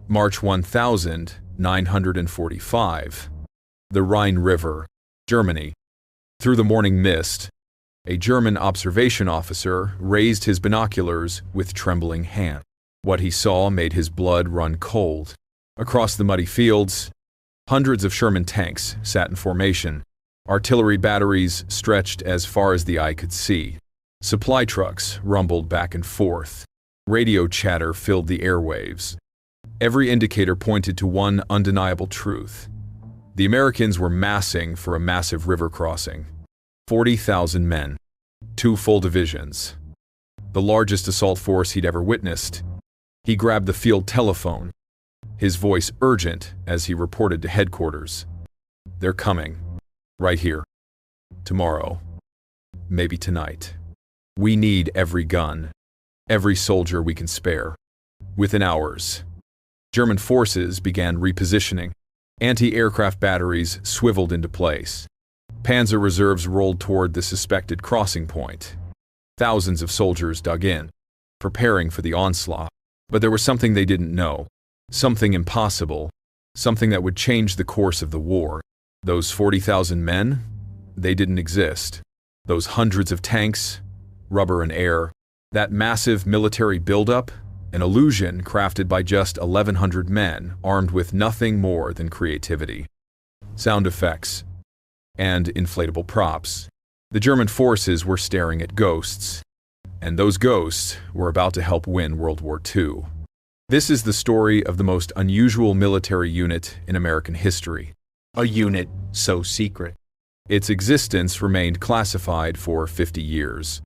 March 1945. The Rhine River, Germany. Through the morning mist, a German observation officer raised his binoculars with trembling hand. What he saw made his blood run cold. Across the muddy fields, hundreds of Sherman tanks sat in formation. Artillery batteries stretched as far as the eye could see. Supply trucks rumbled back and forth. Radio chatter filled the airwaves. Every indicator pointed to one undeniable truth. The Americans were massing for a massive river crossing. 40,000 men, 2 full divisions. The largest assault force he'd ever witnessed. He grabbed the field telephone, his voice urgent as he reported to headquarters. "They're coming. Right here. Tomorrow. Maybe tonight. We need every gun, every soldier we can spare." Within hours, German forces began repositioning. Anti-aircraft batteries swiveled into place. Panzer reserves rolled toward the suspected crossing point. Thousands of soldiers dug in, preparing for the onslaught. But there was something they didn't know, something impossible, something that would change the course of the war. Those 40,000 men, they didn't exist. Those hundreds of tanks, rubber and air, that massive military buildup, an illusion crafted by just 1,100 men armed with nothing more than creativity, sound effects, and inflatable props. The German forces were staring at ghosts, and those ghosts were about to help win World War II. This is the story of the most unusual military unit in American history. A unit so secret. Its existence remained classified for 50 years.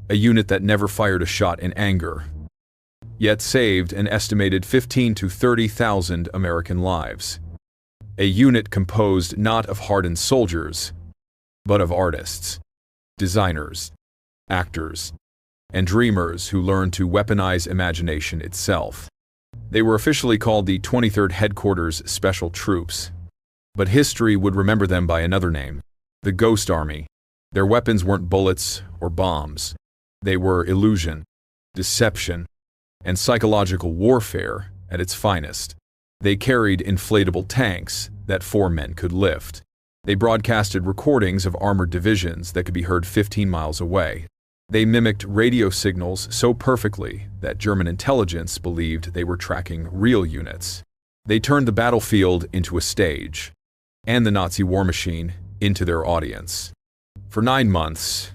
A unit that never fired a shot in anger, yet saved an estimated 15,000 to 30,000 American lives. A unit composed not of hardened soldiers, but of artists, designers, actors, and dreamers who learned to weaponize imagination itself. They were officially called the 23rd Headquarters Special Troops, but history would remember them by another name, the Ghost Army. Their weapons weren't bullets or bombs. They were illusion, deception, and psychological warfare at its finest. They carried inflatable tanks that 4 men could lift. They broadcasted recordings of armored divisions that could be heard 15 miles away. They mimicked radio signals so perfectly that German intelligence believed they were tracking real units. They turned the battlefield into a stage, and the Nazi war machine into their audience. For 9 months,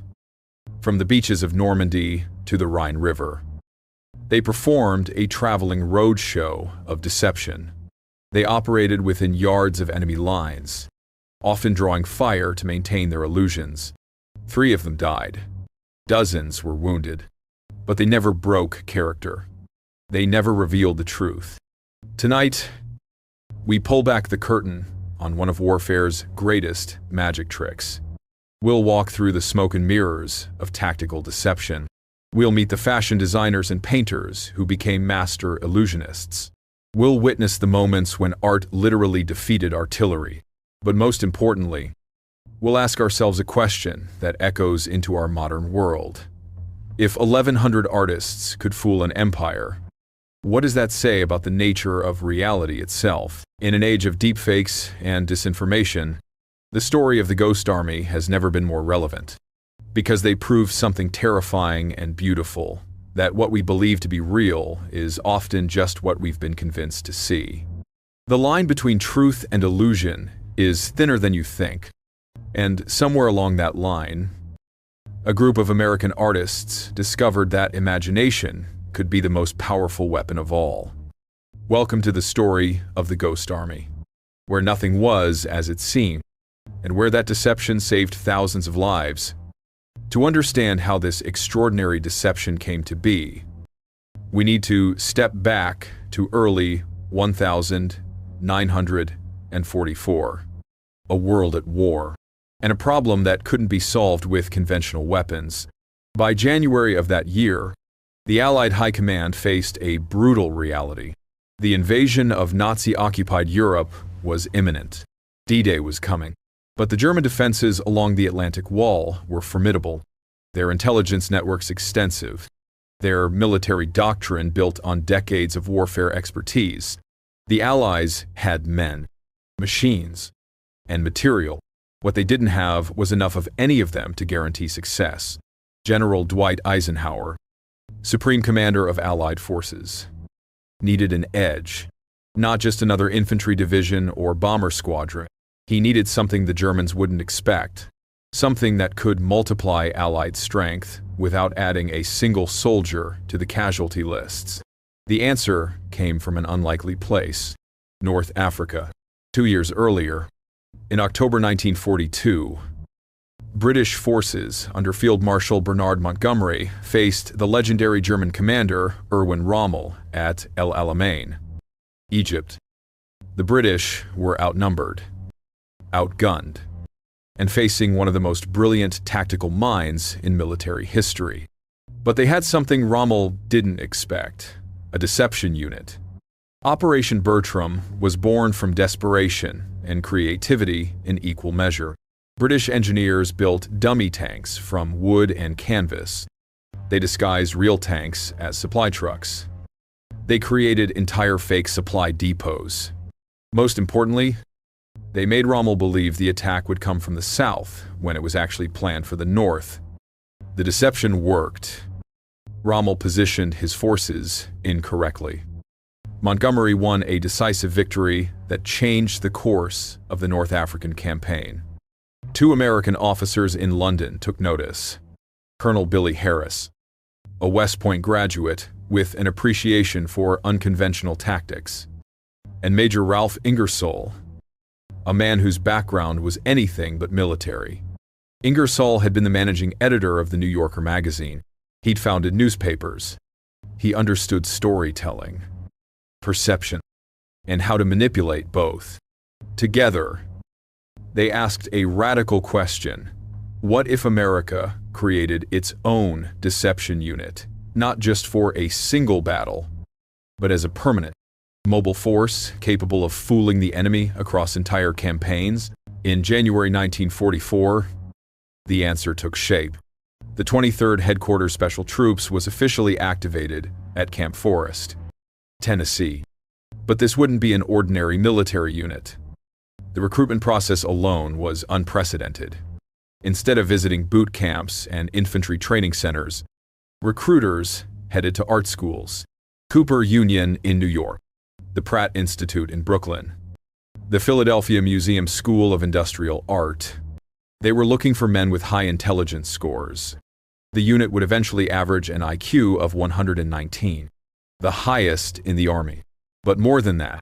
from the beaches of Normandy to the Rhine River, they performed a traveling road show of deception. They operated within yards of enemy lines, often drawing fire to maintain their illusions. 3 of them died. Dozens were wounded. But they never broke character. They never revealed the truth. Tonight, we pull back the curtain on one of warfare's greatest magic tricks. We'll walk through the smoke and mirrors of tactical deception. We'll meet the fashion designers and painters who became master illusionists. We'll witness the moments when art literally defeated artillery. But most importantly, we'll ask ourselves a question that echoes into our modern world. If 1,100 artists could fool an empire, what does that say about the nature of reality itself? In an age of deepfakes and disinformation, the story of the Ghost Army has never been more relevant. Because they prove something terrifying and beautiful, that what we believe to be real is often just what we've been convinced to see. The line between truth and illusion is thinner than you think. And somewhere along that line, a group of American artists discovered that imagination could be the most powerful weapon of all. Welcome to the story of the Ghost Army, where nothing was as it seemed, and where that deception saved thousands of lives. To understand how this extraordinary deception came to be, we need to step back to early 1944, a world at war, and a problem that couldn't be solved with conventional weapons. By January of that year, the Allied High Command faced a brutal reality. The invasion of Nazi-occupied Europe was imminent. D-Day was coming. But the German defenses along the Atlantic Wall were formidable, their intelligence networks extensive, their military doctrine built on decades of warfare expertise. The Allies had men, machines, and material. What they didn't have was enough of any of them to guarantee success. General Dwight Eisenhower, Supreme Commander of Allied forces, needed an edge, not just another infantry division or bomber squadron. He needed something the Germans wouldn't expect, something that could multiply Allied strength without adding a single soldier to the casualty lists. The answer came from an unlikely place, North Africa. 2 years earlier, in October 1942, British forces under Field Marshal Bernard Montgomery faced the legendary German commander Erwin Rommel at El Alamein, Egypt. The British were outnumbered, outgunned, and facing one of the most brilliant tactical minds in military history. But they had something Rommel didn't expect: a deception unit. Operation Bertram was born from desperation and creativity in equal measure. British engineers built dummy tanks from wood and canvas. They disguised real tanks as supply trucks. They created entire fake supply depots. Most importantly, they made Rommel believe the attack would come from the south when it was actually planned for the north. The deception worked. Rommel positioned his forces incorrectly. Montgomery won a decisive victory that changed the course of the North African campaign. 2 American officers in London took notice: Colonel Billy Harris, a West Point graduate with an appreciation for unconventional tactics, and Major Ralph Ingersoll, a man whose background was anything but military. Ingersoll had been the managing editor of the New Yorker magazine. He'd founded newspapers. He understood storytelling, perception, and how to manipulate both. Together, they asked a radical question: what if America created its own deception unit, not just for a single battle, but as a permanent, mobile force capable of fooling the enemy across entire campaigns? In January 1944, the answer took shape. The 23rd Headquarters Special Troops was officially activated at Camp Forest, Tennessee. But this wouldn't be an ordinary military unit. The recruitment process alone was unprecedented. Instead of visiting boot camps and infantry training centers, recruiters headed to art schools: Cooper Union in New York, the Pratt Institute in Brooklyn, the Philadelphia Museum School of Industrial Art. They were looking for men with high intelligence scores. The unit would eventually average an IQ of 119, the highest in the Army. But more than that,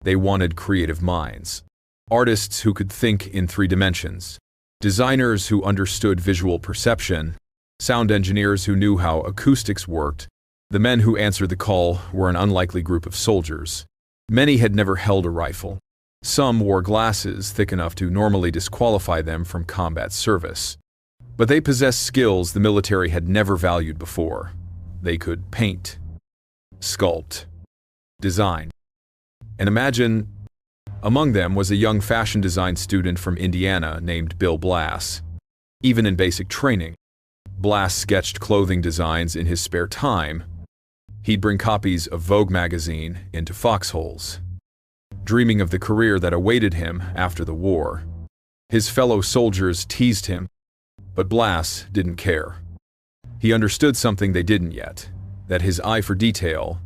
they wanted creative minds. Artists who could think in 3 dimensions, designers who understood visual perception, sound engineers who knew how acoustics worked. The men who answered the call were an unlikely group of soldiers. Many had never held a rifle. Some wore glasses thick enough to normally disqualify them from combat service. But they possessed skills the military had never valued before. They could paint, sculpt, design, and imagine. Among them was a young fashion design student from Indiana named Bill Blass. Even in basic training, Blass sketched clothing designs in his spare time. He'd bring copies of Vogue magazine into foxholes, dreaming of the career that awaited him after the war. His fellow soldiers teased him, but Blass didn't care. He understood something they didn't yet: that his eye for detail,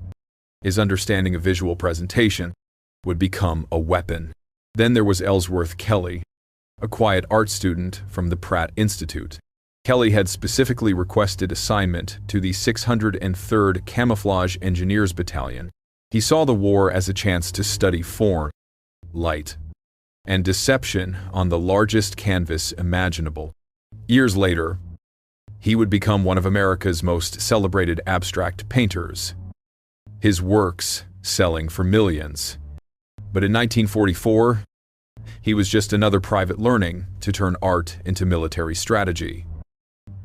his understanding of visual presentation, would become a weapon. Then there was Ellsworth Kelly, a quiet art student from the Pratt Institute. Kelly had specifically requested assignment to the 603rd Camouflage Engineers Battalion. He saw the war as a chance to study form, light, and deception on the largest canvas imaginable. Years later, he would become one of America's most celebrated abstract painters, his works selling for millions. But in 1944, he was just another private learning to turn art into military strategy.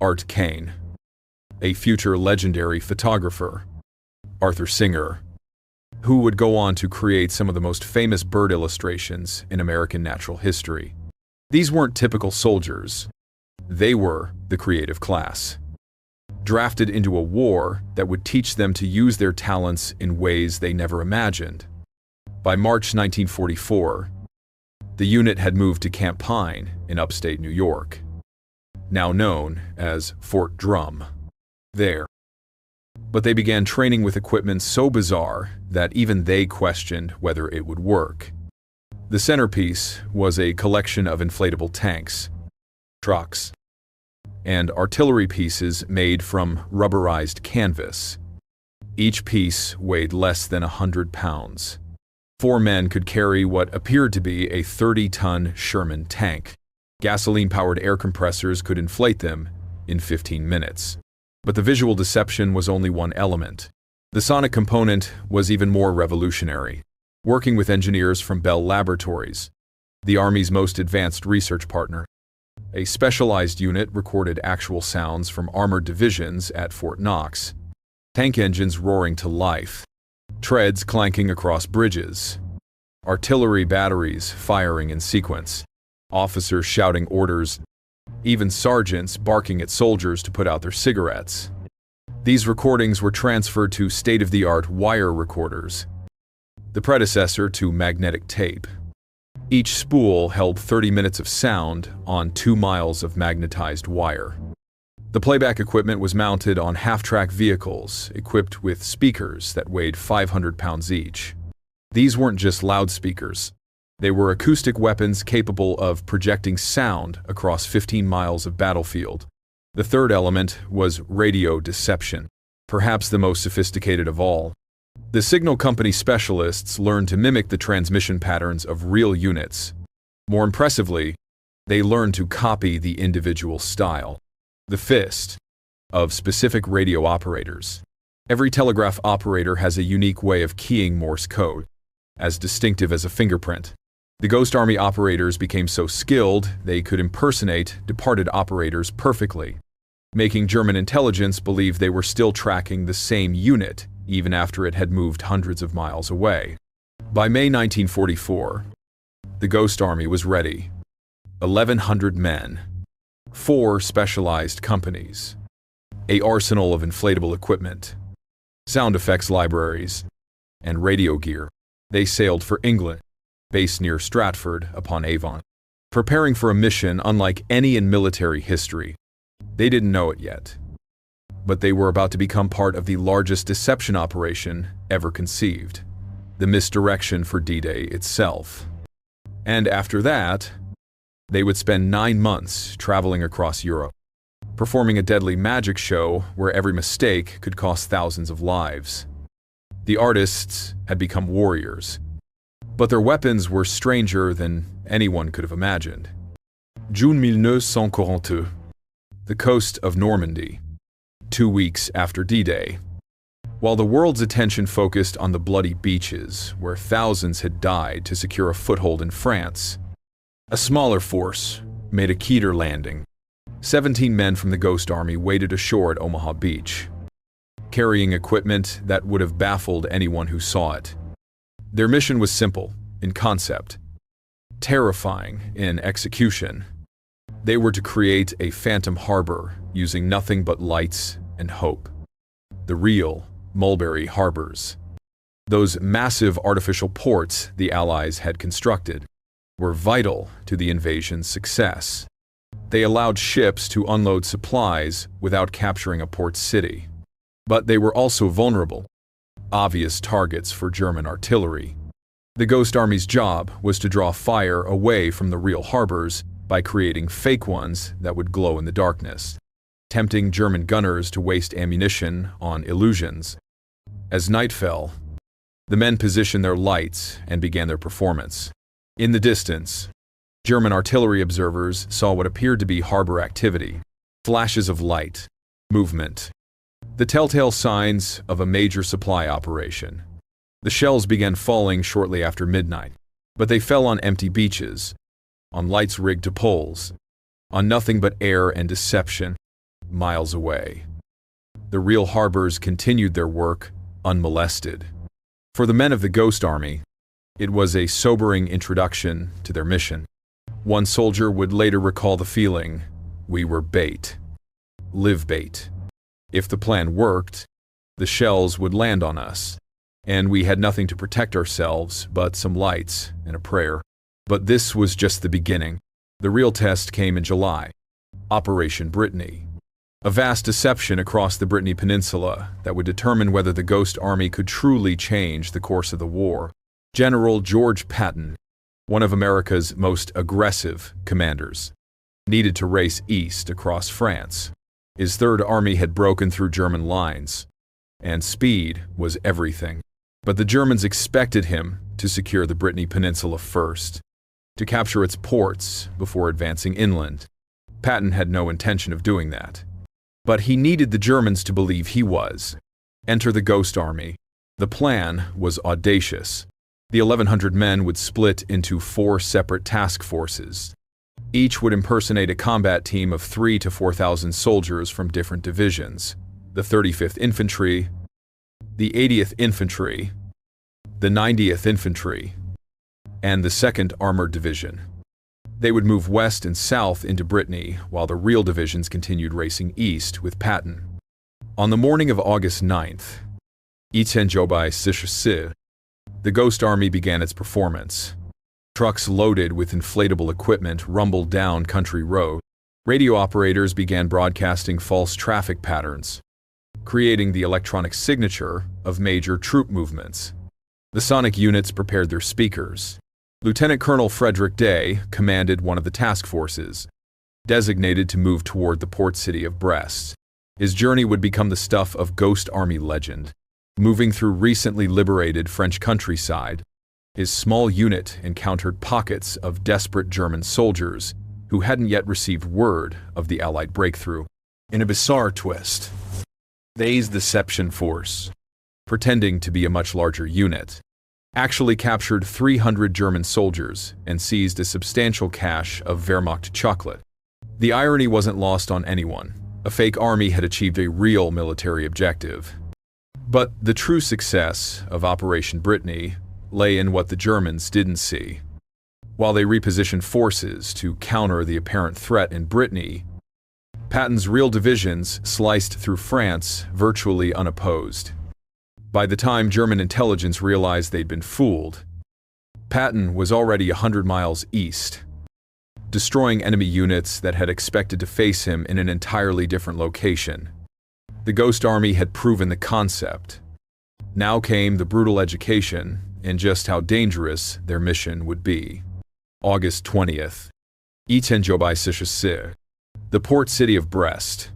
Art Kane, a future legendary photographer. Arthur Singer, who would go on to create some of the most famous bird illustrations in American natural history. These weren't typical soldiers. They were the creative class, drafted into a war that would teach them to use their talents in ways they never imagined. By March 1944, the unit had moved to Camp Pine in upstate New York, now known as Fort Drum. But they began training with equipment so bizarre that even they questioned whether it would work. The centerpiece was a collection of inflatable tanks, trucks, and artillery pieces made from rubberized canvas. Each piece weighed less than 100 pounds. 4 men could carry what appeared to be a 30-ton Sherman tank. Gasoline-powered air compressors could inflate them in 15 minutes. But the visual deception was only one element. The sonic component was even more revolutionary. Working with engineers from Bell Laboratories, the Army's most advanced research partner, a specialized unit recorded actual sounds from armored divisions at Fort Knox. Tank engines roaring to life, treads clanking across bridges, artillery batteries firing in sequence, officers shouting orders, even sergeants barking at soldiers to put out their cigarettes. These recordings were transferred to state-of-the-art wire recorders, the predecessor to magnetic tape. Each spool held 30 minutes of sound on 2 miles of magnetized wire. The playback equipment was mounted on half-track vehicles equipped with speakers that weighed 500 pounds each. These weren't just loudspeakers. They were acoustic weapons capable of projecting sound across 15 miles of battlefield. The third element was radio deception, perhaps the most sophisticated of all. The signal company specialists learned to mimic the transmission patterns of real units. More impressively, they learned to copy the individual style, the fist, of specific radio operators. Every telegraph operator has a unique way of keying Morse code, as distinctive as a fingerprint. The Ghost Army operators became so skilled they could impersonate departed operators perfectly, making German intelligence believe they were still tracking the same unit even after it had moved hundreds of miles away. By May 1944, the Ghost Army was ready. 1,100 men, 4 specialized companies, an arsenal of inflatable equipment, sound effects libraries, and radio gear. They sailed for England, based near Stratford-upon-Avon, preparing for a mission unlike any in military history. They didn't know it yet, but they were about to become part of the largest deception operation ever conceived, the misdirection for D-Day itself. And after that, they would spend 9 months traveling across Europe, performing a deadly magic show where every mistake could cost thousands of lives. The artists had become warriors, but their weapons were stranger than anyone could have imagined. June 1942, the coast of Normandy, 2 weeks after D-Day. While the world's attention focused on the bloody beaches where thousands had died to secure a foothold in France, a smaller force made a Keter landing. 17 men from the Ghost Army waded ashore at Omaha Beach, carrying equipment that would have baffled anyone who saw it. Their mission was simple in concept, terrifying in execution. They were to create a phantom harbor using nothing but lights and hope. The real Mulberry Harbors. Those massive artificial ports the Allies had constructed were vital to the invasion's success. They allowed ships to unload supplies without capturing a port city. But they were also vulnerable, obvious targets for German artillery. The Ghost Army's job was to draw fire away from the real harbors by creating fake ones that would glow in the darkness, tempting German gunners to waste ammunition on illusions. As night fell, the men positioned their lights and began their performance. In the distance, German artillery observers saw what appeared to be harbor activity, flashes of light, movement, the telltale signs of a major supply operation. The shells began falling shortly after midnight, but they fell on empty beaches, on lights rigged to poles, on nothing but air and deception, miles away. The real harbors continued their work unmolested. For the men of the Ghost Army, it was a sobering introduction to their mission. One soldier would later recall the feeling, "We were bait. Live bait. If the plan worked, the shells would land on us. and we had nothing to protect ourselves but some lights and a prayer. But this was just the beginning. The real test came in July. Operation Brittany. A vast deception across the Brittany Peninsula that would determine whether the Ghost Army could truly change the course of the war. General George Patton, one of America's most aggressive commanders, needed to race east across France. His Third Army had broken through German lines, and speed was everything. But the Germans expected him to secure the Brittany Peninsula first, to capture its ports before advancing inland. Patton had no intention of doing that. But he needed the Germans to believe he was. Enter the Ghost Army. The plan was audacious. The 1,100 men would split into 4 separate task forces. Each would impersonate a combat team of 3,000 to 4,000 soldiers from different divisions: the 35th Infantry, the 80th Infantry, the 90th Infantry, and the 2nd Armored Division. They would move west and south into Brittany, while the real divisions continued racing east with Patton. On the morning of August 9th, the Ghost Army began its performance. Trucks loaded with inflatable equipment rumbled down country road. Radio operators began broadcasting false traffic patterns, creating the electronic signature of major troop movements. The sonic units prepared their speakers. Lieutenant Colonel Frederick Day commanded one of the task forces, designated to move toward the port city of Brest. His journey would become the stuff of Ghost Army legend. Moving through recently liberated French countryside, his small unit encountered pockets of desperate German soldiers who hadn't yet received word of the Allied breakthrough. In a bizarre twist, Day's deception force, pretending to be a much larger unit, actually captured 300 German soldiers and seized a substantial cache of Wehrmacht chocolate. The irony wasn't lost on anyone. A fake army had achieved a real military objective. But the true success of Operation Brittany lay in what the Germans didn't see. While they repositioned forces to counter the apparent threat in Brittany, Patton's real divisions sliced through France virtually unopposed. By the time German intelligence realized they'd been fooled, Patton was already 100 miles east, destroying enemy units that had expected to face him in an entirely different location. The Ghost Army had proven the concept. Now came the brutal education in just how dangerous their mission would be. August 20th. The port city of Brest.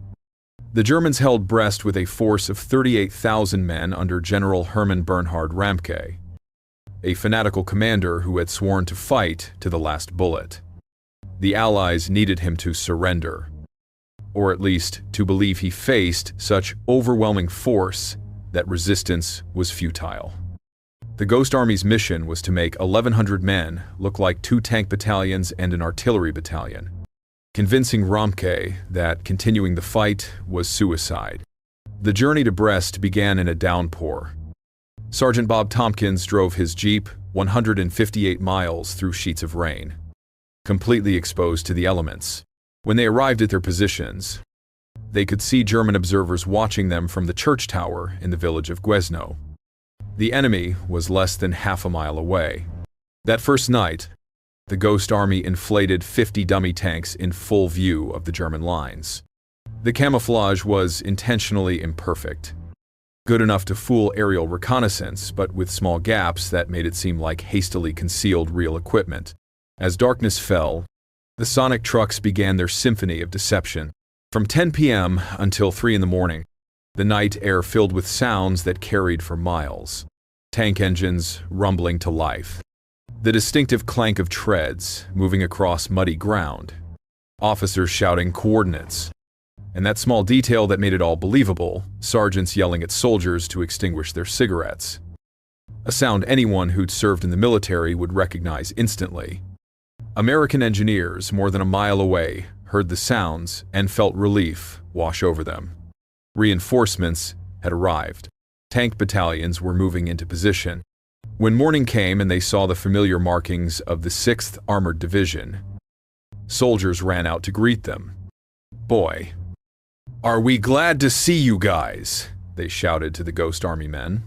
The Germans held Brest with a force of 38,000 men under General Hermann Bernhard Ramke, a fanatical commander who had sworn to fight to the last bullet. The Allies needed him to surrender, or at least to believe he faced such overwhelming force that resistance was futile. The Ghost Army's mission was to make 1,100 men look like 2 tank battalions and an artillery battalion, convincing Ramke that continuing the fight was suicide. The journey to Brest began in a downpour. Sergeant Bob Tompkins drove his Jeep 158 miles through sheets of rain, completely exposed to the elements. When they arrived at their positions, they could see German observers watching them from the church tower in the village of Gwezno. The enemy was less than half a mile away. That first night, the Ghost Army inflated 50 dummy tanks in full view of the German lines. The camouflage was intentionally imperfect, good enough to fool aerial reconnaissance, but with small gaps that made it seem like hastily concealed real equipment. As darkness fell, the sonic trucks began their symphony of deception. From 10 p.m. until 3 in the morning, the night air filled with sounds that carried for miles. Tank engines rumbling to life. The distinctive clank of treads moving across muddy ground. Officers shouting coordinates. And that small detail that made it all believable, sergeants yelling at soldiers to extinguish their cigarettes. A sound anyone who'd served in the military would recognize instantly. American engineers more than a mile away heard the sounds and felt relief wash over them. Reinforcements had arrived. Tank battalions were moving into position. When morning came and they saw the familiar markings of the 6th Armored Division, soldiers ran out to greet them. "Boy, are we glad to see you guys," they shouted to the Ghost Army men.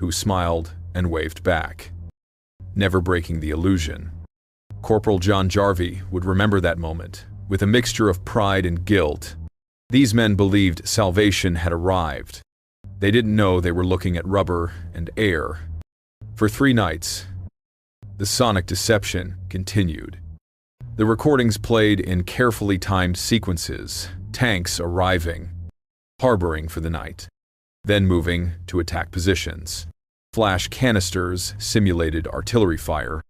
who smiled and waved back, never breaking the illusion. Corporal John Jarvie would remember that moment, with a mixture of pride and guilt. These men believed salvation had arrived. They didn't know they were looking at rubber and air. For 3 nights, the sonic deception continued. The recordings played in carefully timed sequences, tanks arriving, harboring for the night, then moving to attack positions. Flash canisters simulated artillery fire,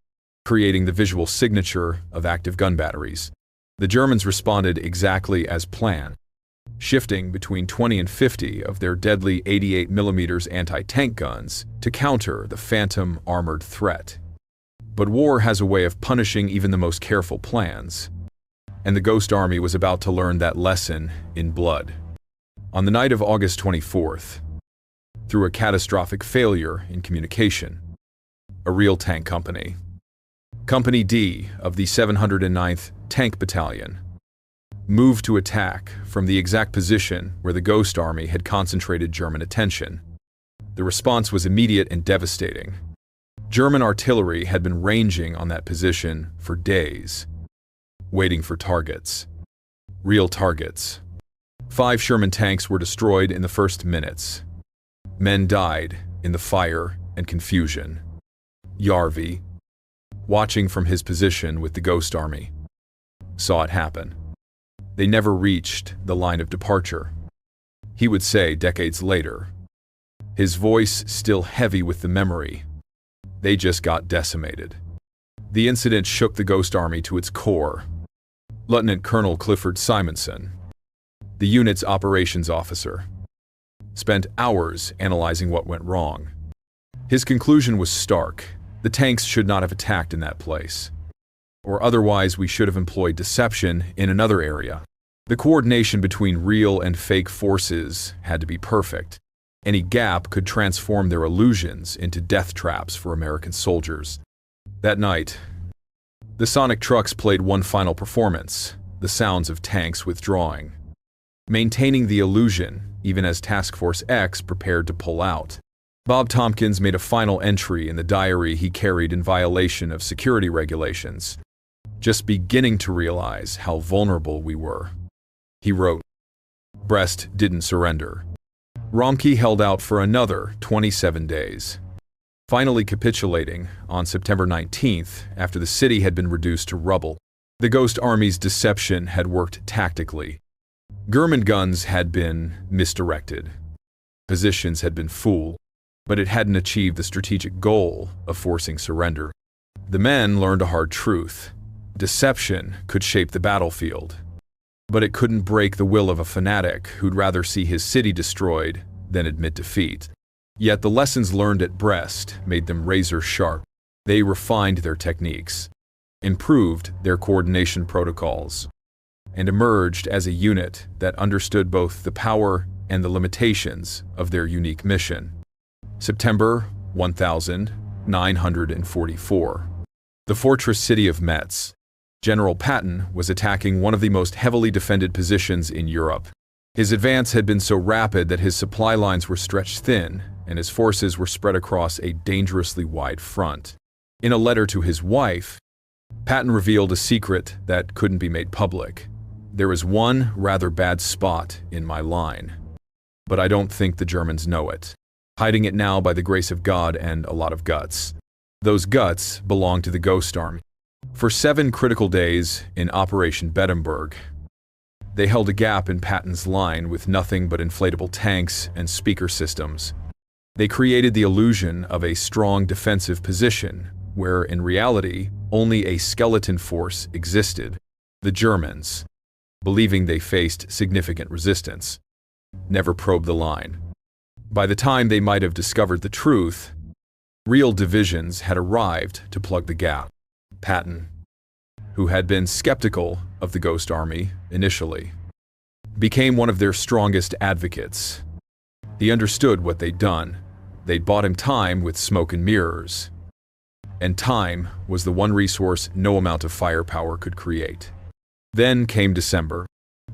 creating the visual signature of active gun batteries. The Germans responded exactly as planned, shifting between 20 and 50 of their deadly 88mm anti-tank guns to counter the phantom armored threat. But war has a way of punishing even the most careful plans, and the Ghost Army was about to learn that lesson in blood. On the night of August 24th, through a catastrophic failure in communication, a real tank company, Company D of the 709th Tank Battalion, moved to attack from the exact position where the Ghost Army had concentrated German attention. The response was immediate and devastating. German artillery had been ranging on that position for days, waiting for targets. Real targets. 5 Sherman tanks were destroyed in the first minutes. Men died in the fire and confusion. Jarvie, watching from his position with the Ghost Army, saw it happen. They never reached the line of departure. He would say decades later, his voice still heavy with the memory, they just got decimated. The incident shook the Ghost Army to its core. Lieutenant Colonel Clifford Simonson, the unit's operations officer, spent hours analyzing what went wrong. His conclusion was stark. The tanks should not have attacked in that place, or otherwise we should have employed deception in another area. The coordination between real and fake forces had to be perfect. Any gap could transform their illusions into death traps for American soldiers. That night, the sonic trucks played one final performance, the sounds of tanks withdrawing, maintaining the illusion even as Task Force X prepared to pull out. Bob Tompkins made a final entry in the diary he carried in violation of security regulations, just beginning to realize how vulnerable we were. He wrote, "Brest didn't surrender. Romke held out for another 27 days, finally capitulating on September 19th after the city had been reduced to rubble. The Ghost Army's deception had worked tactically. German guns had been misdirected. Positions had been fooled, but it hadn't achieved the strategic goal of forcing surrender. The men learned a hard truth. Deception could shape the battlefield, but it couldn't break the will of a fanatic who'd rather see his city destroyed than admit defeat. Yet the lessons learned at Brest made them razor sharp. They refined their techniques, improved their coordination protocols, and emerged as a unit that understood both the power and the limitations of their unique mission. September 1944. The fortress city of Metz. General Patton was attacking one of the most heavily defended positions in Europe. His advance had been so rapid that his supply lines were stretched thin, and his forces were spread across a dangerously wide front. In a letter to his wife, Patton revealed a secret that couldn't be made public. "There is one rather bad spot in my line, but I don't think the Germans know it. Hiding it now by the grace of God and a lot of guts. Those guts belong to the Ghost Army." For 7 critical days in Operation Bedemberg, they held a gap in Patton's line with nothing but inflatable tanks and speaker systems. They created the illusion of a strong defensive position, where in reality only a skeleton force existed. The Germans, believing they faced significant resistance, never probed the line. By the time they might have discovered the truth, real divisions had arrived to plug the gap. Patton, who had been skeptical of the Ghost Army initially, became one of their strongest advocates. He understood what they'd done. They'd bought him time with smoke and mirrors. And time was the one resource no amount of firepower could create. Then came December.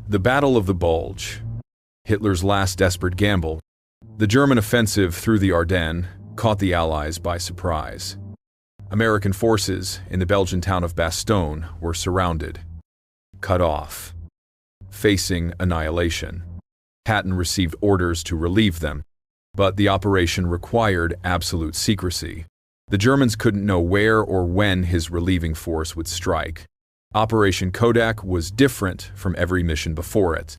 The Battle of the Bulge, Hitler's last desperate gamble. The German offensive through the Ardennes, caught the Allies by surprise. American forces in the Belgian town of Bastogne were surrounded, cut off, facing annihilation. Patton received orders to relieve them, but the operation required absolute secrecy. The Germans couldn't know where or when his relieving force would strike. Operation Kodak was different from every mission before it.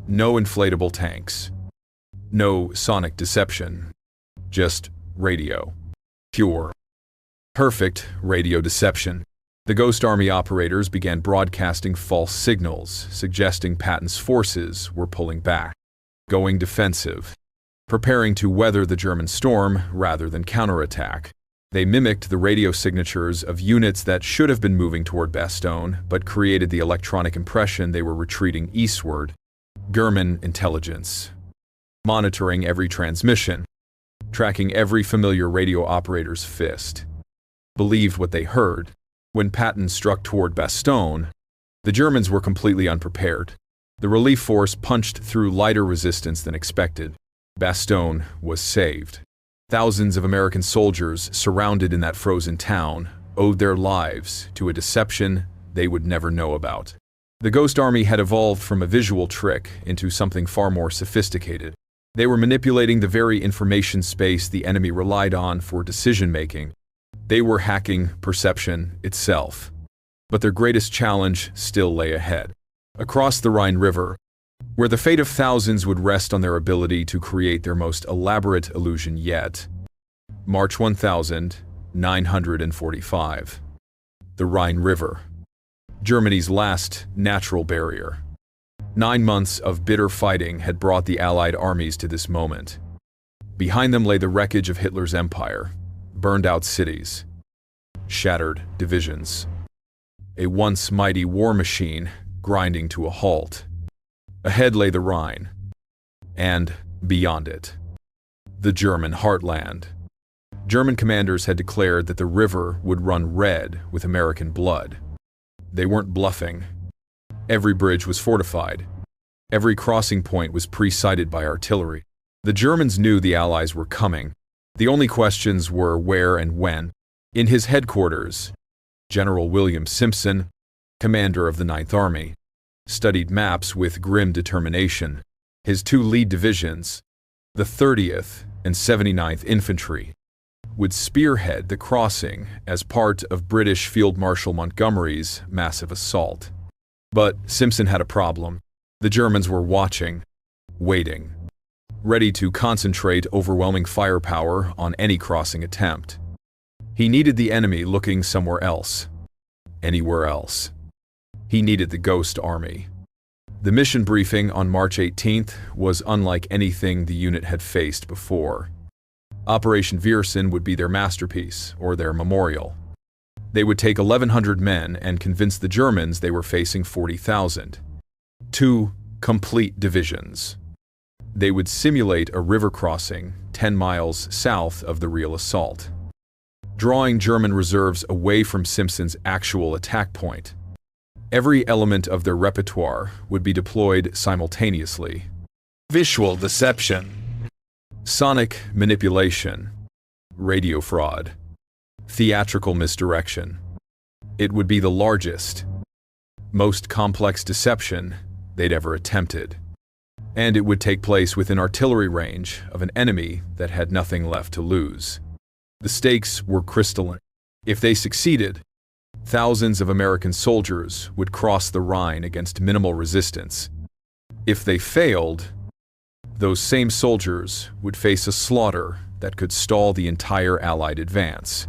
No inflatable tanks. No sonic deception. Just radio. Pure. Perfect radio deception. The Ghost Army operators began broadcasting false signals, suggesting Patton's forces were pulling back, going defensive, preparing to weather the German storm rather than counterattack. They mimicked the radio signatures of units that should have been moving toward Bastogne, but created the electronic impression they were retreating eastward. German intelligence. Monitoring every transmission, tracking every familiar radio operator's fist. Believed what they heard. When Patton struck toward Bastogne, the Germans were completely unprepared. The relief force punched through lighter resistance than expected. Bastogne was saved. Thousands of American soldiers surrounded in that frozen town owed their lives to a deception they would never know about. The Ghost Army had evolved from a visual trick into something far more sophisticated. They were manipulating the very information space the enemy relied on for decision-making. They were hacking perception itself. But their greatest challenge still lay ahead. Across the Rhine River, where the fate of thousands would rest on their ability to create their most elaborate illusion yet. March 1945. The Rhine River. Germany's last natural barrier. 9 months of bitter fighting had brought the Allied armies to this moment. Behind them lay the wreckage of Hitler's empire, burned-out cities, shattered divisions. A once mighty war machine grinding to a halt. Ahead lay the Rhine, and beyond it, the German heartland. German commanders had declared that the river would run red with American blood. They weren't bluffing. Every bridge was fortified. Every crossing point was pre-sighted by artillery. The Germans knew the Allies were coming. The only questions were where and when. In his headquarters, General William Simpson, commander of the Ninth Army, studied maps with grim determination. His 2 lead divisions, the 30th and 79th Infantry, would spearhead the crossing as part of British Field Marshal Montgomery's massive assault. But Simpson had a problem. The Germans were watching, waiting, ready to concentrate overwhelming firepower on any crossing attempt. He needed the enemy looking somewhere else. Anywhere else. He needed the Ghost Army. The mission briefing on March 18th was unlike anything the unit had faced before. Operation Viersen would be their masterpiece, or their memorial. They would take 1,100 men and convince the Germans they were facing 40,000. 2 complete divisions. They would simulate a river crossing 10 miles south of the real assault, drawing German reserves away from Simpson's actual attack point. Every element of their repertoire would be deployed simultaneously. Visual deception, sonic manipulation, radio fraud, theatrical misdirection. It would be the largest, most complex deception they'd ever attempted. And it would take place within artillery range of an enemy that had nothing left to lose. The stakes were crystalline. If they succeeded, thousands of American soldiers would cross the Rhine against minimal resistance. If they failed, those same soldiers would face a slaughter that could stall the entire Allied advance.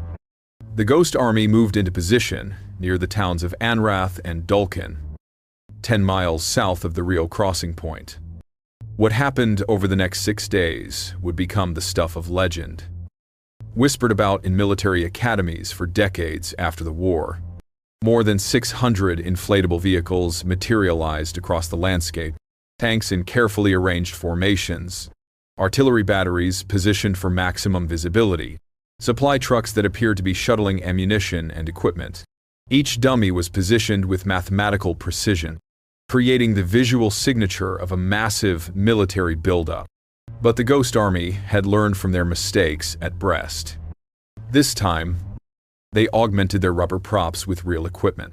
The Ghost Army moved into position near the towns of Anrath and Dulken, 10 miles south of the real crossing point. What happened over the next 6 days would become the stuff of legend, whispered about in military academies for decades after the war. More than 600 inflatable vehicles materialized across the landscape, tanks in carefully arranged formations, artillery batteries positioned for maximum visibility, supply trucks that appeared to be shuttling ammunition and equipment. Each dummy was positioned with mathematical precision, creating the visual signature of a massive military buildup. But the Ghost Army had learned from their mistakes at Brest. This time, they augmented their rubber props with real equipment.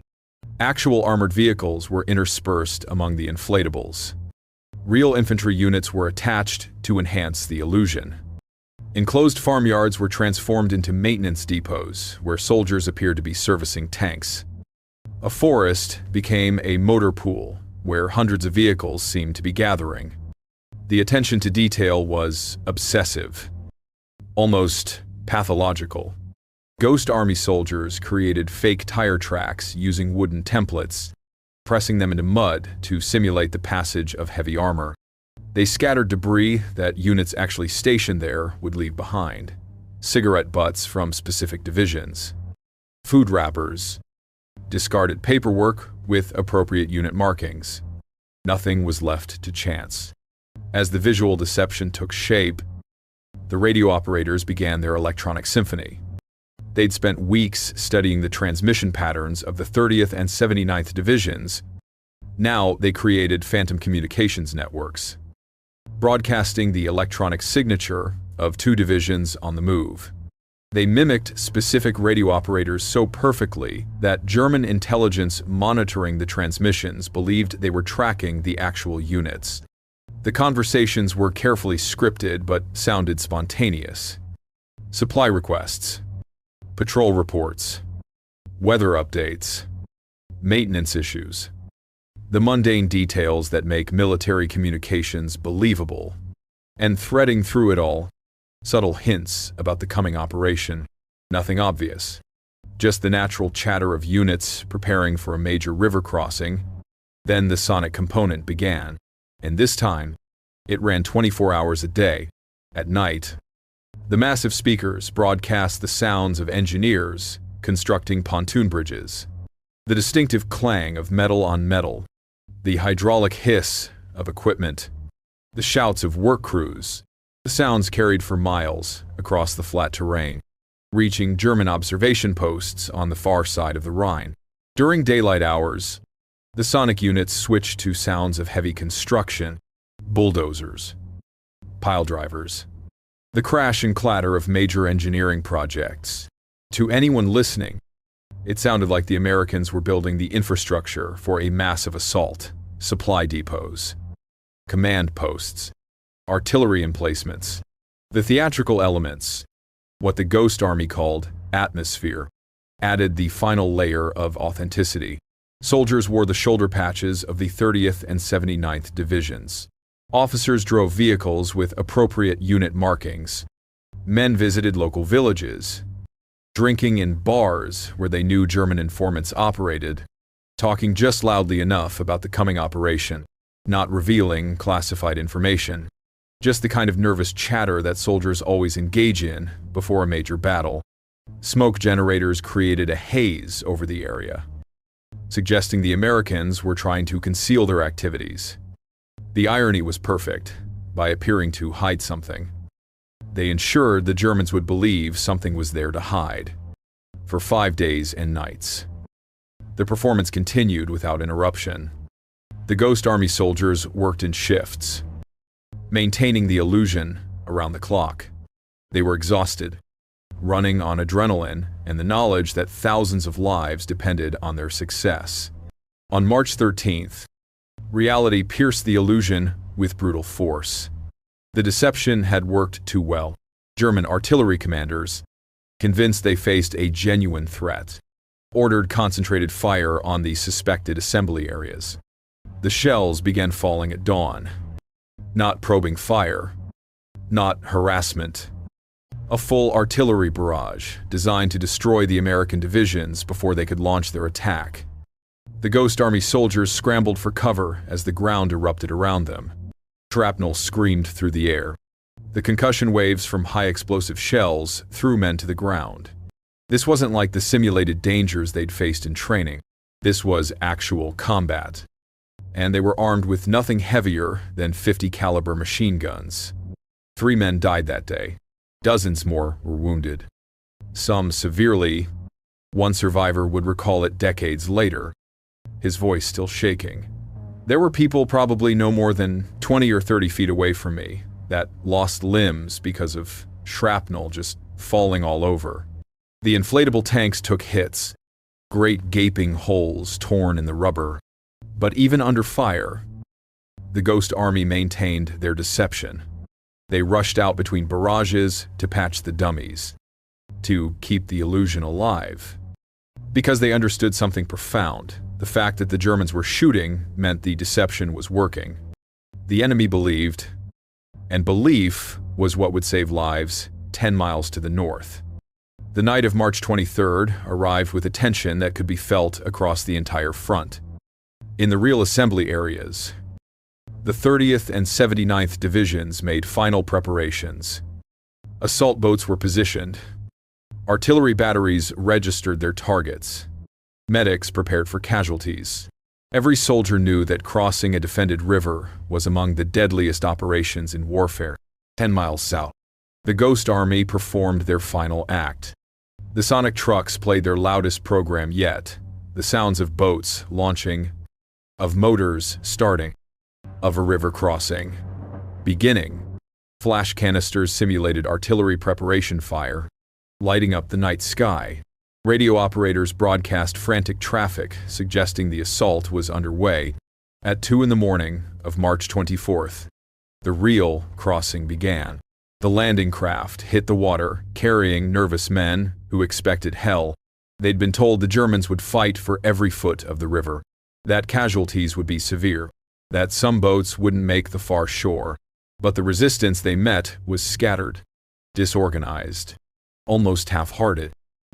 Actual armored vehicles were interspersed among the inflatables. Real infantry units were attached to enhance the illusion. Enclosed farmyards were transformed into maintenance depots, where soldiers appeared to be servicing tanks. A forest became a motor pool, where hundreds of vehicles seemed to be gathering. The attention to detail was obsessive, almost pathological. Ghost Army soldiers created fake tire tracks using wooden templates, pressing them into mud to simulate the passage of heavy armor. They scattered debris that units actually stationed there would leave behind. Cigarette butts from specific divisions, food wrappers, discarded paperwork with appropriate unit markings. Nothing was left to chance. As the visual deception took shape, the radio operators began their electronic symphony. They'd spent weeks studying the transmission patterns of the 30th and 79th Divisions. Now they created phantom communications networks, broadcasting the electronic signature of two divisions on the move. They mimicked specific radio operators so perfectly that German intelligence monitoring the transmissions believed they were tracking the actual units. The conversations were carefully scripted but sounded spontaneous. Supply requests, patrol reports, weather updates, maintenance issues. The mundane details that make military communications believable. And threading through it all, subtle hints about the coming operation. Nothing obvious. Just the natural chatter of units preparing for a major river crossing. Then the sonic component began. And this time, it ran 24 hours a day. At night, the massive speakers broadcast the sounds of engineers constructing pontoon bridges. The distinctive clang of metal on metal. The hydraulic hiss of equipment. The shouts of work crews. The sounds carried for miles across the flat terrain, reaching German observation posts on the far side of the Rhine. During daylight hours, the sonic units switched to sounds of heavy construction, bulldozers, pile drivers, the crash and clatter of major engineering projects. To anyone listening, it sounded like the Americans were building the infrastructure for a massive assault. Supply depots, command posts, artillery emplacements. The theatrical elements, what the Ghost Army called atmosphere, added the final layer of authenticity. Soldiers wore the shoulder patches of the 30th and 79th Divisions. Officers drove vehicles with appropriate unit markings. Men visited local villages, drinking in bars where they knew German informants operated, talking just loudly enough about the coming operation, not revealing classified information. Just the kind of nervous chatter that soldiers always engage in before a major battle. Smoke generators created a haze over the area, suggesting the Americans were trying to conceal their activities. The irony was perfect. By appearing to hide something, they ensured the Germans would believe something was there to hide. For 5 days and nights, the performance continued without interruption. The Ghost Army soldiers worked in shifts, maintaining the illusion around the clock. They were exhausted, running on adrenaline and the knowledge that thousands of lives depended on their success. On March 13th, reality pierced the illusion with brutal force. The deception had worked too well. German artillery commanders, convinced they faced a genuine threat, ordered concentrated fire on the suspected assembly areas. The shells began falling at dawn. Not probing fire, not harassment. A full artillery barrage designed to destroy the American divisions before they could launch their attack. The Ghost Army soldiers scrambled for cover as the ground erupted around them. Shrapnel screamed through the air. The concussion waves from high-explosive shells threw men to the ground. This wasn't like the simulated dangers they'd faced in training. This was actual combat. And they were armed with nothing heavier than .50 caliber machine guns. 3 men died that day. Dozens more were wounded. Some severely. One survivor would recall it decades later, his voice still shaking. There were people probably no more than 20 or 30 feet away from me, that lost limbs because of shrapnel just falling all over. The inflatable tanks took hits, great gaping holes torn in the rubber. But even under fire, the Ghost Army maintained their deception. They rushed out between barrages to patch the dummies, to keep the illusion alive. Because they understood something profound. The fact that the Germans were shooting meant the deception was working. The enemy believed, and belief was what would save lives 10 miles to the north. The night of March 23rd arrived with a tension that could be felt across the entire front. In the real assembly areas, the 30th and 79th Divisions made final preparations. Assault boats were positioned. Artillery batteries registered their targets. Medics prepared for casualties. Every soldier knew that crossing a defended river was among the deadliest operations in warfare. 10 miles south, the Ghost Army performed their final act. The sonic trucks played their loudest program yet. The sounds of boats launching, of motors starting, of a river crossing beginning. Flash canisters simulated artillery preparation fire, lighting up the night sky. Radio operators broadcast frantic traffic, suggesting the assault was underway. At 2 in the morning of March 24th, the real crossing began. The landing craft hit the water, carrying nervous men who expected hell. They'd been told the Germans would fight for every foot of the river, that casualties would be severe, that some boats wouldn't make the far shore. But the resistance they met was scattered, disorganized, almost half-hearted.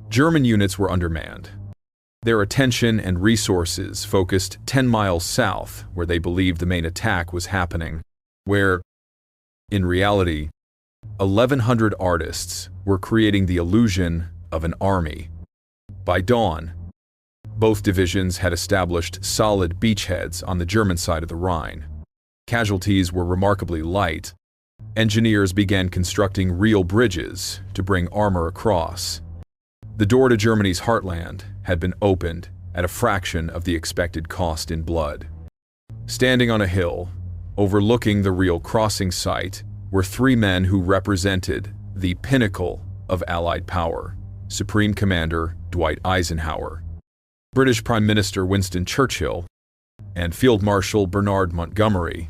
German units were undermanned. Their attention and resources focused 10 miles south, where they believed the main attack was happening, where, in reality, 1,100 artists were creating the illusion of an army. By dawn, both divisions had established solid beachheads on the German side of the Rhine. Casualties were remarkably light. Engineers began constructing real bridges to bring armor across. The door to Germany's heartland had been opened at a fraction of the expected cost in blood. Standing on a hill, overlooking the real crossing site, were 3 men who represented the pinnacle of Allied power: Supreme Commander Dwight Eisenhower, British Prime Minister Winston Churchill, and Field Marshal Bernard Montgomery.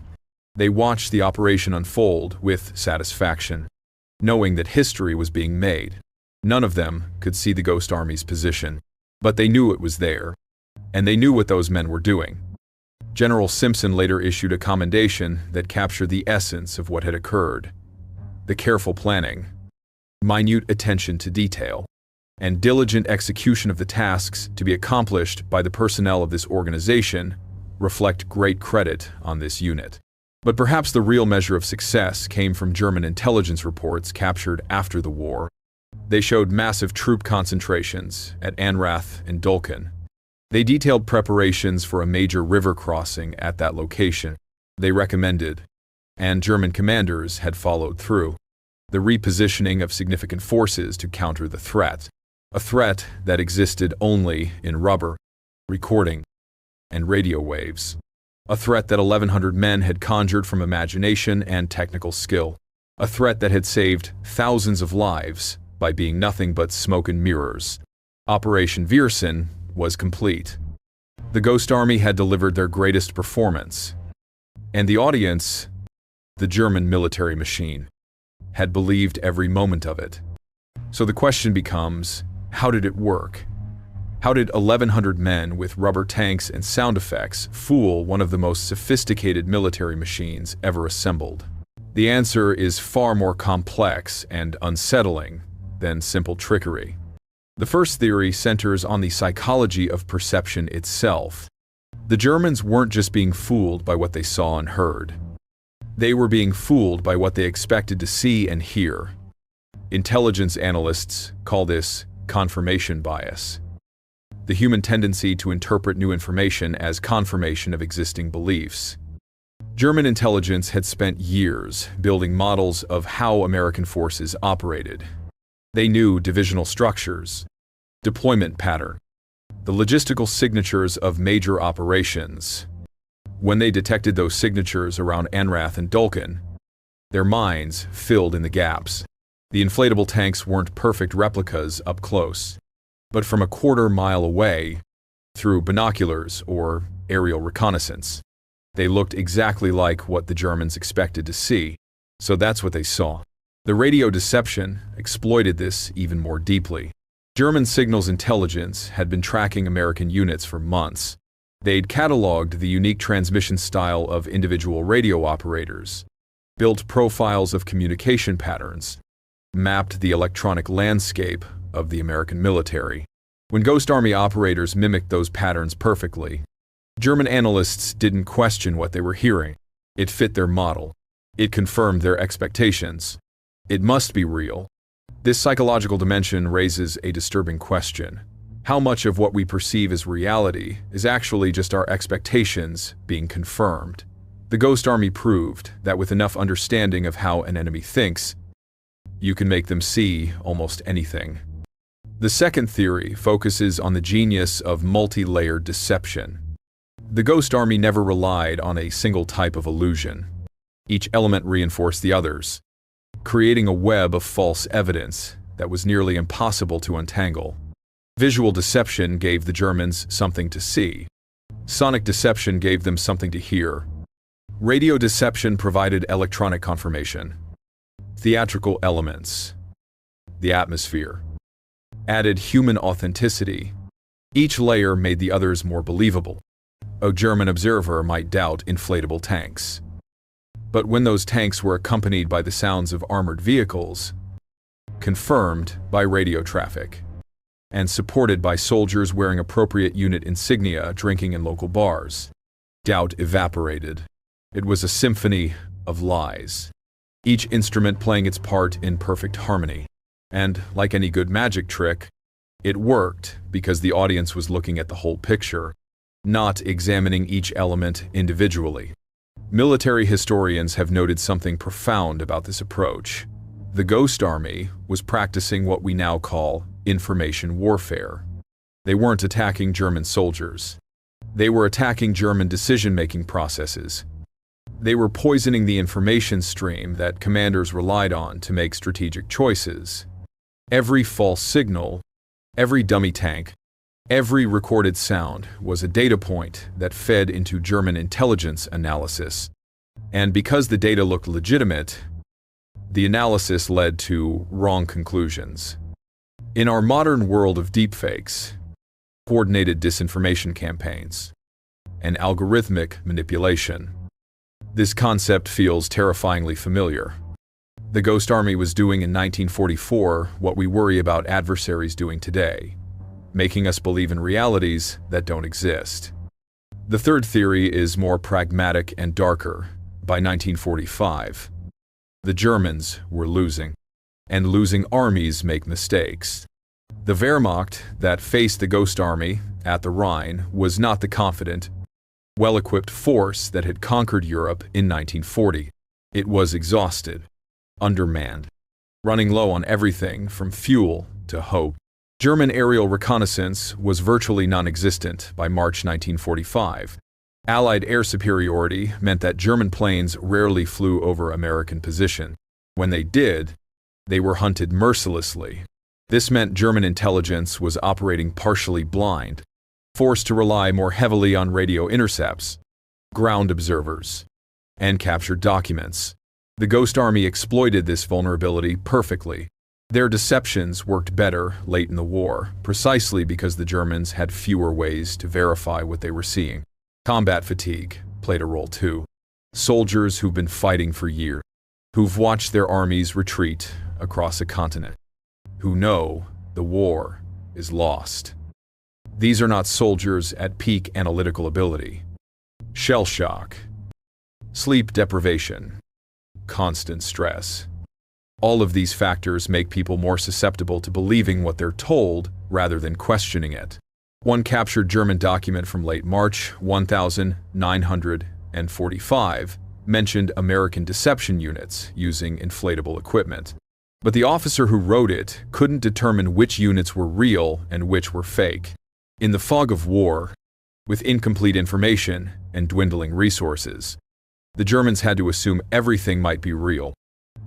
They watched the operation unfold with satisfaction, knowing that history was being made. None of them could see the Ghost Army's position, but they knew it was there, and they knew what those men were doing. General Simpson later issued a commendation that captured the essence of what had occurred: the careful planning, minute attention to detail, and diligent execution of the tasks to be accomplished by the personnel of this organization reflect great credit on this unit. But perhaps the real measure of success came from German intelligence reports captured after the war. They showed massive troop concentrations at Anrath and Dulken. They detailed preparations for a major river crossing at that location. They recommended, and German commanders had followed through, the repositioning of significant forces to counter the threat. A threat that existed only in rubber, recording, and radio waves. A threat that 1,100 men had conjured from imagination and technical skill. A threat that had saved thousands of lives by being nothing but smoke and mirrors. Operation Viersen was complete. The Ghost Army had delivered their greatest performance, and the audience, the German military machine, had believed every moment of it. So the question becomes, how did it work? How did 1,100 men with rubber tanks and sound effects fool one of the most sophisticated military machines ever assembled? The answer is far more complex and unsettling than simple trickery. The first theory centers on the psychology of perception itself. The Germans weren't just being fooled by what they saw and heard. They were being fooled by what they expected to see and hear. Intelligence analysts call this confirmation bias, the human tendency to interpret new information as confirmation of existing beliefs. German intelligence had spent years building models of how American forces operated. They knew divisional structures, deployment pattern, the logistical signatures of major operations. When they detected those signatures around Anrath and Dulken, Their minds filled in the gaps. The inflatable tanks weren't perfect replicas up close, but from a quarter-mile away, through binoculars or aerial reconnaissance, they looked exactly like what the Germans expected to see. So that's what they saw. The radio deception exploited this even more deeply. German signals intelligence had been tracking American units for months. They'd cataloged the unique transmission style of individual radio operators, built profiles of communication patterns, mapped the electronic landscape of the American military. When Ghost Army operators mimicked those patterns perfectly, German analysts didn't question what they were hearing. It fit their model. It confirmed their expectations. It must be real. This psychological dimension raises a disturbing question. How much of what we perceive as reality is actually just our expectations being confirmed? The Ghost Army proved that with enough understanding of how an enemy thinks, you can make them see almost anything. The second theory focuses on the genius of multi-layered deception. The Ghost Army never relied on a single type of illusion. Each element reinforced the others, creating a web of false evidence that was nearly impossible to untangle. Visual deception gave the Germans something to see. Sonic deception gave them something to hear. Radio deception provided electronic confirmation. Theatrical elements, the atmosphere, added human authenticity. Each layer made the others more believable. A German observer might doubt inflatable tanks. But when those tanks were accompanied by the sounds of armored vehicles, confirmed by radio traffic, and supported by soldiers wearing appropriate unit insignia drinking in local bars, doubt evaporated. It was a symphony of lies, each instrument playing its part in perfect harmony. And, like any good magic trick, it worked because the audience was looking at the whole picture, not examining each element individually. Military historians have noted something profound about this approach. The Ghost Army was practicing what we now call information warfare. They weren't attacking German soldiers. They were attacking German decision-making processes. They were poisoning the information stream that commanders relied on to make strategic choices. Every false signal, every dummy tank, every recorded sound was a data point that fed into German intelligence analysis. And because the data looked legitimate, the analysis led to wrong conclusions. In our modern world of deepfakes, coordinated disinformation campaigns, and algorithmic manipulation, this concept feels terrifyingly familiar. The Ghost Army was doing in 1944 what we worry about adversaries doing today, making us believe in realities that don't exist. The third theory is more pragmatic and darker. By 1945, the Germans were losing, and losing armies make mistakes. The Wehrmacht that faced the Ghost Army at the Rhine was not the confident, well-equipped force that had conquered Europe in 1940. It was exhausted, undermanned, running low on everything from fuel to hope. German aerial reconnaissance was virtually non-existent by March 1945. Allied air superiority meant that German planes rarely flew over American position. When they did, they were hunted mercilessly. This meant German intelligence was operating partially blind, forced to rely more heavily on radio intercepts, ground observers, and captured documents. The Ghost Army exploited this vulnerability perfectly. Their deceptions worked better late in the war, precisely because the Germans had fewer ways to verify what they were seeing. Combat fatigue played a role too. Soldiers who've been fighting for years, who've watched their armies retreat across a continent, who know the war is lost. These are not soldiers at peak analytical ability. Shell shock, sleep deprivation, constant stress. All of these factors make people more susceptible to believing what they're told rather than questioning it. One captured German document from late March 1945 mentioned American deception units using inflatable equipment. But the officer who wrote it couldn't determine which units were real and which were fake. In the fog of war, with incomplete information and dwindling resources, The Germans had to assume everything might be real.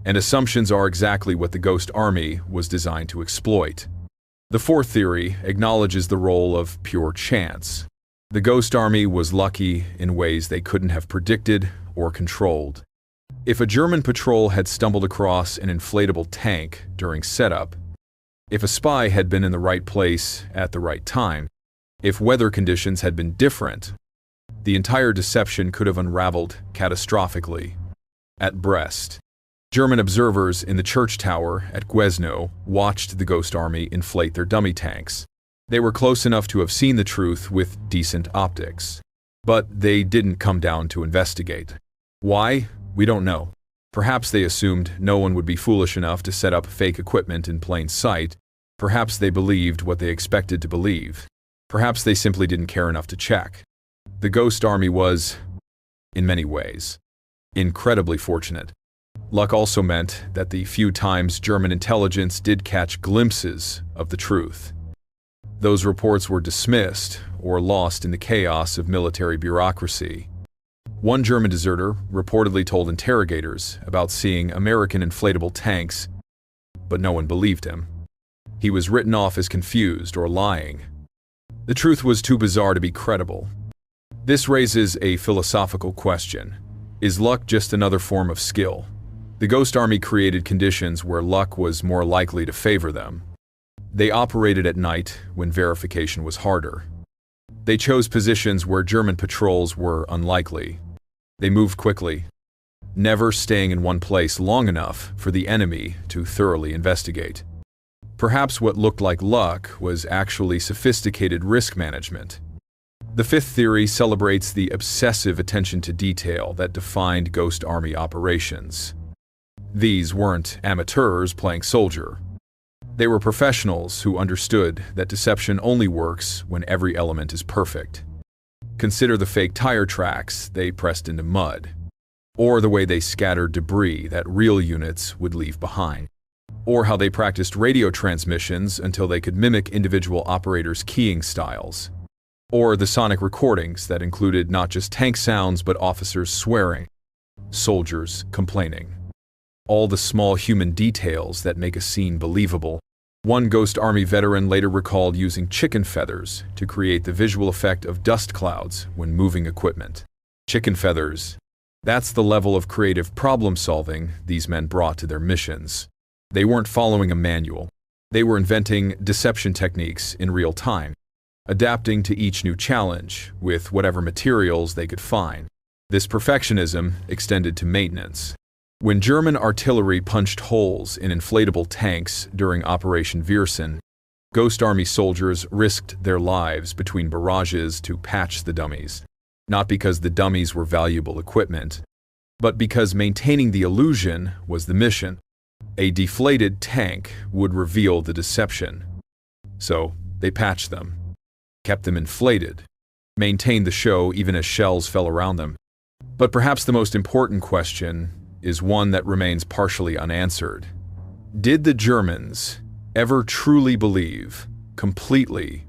And assumptions are exactly what the Ghost Army was designed to exploit. The fourth theory acknowledges the role of pure chance. The Ghost Army was lucky in ways they couldn't have predicted or controlled. If a German patrol had stumbled across an inflatable tank during setup, if a spy had been in the right place at the right time, if weather conditions had been different, the entire deception could have unraveled catastrophically. At Brest, German observers in the church tower at Gwezno watched the Ghost Army inflate their dummy tanks. They were close enough to have seen the truth with decent optics. But they didn't come down to investigate. Why? We don't know. Perhaps they assumed no one would be foolish enough to set up fake equipment in plain sight. Perhaps they believed what they expected to believe. Perhaps they simply didn't care enough to check. The Ghost Army was, in many ways, incredibly fortunate. Luck also meant that the few times German intelligence did catch glimpses of the truth, those reports were dismissed or lost in the chaos of military bureaucracy. One German deserter reportedly told interrogators about seeing American inflatable tanks, but no one believed him. He was written off as confused or lying. The truth was too bizarre to be credible. This raises a philosophical question. Is luck just another form of skill? The Ghost Army created conditions where luck was more likely to favor them. They operated at night when verification was harder. They chose positions where German patrols were unlikely. They moved quickly, never staying in one place long enough for the enemy to thoroughly investigate. Perhaps what looked like luck was actually sophisticated risk management. The fifth theory celebrates the obsessive attention to detail that defined Ghost Army operations. These weren't amateurs playing soldier. They were professionals who understood that deception only works when every element is perfect. Consider the fake tire tracks they pressed into mud, or the way they scattered debris that real units would leave behind, or how they practiced radio transmissions until they could mimic individual operators' keying styles, or the sonic recordings that included not just tank sounds but officers swearing, soldiers complaining. All the small human details that make a scene believable. One Ghost Army veteran later recalled using chicken feathers to create the visual effect of dust clouds when moving equipment. Chicken feathers. That's the level of creative problem-solving these men brought to their missions. They weren't following a manual. They were inventing deception techniques in real time, adapting to each new challenge with whatever materials they could find. This perfectionism extended to maintenance. When German artillery punched holes in inflatable tanks during Operation Viersen, Ghost Army soldiers risked their lives between barrages to patch the dummies. Not because the dummies were valuable equipment, but because maintaining the illusion was the mission. A deflated tank would reveal the deception. So they patched them, kept them inflated, maintained the show even as shells fell around them. But perhaps the most important question is one that remains partially unanswered. Did the Germans ever truly believe, completely,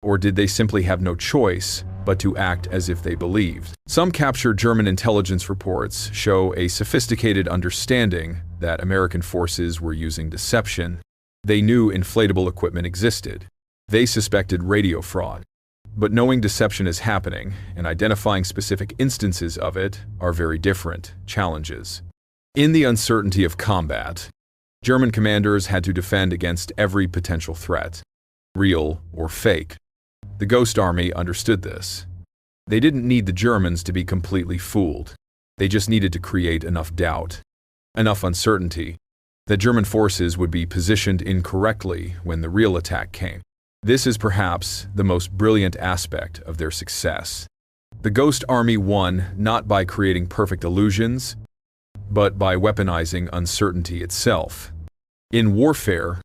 or did they simply have no choice but to act as if they believed? Some captured German intelligence reports show a sophisticated understanding that American forces were using deception. They knew inflatable equipment existed. They suspected radio fraud. But knowing deception is happening and identifying specific instances of it are very different challenges. In the uncertainty of combat, German commanders had to defend against every potential threat, real or fake. The Ghost Army understood this. They didn't need the Germans to be completely fooled. They just needed to create enough doubt, enough uncertainty, that German forces would be positioned incorrectly when the real attack came. This is perhaps the most brilliant aspect of their success. The Ghost Army won not by creating perfect illusions, but by weaponizing uncertainty itself. In warfare,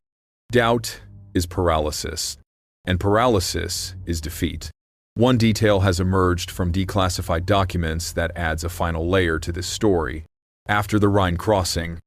doubt is paralysis, and paralysis is defeat. One detail has emerged from declassified documents that adds a final layer to this story. After the Rhine crossing,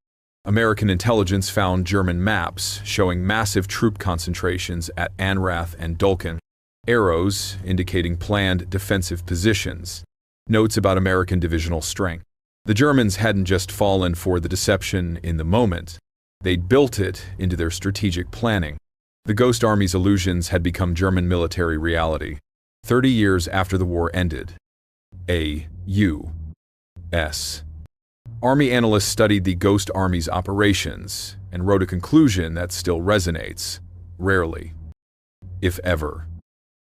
American intelligence found German maps showing massive troop concentrations at Anrath and Dulken, arrows indicating planned defensive positions, notes about American divisional strength. The Germans hadn't just fallen for the deception in the moment. They'd built it into their strategic planning. The Ghost Army's illusions had become German military reality. 30 years after the war ended. U.S. Army analysts studied the Ghost Army's operations and wrote a conclusion that still resonates. Rarely, if ever,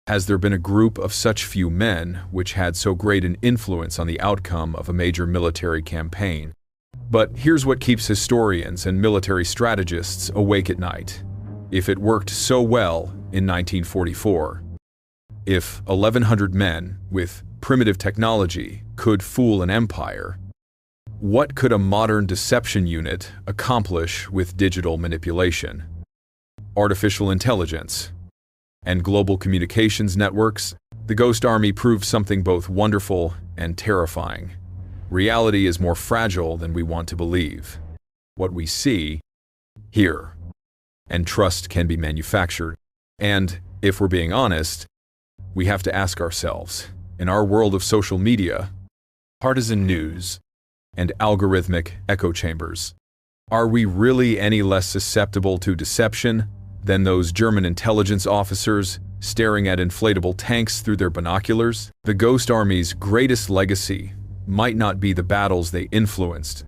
has there been a group of such few men which had so great an influence on the outcome of a major military campaign. But here's what keeps historians and military strategists awake at night. If it worked so well in 1944, if 1,100 men with primitive technology could fool an empire, what could a modern deception unit accomplish with digital manipulation, artificial intelligence, and global communications networks? The Ghost Army proved something both wonderful and terrifying. Reality is more fragile than we want to believe. What we see, hear, and trust can be manufactured. And, if we're being honest, we have to ask ourselves, in our world of social media, partisan news, and algorithmic echo chambers, are we really any less susceptible to deception than those German intelligence officers staring at inflatable tanks through their binoculars? The Ghost Army's greatest legacy might not be the battles they influenced.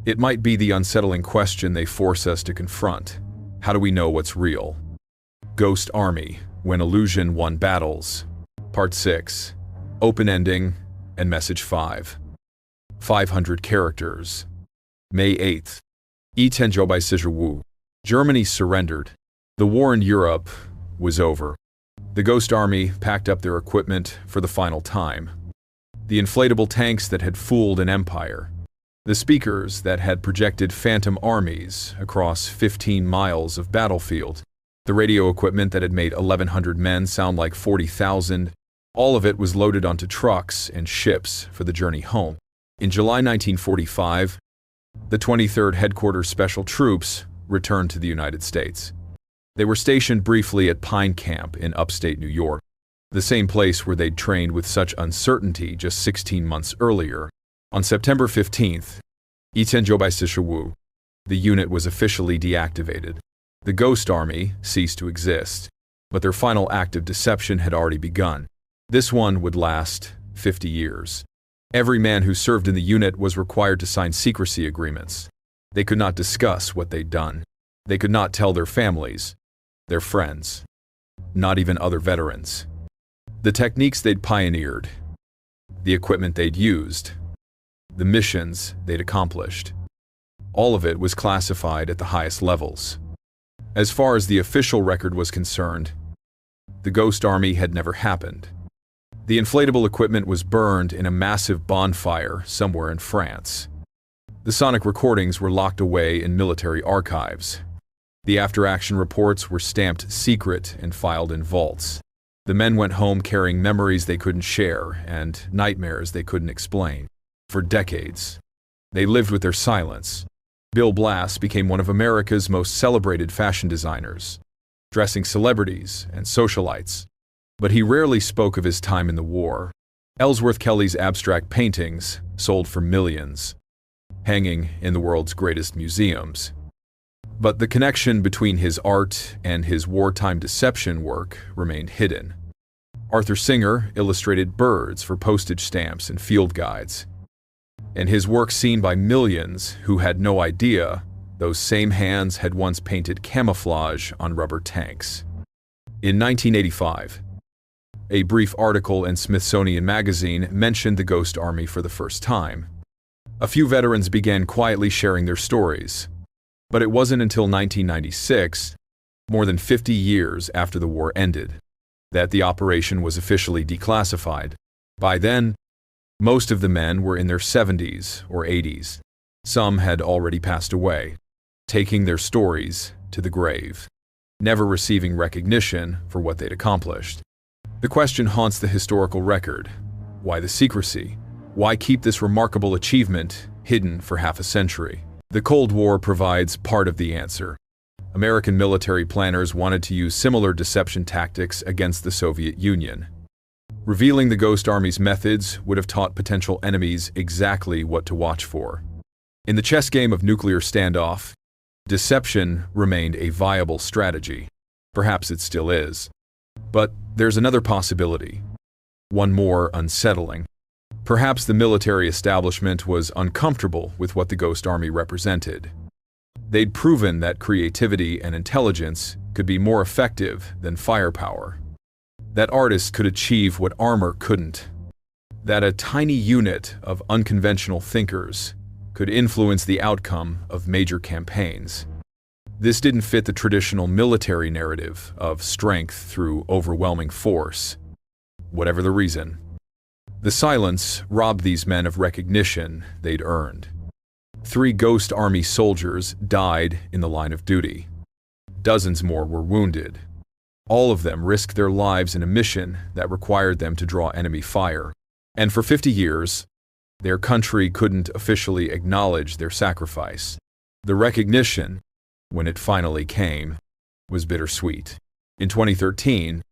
It might be the unsettling question they force us to confront. How do we know what's real? Ghost Army, When Illusion Won Battles. Part 6. Open Ending and Message 5. 500 characters. May 8th. WWII. Germany surrendered. The war in Europe was over. The Ghost Army packed up their equipment for the final time. The inflatable tanks that had fooled an empire. The speakers that had projected phantom armies across 15 miles of battlefield. The radio equipment that had made 1,100 men sound like 40,000. All of it was loaded onto trucks and ships for the journey home. In July 1945, the 23rd Headquarters Special Troops returned to the United States. They were stationed briefly at Pine Camp in upstate New York, the same place where they'd trained with such uncertainty just 16 months earlier. On September 15th, WWII, the unit was officially deactivated. The Ghost Army ceased to exist, but their final act of deception had already begun. This one would last 50 years. Every man who served in the unit was required to sign secrecy agreements. They could not discuss what they'd done. They could not tell their families, their friends, not even other veterans. The techniques they'd pioneered, the equipment they'd used, the missions they'd accomplished, all of it was classified at the highest levels. As far as the official record was concerned, the Ghost Army had never happened. The inflatable equipment was burned in a massive bonfire somewhere in France. The sonic recordings were locked away in military archives. The after-action reports were stamped secret and filed in vaults. The men went home carrying memories they couldn't share and nightmares they couldn't explain. For decades, they lived with their silence. Bill Blass became one of America's most celebrated fashion designers, dressing celebrities and socialites. But he rarely spoke of his time in the war. Ellsworth Kelly's abstract paintings sold for millions, hanging in the world's greatest museums. But the connection between his art and his wartime deception work remained hidden. Arthur Singer illustrated birds for postage stamps and field guides, and his work seen by millions who had no idea those same hands had once painted camouflage on rubber tanks. In 1985, a brief article in Smithsonian Magazine mentioned the Ghost Army for the first time. A few veterans began quietly sharing their stories. But it wasn't until 1996, more than 50 years after the war ended, that the operation was officially declassified. By then, most of the men were in their 70s or 80s. Some had already passed away, taking their stories to the grave, never receiving recognition for what they'd accomplished. The question haunts the historical record. Why the secrecy? Why keep this remarkable achievement hidden for half a century? The Cold War provides part of the answer. American military planners wanted to use similar deception tactics against the Soviet Union. Revealing the Ghost Army's methods would have taught potential enemies exactly what to watch for. In the chess game of nuclear standoff, deception remained a viable strategy. Perhaps it still is. But there's another possibility, one more unsettling. Perhaps the military establishment was uncomfortable with what the Ghost Army represented. They'd proven that creativity and intelligence could be more effective than firepower. That artists could achieve what armor couldn't. That a tiny unit of unconventional thinkers could influence the outcome of major campaigns. This didn't fit the traditional military narrative of strength through overwhelming force. Whatever the reason, the silence robbed these men of recognition they'd earned. 3 Ghost Army soldiers died in the line of duty. Dozens more were wounded. All of them risked their lives in a mission that required them to draw enemy fire. And for 50 years, their country couldn't officially acknowledge their sacrifice. The recognition, when it finally came, was bittersweet. In 2013,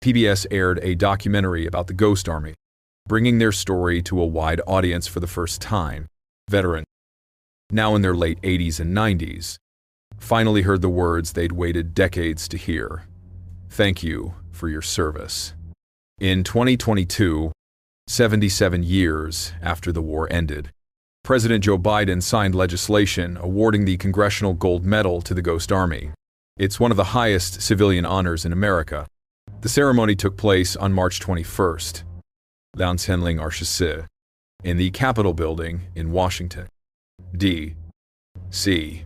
PBS aired a documentary about the Ghost Army, bringing their story to a wide audience for the first time. Veteran, now in their late 80s and 90s, finally heard the words they'd waited decades to hear. Thank you for your service. In 2022, 77 years after the war ended, President Joe Biden signed legislation awarding the Congressional Gold Medal to the Ghost Army. It's one of the highest civilian honors in America. The ceremony took place on March 21st, in the Capitol Building in Washington, D.C.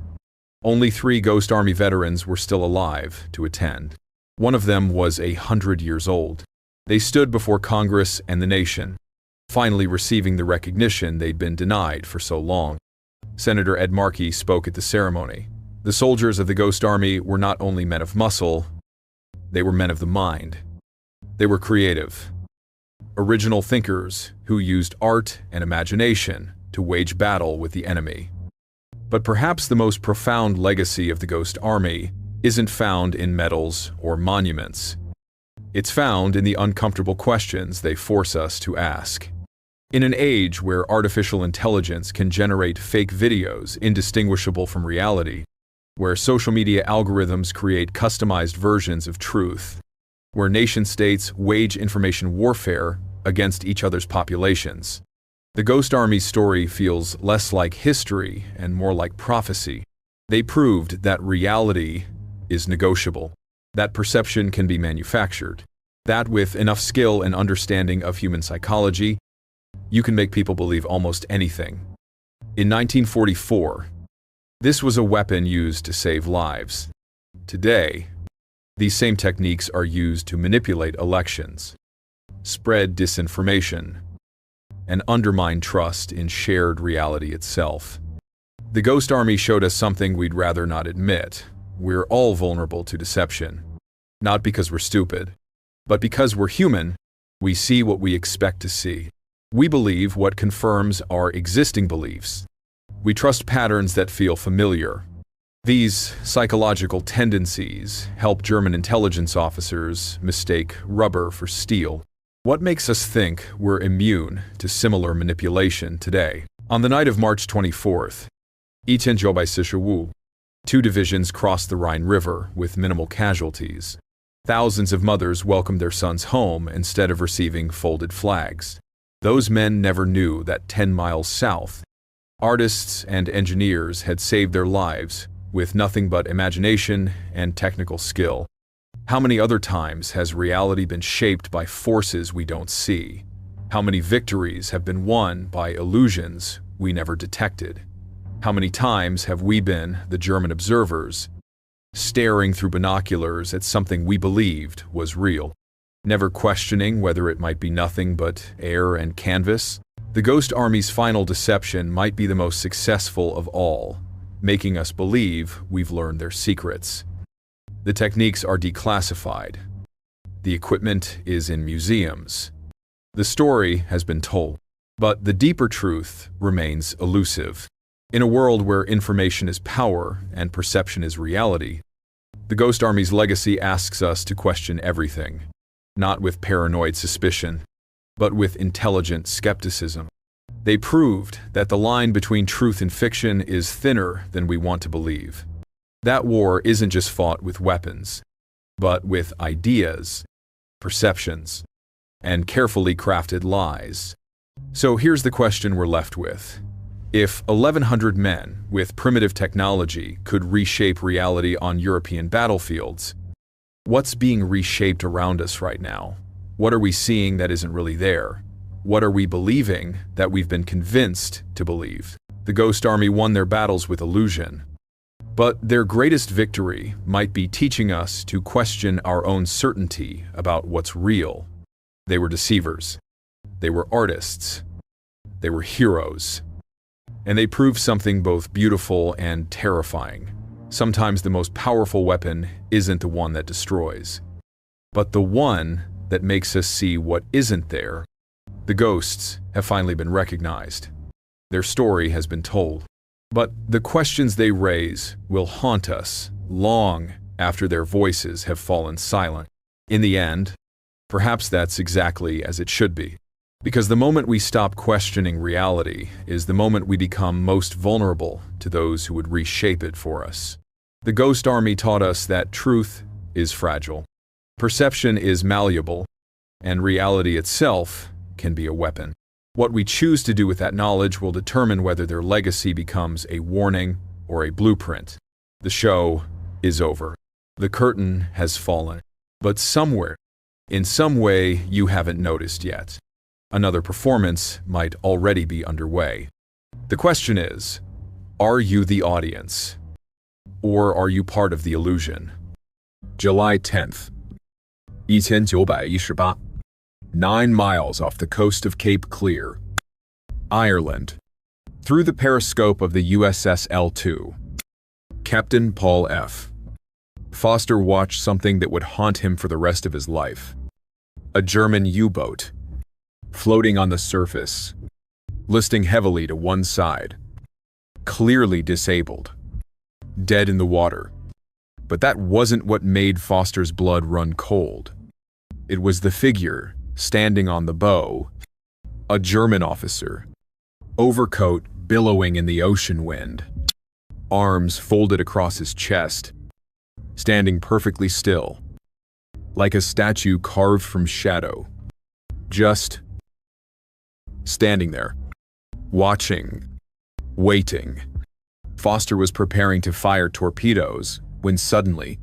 Only 3 Ghost Army veterans were still alive to attend. One of them was 100 years old. They stood before Congress and the nation, finally receiving the recognition they'd been denied for so long. Senator Ed Markey spoke at the ceremony. The soldiers of the Ghost Army were not only men of muscle, they were men of the mind. They were creative, original thinkers who used art and imagination to wage battle with the enemy. But perhaps the most profound legacy of the Ghost Army isn't found in medals or monuments. It's found in the uncomfortable questions they force us to ask. In an age where artificial intelligence can generate fake videos indistinguishable from reality, where social media algorithms create customized versions of truth, where nation-states wage information warfare against each other's populations, the Ghost Army's story feels less like history and more like prophecy. They proved that reality is negotiable, that perception can be manufactured, that with enough skill and understanding of human psychology, you can make people believe almost anything. In 1944, this was a weapon used to save lives. Today, these same techniques are used to manipulate elections, spread disinformation, and undermine trust in shared reality itself. The Ghost Army showed us something we'd rather not admit. We're all vulnerable to deception. Not because we're stupid, but because we're human. We see what we expect to see. We believe what confirms our existing beliefs. We trust patterns that feel familiar. These psychological tendencies help German intelligence officers mistake rubber for steel. What makes us think we're immune to similar manipulation today? On the night of March 24th, 2 divisions crossed the Rhine River with minimal casualties. Thousands of mothers welcomed their sons home instead of receiving folded flags. Those men never knew that 10 miles south, artists and engineers had saved their lives with nothing but imagination and technical skill. How many other times has reality been shaped by forces we don't see? How many victories have been won by illusions we never detected? How many times have we been the German observers, staring through binoculars at something we believed was real, never questioning whether it might be nothing but air and canvas? The Ghost Army's final deception might be the most successful of all, making us believe we've learned their secrets. The techniques are declassified. The equipment is in museums. The story has been told, but the deeper truth remains elusive. In a world where information is power and perception is reality, the Ghost Army's legacy asks us to question everything, not with paranoid suspicion, but with intelligent skepticism. They proved that the line between truth and fiction is thinner than we want to believe. That war isn't just fought with weapons, but with ideas, perceptions, and carefully crafted lies. So here's the question we're left with. If 1,100 men with primitive technology could reshape reality on European battlefields, what's being reshaped around us right now? What are we seeing that isn't really there? What are we believing that we've been convinced to believe? The Ghost Army won their battles with illusion, but their greatest victory might be teaching us to question our own certainty about what's real. They were deceivers. They were artists. They were heroes. And they proved something both beautiful and terrifying. Sometimes the most powerful weapon isn't the one that destroys, but the one that makes us see what isn't there. The ghosts have finally been recognized. Their story has been told. But the questions they raise will haunt us long after their voices have fallen silent. In the end, perhaps that's exactly as it should be. Because the moment we stop questioning reality is the moment we become most vulnerable to those who would reshape it for us. The Ghost Army taught us that truth is fragile, perception is malleable, and reality itself can be a weapon. What we choose to do with that knowledge will determine whether their legacy becomes a warning or a blueprint. The show is over. The curtain has fallen. But somewhere, in some way you haven't noticed yet, another performance might already be underway. The question is, are you the audience? Or are you part of the illusion? July 10th, 1918, 9 miles off the coast of Cape Clear, Ireland. Through the periscope of the USS L2, Captain Paul F. Foster watched something that would haunt him for the rest of his life. A German U-boat, floating on the surface, listing heavily to one side, clearly disabled, dead in the water. But that wasn't what made Foster's blood run cold. It was the figure standing on the bow, a German officer, overcoat billowing in the ocean wind, arms folded across his chest, standing perfectly still, like a statue carved from shadow, just standing there, watching, waiting. Foster was preparing to fire torpedoes when suddenly,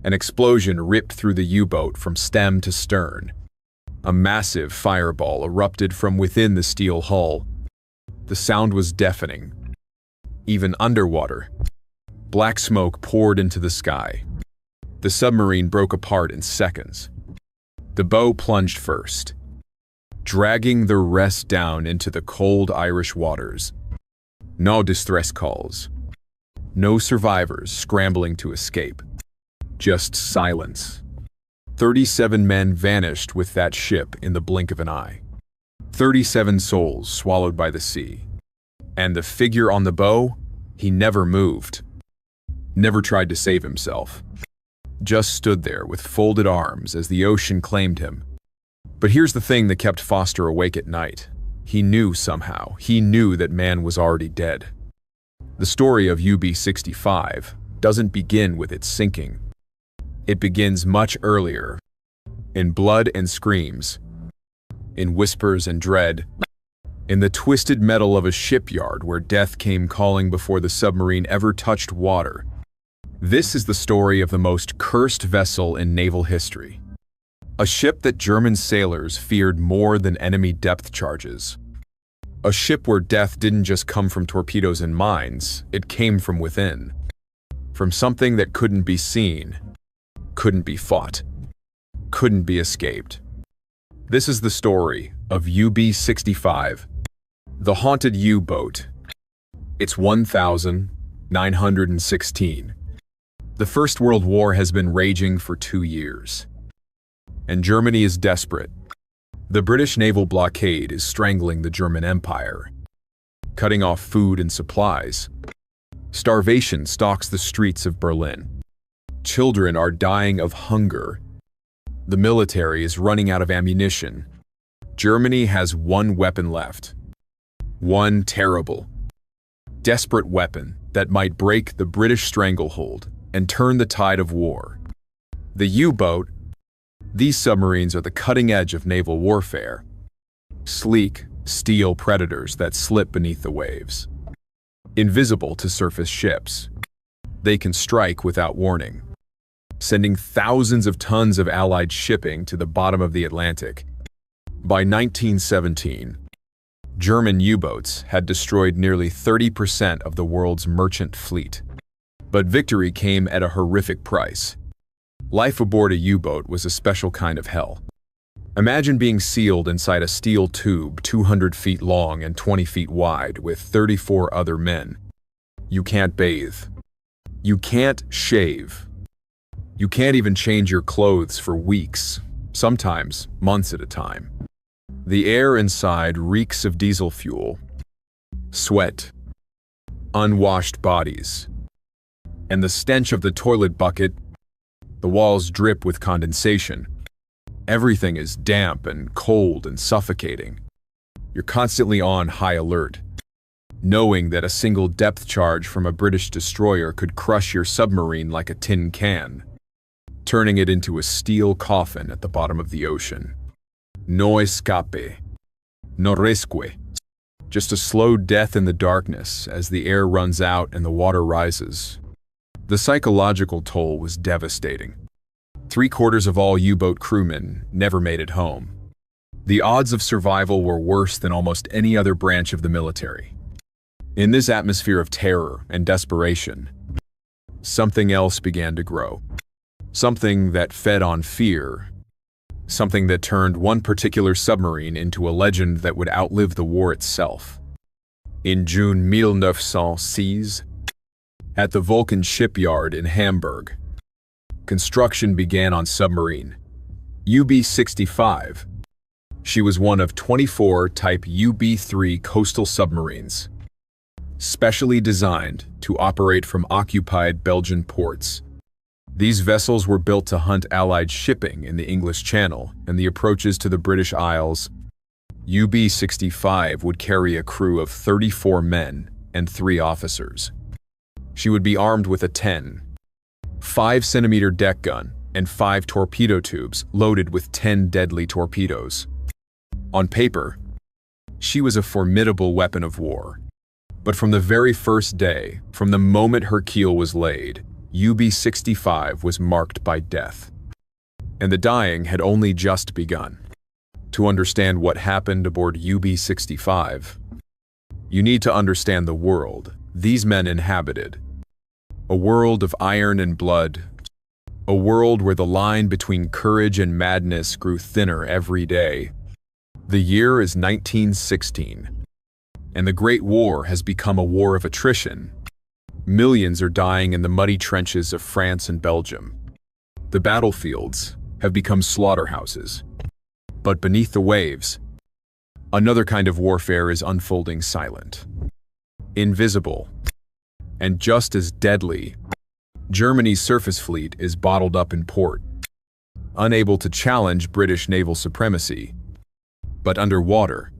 an explosion ripped through the U-boat from stem to stern. A massive fireball erupted from within the steel hull. The sound was deafening. Even underwater, black smoke poured into the sky. The submarine broke apart in seconds. The bow plunged first, dragging the rest down into the cold Irish waters. No distress calls. No survivors scrambling to escape. Just silence. 37 men vanished with that ship in the blink of an eye. 37 souls swallowed by the sea. And the figure on the bow, he never moved. Never tried to save himself. Just stood there with folded arms as the ocean claimed him. But here's the thing that kept Foster awake at night. He knew somehow, he knew that man was already dead. The story of UB-65 doesn't begin with its sinking. It begins much earlier, in blood and screams, in whispers and dread, in the twisted metal of a shipyard where death came calling before the submarine ever touched water. This is the story of the most cursed vessel in naval history. A ship that German sailors feared more than enemy depth charges. A ship where death didn't just come from torpedoes and mines, it came from within. From something that couldn't be seen, couldn't be fought, couldn't be escaped. This is the story of UB-65, the haunted U-boat. It's 1916. The First World War has been raging for 2 years. And Germany is desperate. The British naval blockade is strangling the German Empire, cutting off food and supplies. Starvation stalks the streets of Berlin. Children are dying of hunger. The military is running out of ammunition. Germany has one weapon left. One terrible, desperate weapon that might break the British stranglehold and turn the tide of war. The U-boat. These submarines are the cutting edge of naval warfare. Sleek, steel predators that slip beneath the waves. Invisible to surface ships, they can strike without warning, sending thousands of tons of Allied shipping to the bottom of the Atlantic. By 1917, German U-boats had destroyed nearly 30% of the world's merchant fleet. But victory came at a horrific price. Life aboard a U-boat was a special kind of hell. Imagine being sealed inside a steel tube 200 feet long and 20 feet wide with 34 other men. You can't bathe. You can't shave. You can't even change your clothes for weeks, sometimes months at a time. The air inside reeks of diesel fuel, sweat, unwashed bodies, and the stench of the toilet bucket. The walls drip with condensation. Everything is damp and cold and suffocating. You're constantly on high alert, knowing that a single depth charge from a British destroyer could crush your submarine like a tin can, turning it into a steel coffin at the bottom of the ocean. No escape, no rescue. Just a slow death in the darkness as the air runs out and the water rises. The psychological toll was devastating. 3/4 of all U-boat crewmen never made it home. The odds of survival were worse than almost any other branch of the military. In this atmosphere of terror and desperation, something else began to grow. Something that fed on fear. Something that turned one particular submarine into a legend that would outlive the war itself. In June 1906, at the Vulcan shipyard in Hamburg, construction began on submarine UB-65. She was one of 24 type UB-3 coastal submarines, specially designed to operate from occupied Belgian ports. These vessels were built to hunt Allied shipping in the English Channel and the approaches to the British Isles. UB-65 would carry a crew of 34 men and 3 officers. She would be armed with a 5-centimeter deck gun and 5 torpedo tubes loaded with 10 deadly torpedoes. On paper, she was a formidable weapon of war. But from the very first day, from the moment her keel was laid, UB-65 was marked by death. And the dying had only just begun. To understand what happened aboard UB-65, you need to understand the world these men inhabited. A world of iron and blood. A world where the line between courage and madness grew thinner every day. The year is 1916, and the Great War has become a war of attrition. Millions are dying in the muddy trenches of France and Belgium. The battlefields have become slaughterhouses. But beneath the waves, another kind of warfare is unfolding silent, invisible, and just as deadly. Germany's surface fleet is bottled up in port, unable to challenge British naval supremacy. But underwater,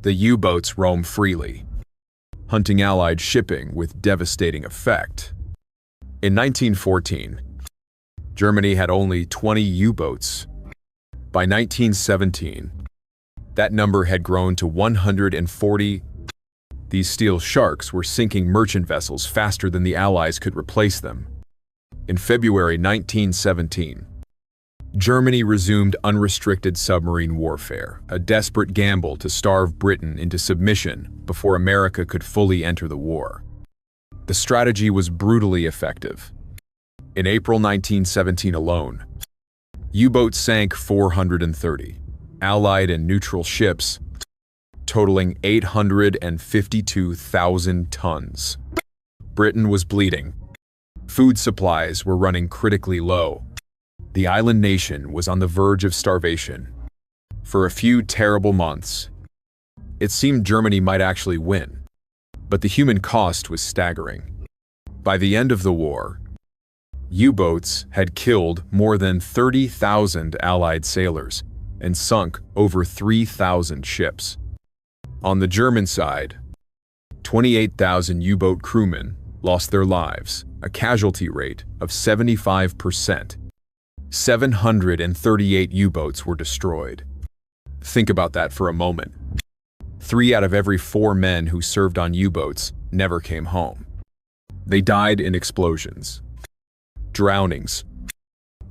the U-boats roam freely, hunting Allied shipping with devastating effect. In 1914, Germany had only 20 U-boats. By 1917, that number had grown to 140. These steel sharks were sinking merchant vessels faster than the Allies could replace them. In February 1917, Germany resumed unrestricted submarine warfare, a desperate gamble to starve Britain into submission before America could fully enter the war. The strategy was brutally effective. In April 1917 alone, U-boats sank 430, Allied and neutral ships, totaling 852,000 tons. Britain was bleeding. Food supplies were running critically low. The island nation was on the verge of starvation. For a few terrible months, it seemed Germany might actually win, but the human cost was staggering. By the end of the war, U-boats had killed more than 30,000 Allied sailors, and sunk over 3,000 ships. On the German side, 28,000 U-boat crewmen lost their lives, a casualty rate of 75%. 738 U-boats were destroyed. Think about that for a moment. 3 out of every 4 men who served on U-boats never came home. They died in explosions, drownings,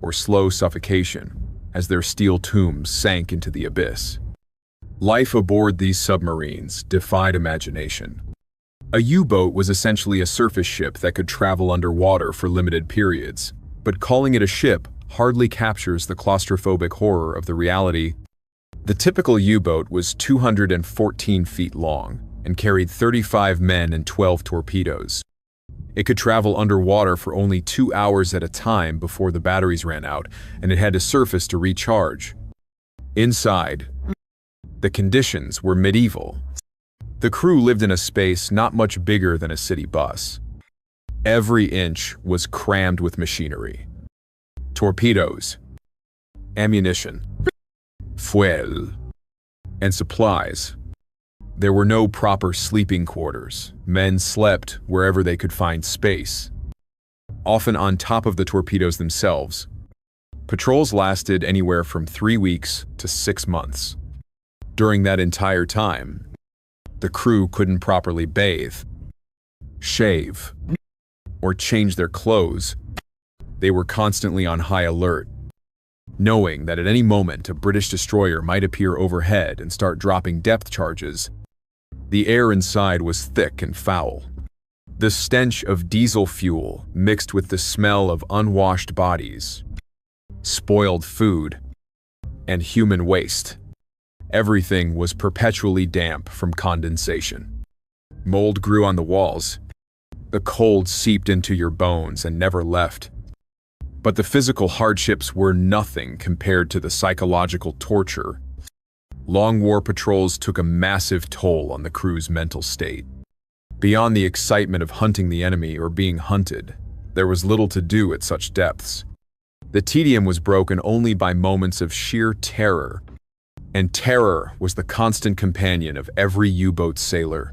or slow suffocation as their steel tombs sank into the abyss. Life aboard these submarines defied imagination. A U-boat was essentially a surface ship that could travel underwater for limited periods, but calling it a ship hardly captures the claustrophobic horror of the reality. The typical U-boat was 214 feet long and carried 35 men and 12 torpedoes. It could travel underwater for only 2 hours at a time before the batteries ran out, and it had to surface to recharge. Inside, the conditions were medieval. The crew lived in a space not much bigger than a city bus. Every inch was crammed with machinery. Torpedoes, ammunition, fuel, and supplies. There were no proper sleeping quarters. Men slept wherever they could find space, often on top of the torpedoes themselves. Patrols lasted anywhere from 3 weeks to 6 months. During that entire time, the crew couldn't properly bathe, shave, or change their clothes. They were constantly on high alert, knowing that at any moment a British destroyer might appear overhead and start dropping depth charges. The air inside was thick and foul. The stench of diesel fuel mixed with the smell of unwashed bodies, spoiled food, and human waste. Everything was perpetually damp from condensation. Mold grew on the walls. The cold seeped into your bones and never left. But the physical hardships were nothing compared to the psychological torture. Long war patrols took a massive toll on the crew's mental state. Beyond the excitement of hunting the enemy or being hunted, there was little to do at such depths. The tedium was broken only by moments of sheer terror, and terror was the constant companion of every U-boat sailor.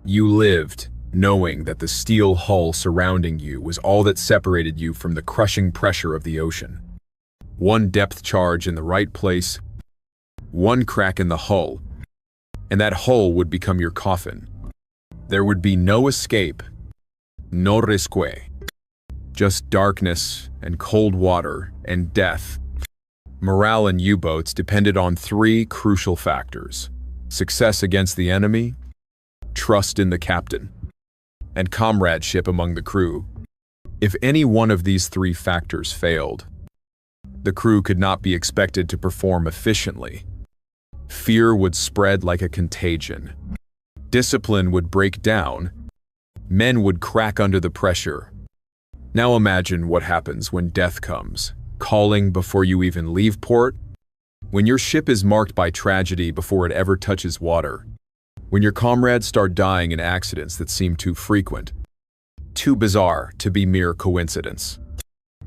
You lived knowing that the steel hull surrounding you was all that separated you from the crushing pressure of the ocean. One depth charge in the right place, one crack in the hull, and that hull would become your coffin. There would be no escape, no rescue, just darkness and cold water and death. Morale in U-boats depended on 3 crucial factors: success against the enemy, trust in the captain, and comradeship among the crew. If any one of these 3 factors failed, the crew could not be expected to perform efficiently. Fear would spread like a contagion. Discipline would break down. Men would crack under the pressure. Now imagine what happens when death comes, calling before you even leave port, when your ship is marked by tragedy before it ever touches water, when your comrades start dying in accidents that seem too frequent, too bizarre to be mere coincidence.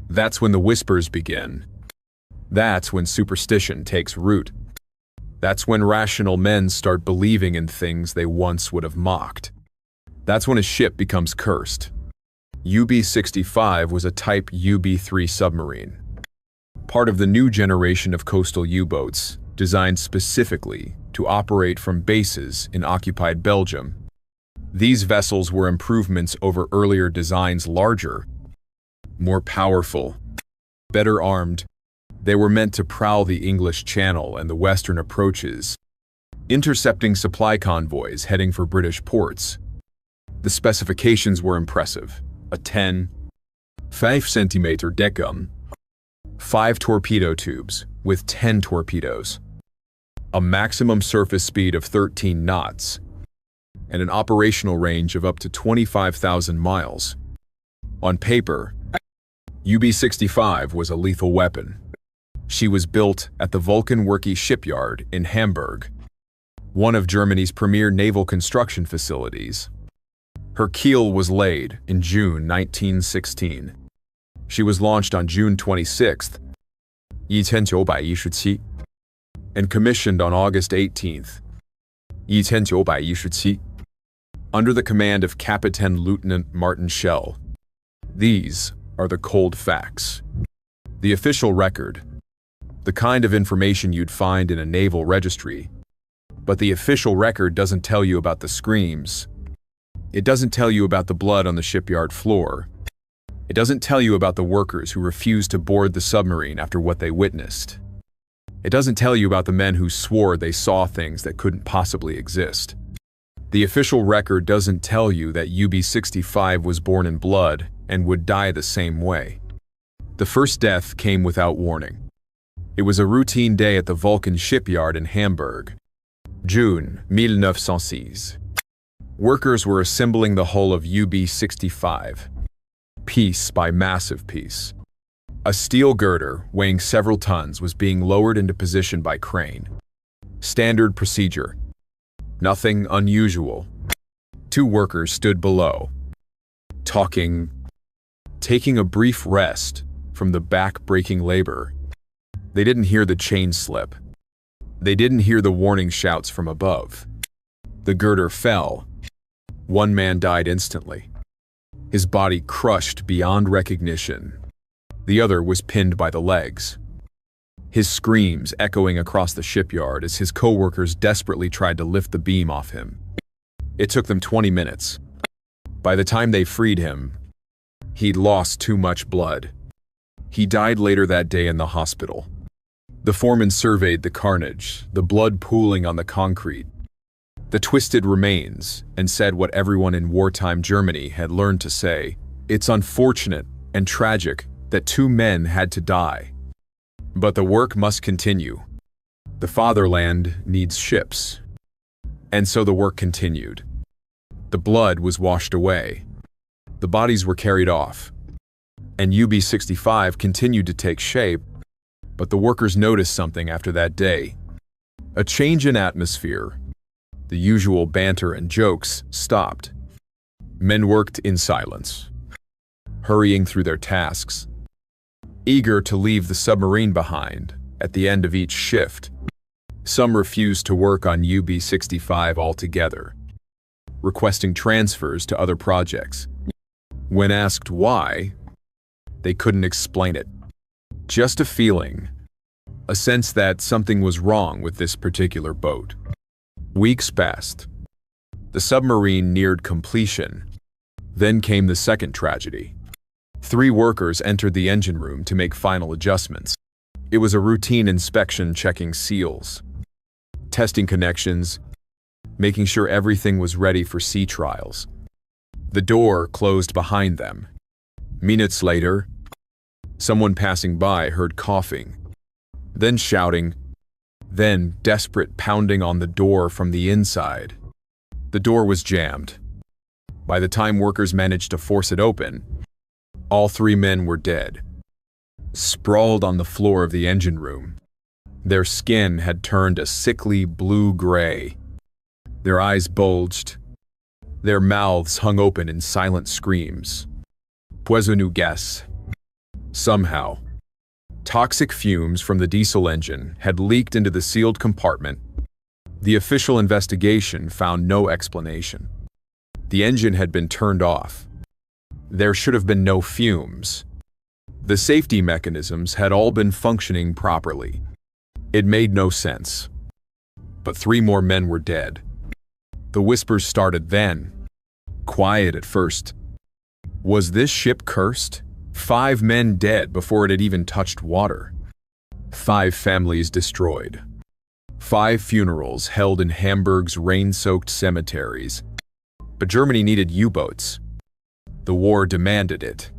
That's when the whispers begin. That's when superstition takes root. That's when rational men start believing in things they once would have mocked. That's when a ship becomes cursed. UB-65 was a Type UB-3 submarine, part of the new generation of coastal U-boats designed specifically to operate from bases in occupied Belgium. These vessels were improvements over earlier designs, larger, more powerful, better armed. They were meant to prowl the English Channel and the western approaches, intercepting supply convoys heading for British ports. The specifications were impressive: a 10.5 cm deckum, 5 torpedo tubes with 10 torpedoes, a maximum surface speed of 13 knots, and an operational range of up to 25,000 miles. On paper, UB-65 was a lethal weapon. She was built at the Vulcan-Werke shipyard in Hamburg, one of Germany's premier naval construction facilities. Her keel was laid in June 1916. She was launched on June 26th, 1917. and commissioned on August 18th, 1917, under the command of Captain Lieutenant Martin Schell. These are the cold facts. The official record, the kind of information you'd find in a naval registry. But the official record doesn't tell you about the screams. It doesn't tell you about the blood on the shipyard floor. It doesn't tell you about the workers who refused to board the submarine after what they witnessed. It doesn't tell you about the men who swore they saw things that couldn't possibly exist. The official record doesn't tell you that UB-65 was born in blood and would die the same way. The first death came without warning. It was a routine day at the Vulcan shipyard in Hamburg, June 1906. Workers were assembling the hull of UB-65, piece by massive piece. A steel girder weighing several tons was being lowered into position by crane. Standard procedure. Nothing unusual. Two workers stood below, talking, taking a brief rest from the back-breaking labor. They didn't hear the chain slip. They didn't hear the warning shouts from above. The girder fell. One man died instantly, his body crushed beyond recognition. The other was pinned by the legs, his screams echoing across the shipyard as his co-workers desperately tried to lift the beam off him. It took them 20 minutes. By the time they freed him, he'd lost too much blood. He died later that day in the hospital. The foreman surveyed the carnage, the blood pooling on the concrete, the twisted remains, and said what everyone in wartime Germany had learned to say: "It's unfortunate and tragic that two men had to die. But the work must continue. The fatherland needs ships." And so the work continued. The blood was washed away. The bodies were carried off. And UB-65 continued to take shape. But the workers noticed something after that day. A change in atmosphere. The usual banter and jokes stopped. Men worked in silence, hurrying through their tasks, eager to leave the submarine behind at the end of each shift. Some refused to work on UB-65 altogether, requesting transfers to other projects. When asked why, they couldn't explain it. Just a feeling, a sense that something was wrong with this particular boat. Weeks passed. The submarine neared completion. Then came the second tragedy. 3 workers entered the engine room to make final adjustments. It was a routine inspection, checking seals, testing connections, making sure everything was ready for sea trials. The door closed behind them. Minutes later, someone passing by heard coughing, then shouting, then desperate pounding on the door from the inside. The door was jammed. By the time workers managed to force it open, all 3 men were dead, sprawled on the floor of the engine room. Their skin had turned a sickly blue-gray. Their eyes bulged. Their mouths hung open in silent screams. Poisonneux gas. Somehow, toxic fumes from the diesel engine had leaked into the sealed compartment. The official investigation found no explanation. The engine had been turned off. There should have been no fumes. The safety mechanisms had all been functioning properly. It made no sense. But 3 more men were dead. The whispers started then, quiet at first. Was this ship cursed? 5 men dead before it had even touched water. 5 families destroyed. 5 funerals held in Hamburg's rain-soaked cemeteries. But Germany needed U-boats. The war demanded it.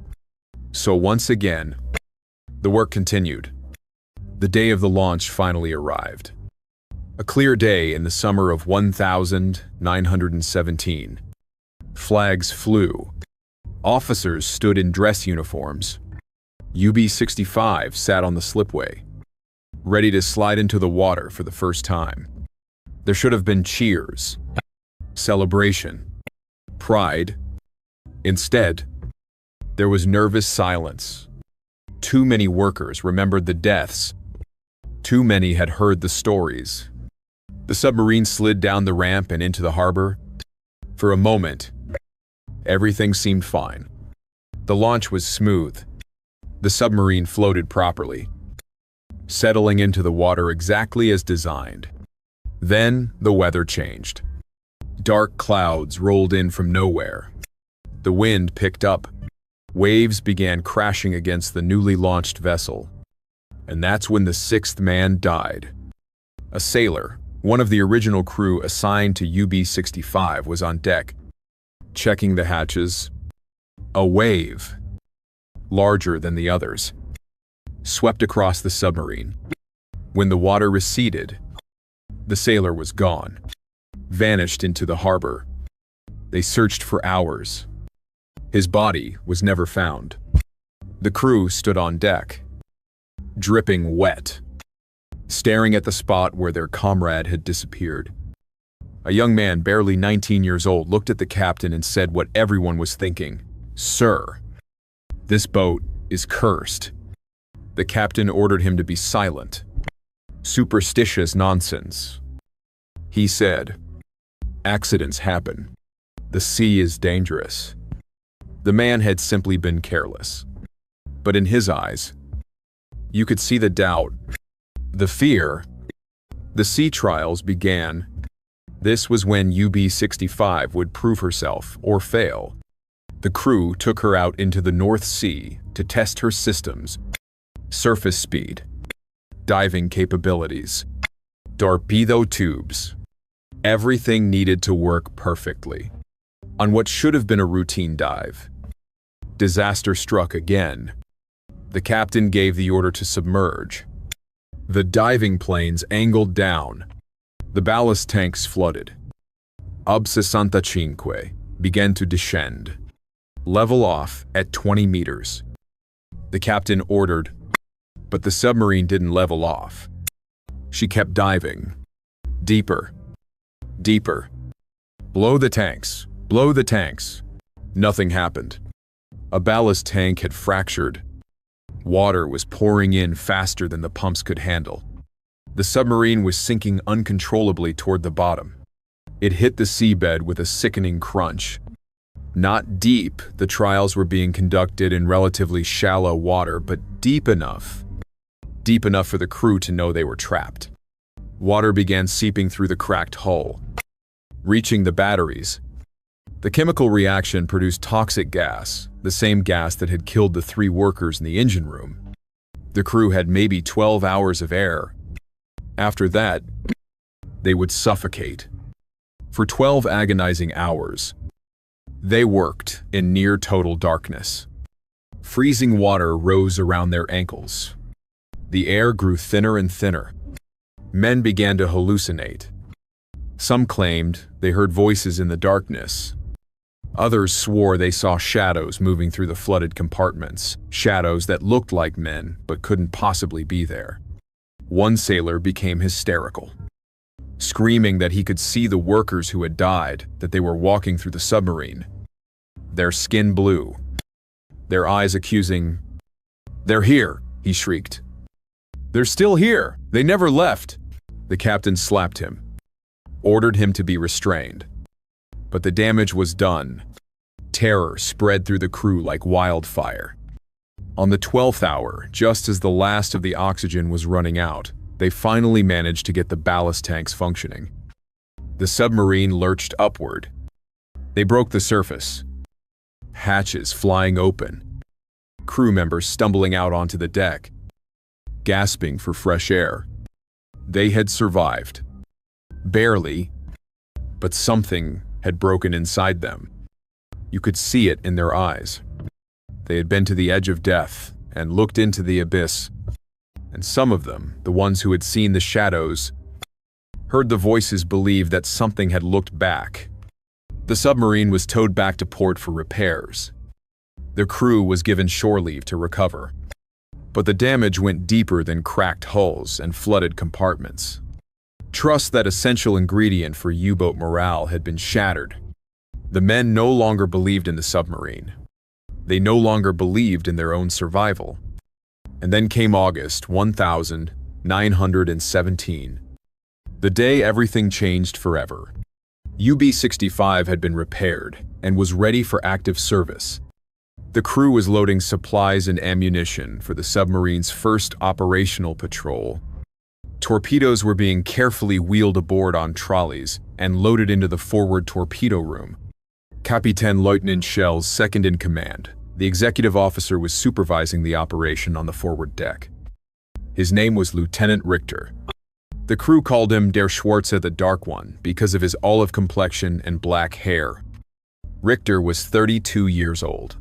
So once again, the work continued. The day of the launch finally arrived. A clear day in the summer of 1917. Flags flew. Officers stood in dress uniforms. UB-65 sat on the slipway, ready to slide into the water for the first time. There should have been cheers, celebration, pride. Instead, there was nervous silence. Too many workers remembered the deaths, Too many had heard the stories. The submarine slid down the ramp and into the harbor. For a moment, everything seemed fine. The launch was smooth. The submarine floated properly, settling into the water exactly as designed. Then the weather changed. Dark clouds rolled in from nowhere. The wind picked up. Waves began crashing against the newly launched vessel. And that's when the sixth man died. A sailor, one of the original crew assigned to UB-65, was on deck, checking the hatches. A wave, larger than the others, swept across the submarine. When the water receded, the sailor was gone, vanished into the harbor. They searched for hours. His body was never found. The crew stood on deck, dripping wet, staring at the spot where their comrade had disappeared. A young man, barely 19 years old, looked at the captain and said what everyone was thinking. "Sir, this boat is cursed." The captain ordered him to be silent. "Superstitious nonsense," he said. "Accidents happen. The sea is dangerous." The man had simply been careless. But in his eyes, you could see the doubt, the fear. The sea trials began. This was when UB-65 would prove herself or fail. The crew took her out into the North Sea to test her systems, surface speed, diving capabilities, torpedo tubes. Everything needed to work perfectly. On what should have been a routine dive, disaster struck again. The captain gave the order to submerge. The diving planes angled down. The ballast tanks flooded. UB-65 began to descend. Level off at 20 meters. The captain ordered, but the submarine didn't level off. She kept diving. Deeper. Deeper. Blow the tanks. Blow the tanks. Nothing happened. A ballast tank had fractured. Water was pouring in faster than the pumps could handle. The submarine was sinking uncontrollably toward the bottom. It hit the seabed with a sickening crunch. Not deep, the trials were being conducted in relatively shallow water, but deep enough for the crew to know they were trapped. Water began seeping through the cracked hull, reaching the batteries. The chemical reaction produced toxic gas, the same gas that had killed the 3 workers in the engine room. The crew had maybe 12 hours of air. After that, they would suffocate. For 12 agonizing hours, they worked in near total darkness. Freezing water rose around their ankles. The air grew thinner and thinner. Men began to hallucinate. Some claimed they heard voices in the darkness. Others swore they saw shadows moving through the flooded compartments, shadows that looked like men but couldn't possibly be there. One sailor became hysterical, screaming that he could see the workers who had died, that they were walking through the submarine. Their skin blue, their eyes accusing. "They're here," he shrieked. "They're still here! They never left!" The captain slapped him, ordered him to be restrained. But the damage was done. Terror spread through the crew like wildfire. On the 12th hour, just as the last of the oxygen was running out, they finally managed to get the ballast tanks functioning. The submarine lurched upward. They broke the surface. Hatches flying open. Crew members stumbling out onto the deck, gasping for fresh air. They had survived. Barely, but something had broken inside them. You could see it in their eyes. They had been to the edge of death and looked into the abyss. And some of them, the ones who had seen the shadows, heard the voices believe that something had looked back. The submarine was towed back to port for repairs. The crew was given shore leave to recover. But the damage went deeper than cracked hulls and flooded compartments. Trust, that essential ingredient for U-boat morale, had been shattered. The men no longer believed in the submarine. They no longer believed in their own survival. And then came August 1000, 917. The day everything changed forever. UB-65 had been repaired and was ready for active service. The crew was loading supplies and ammunition for the submarine's first operational patrol. Torpedoes were being carefully wheeled aboard on trolleys and loaded into the forward torpedo room. Captain Lieutenant Schell's second in command, the executive officer, was supervising the operation on the forward deck. His name was Lieutenant Richter. The crew called him Der Schwarze, the Dark One, because of his olive complexion and black hair. Richter was 32 years old.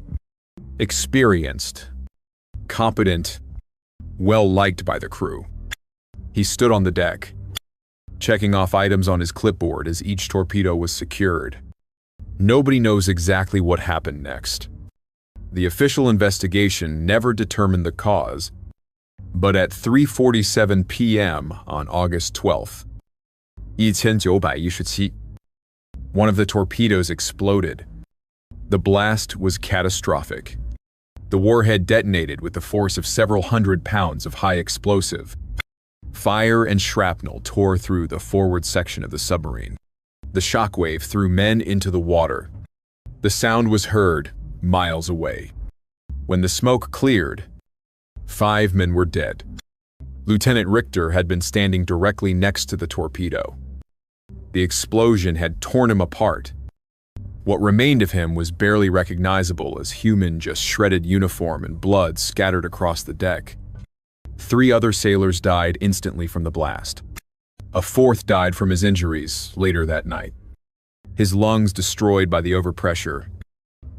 Experienced, competent, well-liked by the crew. He stood on the deck, checking off items on his clipboard as each torpedo was secured. Nobody knows exactly what happened next. The official investigation never determined the cause, but at 3:47 p.m. on August 12th, 1917, one of the torpedoes exploded. The blast was catastrophic. The warhead detonated with the force of several hundred pounds of high explosive. Fire and shrapnel tore through the forward section of the submarine. The shockwave threw men into the water. The sound was heard miles away. When the smoke cleared, 5 men were dead. Lieutenant Richter had been standing directly next to the torpedo. The explosion had torn him apart. What remained of him was barely recognizable as human, just shredded uniform and blood scattered across the deck. 3 other sailors died instantly from the blast. A 4th died from his injuries later that night, his lungs destroyed by the overpressure.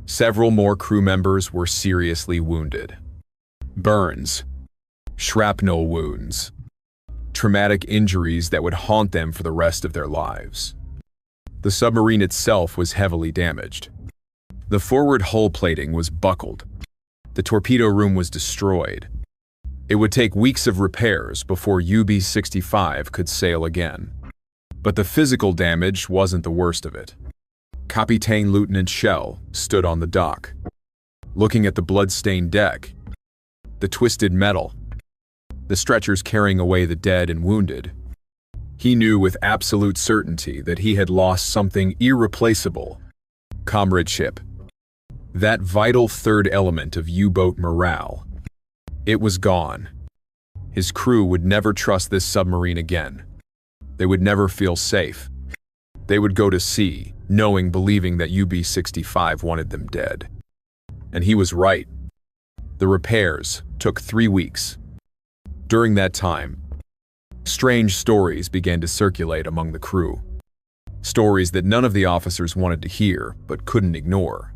Several more crew members were seriously wounded. Burns, shrapnel wounds, traumatic injuries that would haunt them for the rest of their lives. The submarine itself was heavily damaged. The forward hull plating was buckled. The torpedo room was destroyed. It would take weeks of repairs before UB-65 could sail again. But the physical damage wasn't the worst of it. Captain Lieutenant Schell stood on the dock, looking at the blood-stained deck, the twisted metal, the stretchers carrying away the dead and wounded. He knew with absolute certainty that he had lost something irreplaceable: comradeship. That vital third element of U-boat morale. It was gone. His crew would never trust this submarine again. They would never feel safe. They would go to sea, believing that UB-65 wanted them dead. And he was right. The repairs took 3 weeks. During that time, strange stories began to circulate among the crew. Stories that none of the officers wanted to hear, but couldn't ignore.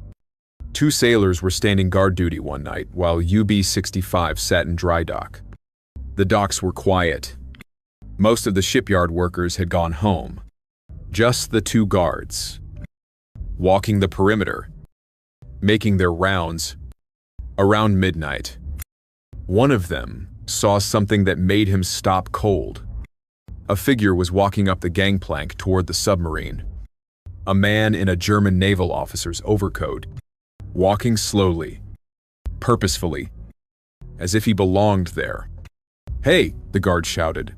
2 sailors were standing guard duty one night while UB-65 sat in dry dock. The docks were quiet. Most of the shipyard workers had gone home. Just the 2 guards, walking the perimeter, making their rounds. Around midnight, one of them saw something that made him stop cold. A figure was walking up the gangplank toward the submarine. A man in a German naval officer's overcoat, walking slowly, purposefully, as if he belonged there. "Hey," the guard shouted.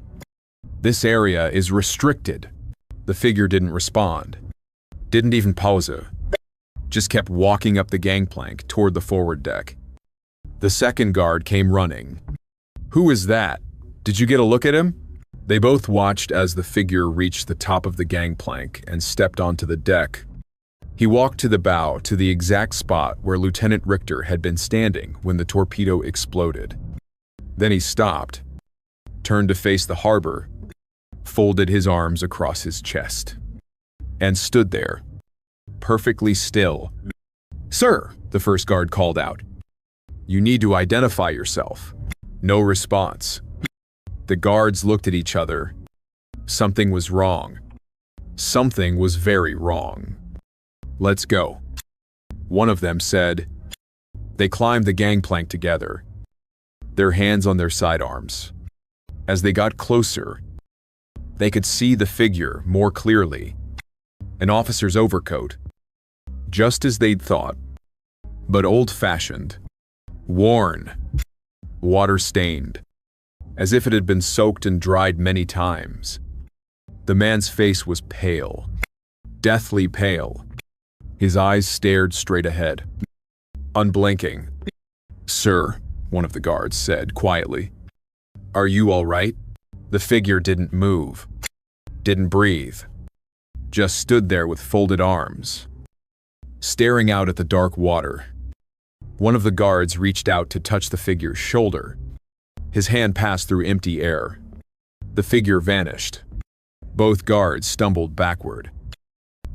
"This area is restricted." The figure didn't respond, didn't even pause, just kept walking up the gangplank toward the forward deck. The second guard came running. "Who is that? Did you get a look at him?" They both watched as the figure reached the top of the gangplank and stepped onto the deck. He walked to the bow, to the exact spot where Lieutenant Richter had been standing when the torpedo exploded. Then he stopped, turned to face the harbor, folded his arms across his chest, and stood there, perfectly still. "Sir," the first guard called out, "you need to identify yourself." No response. The guards looked at each other. Something was wrong. Something was very wrong. "Let's go," one of them said. They climbed the gangplank together, their hands on their sidearms. As they got closer, they could see the figure more clearly. An officer's overcoat, just as they'd thought, but old-fashioned, worn, water-stained, as if it had been soaked and dried many times. The man's face was pale, deathly pale. His eyes stared straight ahead, unblinking. "Sir," one of the guards said quietly, "are you all right?" The figure didn't move, didn't breathe, just stood there with folded arms, staring out at the dark water. One of the guards reached out to touch the figure's shoulder. His hand passed through empty air. The figure vanished. Both guards stumbled backward,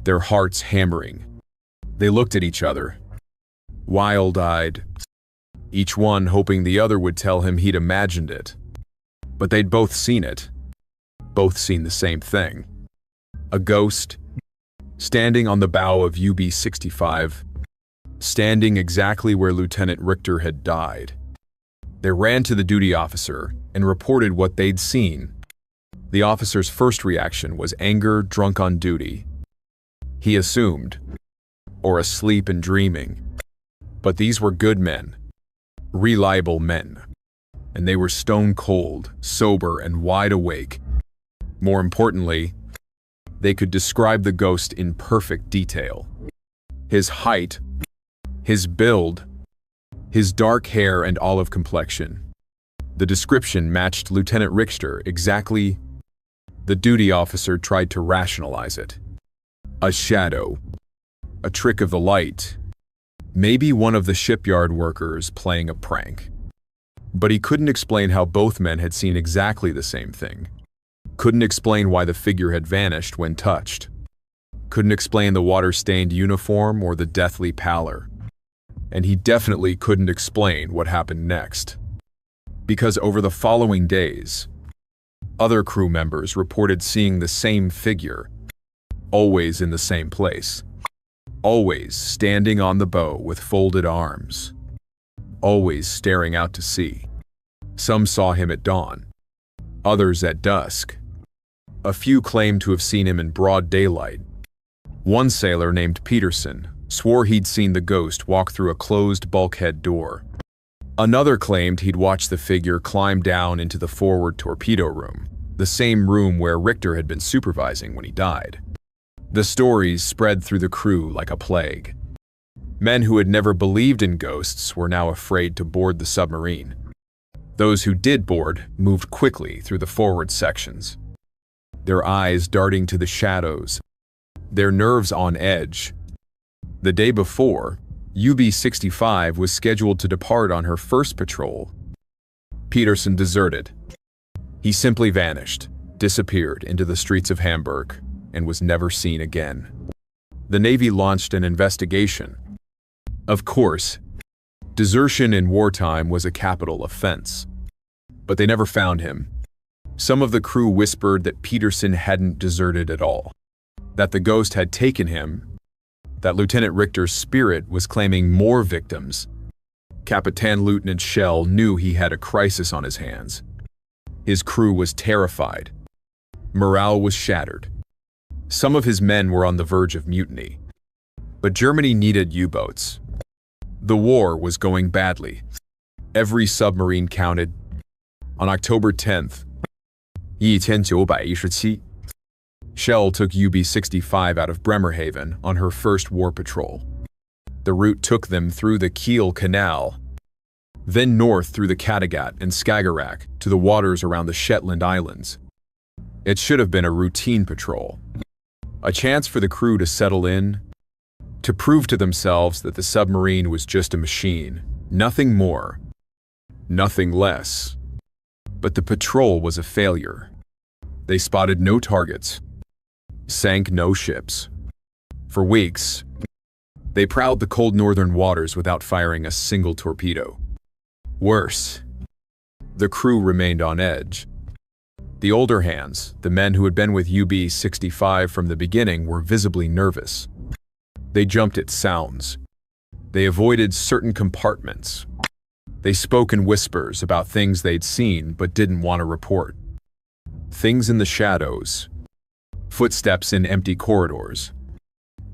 their hearts hammering. They looked at each other, wild-eyed, each one hoping the other would tell him he'd imagined it. But they'd both seen it, both seen the same thing. A ghost, standing on the bow of UB-65, standing exactly where Lieutenant Richter had died. They ran to the duty officer and reported what they'd seen. The officer's first reaction was anger, drunk on duty. He assumed, or asleep and dreaming. But these were good men, reliable men, and they were stone cold, sober, and wide awake. More importantly, they could describe the ghost in perfect detail. His height, his build, his dark hair and olive complexion. The description matched Lieutenant Richter exactly. The duty officer tried to rationalize it. A shadow, a trick of the light, maybe one of the shipyard workers playing a prank. But he couldn't explain how both men had seen exactly the same thing. Couldn't explain why the figure had vanished when touched. Couldn't explain the water-stained uniform or the deathly pallor. And he definitely couldn't explain what happened next. Because over the following days, other crew members reported seeing the same figure, always in the same place, always standing on the bow with folded arms, always staring out to sea. Some saw him at dawn, others at dusk. A few claimed to have seen him in broad daylight. One sailor named Peterson swore he'd seen the ghost walk through a closed bulkhead door. Another claimed he'd watched the figure climb down into the forward torpedo room, the same room where Richter had been supervising when he died. The stories spread through the crew like a plague. Men who had never believed in ghosts were now afraid to board the submarine. Those who did board moved quickly through the forward sections, their eyes darting to the shadows, their nerves on edge. The day before, UB-65 was scheduled to depart on her first patrol. Peterson deserted. He simply vanished, disappeared into the streets of Hamburg, and was never seen again. The Navy launched an investigation. Of course, desertion in wartime was a capital offense. But they never found him. Some of the crew whispered that Peterson hadn't deserted at all, that the ghost had taken him, that Lieutenant Richter's spirit was claiming more victims. Captain Lieutenant Schell knew he had a crisis on his hands. His crew was terrified. Morale was shattered. Some of his men were on the verge of mutiny. But Germany needed U-boats. The war was going badly. Every submarine counted. On October 10th, 1917, Schell took UB-65 out of Bremerhaven on her first war patrol. The route took them through the Kiel Canal, then north through the Kattegat and Skagerrak to the waters around the Shetland Islands. It should have been a routine patrol, a chance for the crew to settle in, to prove to themselves that the submarine was just a machine, nothing more, nothing less. But the patrol was a failure. They spotted no targets, sank no ships. For weeks, they prowled the cold northern waters without firing a single torpedo. Worse, the crew remained on edge. The older hands, the men who had been with UB-65 from the beginning, were visibly nervous. They jumped at sounds. They avoided certain compartments. They spoke in whispers about things they'd seen but didn't want to report. Things in the shadows, footsteps in empty corridors,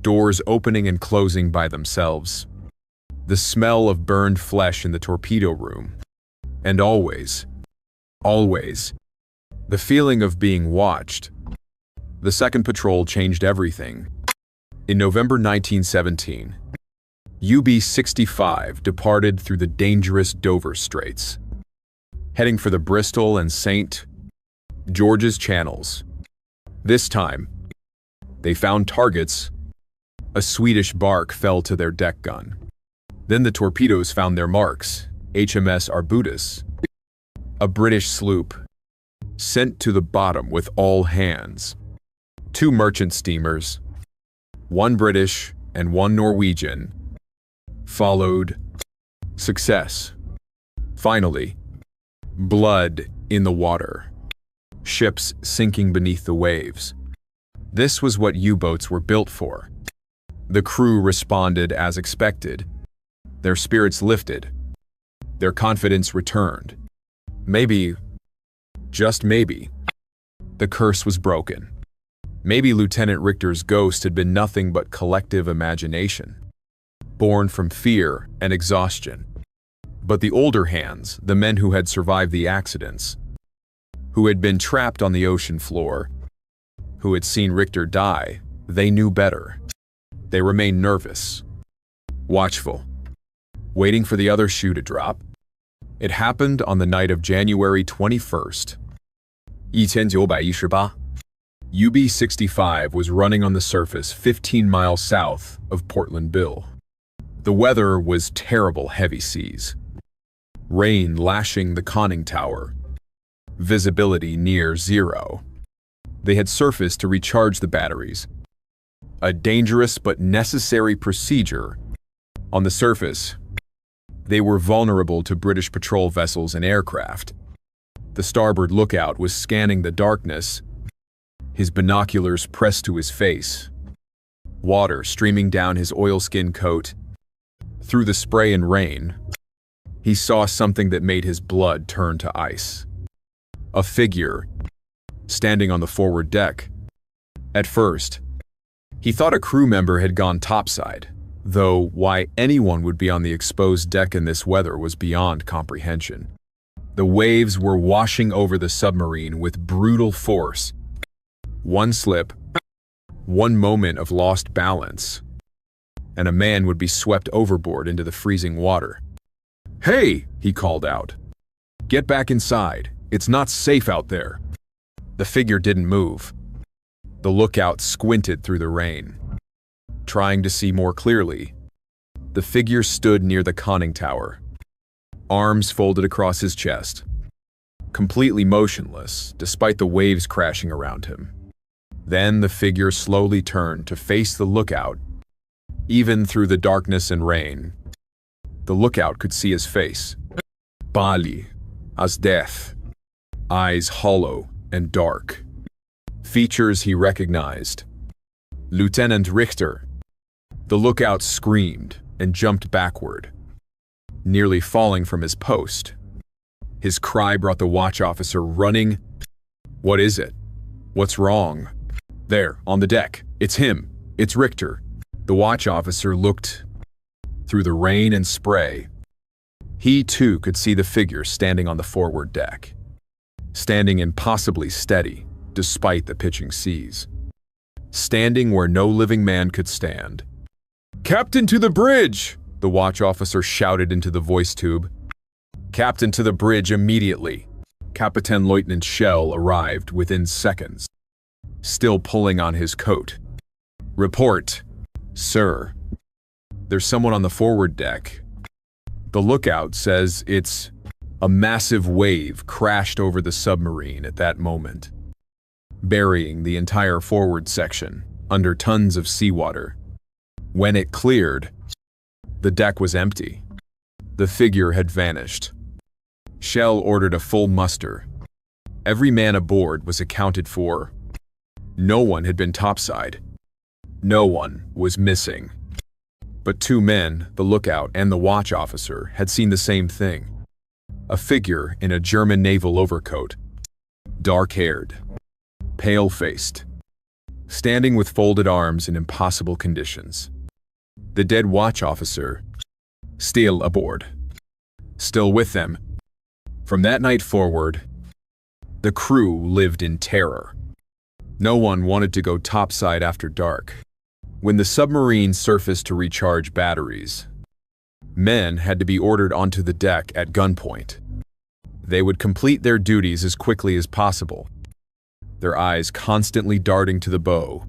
doors opening and closing by themselves, the smell of burned flesh in the torpedo room, and always, Always. The feeling of being watched. The second patrol changed everything. In November 1917, UB-65 departed through the dangerous Dover Straits, heading for the Bristol and St. George's channels. This time, they found targets. A Swedish bark fell to their deck gun. Then the torpedoes found their marks. HMS Arbutus, a British sloop, sent to the bottom with all hands. 2 merchant steamers, 1 British and 1 Norwegian, followed. Success. Finally, blood in the water. Ships sinking beneath the waves. This was what U-boats were built for. The crew responded as expected. Their spirits lifted. Their confidence returned. Maybe, just maybe, the curse was broken. Maybe Lieutenant Richter's ghost had been nothing but collective imagination, born from fear and exhaustion. But the older hands, the men who had survived the accidents, who had been trapped on the ocean floor, who had seen Richter die, they knew better. They remained nervous, watchful, waiting for the other shoe to drop. It happened on the night of January 21st. 1918. UB-65 was running on the surface 15 miles south of Portland Bill. The weather was terrible heavy seas. Rain lashing the conning tower. Visibility near zero. They had surfaced to recharge the batteries. A dangerous but necessary procedure. On the surface, they were vulnerable to British patrol vessels and aircraft. The starboard lookout was scanning the darkness, his binoculars pressed to his face. Water streaming down his oilskin coat. Through the spray and rain, he saw something that made his blood turn to ice. A figure, standing on the forward deck. At first, he thought a crew member had gone topside, though why anyone would be on the exposed deck in this weather was beyond comprehension. The waves were washing over the submarine with brutal force. One slip, one moment of lost balance, and a man would be swept overboard into the freezing water. "Hey!" he called out. "Get back inside. It's not safe out there." The figure didn't move. The lookout squinted through the rain, trying to see more clearly. The figure stood near the conning tower, arms folded across his chest, completely motionless despite the waves crashing around him. Then the figure slowly turned to face the lookout. Even through the darkness and rain, the lookout could see his face. Bali, as death, eyes hollow and dark. Features he recognized. Lieutenant Richter. The lookout screamed and jumped backward, nearly falling from his post. His cry brought the watch officer running. "What is it? What's wrong?" "There, on the deck. It's him. It's Richter." The watch officer looked through the rain and spray. He too could see the figure standing on the forward deck, standing impossibly steady despite the pitching seas, standing where no living man could stand. "Captain, to the bridge!" the watch officer shouted into the voice tube. "Captain, to the bridge immediately." Captain Lieutenant Schell arrived within seconds, still pulling on his coat. "Report, sir. There's someone on the forward deck. The lookout says it's..." A massive wave crashed over the submarine at that moment, burying the entire forward section under tons of seawater. When it cleared, the deck was empty. The figure had vanished. Schell ordered a full muster. Every man aboard was accounted for. No one had been topside. No one was missing. But 2 men, the lookout and the watch officer, had seen the same thing. A figure in a German naval overcoat, dark-haired, pale-faced, standing with folded arms in impossible conditions. The dead watch officer, still aboard, still with them. From that night forward, The crew lived in terror. No one wanted to go topside after dark. When the submarine surfaced to recharge batteries, men had to be ordered onto the deck at gunpoint. They would complete their duties as quickly as possible, their eyes constantly darting to the bow,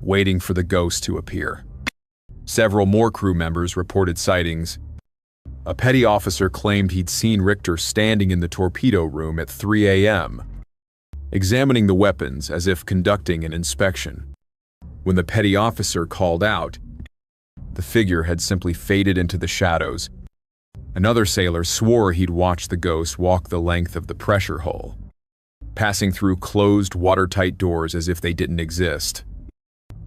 waiting for the ghost to appear. Several more crew members reported sightings. A petty officer claimed he'd seen Richter standing in the torpedo room at 3 a.m., examining the weapons as if conducting an inspection. When the petty officer called out, the figure had simply faded into the shadows. Another sailor swore he'd watched the ghost walk the length of the pressure hull, passing through closed, watertight doors as if they didn't exist.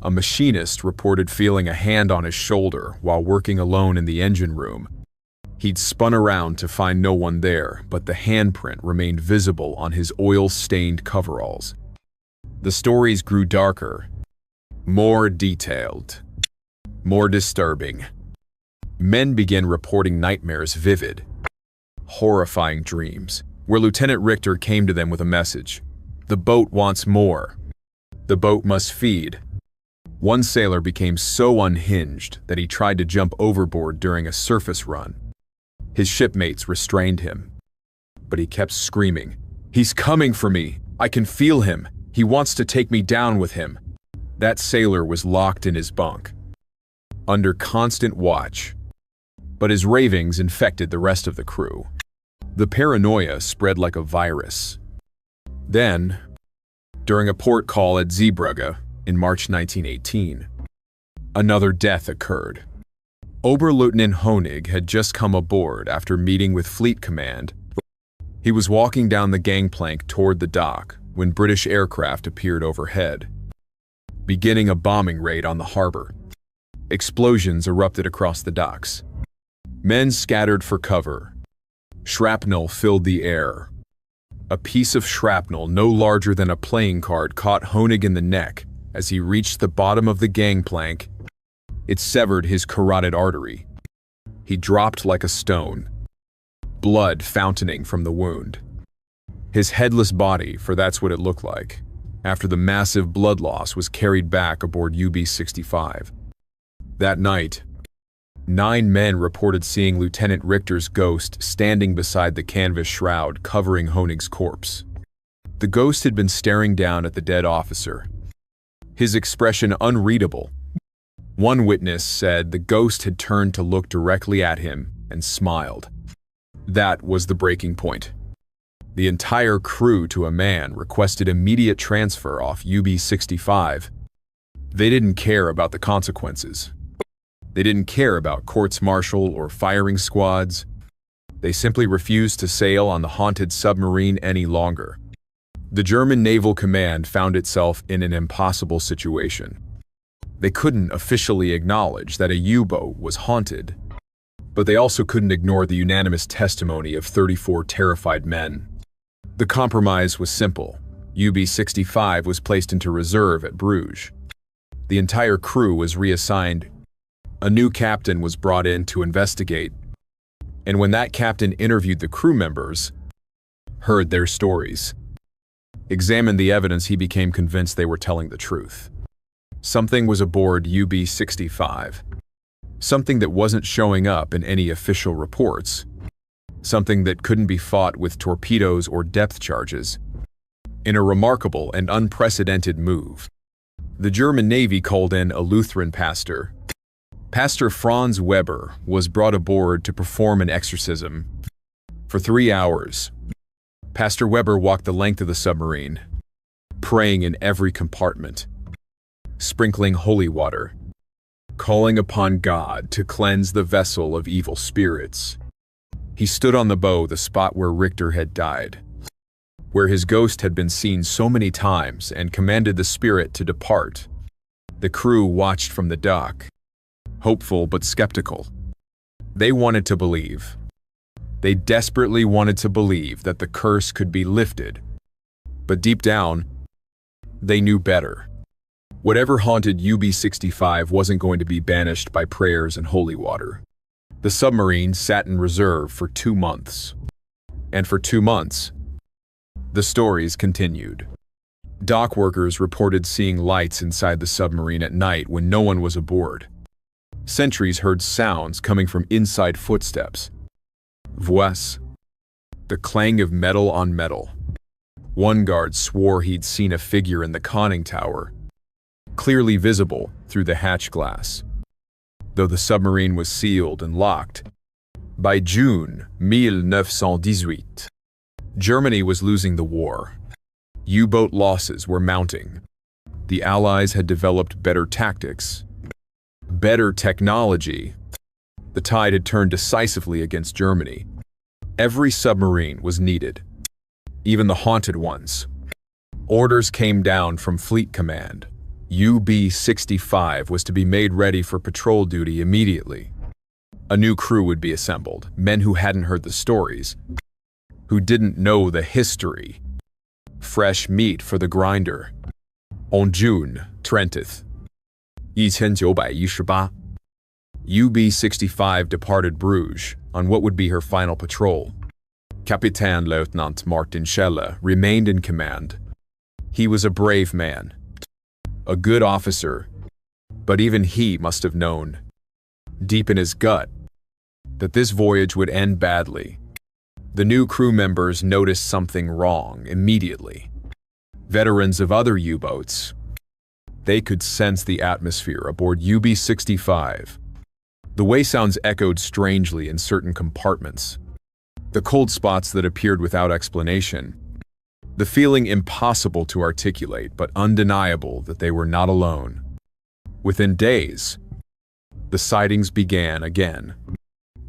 A machinist reported feeling a hand on his shoulder while working alone in the engine room. He'd spun around to find no one there, but the handprint remained visible on his oil-stained coveralls. The stories grew darker, more detailed, more disturbing. Men began reporting nightmares, vivid, horrifying dreams, where Lieutenant Richter came to them with a message. The boat wants more. The boat must feed. One sailor became so unhinged that he tried to jump overboard during a surface run. His shipmates restrained him, but he kept screaming, "He's coming for me! I can feel him! He wants to take me down with him!" That sailor was locked in his bunk, under constant watch, but his ravings infected the rest of the crew. The paranoia spread like a virus. Then, during a port call at Zeebrugge in March 1918, another death occurred. Oberleutnant Honig had just come aboard after meeting with Fleet Command. He was walking down the gangplank toward the dock when British aircraft appeared overhead, beginning a bombing raid on the harbor. Explosions erupted across the docks. Men scattered for cover. Shrapnel filled the air. A piece of shrapnel no larger than a playing card caught Honig in the neck as he reached the bottom of the gangplank. It severed his carotid artery. He dropped like a stone, blood fountaining from the wound. His headless body, for that's what it looked like, after the massive blood loss, was carried back aboard UB-65. That night, 9 men reported seeing Lieutenant Richter's ghost standing beside the canvas shroud covering Honig's corpse. The ghost had been staring down at the dead officer, his expression unreadable. One witness said the ghost had turned to look directly at him and smiled. That was the breaking point. The entire crew, to a man, requested immediate transfer off UB-65. They didn't care about the consequences. They didn't care about courts-martial or firing squads. They simply refused to sail on the haunted submarine any longer. The German Naval Command found itself in an impossible situation. They couldn't officially acknowledge that a U-boat was haunted, but they also couldn't ignore the unanimous testimony of 34 terrified men. The compromise was simple. UB-65 was placed into reserve at Bruges. The entire crew was reassigned. A new captain was brought in to investigate, and when that captain interviewed the crew members, heard their stories, examined the evidence, he became convinced they were telling the truth. Something was aboard UB-65. Something that wasn't showing up in any official reports. Something that couldn't be fought with torpedoes or depth charges. In a remarkable and unprecedented move, the German Navy called in a Lutheran pastor. Pastor Franz Weber was brought aboard to perform an exorcism. For 3 hours, Pastor Weber walked the length of the submarine, praying in every compartment, sprinkling holy water, calling upon God to cleanse the vessel of evil spirits. He stood on the bow, the spot where Richter had died, where his ghost had been seen so many times, and commanded the spirit to depart. The crew watched from the dock, hopeful but skeptical. They wanted to believe. They desperately wanted to believe that the curse could be lifted. But deep down, they knew better. Whatever haunted UB-65 wasn't going to be banished by prayers and holy water. The submarine sat in reserve for 2 months. And for 2 months, The stories continued. Dock workers reported seeing lights inside the submarine at night when no one was aboard. Sentries heard sounds coming from inside footsteps. Voice. The clang of metal on metal. One guard swore he'd seen a figure in the conning tower, clearly visible through the hatch glass. Though the submarine was sealed and locked, by June 1918, Germany was losing the war. U-boat losses were mounting. The Allies had developed better tactics, better technology. The tide had turned decisively against Germany. Every submarine was needed, even the haunted ones. Orders came down from Fleet Command. UB-65 was to be made ready for patrol duty immediately. A new crew would be assembled, men who hadn't heard the stories, who didn't know the history. Fresh meat for the grinder. On June 20th, 1918, UB-65 departed Bruges on what would be her final patrol. Captain Lieutenant Martin Schelle remained in command. He was a brave man, a good officer, but even he must have known, deep in his gut, that this voyage would end badly. The new crew members noticed something wrong immediately. Veterans of other U-boats, they could sense the atmosphere aboard UB-65. The way sounds echoed strangely in certain compartments. The cold spots that appeared without explanation. The feeling impossible to articulate, but undeniable that they were not alone. Within days, the sightings began again.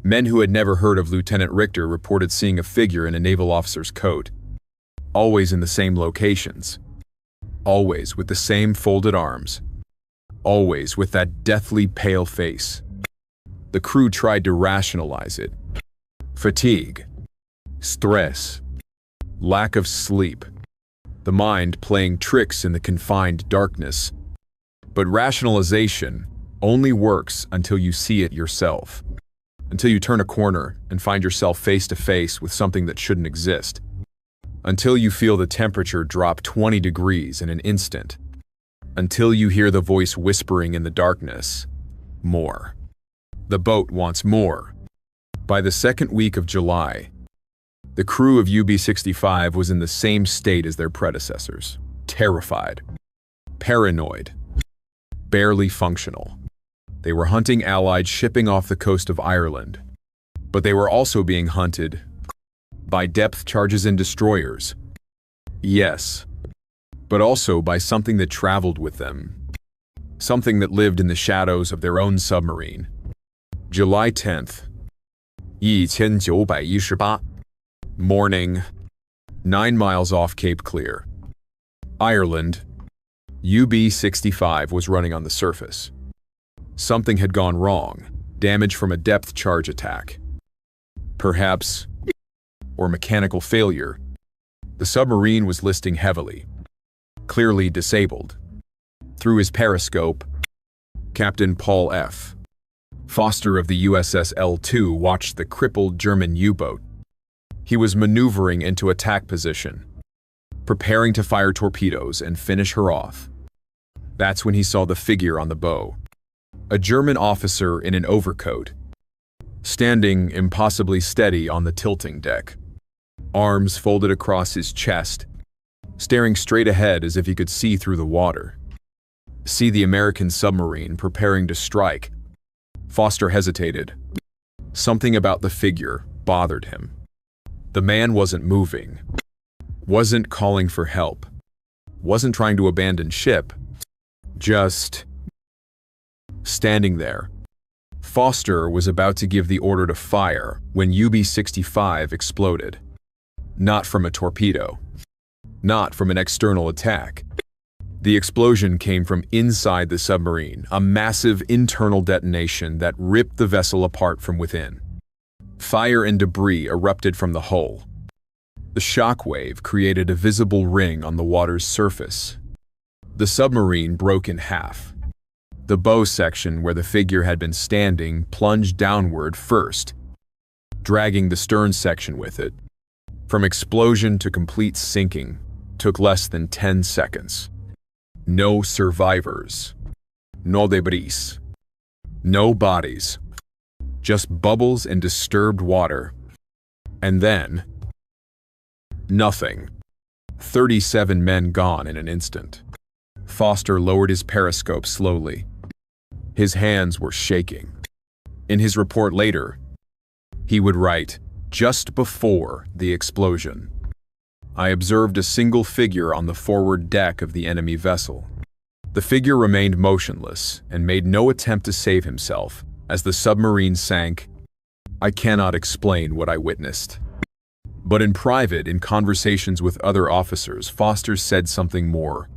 Men who had never heard of Lieutenant Richter reported seeing a figure in a naval officer's coat, always in the same locations, always with the same folded arms, always with that deathly pale face. The crew tried to rationalize it. Fatigue, stress, lack of sleep, the mind playing tricks in the confined darkness. But rationalization only works until you see it yourself. Until you turn a corner and find yourself face to face with something that shouldn't exist. Until you feel the temperature drop 20 degrees in an instant. Until you hear the voice whispering in the darkness, more. The boat wants more. By the second week of July, the crew of UB-65 was in the same state as their predecessors. Terrified, paranoid, barely functional. They were hunting Allied shipping off the coast of Ireland, but they were also being hunted by depth charges and destroyers. Yes, but also by something that traveled with them, something that lived in the shadows of their own submarine. July 10th, 1918, morning, 9 miles off Cape Clear, Ireland. UB-65 was running on the surface. Something had gone wrong, damage from a depth charge attack. Perhaps, or mechanical failure. The submarine was listing heavily, clearly disabled. Through his periscope, Captain Paul F. Foster of the USS L2 watched the crippled German U-boat. He was maneuvering into attack position, preparing to fire torpedoes and finish her off. That's when he saw the figure on the bow. A German officer in an overcoat, standing impossibly steady on the tilting deck, arms folded across his chest, staring straight ahead as if he could see through the water. See the American submarine preparing to strike. Foster hesitated. Something about the figure bothered him. The man wasn't moving, wasn't calling for help, wasn't trying to abandon ship, just standing there. Foster was about to give the order to fire when UB-65 exploded. Not from a torpedo, not from an external attack. The explosion came from inside the submarine, a massive internal detonation that ripped the vessel apart from within. Fire and debris erupted from the hull. The shock wave created a visible ring on the water's surface. The submarine broke in half. The bow section where the figure had been standing plunged downward first, dragging the stern section with it. From explosion to complete sinking took less than 10 seconds. No survivors. No debris. No bodies. Just bubbles and disturbed water. And then, nothing. 37 men gone in an instant. Foster lowered his periscope slowly. His hands were shaking. In his report later, he would write, "Just before the explosion, I observed a single figure on the forward deck of the enemy vessel. The figure remained motionless and made no attempt to save himself as the submarine sank. I cannot explain what I witnessed." But in private, in conversations with other officers, Foster said something more.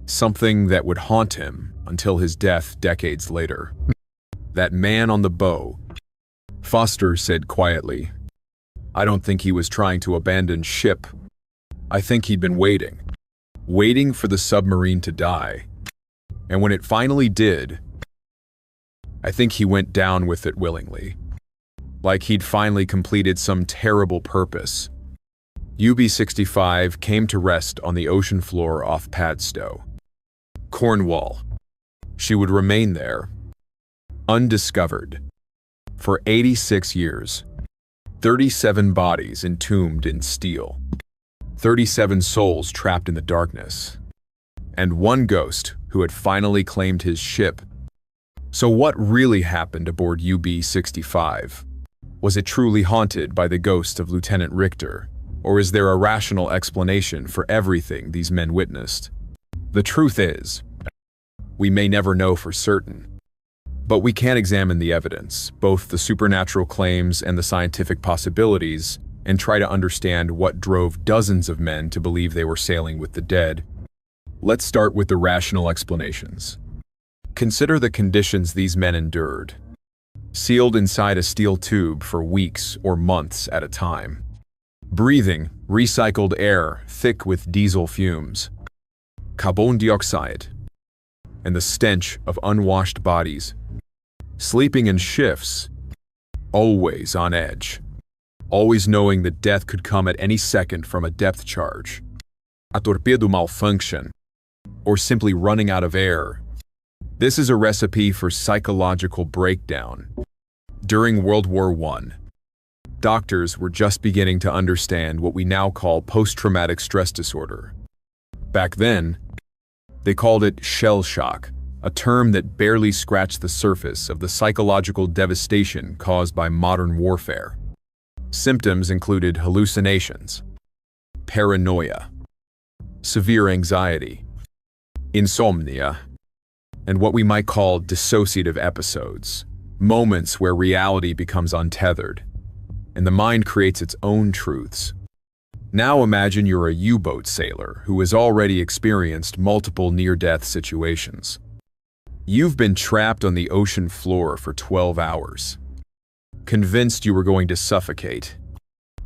Something that would haunt him until his death decades later. "That man on the bow," Foster said quietly, "I don't think he was trying to abandon ship. I think he'd been waiting for the submarine to die. And when it finally did, I think he went down with it willingly. Like he'd finally completed some terrible purpose." UB-65 came to rest on the ocean floor off Padstow, Cornwall. She would remain there, undiscovered, for 86 years. 37 bodies entombed in steel. 37 souls trapped in the darkness. And one ghost who had finally claimed his ship. So what really happened aboard UB-65? Was it truly haunted by the ghost of Lieutenant Richter? Or is there a rational explanation for everything these men witnessed? The truth is, we may never know for certain. But we can examine the evidence, both the supernatural claims and the scientific possibilities, and try to understand what drove dozens of men to believe they were sailing with the dead. Let's start with the rational explanations. Consider the conditions these men endured. Sealed inside a steel tube for weeks or months at a time. Breathing recycled air thick with diesel fumes. Carbon dioxide. And the stench of unwashed bodies. Sleeping in shifts. Always on edge. Always knowing that death could come at any second from a depth charge, a torpedo malfunction, or simply running out of air. This is a recipe for psychological breakdown. During World War I, doctors were just beginning to understand what we now call post-traumatic stress disorder. Back then, they called it shell shock, a term that barely scratched the surface of the psychological devastation caused by modern warfare. Symptoms included hallucinations, paranoia, severe anxiety, insomnia, and what we might call dissociative episodes, moments where reality becomes untethered, and the mind creates its own truths. Now imagine you're a U-boat sailor who has already experienced multiple near-death situations. You've been trapped on the ocean floor for 12 hours. Convinced you were going to suffocate.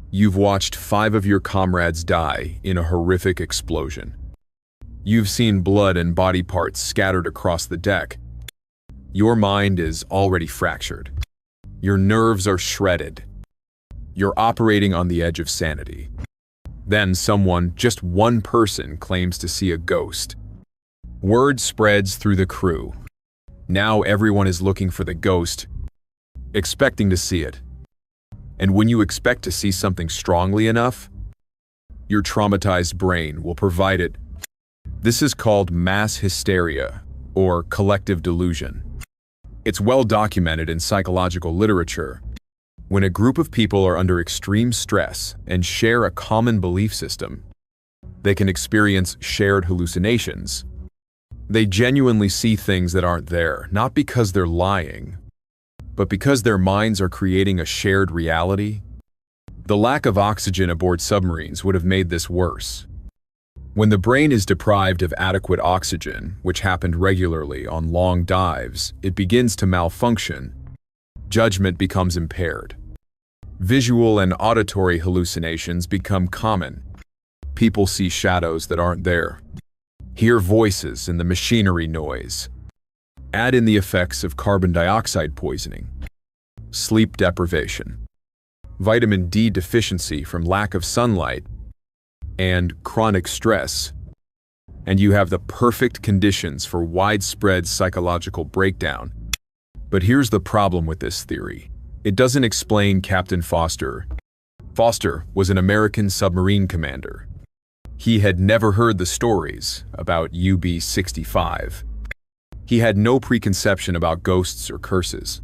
You've watched 5 of your comrades die in a horrific explosion. You've seen blood and body parts scattered across the deck. Your mind is already fractured. Your nerves are shredded. You're operating on the edge of sanity. Then someone, just one person, claims to see a ghost. Word spreads through the crew. Now everyone is looking for the ghost, expecting to see it. And when you expect to see something strongly enough, your traumatized brain will provide it. This is called mass hysteria, or collective delusion. It's well documented in psychological literature. When a group of people are under extreme stress and share a common belief system, they can experience shared hallucinations. They genuinely see things that aren't there, not because they're lying, but because their minds are creating a shared reality. The lack of oxygen aboard submarines would have made this worse. When the brain is deprived of adequate oxygen, which happened regularly on long dives, it begins to malfunction. Judgment becomes impaired. Visual and auditory hallucinations become common. People see shadows that aren't there. Hear voices in the machinery noise. Add in the effects of carbon dioxide poisoning. Sleep deprivation. vitamin D deficiency from lack of sunlight, and chronic stress, and you have the perfect conditions for widespread psychological breakdown. But here's the problem with this theory. It doesn't explain Captain Foster. Foster was an American submarine commander. He had never heard the stories about UB-65. He had no preconception about ghosts or curses.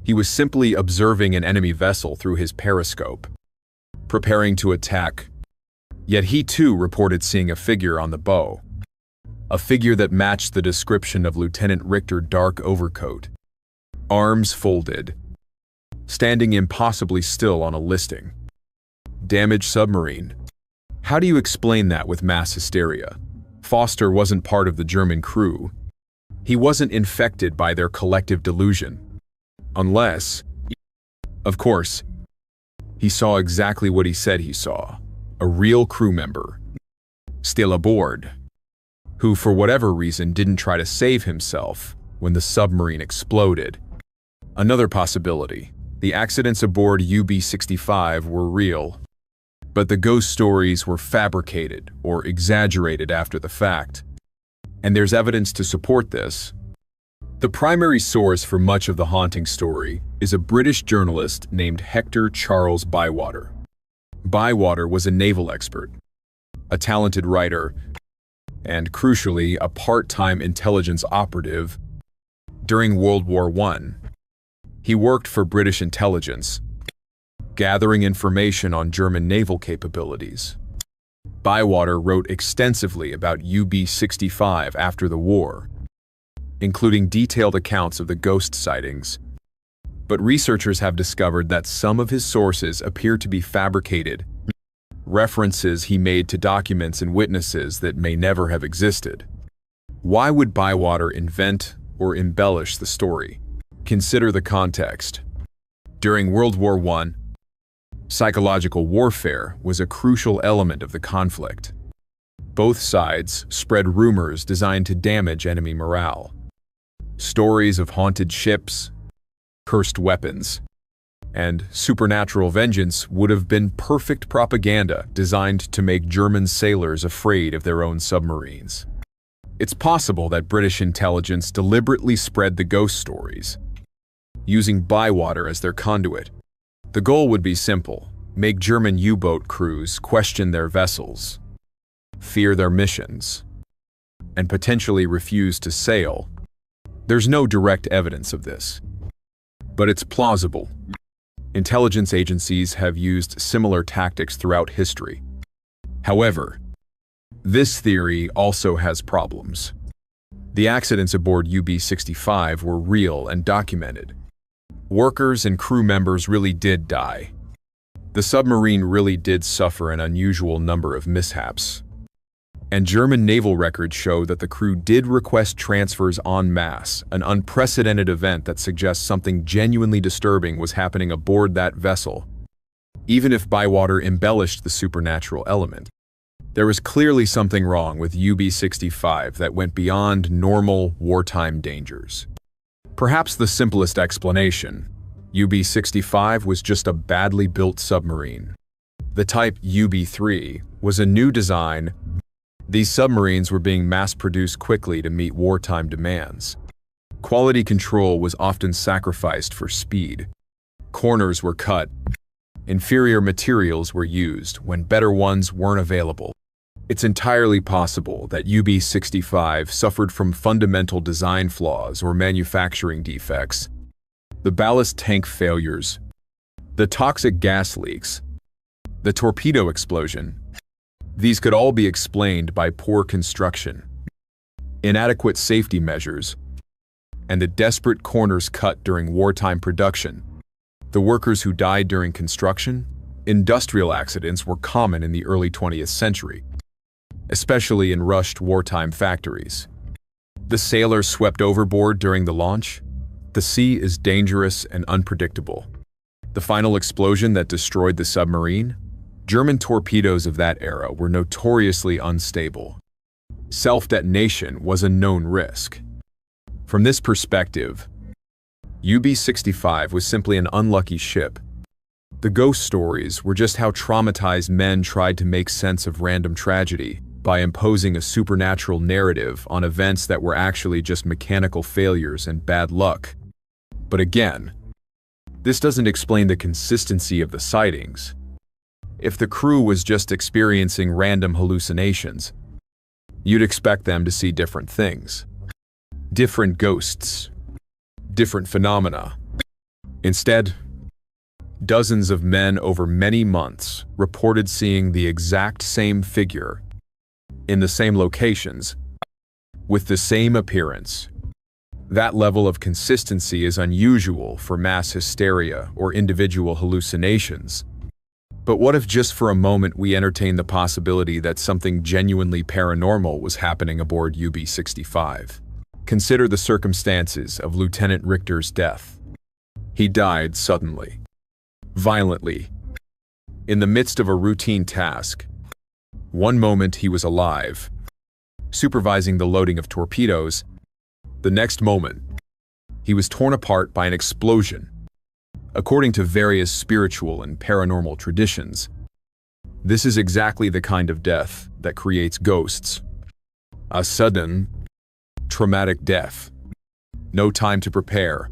He was simply observing an enemy vessel through his periscope, preparing to attack. Yet he too reported seeing a figure on the bow, a figure that matched the description of Lieutenant Richter dark overcoat, arms folded, standing impossibly still on a listing. Damaged submarine. How do you explain that with mass hysteria? Foster wasn't part of the German crew. He wasn't infected by their collective delusion. Unless, of course, he saw exactly what he said he saw. A real crew member, still aboard, who for whatever reason didn't try to save himself when the submarine exploded. Another possibility, the accidents aboard UB-65 were real, but the ghost stories were fabricated or exaggerated after the fact. And there's evidence to support this. The primary source for much of the haunting story is a British journalist named Hector Charles Bywater. Bywater was a naval expert, a talented writer, and crucially, a part-time intelligence operative during World War I. He worked for British intelligence, gathering information on German naval capabilities. Bywater wrote extensively about UB-65 after the war, including detailed accounts of the ghost sightings. But researchers have discovered that some of his sources appear to be fabricated, references he made to documents and witnesses that may never have existed. Why would Bywater invent or embellish the story? Consider the context. During World War I, psychological warfare was a crucial element of the conflict. Both sides spread rumors designed to damage enemy morale. Stories of haunted ships, cursed weapons, and supernatural vengeance would have been perfect propaganda designed to make German sailors afraid of their own submarines. It's possible that British intelligence deliberately spread the ghost stories, using Bywater as their conduit. The goal would be simple: make German U-boat crews question their vessels, fear their missions, and potentially refuse to sail. There's no direct evidence of this, but it's plausible. Intelligence agencies have used similar tactics throughout history. However, this theory also has problems. The accidents aboard UB-65 were real and documented. Workers and crew members really did die. The submarine really did suffer an unusual number of mishaps. And German naval records show that the crew did request transfers en masse, an unprecedented event that suggests something genuinely disturbing was happening aboard that vessel. Even if Bywater embellished the supernatural element, there was clearly something wrong with UB-65 that went beyond normal wartime dangers. Perhaps the simplest explanation: UB-65 was just a badly built submarine. The type UB-3 was a new design. These submarines were being mass-produced quickly to meet wartime demands. Quality control was often sacrificed for speed. Corners were cut. Inferior materials were used when better ones weren't available. It's entirely possible that UB-65 suffered from fundamental design flaws or manufacturing defects. The ballast tank failures, the toxic gas leaks, the torpedo explosion. These could all be explained by poor construction, inadequate safety measures, and the desperate corners cut during wartime production. The workers who died during construction, industrial accidents were common in the early 20th century, especially in rushed wartime factories. The sailors swept overboard during the launch. The sea is dangerous and unpredictable. The final explosion that destroyed the submarine? German torpedoes of that era were notoriously unstable. Self-detonation was a known risk. From this perspective, UB-65 was simply an unlucky ship, The ghost stories were just how traumatized men tried to make sense of random tragedy by imposing a supernatural narrative on events that were actually just mechanical failures and bad luck. But again, this doesn't explain the consistency of the sightings. If the crew was just experiencing random hallucinations, you'd expect them to see different things. Different ghosts. Different phenomena. Instead, dozens of men over many months reported seeing the exact same figure in the same locations with the same appearance. That level of consistency is unusual for mass hysteria or individual hallucinations. But what if just for a moment we entertain the possibility that something genuinely paranormal was happening aboard UB-65? Consider the circumstances of Lieutenant Richter's death. He died suddenly, violently, in the midst of a routine task. One moment he was alive, supervising the loading of torpedoes. The next moment, he was torn apart by an explosion. According to various spiritual and paranormal traditions, this is exactly the kind of death that creates ghosts. A sudden, traumatic death. No time to prepare.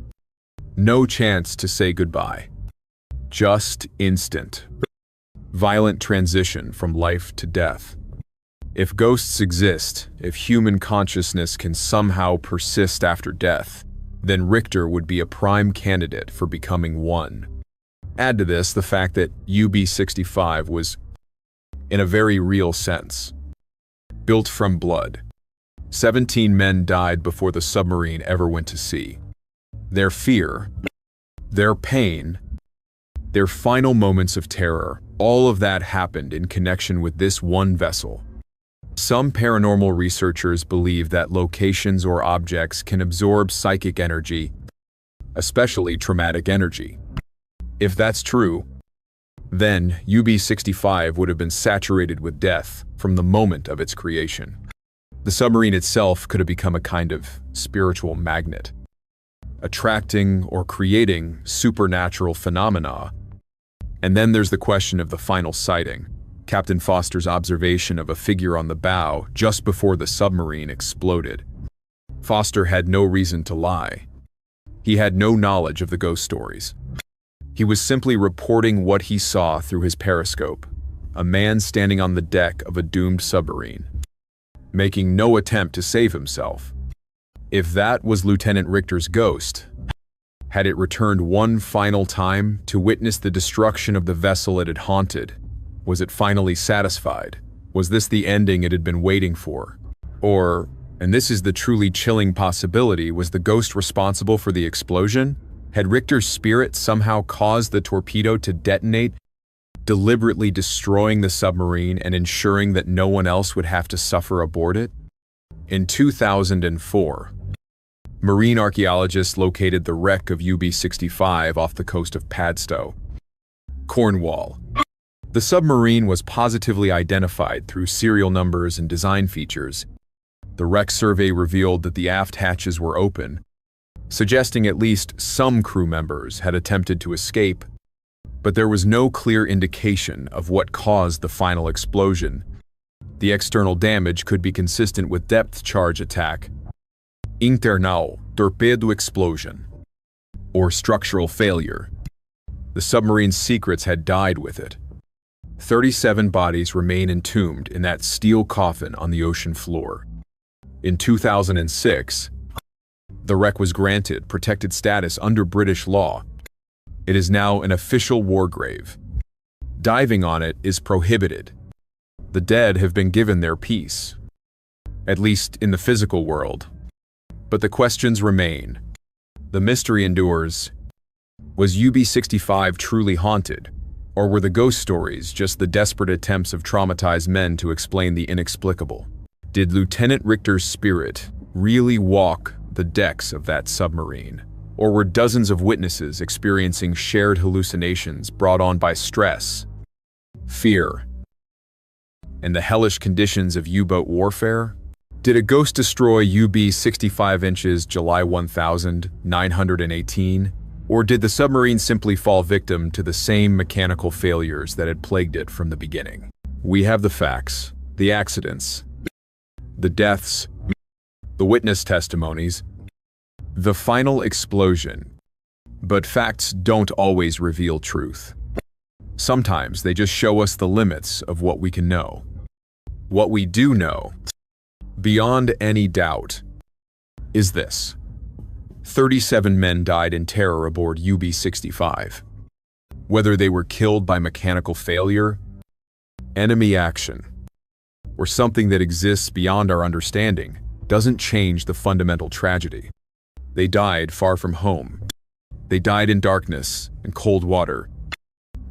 No chance to say goodbye. Just instant. Violent transition from life to death. If ghosts exist, if human consciousness can somehow persist after death, then Richter would be a prime candidate for becoming one. Add to this the fact that UB-65 was, in a very real sense, built from blood. 17 men died before the submarine ever went to sea. Their fear, their pain, their final moments of terror, all of that happened in connection with this one vessel. Some paranormal researchers believe that locations or objects can absorb psychic energy, especially traumatic energy. If that's true, then UB-65 would have been saturated with death from the moment of its creation. The submarine itself could have become a kind of spiritual magnet, attracting or creating supernatural phenomena. And then there's the question of the final sighting. Captain Foster's observation of a figure on the bow just before the submarine exploded. Foster had no reason to lie. He had no knowledge of the ghost stories. He was simply reporting what he saw through his periscope, a man standing on the deck of a doomed submarine, making no attempt to save himself. If that was Lieutenant Richter's ghost, had it returned one final time to witness the destruction of the vessel it had haunted? Was it finally satisfied? Was this the ending it had been waiting for? Or, and this is the truly chilling possibility, was the ghost responsible for the explosion? Had Richter's spirit somehow caused the torpedo to detonate, deliberately destroying the submarine and ensuring that no one else would have to suffer aboard it? In 2004, marine archaeologists located the wreck of UB-65 off the coast of Padstow, Cornwall. The submarine was positively identified through serial numbers and design features. The wreck survey revealed that the aft hatches were open, suggesting at least some crew members had attempted to escape, but there was no clear indication of what caused the final explosion. The external damage could be consistent with depth charge attack, internal torpedo explosion, or structural failure. The submarine's secrets had died with it. 37 bodies remain entombed in that steel coffin on the ocean floor. In 2006, the wreck was granted protected status under British law. It is now an official war grave. Diving on it is prohibited. The dead have been given their peace, at least in the physical world. But the questions remain. The mystery endures. Was UB-65 truly haunted? Or were the ghost stories just the desperate attempts of traumatized men to explain the inexplicable? Did Lieutenant Richter's spirit really walk the decks of that submarine? Or were dozens of witnesses experiencing shared hallucinations brought on by stress, fear, and the hellish conditions of U-boat warfare? Did a ghost destroy UB-65 inches July 1918? Or did the submarine simply fall victim to the same mechanical failures that had plagued it from the beginning? We have the facts, the accidents, the deaths, the witness testimonies, the final explosion. But facts don't always reveal truth. Sometimes they just show us the limits of what we can know. What we do know, beyond any doubt, is this. 37 men died in terror aboard UB-65. Whether they were killed by mechanical failure, enemy action, or something that exists beyond our understanding, doesn't change the fundamental tragedy. They died far from home. They died in darkness and cold water.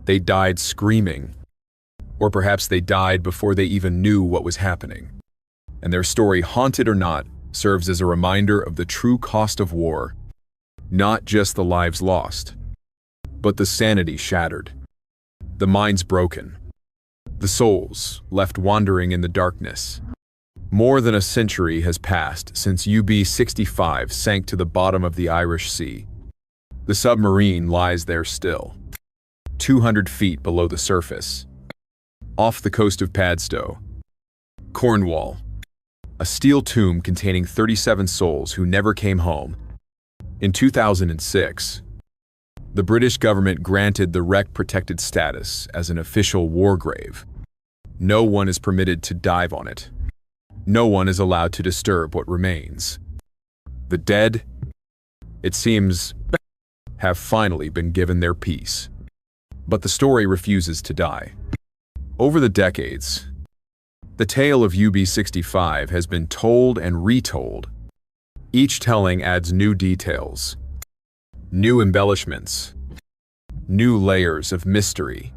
They died screaming. Or perhaps they died before they even knew what was happening. And their story, haunted or not, serves as a reminder of the true cost of war. Not just the lives lost, but the sanity shattered, the minds broken, the souls left wandering in the darkness. More than a century has passed since UB-65 sank to the bottom of the Irish Sea. The submarine lies there still, 200 feet below the surface, off the coast of Padstow, Cornwall. A steel tomb containing 37 souls who never came home. In 2006, the British government granted the wreck protected status as an official war grave. No one is permitted to dive on it. No one is allowed to disturb what remains. The dead, it seems, have finally been given their peace. But the story refuses to die. Over the decades, the tale of UB-65 has been told and retold. Each telling adds new details, new embellishments, new layers of mystery.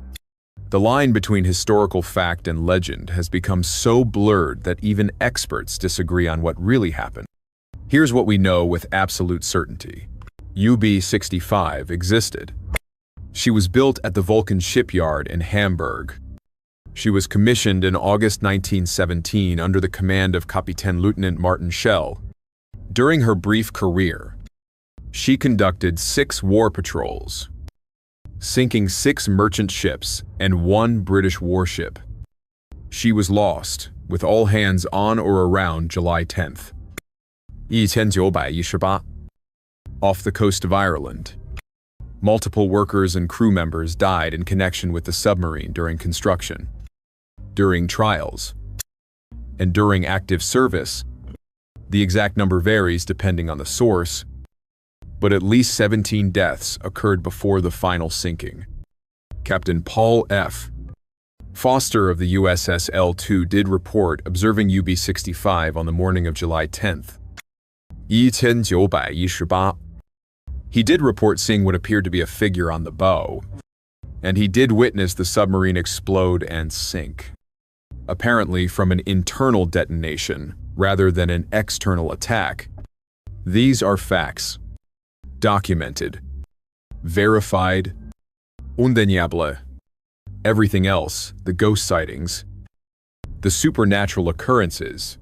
The line between historical fact and legend has become so blurred that even experts disagree on what really happened. Here's what we know with absolute certainty. UB-65 existed. She was built at the Vulcan shipyard in Hamburg. She was commissioned in August 1917 under the command of Kapitän Lieutenant Martin Schell. During her brief career, she conducted 6 war patrols, sinking 6 merchant ships and 1 British warship. She was lost, with all hands on or around July 10th. 1918, off the coast of Ireland. Multiple workers and crew members died in connection with the submarine during construction, during trials, and during active service. The exact number varies depending on the source, but at least 17 deaths occurred before the final sinking. Captain Paul F. Foster of the USS L2 did report observing UB-65 on the morning of July 10th. 1918. He did report seeing what appeared to be a figure on the bow, and he did witness the submarine explode and sink, apparently from an internal detonation rather than an external attack. These are facts, documented, verified, undeniable. Everything else, the ghost sightings, the supernatural occurrences,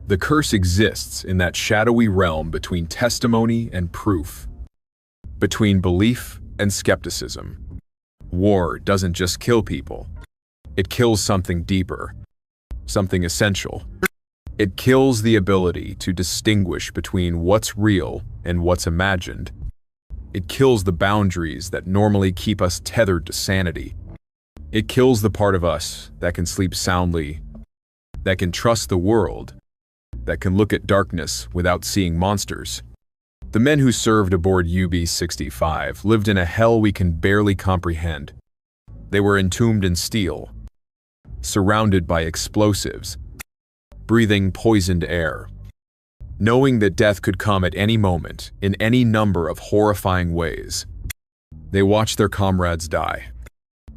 the curse exists in that shadowy realm between testimony and proof, between belief and skepticism. War doesn't just kill people. It kills something deeper, something essential. It kills the ability to distinguish between what's real and what's imagined. It kills the boundaries that normally keep us tethered to sanity. It kills the part of us that can sleep soundly, that can trust the world, that can look at darkness without seeing monsters. The men who served aboard UB-65 lived in a hell we can barely comprehend. They were entombed in steel, surrounded by explosives, breathing poisoned air, knowing that death could come at any moment in any number of horrifying ways. They watched their comrades die.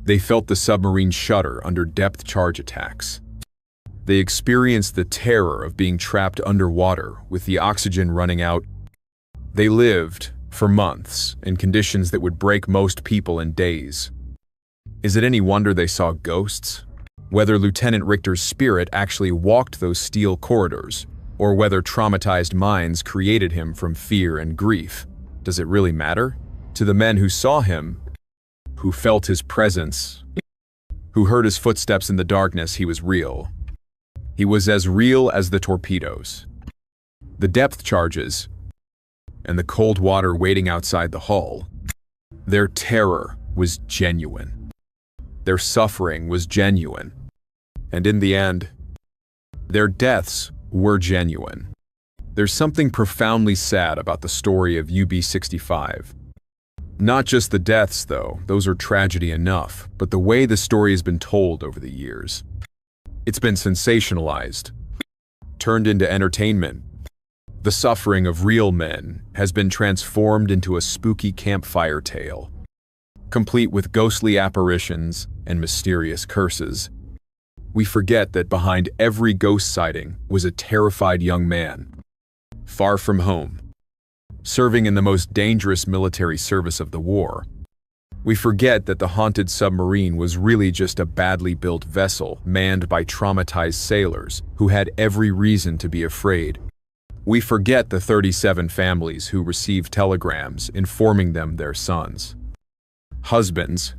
They felt the submarine shudder under depth charge attacks. They experienced the terror of being trapped underwater with the oxygen running out. They lived, for months, in conditions that would break most people in days. Is it any wonder they saw ghosts? Whether Lieutenant Richter's spirit actually walked those steel corridors, or whether traumatized minds created him from fear and grief, does it really matter? To the men who saw him, who felt his presence, who heard his footsteps in the darkness, he was real. He was as real as the torpedoes, the depth charges, and the cold water waiting outside the hull. Their terror was genuine. Their suffering was genuine. And in the end, their deaths were genuine. There's something profoundly sad about the story of UB-65. Not just the deaths, though, those are tragedy enough, but the way the story has been told over the years. It's been sensationalized, turned into entertainment. The suffering of real men has been transformed into a spooky campfire tale, complete with ghostly apparitions and mysterious curses. We forget that behind every ghost sighting was a terrified young man, far from home, serving in the most dangerous military service of the war. We forget that the haunted submarine was really just a badly built vessel manned by traumatized sailors who had every reason to be afraid. We forget the 37 families who received telegrams informing them their sons, husbands,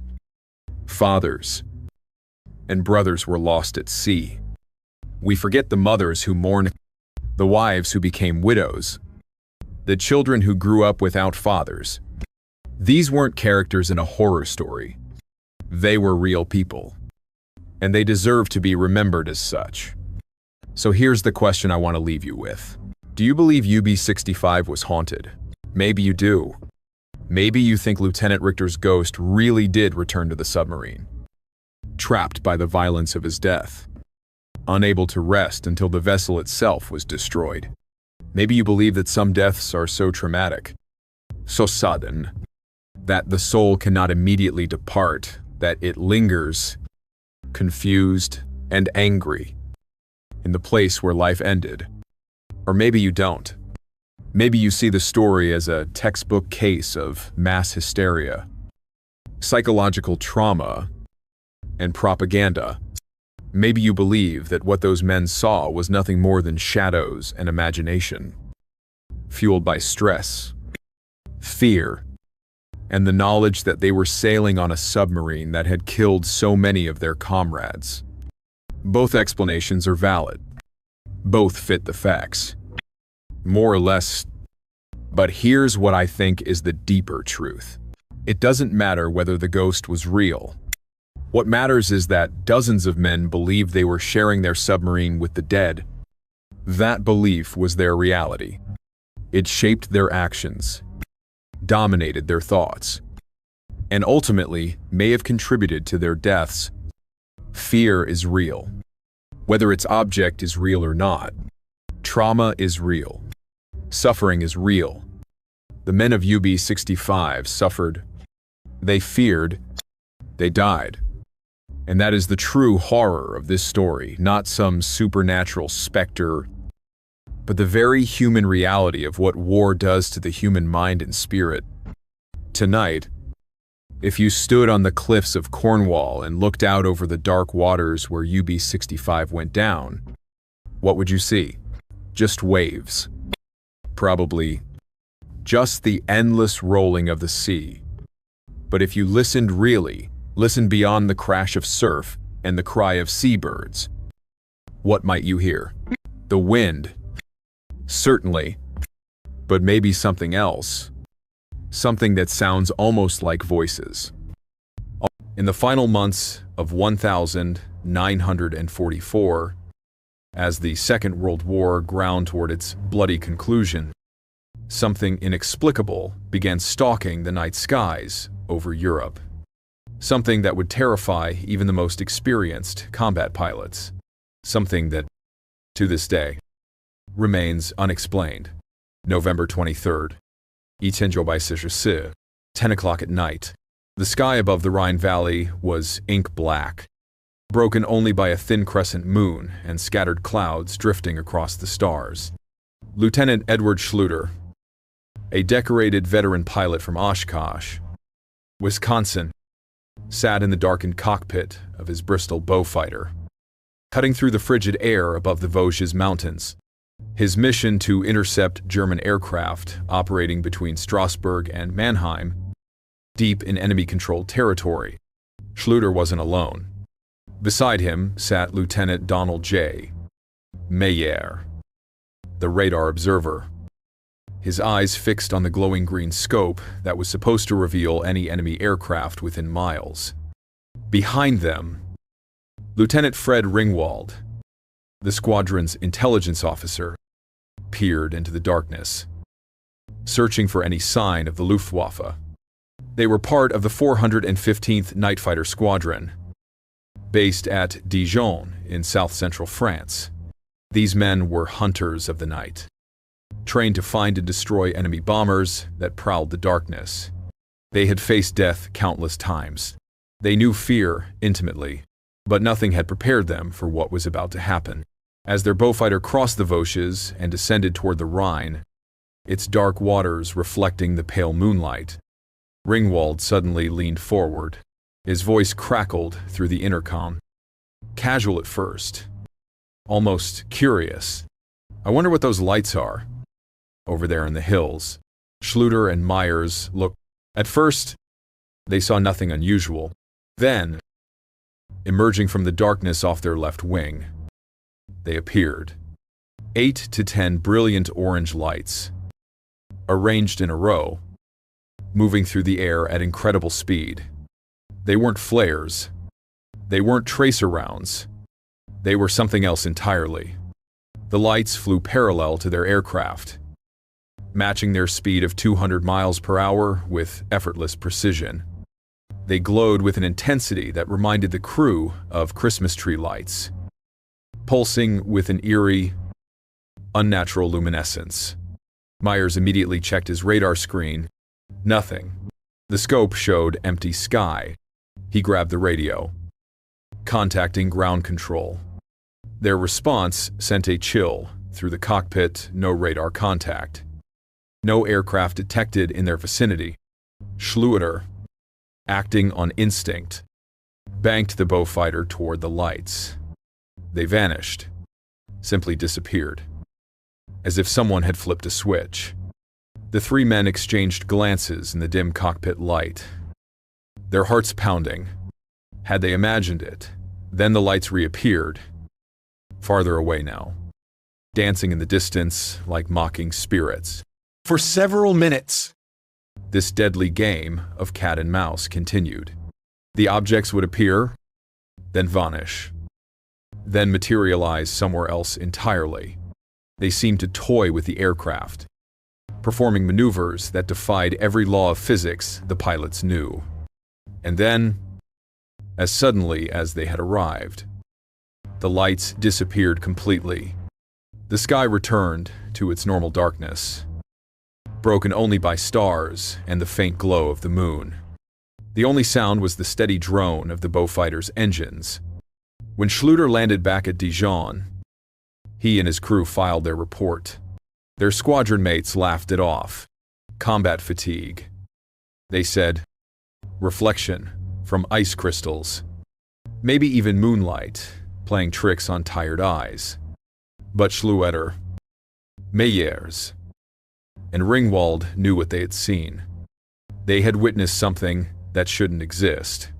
fathers, and brothers were lost at sea. We forget the mothers who mourned, the wives who became widows, the children who grew up without fathers. These weren't characters in a horror story. They were real people, and they deserve to be remembered as such. So here's the question I want to leave you with. Do you believe UB-65 was haunted? Maybe you do. Maybe you think Lieutenant Richter's ghost really did return to the submarine, trapped by the violence of his death, unable to rest until the vessel itself was destroyed. Maybe you believe that some deaths are so traumatic, so sudden, that the soul cannot immediately depart, that it lingers, confused and angry, in the place where life ended. Or maybe you don't. Maybe you see the story as a textbook case of mass hysteria, psychological trauma, and propaganda. Maybe you believe that what those men saw was nothing more than shadows and imagination, fueled by stress, fear, and the knowledge that they were sailing on a submarine that had killed so many of their comrades. Both explanations are valid. Both fit the facts, more or less. But here's what I think is the deeper truth. It doesn't matter whether the ghost was real. What matters is that dozens of men believed they were sharing their submarine with the dead. That belief was their reality. It shaped their actions, dominated their thoughts, and ultimately may have contributed to their deaths. Fear is real. Whether its object is real or not, trauma is real. Suffering is real. The men of UB-65 suffered. They feared. They died. And that is the true horror of this story, not some supernatural specter, but the very human reality of what war does to the human mind and spirit. Tonight, if you stood on the cliffs of Cornwall and looked out over the dark waters where UB-65 went down, what would you see? Just waves. Probably just the endless rolling of the sea. But if you listened really, listened beyond the crash of surf and the cry of seabirds, what might you hear? The wind. Certainly. But maybe something else. Something that sounds almost like voices. In the final months of 1944, as the Second World War ground toward its bloody conclusion, something inexplicable began stalking the night skies over Europe. Something that would terrify even the most experienced combat pilots. Something that, to this day, remains unexplained. November 23rd. 10 o'clock at night. The sky above the Rhine Valley was ink black, broken only by a thin crescent moon and scattered clouds drifting across the stars. Lieutenant Edward Schluter, a decorated veteran pilot from Oshkosh, Wisconsin, sat in the darkened cockpit of his Bristol Beaufighter, cutting through the frigid air above the Vosges Mountains. His mission to intercept German aircraft operating between Strasbourg and Mannheim deep in enemy-controlled territory. Schluter wasn't alone. Beside him sat Lieutenant Donald J. Meyer, the radar observer, his eyes fixed on the glowing green scope that was supposed to reveal any enemy aircraft within miles. Behind them, Lieutenant Fred Ringwald, the squadron's intelligence officer, peered into the darkness, searching for any sign of the Luftwaffe. They were part of the 415th Night Fighter Squadron, based at Dijon in south-central France. These men were hunters of the night, trained to find and destroy enemy bombers that prowled the darkness. They had faced death countless times. They knew fear intimately, but nothing had prepared them for what was about to happen. As their Beaufighter crossed the Vosges and descended toward the Rhine, its dark waters reflecting the pale moonlight, Ringwald suddenly leaned forward. His voice crackled through the intercom. Casual at first, almost curious. "I wonder what those lights are over there in the hills." Schluter and Myers looked. At first, they saw nothing unusual. Then, emerging from the darkness off their left wing, they appeared. 8 to 10 brilliant orange lights, arranged in a row, moving through the air at incredible speed. They weren't flares. They weren't tracer rounds. They were something else entirely. The lights flew parallel to their aircraft, matching their speed of 200 miles per hour with effortless precision. They glowed with an intensity that reminded the crew of Christmas tree lights, pulsing with an eerie, unnatural luminescence. Myers immediately checked his radar screen. Nothing. The scope showed empty sky. He grabbed the radio, contacting ground control. Their response sent a chill through the cockpit. No radar contact. No aircraft detected in their vicinity. Schluter, acting on instinct, banked the Beaufighter toward the lights. They vanished, simply disappeared, as if someone had flipped a switch. The three men exchanged glances in the dim cockpit light, their hearts pounding. Had they imagined it? Then the lights reappeared, farther away now, dancing in the distance like mocking spirits. For several minutes, this deadly game of cat and mouse continued. The objects would appear, then vanish, then materialize somewhere else entirely. They seemed to toy with the aircraft, performing maneuvers that defied every law of physics the pilots knew. And then, as suddenly as they had arrived, the lights disappeared completely. The sky returned to its normal darkness, broken only by stars and the faint glow of the moon. The only sound was the steady drone of the Beaufighter's engines. When Schluter landed back at Dijon, he and his crew filed their report. Their squadron mates laughed it off. Combat fatigue, they said. Reflection from ice crystals. Maybe even moonlight, playing tricks on tired eyes. But Schluter, Meyers, and Ringwald knew what they had seen. They had witnessed something that shouldn't exist.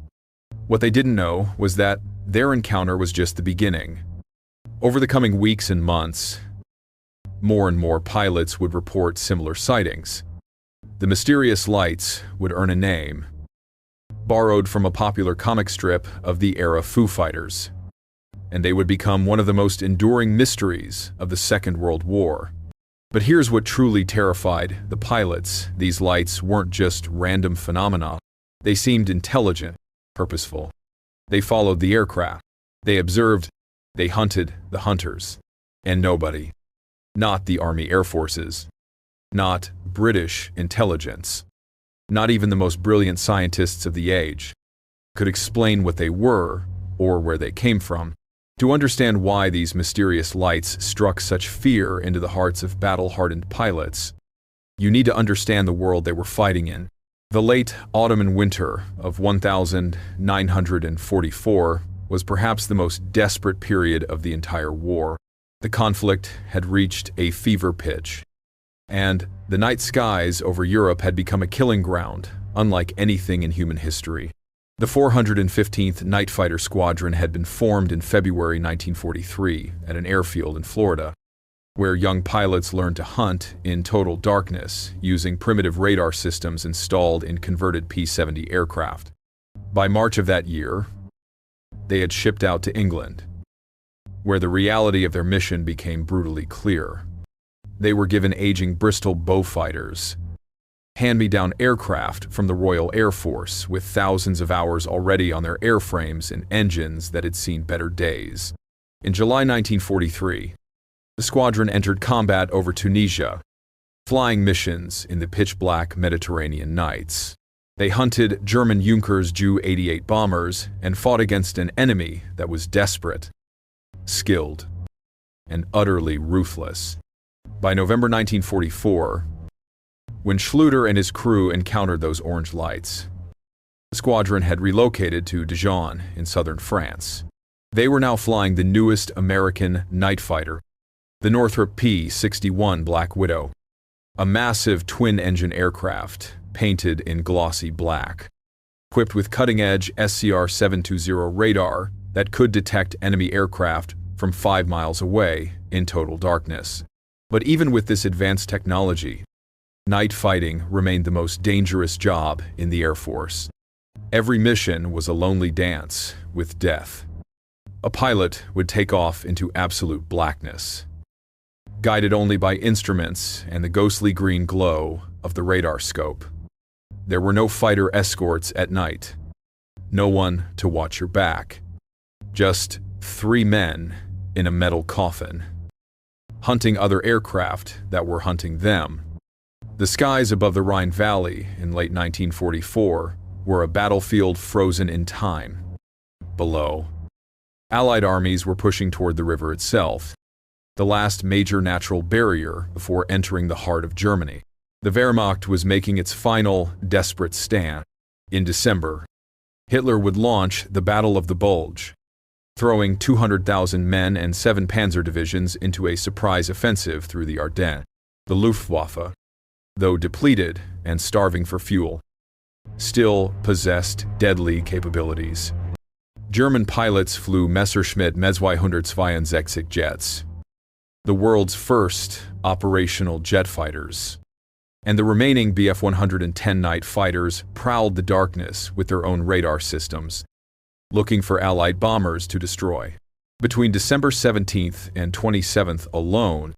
What they didn't know was that their encounter was just the beginning. Over the coming weeks and months, more and more pilots would report similar sightings. The mysterious lights would earn a name, borrowed from a popular comic strip of the era Foo Fighters, and they would become one of the most enduring mysteries of the Second World War. But here's what truly terrified the pilots. These lights weren't just random phenomena. They seemed intelligent, purposeful. They followed the aircraft. They observed. They hunted the hunters. And nobody, not the Army Air Forces, not British intelligence, not even the most brilliant scientists of the age, could explain what they were or where they came from. To understand why these mysterious lights struck such fear into the hearts of battle-hardened pilots, you need to understand the world they were fighting in. The late autumn and winter of 1944 was perhaps the most desperate period of the entire war. The conflict had reached a fever pitch, and the night skies over Europe had become a killing ground unlike anything in human history. The 415th Night Fighter Squadron had been formed in February 1943 at an airfield in Florida, where young pilots learned to hunt in total darkness using primitive radar systems installed in converted P-70 aircraft. By March of that year, they had shipped out to England, where the reality of their mission became brutally clear. They were given aging Bristol Beaufighters, hand-me-down aircraft from the Royal Air Force with thousands of hours already on their airframes and engines that had seen better days. In July 1943, the squadron entered combat over Tunisia, flying missions in the pitch-black Mediterranean nights. They hunted German Junkers Ju-88 bombers and fought against an enemy that was desperate, skilled, and utterly ruthless. By November 1944, when Schluter and his crew encountered those orange lights, the squadron had relocated to Dijon in southern France. They were now flying the newest American night fighter, the Northrop P-61 Black Widow, a massive twin-engine aircraft painted in glossy black, equipped with cutting-edge SCR-720 radar that could detect enemy aircraft from 5 miles away in total darkness. But even with this advanced technology, night fighting remained the most dangerous job in the Air Force. Every mission was a lonely dance with death. A pilot would take off into absolute blackness, guided only by instruments and the ghostly green glow of the radar scope. There were no fighter escorts at night, no one to watch your back. Just 3 men in a metal coffin, hunting other aircraft that were hunting them. The skies above the Rhine Valley in late 1944 were a battlefield frozen in time. Below, Allied armies were pushing toward the river itself, the last major natural barrier before entering the heart of Germany. The Wehrmacht was making its final, desperate stand. In December, Hitler would launch the Battle of the Bulge, throwing 200,000 men and 7 panzer divisions into a surprise offensive through the Ardennes. The Luftwaffe, though depleted and starving for fuel, still possessed deadly capabilities. German pilots flew Messerschmitt Me-262 jets, the world's first operational jet fighters, and the remaining Bf-110 night fighters prowled the darkness with their own radar systems, looking for Allied bombers to destroy. Between December 17th and 27th alone,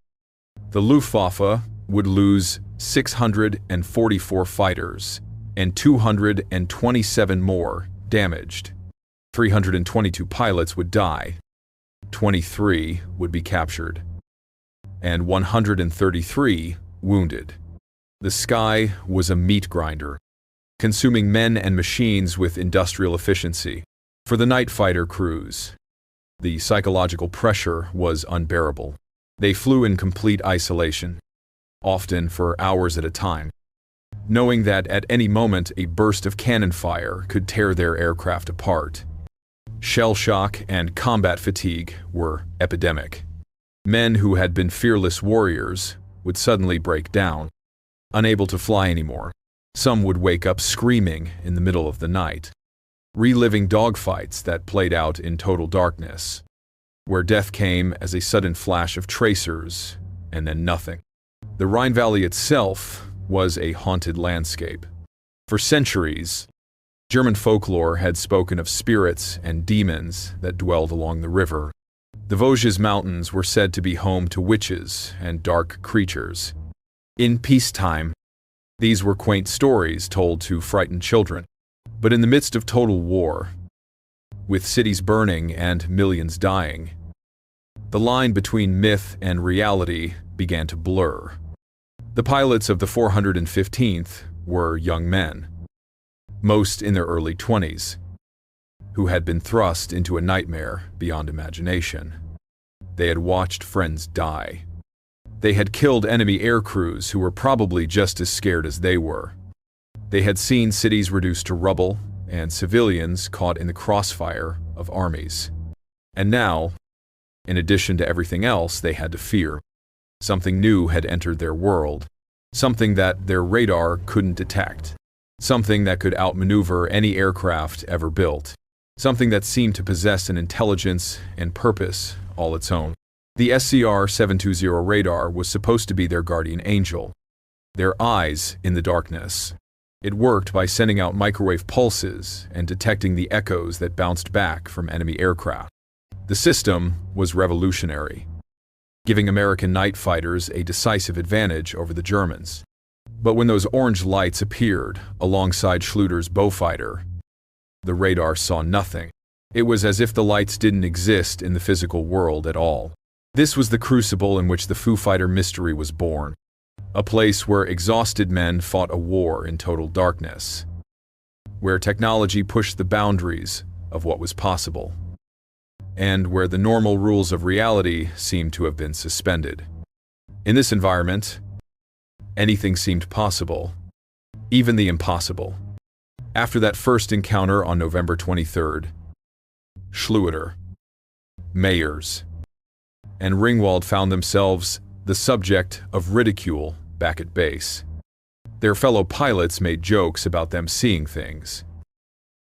the Luftwaffe would lose 644 fighters and 227 more damaged. 322 pilots would die, 23 would be captured, and 133 wounded. The sky was a meat grinder, consuming men and machines with industrial efficiency. For the night fighter crews, the psychological pressure was unbearable. They flew in complete isolation, often for hours at a time, knowing that at any moment a burst of cannon fire could tear their aircraft apart. Shell shock and combat fatigue were epidemic. Men who had been fearless warriors would suddenly break down, unable to fly anymore. Some would wake up screaming in the middle of the night, reliving dogfights that played out in total darkness, where death came as a sudden flash of tracers and then nothing. The Rhine Valley itself was a haunted landscape. For centuries, German folklore had spoken of spirits and demons that dwelled along the river. The Vosges Mountains were said to be home to witches and dark creatures. In peacetime, these were quaint stories told to frighten children. But in the midst of total war, with cities burning and millions dying, the line between myth and reality began to blur. The pilots of the 415th were young men, most in their early 20s, who had been thrust into a nightmare beyond imagination. They had watched friends die. They had killed enemy air crews who were probably just as scared as they were. They had seen cities reduced to rubble and civilians caught in the crossfire of armies. And now, in addition to everything else they had to fear, something new had entered their world, something that their radar couldn't detect. Something that could outmaneuver any aircraft ever built. Something that seemed to possess an intelligence and purpose all its own. The SCR-720 radar was supposed to be their guardian angel. Their eyes in the darkness. It worked by sending out microwave pulses and detecting the echoes that bounced back from enemy aircraft. The system was revolutionary, giving American night fighters a decisive advantage over the Germans. But when those orange lights appeared alongside Schluter's Beaufighter, the radar saw nothing. It was as if the lights didn't exist in the physical world at all. This was the crucible in which the Foo Fighter mystery was born. A place where exhausted men fought a war in total darkness. Where technology pushed the boundaries of what was possible. And where the normal rules of reality seemed to have been suspended. In this environment, anything seemed possible, even the impossible. After that first encounter on November 23rd, Schluter, Mayers, and Ringwald found themselves the subject of ridicule back at base. Their fellow pilots made jokes about them seeing things,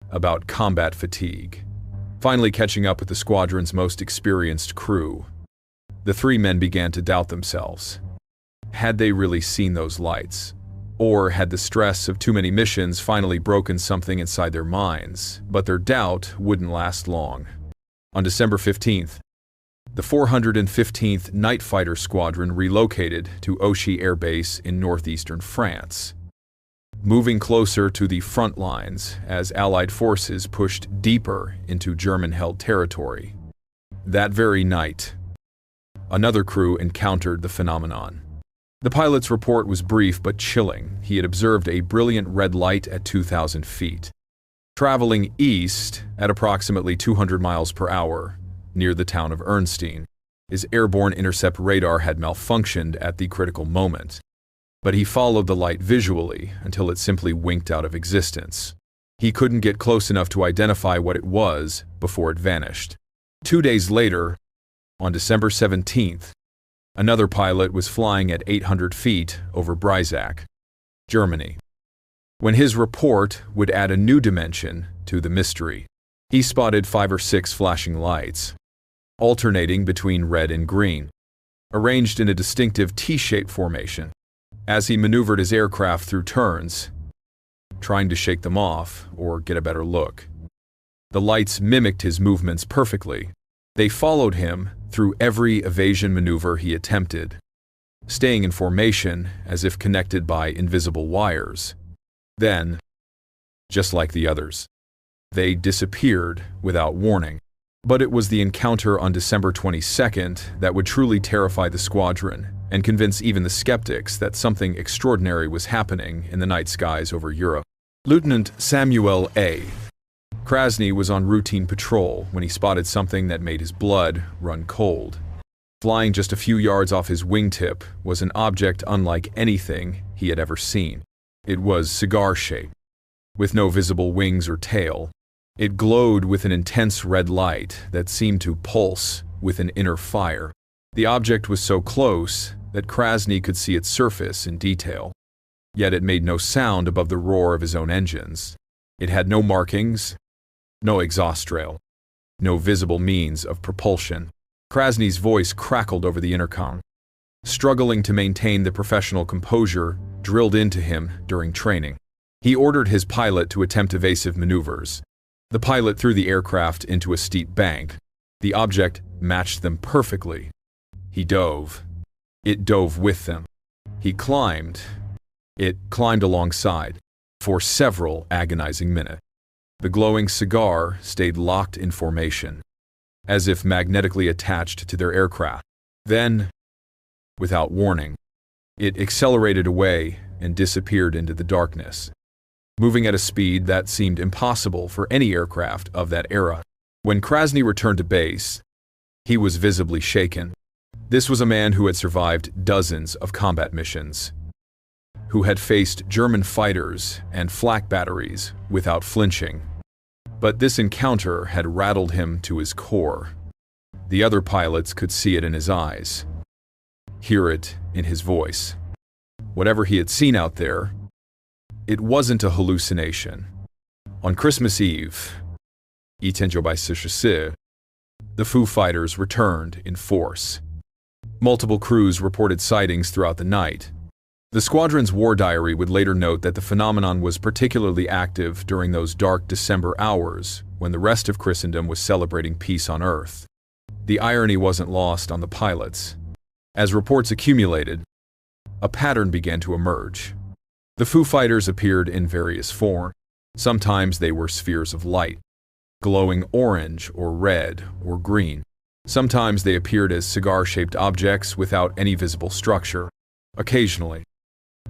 about combat fatigue, finally catching up with the squadron's most experienced crew. The three men began to doubt themselves. Had they really seen those lights? Or had the stress of too many missions finally broken something inside their minds? But their doubt wouldn't last long. On December 15th, the 415th Night Fighter Squadron relocated to Auchy Air Base in northeastern France, moving closer to the front lines as Allied forces pushed deeper into German-held territory. That very night, another crew encountered the phenomenon. The pilot's report was brief but chilling. He had observed a brilliant red light at 2,000 feet, traveling east at approximately 200 miles per hour, near the town of Ernstein. His airborne intercept radar had malfunctioned at the critical moment, but he followed the light visually until it simply winked out of existence. He couldn't get close enough to identify what it was before it vanished. 2 days later, on December 17th, another pilot was flying at 800 feet over Breisach, Germany, when his report would add a new dimension to the mystery. He spotted 5 or 6 flashing lights, alternating between red and green, arranged in a distinctive T-shaped formation. As he maneuvered his aircraft through turns, trying to shake them off or get a better look. The lights mimicked his movements perfectly. They followed him through every evasion maneuver he attempted, staying in formation as if connected by invisible wires. Then, just like the others, they disappeared without warning. But it was the encounter on December 22nd that would truly terrify the squadron and convince even the skeptics that something extraordinary was happening in the night skies over Europe. Lieutenant Samuel A. Krasny was on routine patrol when he spotted something that made his blood run cold. Flying just a few yards off his wingtip was an object unlike anything he had ever seen. It was cigar-shaped, with no visible wings or tail. It glowed with an intense red light that seemed to pulse with an inner fire. The object was so close that Krasny could see its surface in detail. Yet it made no sound above the roar of his own engines. It had no markings, no exhaust trail, no visible means of propulsion. Krasny's voice crackled over the intercom. Struggling to maintain the professional composure drilled into him during training, he ordered his pilot to attempt evasive maneuvers. The pilot threw the aircraft into a steep bank. The object matched them perfectly. He dove. It dove with them. He climbed. It climbed alongside. For several agonizing minutes, the glowing cigar stayed locked in formation, as if magnetically attached to their aircraft. Then, without warning, it accelerated away and disappeared into the darkness, moving at a speed that seemed impossible for any aircraft of that era. When Krasny returned to base, he was visibly shaken. This was a man who had survived dozens of combat missions, who had faced German fighters and flak batteries without flinching. But this encounter had rattled him to his core. The other pilots could see it in his eyes, hear it in his voice. Whatever he had seen out there, It wasn't a hallucination. On Christmas Eve, the Foo Fighters returned in force. Multiple crews reported sightings throughout the night. The squadron's war diary would later note that the phenomenon was particularly active during those dark December hours when the rest of Christendom was celebrating peace on Earth. The irony wasn't lost on the pilots. As reports accumulated, a pattern began to emerge. The Foo Fighters appeared in various forms. Sometimes they were spheres of light, glowing orange or red or green. Sometimes they appeared as cigar-shaped objects without any visible structure. Occasionally,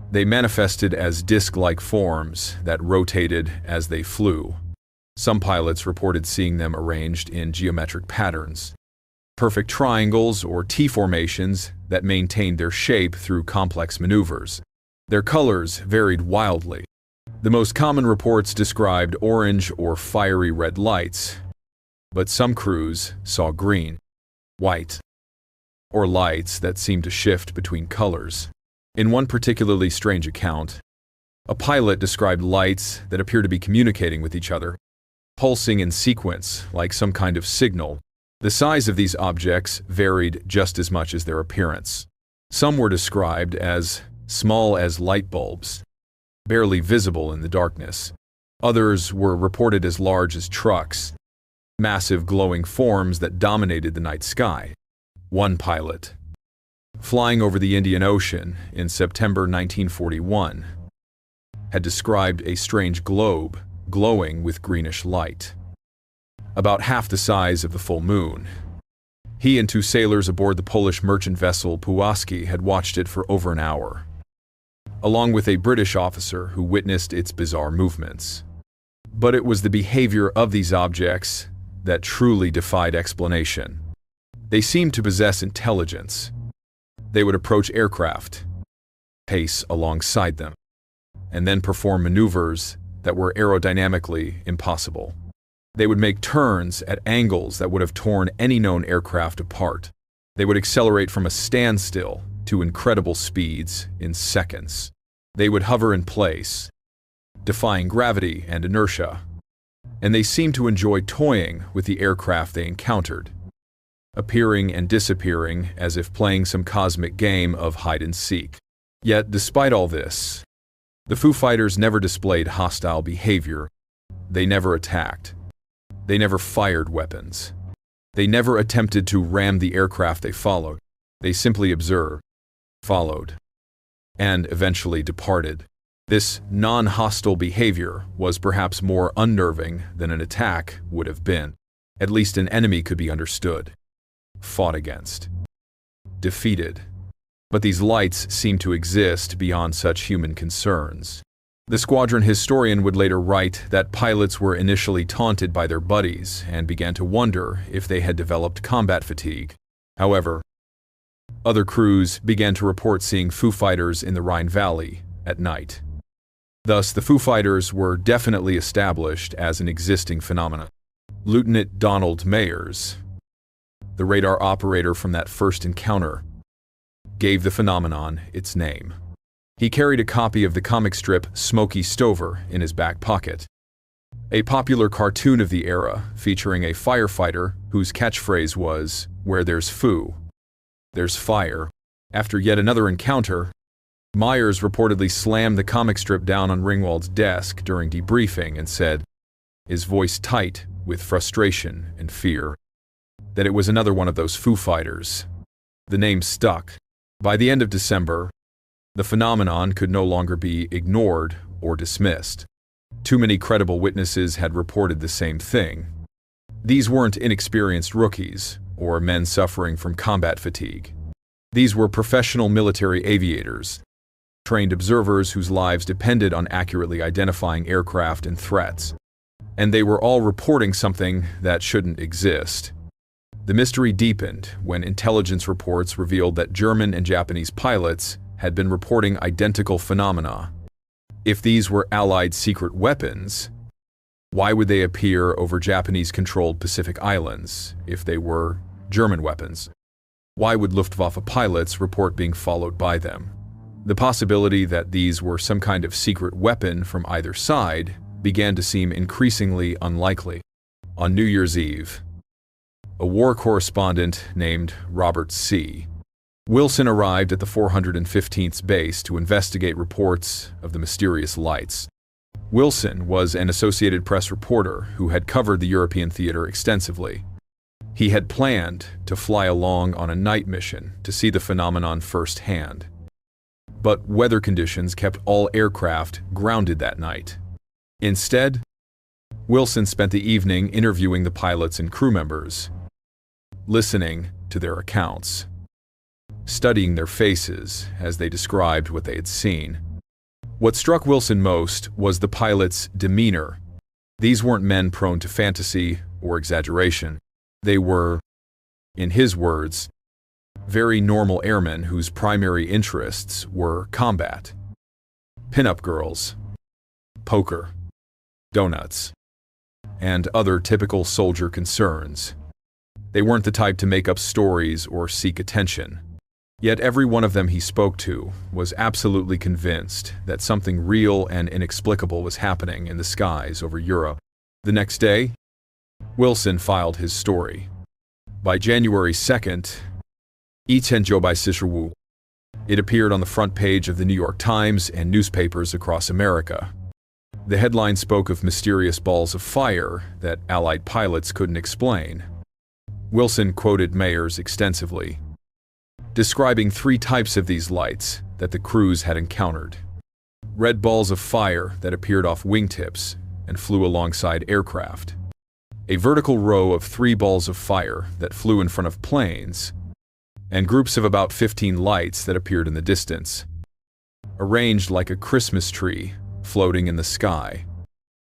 they manifested as disc-like forms that rotated as they flew. Some pilots reported seeing them arranged in geometric patterns, perfect triangles or T-formations that maintained their shape through complex maneuvers. Their colors varied wildly. The most common reports described orange or fiery red lights, but some crews saw green, white, or lights that seemed to shift between colors. In one particularly strange account, a pilot described lights that appeared to be communicating with each other, pulsing in sequence like some kind of signal. The size of these objects varied just as much as their appearance. Some were described as small as light bulbs, barely visible in the darkness. Others were reported as large as trucks, massive glowing forms that dominated the night sky. One pilot, flying over the Indian Ocean in September 1941, had described a strange globe glowing with greenish light, about half the size of the full moon. He and two sailors aboard the Polish merchant vessel Pułaski had watched it for over an hour, along with a British officer who witnessed its bizarre movements. But it was the behavior of these objects that truly defied explanation. They seemed to possess intelligence. They would approach aircraft, pace alongside them, and then perform maneuvers that were aerodynamically impossible. They would make turns at angles that would have torn any known aircraft apart. They would accelerate from a standstill to incredible speeds in seconds. They would hover in place, defying gravity and inertia, and they seemed to enjoy toying with the aircraft they encountered, appearing and disappearing as if playing some cosmic game of hide-and-seek. Yet, despite all this, the Foo Fighters never displayed hostile behavior. They never attacked. They never fired weapons. They never attempted to ram the aircraft they followed. They simply observed, followed, and eventually departed. This non-hostile behavior was perhaps more unnerving than an attack would have been. At least an enemy could be understood, fought against, defeated. But these lights seemed to exist beyond such human concerns. The squadron historian would later write that pilots were initially taunted by their buddies and began to wonder if they had developed combat fatigue. However, other crews began to report seeing Foo Fighters in the Rhine Valley at night. Thus, the Foo Fighters were definitely established as an existing phenomenon. Lieutenant Donald Mayers, the radar operator from that first encounter, gave the phenomenon its name. He carried a copy of the comic strip Smokey Stover in his back pocket, a popular cartoon of the era featuring a firefighter whose catchphrase was, "Where there's Foo, there's fire." After yet another encounter, Myers reportedly slammed the comic strip down on Ringwald's desk during debriefing and said, his voice tight with frustration and fear, that it was another one of those Foo Fighters. The name stuck. By the end of December, the phenomenon could no longer be ignored or dismissed. Too many credible witnesses had reported the same thing. These weren't inexperienced rookies or men suffering from combat fatigue. These were professional military aviators, trained observers whose lives depended on accurately identifying aircraft and threats. And they were all reporting something that shouldn't exist. The mystery deepened when intelligence reports revealed that German and Japanese pilots had been reporting identical phenomena. If these were Allied secret weapons, why would they appear over Japanese-controlled Pacific islands if they were German weapons? Why would Luftwaffe pilots report being followed by them? The possibility that these were some kind of secret weapon from either side began to seem increasingly unlikely. On New Year's Eve, a war correspondent named Robert C. Wilson arrived at the 415th base to investigate reports of the mysterious lights. Wilson was an Associated Press reporter who had covered the European theater extensively. He had planned to fly along on a night mission to see the phenomenon firsthand. But weather conditions kept all aircraft grounded that night. Instead, Wilson spent the evening interviewing the pilots and crew members, listening to their accounts, studying their faces as they described what they had seen. What struck Wilson most was the pilots' demeanor. These weren't men prone to fantasy or exaggeration. They were, in his words, very normal airmen whose primary interests were combat, pin-up girls, poker, donuts, and other typical soldier concerns. They weren't the type to make up stories or seek attention. Yet every one of them he spoke to was absolutely convinced that something real and inexplicable was happening in the skies over Europe. The next day, Wilson filed his story. By January 2nd, it appeared on the front page of the New York Times and newspapers across America. The headline spoke of mysterious balls of fire that Allied pilots couldn't explain. Wilson quoted Mayers extensively, describing 3 types of these lights that the crews had encountered. Red balls of fire that appeared off wingtips and flew alongside aircraft. A vertical row of 3 balls of fire that flew in front of planes, and groups of about 15 lights that appeared in the distance, arranged like a Christmas tree floating in the sky.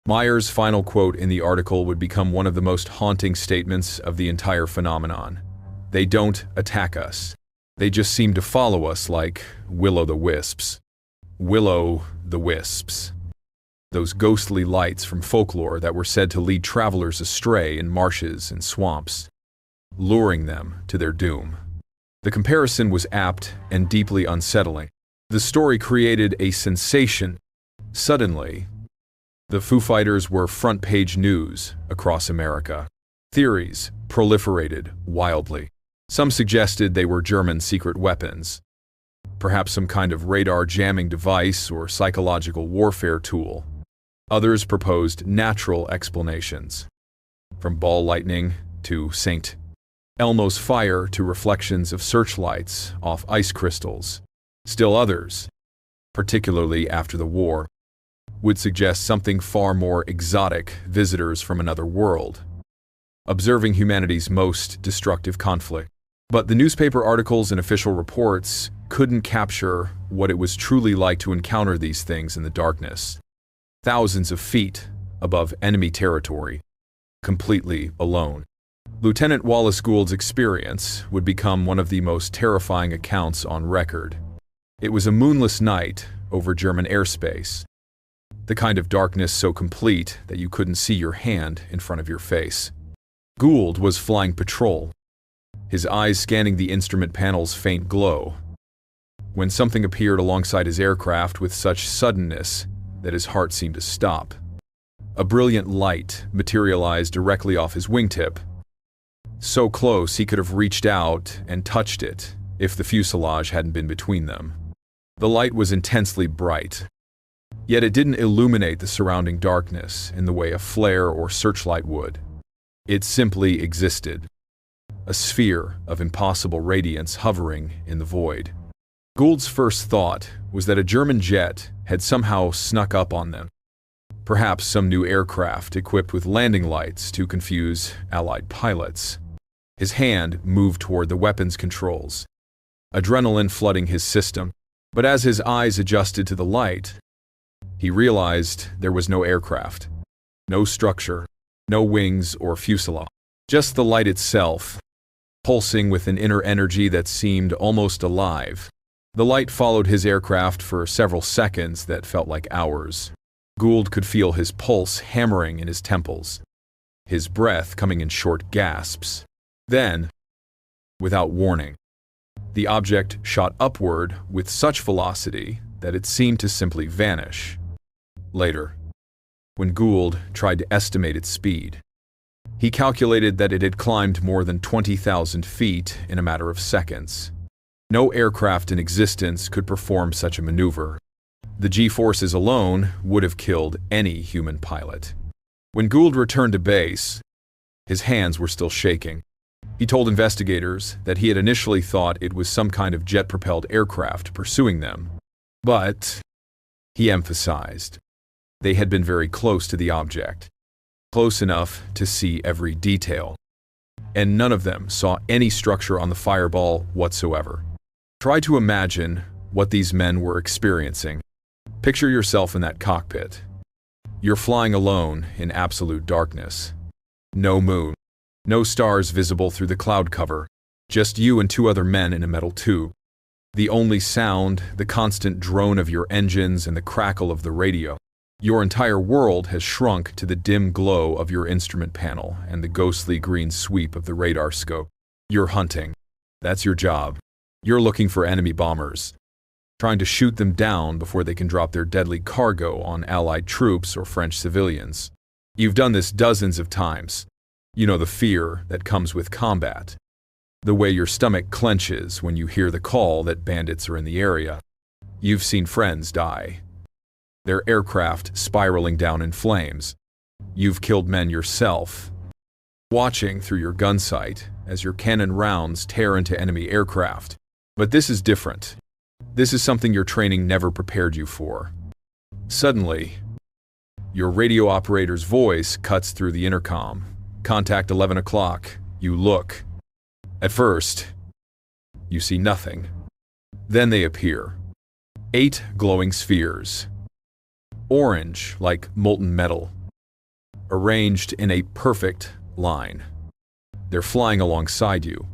Mayer's final quote in the article would become one of the most haunting statements of the entire phenomenon. "They don't attack us. They just seem to follow us like will-o'-the-wisps." Will-o'-the-wisps. Those ghostly lights from folklore that were said to lead travelers astray in marshes and swamps, luring them to their doom. The comparison was apt and deeply unsettling. The story created a sensation. Suddenly, the Foo Fighters were front-page news across America. Theories proliferated wildly. Some suggested they were German secret weapons, perhaps some kind of radar jamming device or psychological warfare tool. Others proposed natural explanations, from ball lightning to St. Elmo's fire to reflections of searchlights off ice crystals. Still others, particularly after the war, would suggest something far more exotic, visitors from another world, observing humanity's most destructive conflict. But the newspaper articles and official reports couldn't capture what it was truly like to encounter these things in the darkness, thousands of feet above enemy territory, completely alone. Lieutenant Wallace Gould's experience would become one of the most terrifying accounts on record. It was a moonless night over German airspace, the kind of darkness so complete that you couldn't see your hand in front of your face. Gould was flying patrol, his eyes scanning the instrument panel's faint glow, when something appeared alongside his aircraft with such suddenness that his heart seemed to stop. A brilliant light materialized directly off his wingtip, so close he could have reached out and touched it if the fuselage hadn't been between them. The light was intensely bright, yet it didn't illuminate the surrounding darkness in the way a flare or searchlight would. It simply existed, a sphere of impossible radiance hovering in the void. Gould's first thought was that a German jet had somehow snuck up on them, perhaps some new aircraft equipped with landing lights to confuse Allied pilots. His hand moved toward the weapons controls, adrenaline flooding his system. But as his eyes adjusted to the light, he realized there was no aircraft, no structure, no wings or fuselage, just the light itself, pulsing with an inner energy that seemed almost alive. The light followed his aircraft for several seconds that felt like hours. Gould could feel his pulse hammering in his temples, his breath coming in short gasps. Then, without warning, The object shot upward with such velocity that it seemed to simply vanish. Later, when Gould tried to estimate its speed, he calculated that it had climbed more than 20,000 feet in a matter of seconds. No aircraft in existence could perform such a maneuver. The G-forces alone would have killed any human pilot. When Gould returned to base, his hands were still shaking. He told investigators that he had initially thought it was some kind of jet-propelled aircraft pursuing them. But, he emphasized, they had been very close to the object, close enough to see every detail. And none of them saw any structure on the fireball whatsoever. Try to imagine what these men were experiencing. Picture yourself in that cockpit. You're flying alone in absolute darkness. No moon. No stars visible through the cloud cover. Just you and two other men in a metal tube. The only sound, the constant drone of your engines and the crackle of the radio. Your entire world has shrunk to the dim glow of your instrument panel and the ghostly green sweep of the radar scope. You're hunting. That's your job. You're looking for enemy bombers, trying to shoot them down before they can drop their deadly cargo on Allied troops or French civilians. You've done this dozens of times. You know the fear that comes with combat. The way your stomach clenches when you hear the call that bandits are in the area. You've seen friends die. Their aircraft spiraling down in flames. You've killed men yourself. Watching through your gun sight as your cannon rounds tear into enemy aircraft. But this is different. This is something your training never prepared you for. Suddenly, your radio operator's voice cuts through the intercom. Contact 11 o'clock. You look. At first, you see nothing. Then they appear. 8 glowing spheres. Orange like molten metal. Arranged in a perfect line. They're flying alongside you.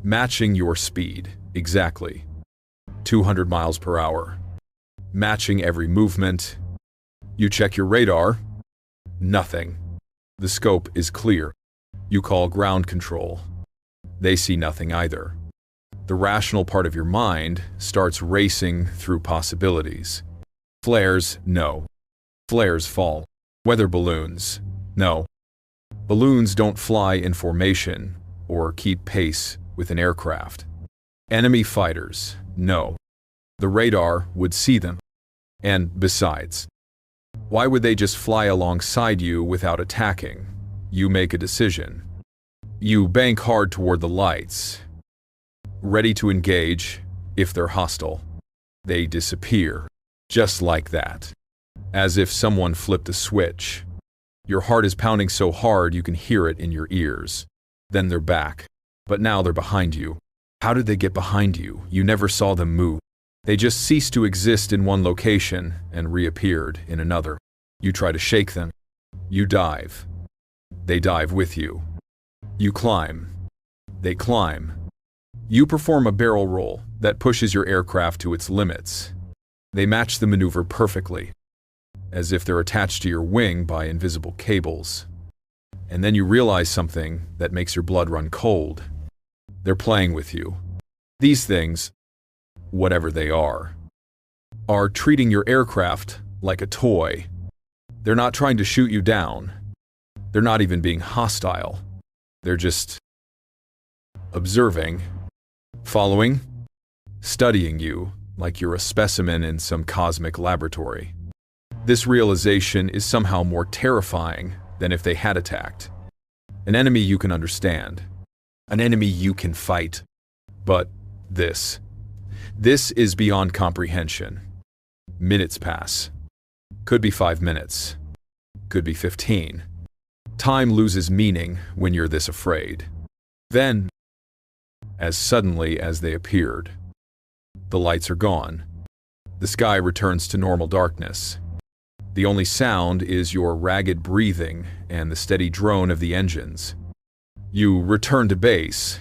Matching your speed, exactly. 200 miles per hour. Matching every movement. You check your radar. Nothing. The scope is clear. You call ground control. They see nothing either. The rational part of your mind starts racing through possibilities. Flares, no. Flares fall. Weather balloons, no. Balloons don't fly in formation or keep pace with an aircraft. Enemy fighters, no. The radar would see them. And besides, why would they just fly alongside you without attacking? You make a decision. You bank hard toward the lights, ready to engage if they're hostile. They disappear, just like that, as if someone flipped a switch. Your heart is pounding so hard you can hear it in your ears. Then they're back, but now they're behind you. How did they get behind you? You never saw them move. They just ceased to exist in one location and reappeared in another. You try to shake them. You dive. They dive with you. You climb. They climb. You perform a barrel roll that pushes your aircraft to its limits. They match the maneuver perfectly, as if they're attached to your wing by invisible cables. And then you realize something that makes your blood run cold. They're playing with you. These things, whatever they are treating your aircraft like a toy. They're not trying to shoot you down. They're not even being hostile. They're just observing, following, studying you like you're a specimen in some cosmic laboratory. This realization is somehow more terrifying than if they had attacked. An enemy you can understand. An enemy you can fight. But this is beyond comprehension. Minutes pass. Could be 5 minutes. Could be 15. Time loses meaning when you're this afraid. Then, as suddenly as they appeared, the lights are gone. The sky returns to normal darkness. The only sound is your ragged breathing and the steady drone of the engines. You return to base.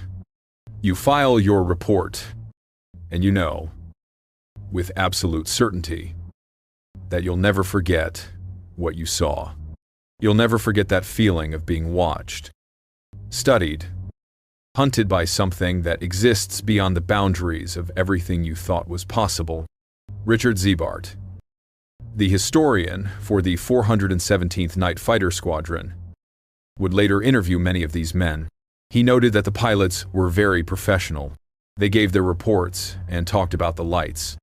You file your report, and you know, with absolute certainty, that you'll never forget what you saw. You'll never forget that feeling of being watched, studied, hunted by something that exists beyond the boundaries of everything you thought was possible. Richard Ziebart, the historian for the 417th Night Fighter Squadron, would later interview many of these men. He noted that the pilots were very professional. They gave their reports and talked about the lights,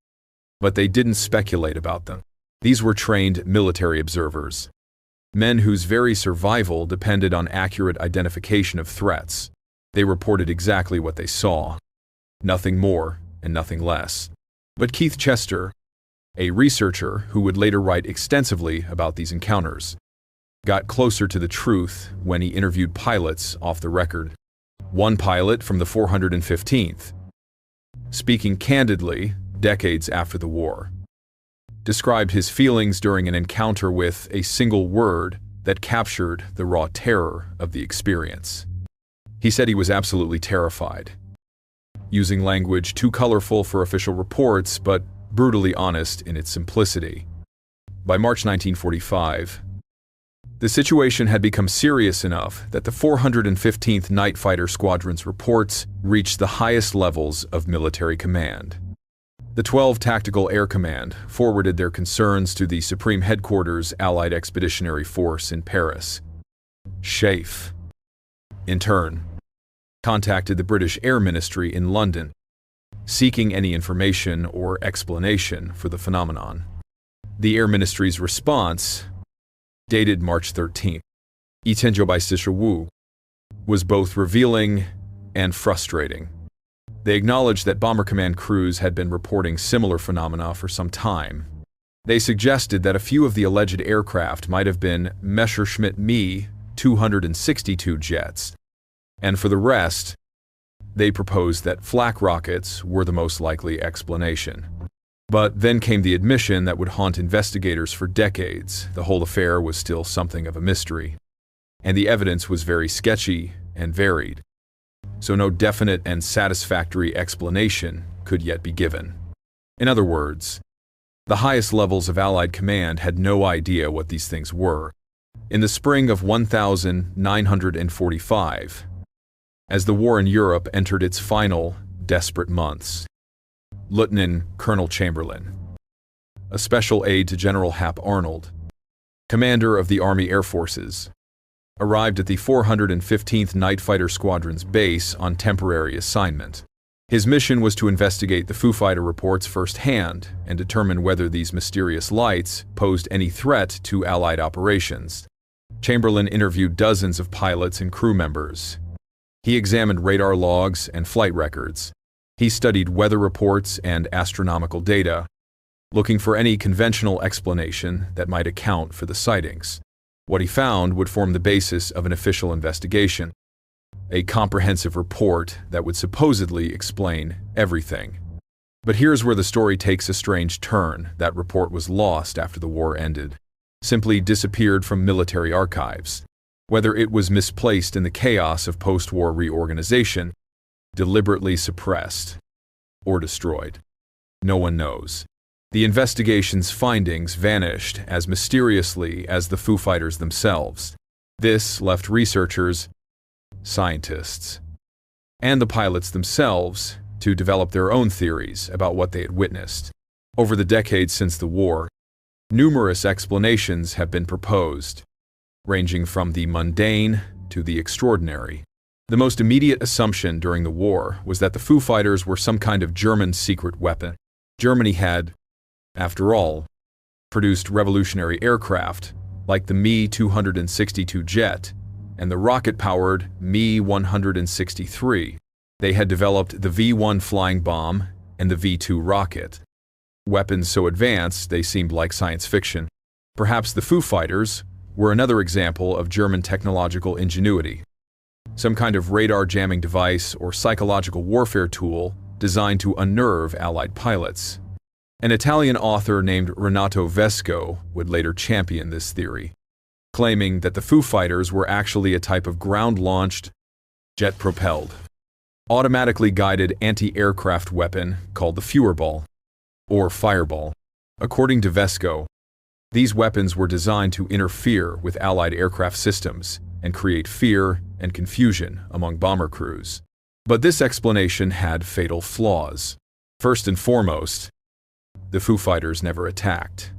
but they didn't speculate about them. These were trained military observers, men whose very survival depended on accurate identification of threats. They reported exactly what they saw, nothing more and nothing less. But Keith Chester, a researcher who would later write extensively about these encounters, got closer to the truth when he interviewed pilots off the record. One pilot from the 415th, speaking candidly decades after the war, described his feelings during an encounter with a single word that captured the raw terror of the experience. He said he was absolutely terrified, using language too colorful for official reports but brutally honest in its simplicity. By March 1945, the situation had become serious enough that the 415th Night Fighter Squadron's reports reached the highest levels of military command. The 12 Tactical Air Command forwarded their concerns to the Supreme Headquarters Allied Expeditionary Force in Paris. SHAEF, in turn, contacted the British Air Ministry in London, seeking any information or explanation for the phenomenon. The Air Ministry's response, dated March 13, was both revealing and frustrating. They acknowledged that Bomber Command crews had been reporting similar phenomena for some time. They suggested that a few of the alleged aircraft might have been Messerschmitt Me 262 jets, and for the rest, they proposed that flak rockets were the most likely explanation. But then came the admission that would haunt investigators for decades. The whole affair was still something of a mystery, and the evidence was very sketchy and varied, so no definite and satisfactory explanation could yet be given. In other words, the highest levels of Allied command had no idea what these things were. In the spring of 1945, as the war in Europe entered its final, desperate months, Lieutenant Colonel Chamberlain, a special aide to General Hap Arnold, commander of the Army Air Forces, arrived at the 415th Night Fighter Squadron's base on temporary assignment. His mission was to investigate the Foo Fighter reports firsthand and determine whether these mysterious lights posed any threat to Allied operations. Chamberlain interviewed dozens of pilots and crew members. He examined radar logs and flight records. He studied weather reports and astronomical data, looking for any conventional explanation that might account for the sightings. What he found would form the basis of an official investigation, a comprehensive report that would supposedly explain everything. But here's where the story takes a strange turn. That report was lost after the war ended, simply disappeared from military archives. Whether it was misplaced in the chaos of post-war reorganization, deliberately suppressed, or destroyed, no one knows. The investigation's findings vanished as mysteriously as the Foo Fighters themselves. This left researchers, scientists, and the pilots themselves to develop their own theories about what they had witnessed. Over the decades since the war, numerous explanations have been proposed, ranging from the mundane to the extraordinary. The most immediate assumption during the war was that the Foo Fighters were some kind of German secret weapon. Germany had, after all, produced revolutionary aircraft like the Me 262 jet and the rocket-powered Me 163. They had developed the V-1 flying bomb and the V-2 rocket. Weapons so advanced they seemed like science fiction. Perhaps the Foo Fighters were another example of German technological ingenuity, some kind of radar jamming device or psychological warfare tool designed to unnerve Allied pilots. An Italian author named Renato Vesco would later champion this theory, claiming that the Foo Fighters were actually a type of ground-launched, jet-propelled, automatically guided anti-aircraft weapon called the Feuerball, or Fireball. According to Vesco, these weapons were designed to interfere with Allied aircraft systems and create fear and confusion among bomber crews. But this explanation had fatal flaws. First and foremost, the Foo Fighters never attacked.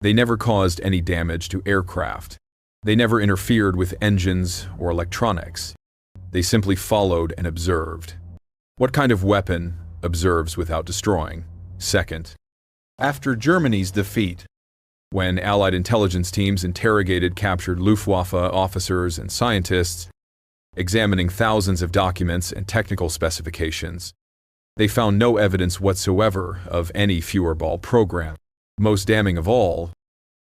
They never caused any damage to aircraft. They never interfered with engines or electronics. They simply followed and observed. What kind of weapon observes without destroying? Second, After Germany's defeat, when Allied intelligence teams interrogated captured Luftwaffe officers and scientists, examining thousands of documents and technical specifications, they found no evidence whatsoever of any Führerball program. Most damning of all,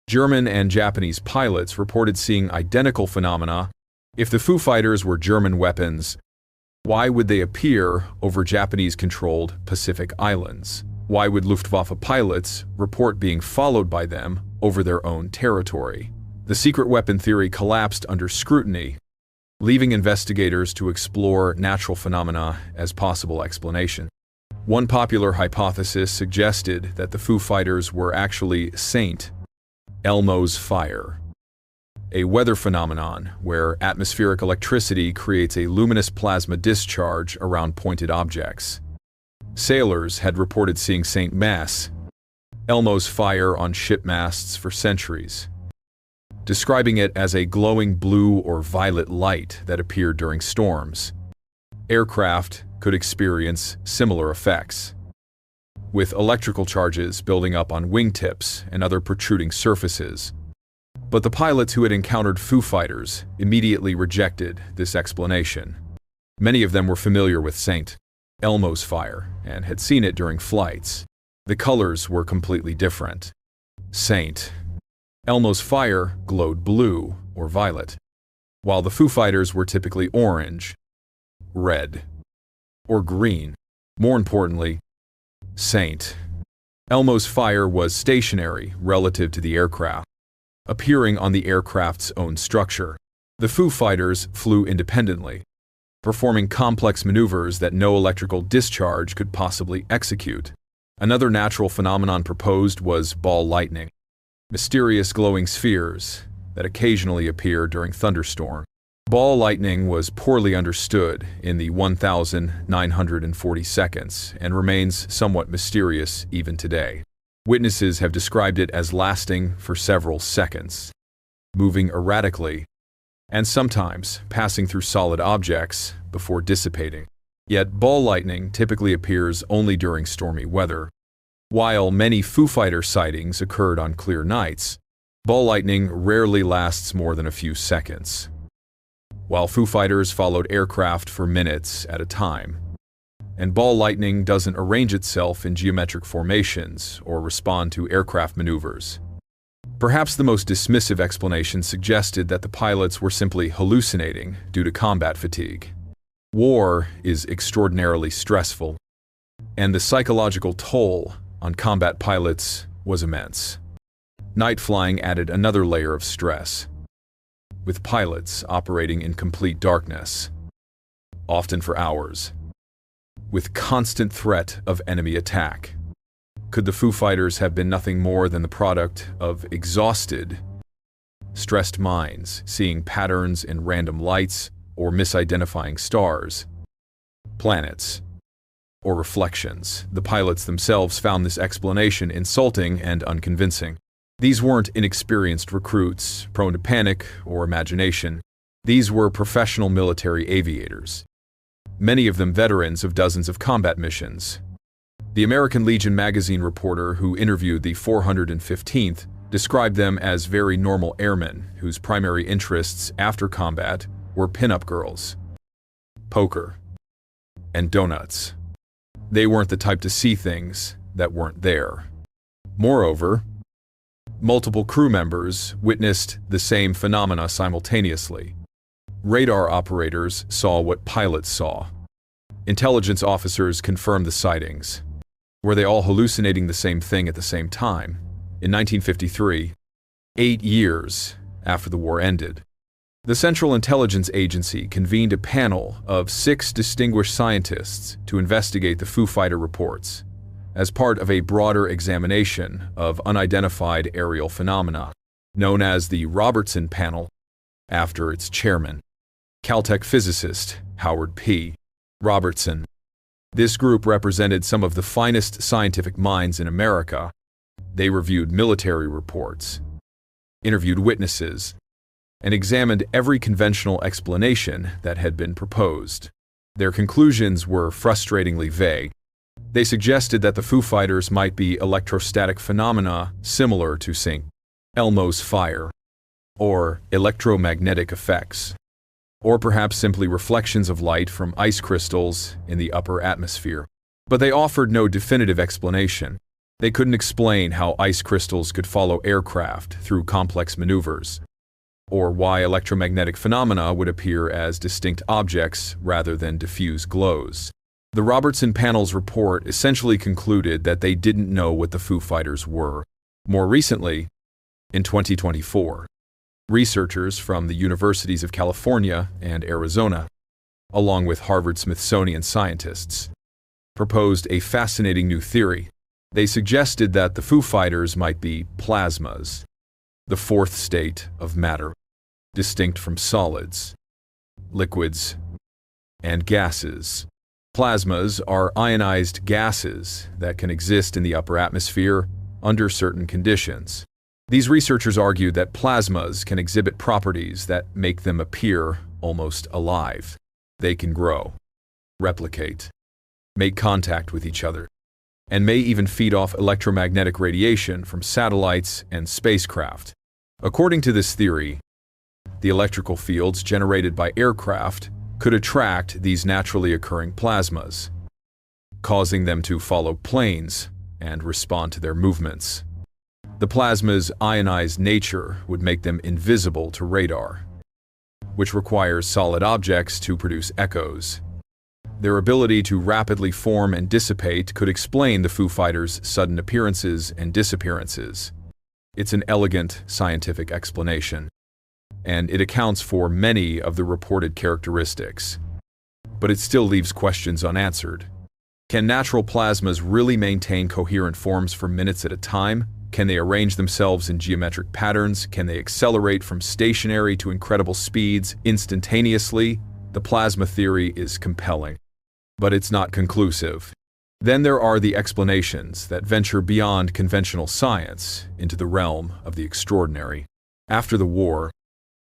German and Japanese pilots reported seeing identical phenomena. If the Foo Fighters were German weapons, why would they appear over Japanese-controlled Pacific islands? Why would Luftwaffe pilots report being followed by them over their own territory? The secret weapon theory collapsed under scrutiny, leaving investigators to explore natural phenomena as possible explanation. One popular hypothesis suggested that the Foo Fighters were actually St. Elmo's fire, a weather phenomenon where atmospheric electricity creates a luminous plasma discharge around pointed objects. Sailors had reported seeing St. Elmo's fire on ship masts for centuries, describing it as a glowing blue or violet light that appeared during storms. Aircraft could experience similar effects, with electrical charges building up on wingtips and other protruding surfaces. But the pilots who had encountered Foo Fighters immediately rejected this explanation. Many of them were familiar with St. Elmo's fire and had seen it during flights. The colors were completely different. St. Elmo's fire glowed blue or violet, while the Foo Fighters were typically orange, red, or green. More importantly, St. Elmo's fire was stationary relative to the aircraft, appearing on the aircraft's own structure. The Foo Fighters flew independently, performing complex maneuvers that no electrical discharge could possibly execute. Another natural phenomenon proposed was ball lightning, mysterious glowing spheres that occasionally appear during thunderstorms. Ball lightning was poorly understood in the 1,940 seconds and remains somewhat mysterious even today. Witnesses have described it as lasting for several seconds, moving erratically, and sometimes passing through solid objects before dissipating. Yet ball lightning typically appears only during stormy weather. While many Foo Fighter sightings occurred on clear nights, ball lightning rarely lasts more than a few seconds. While Foo Fighters followed aircraft for minutes at a time, and ball lightning doesn't arrange itself in geometric formations or respond to aircraft maneuvers. Perhaps the most dismissive explanation suggested that the pilots were simply hallucinating due to combat fatigue. War is extraordinarily stressful, and the psychological toll on combat pilots was immense. Night flying added another layer of stress, with pilots operating in complete darkness, often for hours, with constant threat of enemy attack. Could the Foo Fighters have been nothing more than the product of exhausted, stressed minds, seeing patterns in random lights or misidentifying stars, planets, or reflections? The pilots themselves found this explanation insulting and unconvincing. These weren't inexperienced recruits, prone to panic or imagination. These were professional military aviators, many of them veterans of dozens of combat missions. The American Legion magazine reporter who interviewed the 415th described them as very normal airmen whose primary interests after combat were pin-up girls, poker, and donuts. They weren't the type to see things that weren't there. Moreover, multiple crew members witnessed the same phenomena simultaneously. Radar operators saw what pilots saw. Intelligence officers confirmed the sightings. Were they all hallucinating the same thing at the same time? In 1953, 8 years after the war ended, the Central Intelligence Agency convened a panel of 6 distinguished scientists to investigate the Foo Fighter reports as part of a broader examination of unidentified aerial phenomena, known as the Robertson Panel, after its chairman, Caltech physicist Howard P. Robertson. This group represented some of the finest scientific minds in America. They reviewed military reports, interviewed witnesses, and examined every conventional explanation that had been proposed. Their conclusions were frustratingly vague. They suggested that the Foo Fighters might be electrostatic phenomena similar to St. Elmo's fire, or electromagnetic effects, or perhaps simply reflections of light from ice crystals in the upper atmosphere. But they offered no definitive explanation. They couldn't explain how ice crystals could follow aircraft through complex maneuvers, or why electromagnetic phenomena would appear as distinct objects rather than diffuse glows. The Robertson panel's report essentially concluded that they didn't know what the Foo Fighters were. More recently, in 2024, researchers from the universities of California and Arizona, along with Harvard-Smithsonian scientists, proposed a fascinating new theory. They suggested that the Foo Fighters might be plasmas, the fourth state of matter, distinct from solids, liquids, and gases. Plasmas are ionized gases that can exist in the upper atmosphere under certain conditions. These researchers argued that plasmas can exhibit properties that make them appear almost alive. They can grow, replicate, make contact with each other, and may even feed off electromagnetic radiation from satellites and spacecraft. According to this theory, the electrical fields generated by aircraft could attract these naturally occurring plasmas, causing them to follow planes and respond to their movements. The plasma's ionized nature would make them invisible to radar, which requires solid objects to produce echoes. Their ability to rapidly form and dissipate could explain the Foo Fighters' sudden appearances and disappearances. It's an elegant scientific explanation, and it accounts for many of the reported characteristics. But it still leaves questions unanswered. Can natural plasmas really maintain coherent forms for minutes at a time? Can they arrange themselves in geometric patterns? Can they accelerate from stationary to incredible speeds instantaneously? The plasma theory is compelling, but it's not conclusive. Then there are the explanations that venture beyond conventional science into the realm of the extraordinary. After the war,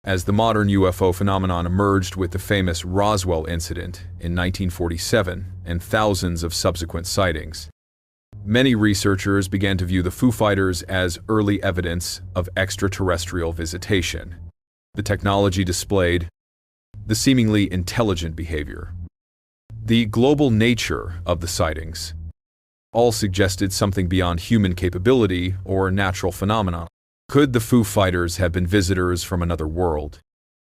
as the modern UFO phenomenon emerged with the famous Roswell incident in 1947 and thousands of subsequent sightings, many researchers began to view the Foo Fighters as early evidence of extraterrestrial visitation. The technology displayed, the seemingly intelligent behavior, the global nature of the sightings, all suggested something beyond human capability or natural phenomena. Could the Foo Fighters have been visitors from another world,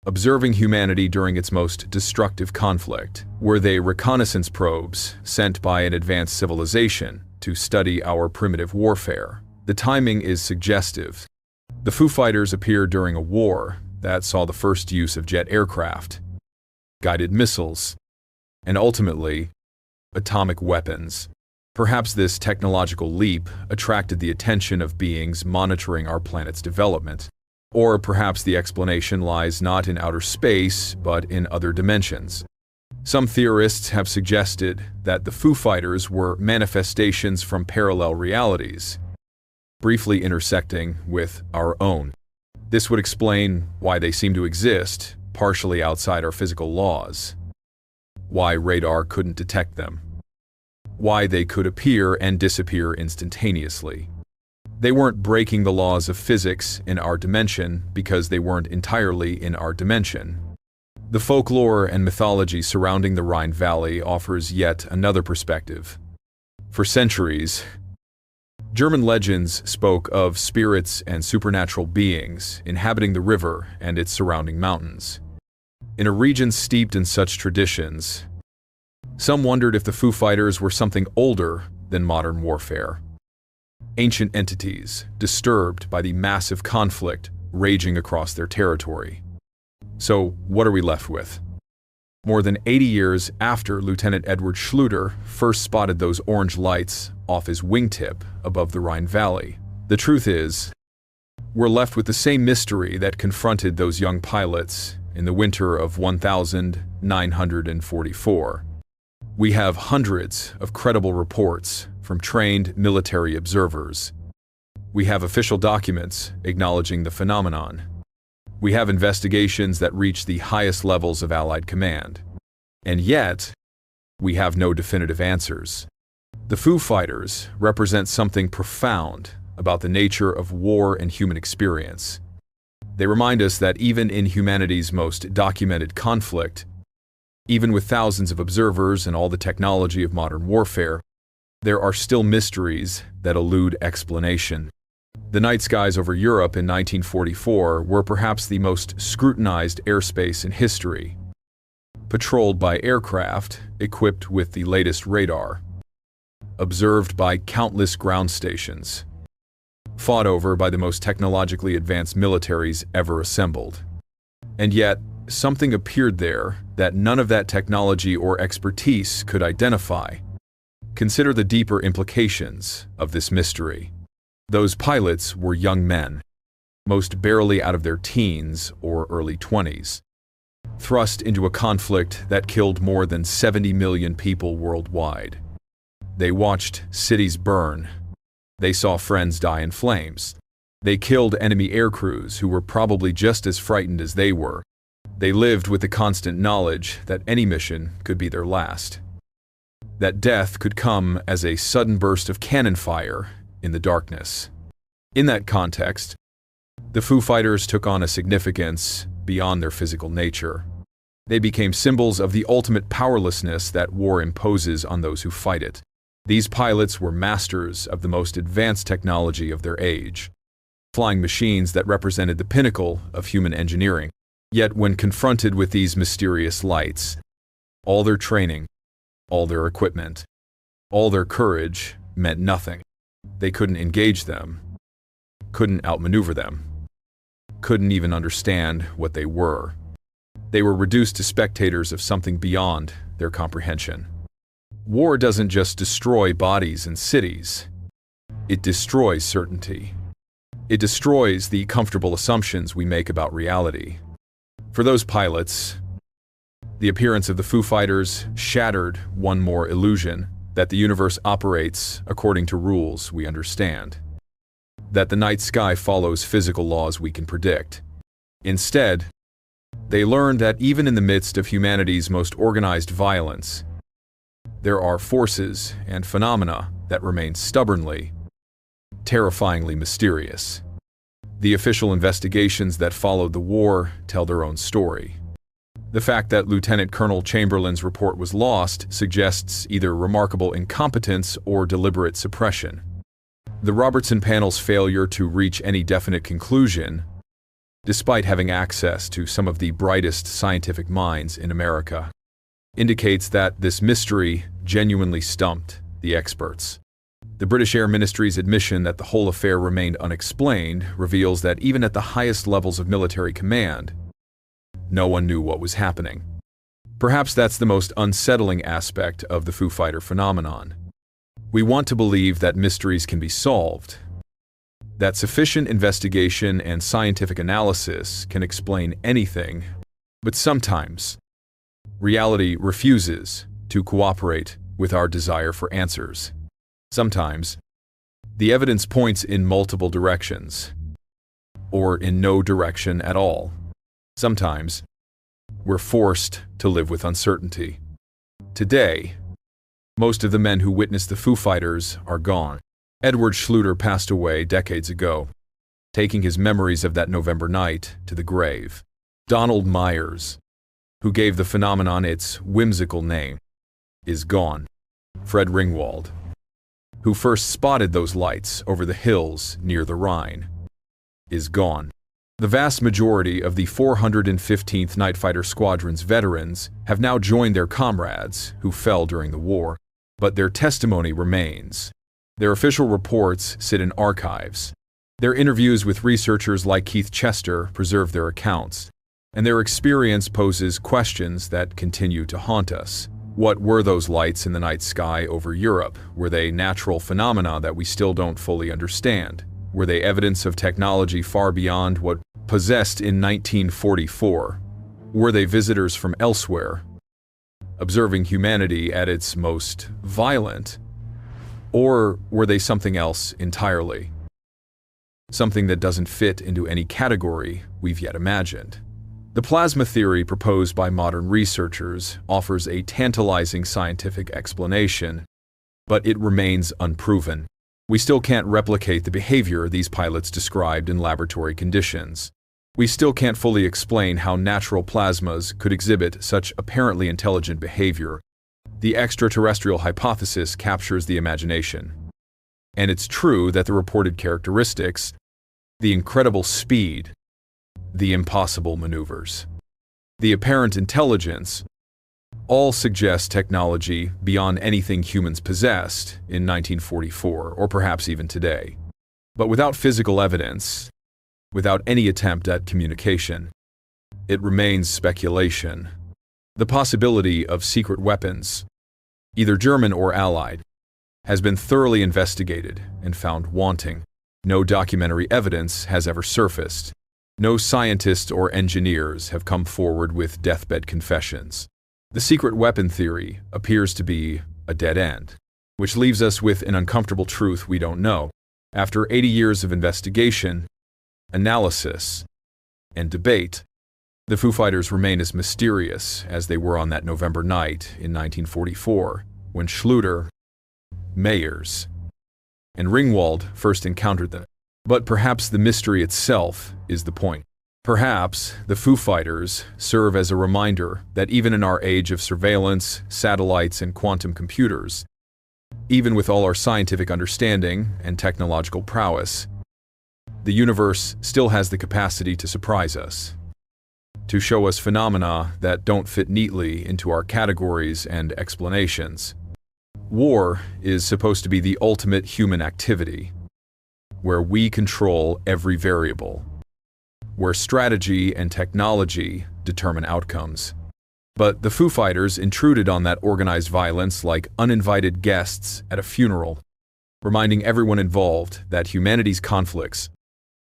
observing humanity during its most destructive conflict? Were they reconnaissance probes sent by an advanced civilization to study our primitive warfare? The timing is suggestive. The Foo Fighters appeared during a war that saw the first use of jet aircraft, guided missiles, and ultimately, atomic weapons. Perhaps this technological leap attracted the attention of beings monitoring our planet's development. Or perhaps the explanation lies not in outer space, but in other dimensions. Some theorists have suggested that the Foo Fighters were manifestations from parallel realities, briefly intersecting with our own. This would explain why they seem to exist, partially outside our physical laws, why radar couldn't detect them, why they could appear and disappear instantaneously. They weren't breaking the laws of physics in our dimension because they weren't entirely in our dimension. The folklore and mythology surrounding the Rhine Valley offers yet another perspective. For centuries, German legends spoke of spirits and supernatural beings inhabiting the river and its surrounding mountains. In a region steeped in such traditions, some wondered if the Foo Fighters were something older than modern warfare. Ancient entities disturbed by the massive conflict raging across their territory. So, what are we left with? More than 80 years after Lieutenant Edward Schluter first spotted those orange lights off his wingtip above the Rhine Valley, the truth is, we're left with the same mystery that confronted those young pilots in the winter of 1944. We have hundreds of credible reports from trained military observers. We have official documents acknowledging the phenomenon. We have investigations that reach the highest levels of Allied command. And yet, we have no definitive answers. The Foo Fighters represent something profound about the nature of war and human experience. They remind us that even in humanity's most documented conflict, even with thousands of observers and all the technology of modern warfare, there are still mysteries that elude explanation. The night skies over Europe in 1944 were perhaps the most scrutinized airspace in history, patrolled by aircraft equipped with the latest radar, observed by countless ground stations, fought over by the most technologically advanced militaries ever assembled. And yet, something appeared there that none of that technology or expertise could identify. Consider the deeper implications of this mystery. Those pilots were young men, most barely out of their teens or early 20s, thrust into a conflict that killed more than 70 million people worldwide. They watched cities burn. They saw friends die in flames. They killed enemy aircrews who were probably just as frightened as they were. They lived with the constant knowledge that any mission could be their last, that death could come as a sudden burst of cannon fire in the darkness. In that context, the Foo Fighters took on a significance beyond their physical nature. They became symbols of the ultimate powerlessness that war imposes on those who fight it. These pilots were masters of the most advanced technology of their age, flying machines that represented the pinnacle of human engineering. Yet when confronted with these mysterious lights, all their training, all their equipment, all their courage meant nothing. They couldn't engage them, couldn't outmaneuver them, couldn't even understand what they were. They were reduced to spectators of something beyond their comprehension. War doesn't just destroy bodies and cities. It destroys certainty. It destroys the comfortable assumptions we make about reality. For those pilots, the appearance of the Foo Fighters shattered one more illusion: that the universe operates according to rules we understand, that the night sky follows physical laws we can predict. Instead, they learned that even in the midst of humanity's most organized violence, there are forces and phenomena that remain stubbornly, terrifyingly mysterious. The official investigations that followed the war tell their own story. The fact that Lieutenant Colonel Chamberlain's report was lost suggests either remarkable incompetence or deliberate suppression. The Robertson panel's failure to reach any definite conclusion, despite having access to some of the brightest scientific minds in America, indicates that this mystery genuinely stumped the experts. The British Air Ministry's admission that the whole affair remained unexplained reveals that even at the highest levels of military command, no one knew what was happening. Perhaps that's the most unsettling aspect of the Foo Fighter phenomenon. We want to believe that mysteries can be solved, that sufficient investigation and scientific analysis can explain anything, but sometimes reality refuses to cooperate with our desire for answers. Sometimes, the evidence points in multiple directions, or in no direction at all. Sometimes, we're forced to live with uncertainty. Today, most of the men who witnessed the Foo Fighters are gone. Edward Schluter passed away decades ago, taking his memories of that November night to the grave. Donald Myers, who gave the phenomenon its whimsical name, is gone. Fred Ringwald, who first spotted those lights over the hills near the Rhine, is gone. The vast majority of the 415th Night Fighter Squadron's veterans have now joined their comrades who fell during the war, but their testimony remains. Their official reports sit in archives. Their interviews with researchers like Keith Chester preserve their accounts, and their experience poses questions that continue to haunt us. What were those lights in the night sky over Europe? Were they natural phenomena that we still don't fully understand? Were they evidence of technology far beyond what possessed in 1944? Were they visitors from elsewhere? observing humanity at its most violent? Or were they something else entirely? Something that doesn't fit into any category we've yet imagined. The plasma theory proposed by modern researchers offers a tantalizing scientific explanation, but it remains unproven. We still can't replicate the behavior these pilots described in laboratory conditions. We still can't fully explain how natural plasmas could exhibit such apparently intelligent behavior. The extraterrestrial hypothesis captures the imagination. And it's true that the reported characteristics, the incredible speed, the impossible maneuvers, the apparent intelligence, all suggest technology beyond anything humans possessed in 1944, or perhaps even today. But without physical evidence, without any attempt at communication, it remains speculation. The possibility of secret weapons, either German or Allied, has been thoroughly investigated and found wanting. No documentary evidence has ever surfaced. No scientists or engineers have come forward with deathbed confessions. The secret weapon theory appears to be a dead end, which leaves us with an uncomfortable truth we don't know. After 80 years of investigation, analysis, and debate, the Foo Fighters remain as mysterious as they were on that November night in 1944, when Schluter, Meyers, and Ringwald first encountered them. But perhaps the mystery itself is the point. Perhaps the Foo Fighters serve as a reminder that even in our age of surveillance, satellites, and quantum computers, even with all our scientific understanding and technological prowess, the universe still has the capacity to surprise us, to show us phenomena that don't fit neatly into our categories and explanations. War is supposed to be the ultimate human activity, where we control every variable, where strategy and technology determine outcomes. But the Foo Fighters intruded on that organized violence like uninvited guests at a funeral, reminding everyone involved that humanity's conflicts,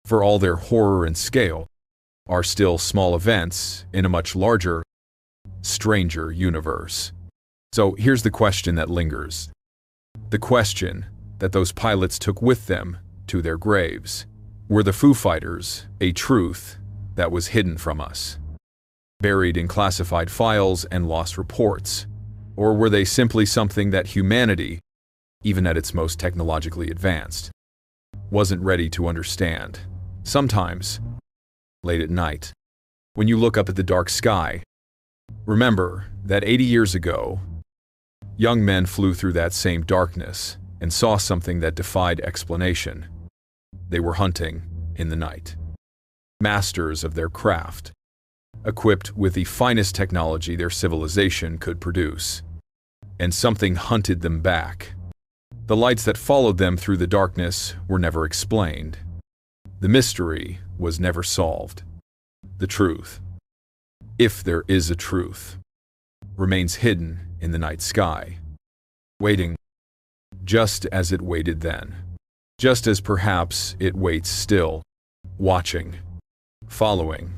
for all their horror and scale, are still small events in a much larger, stranger universe. So here's the question that lingers. The question that those pilots took with them to their graves. Were the Foo Fighters a truth that was hidden from us, buried in classified files and lost reports? Or were they simply something that humanity, even at its most technologically advanced, wasn't ready to understand? Sometimes, late at night, when you look up at the dark sky, remember that 80 years ago, young men flew through that same darkness and saw something that defied explanation. They were hunting in the night, masters of their craft, equipped with the finest technology their civilization could produce. And something hunted them back. The lights that followed them through the darkness were never explained. The mystery was never solved. The truth, if there is a truth, remains hidden in the night sky, waiting, just as it waited then. Just as perhaps it waits still, watching, following,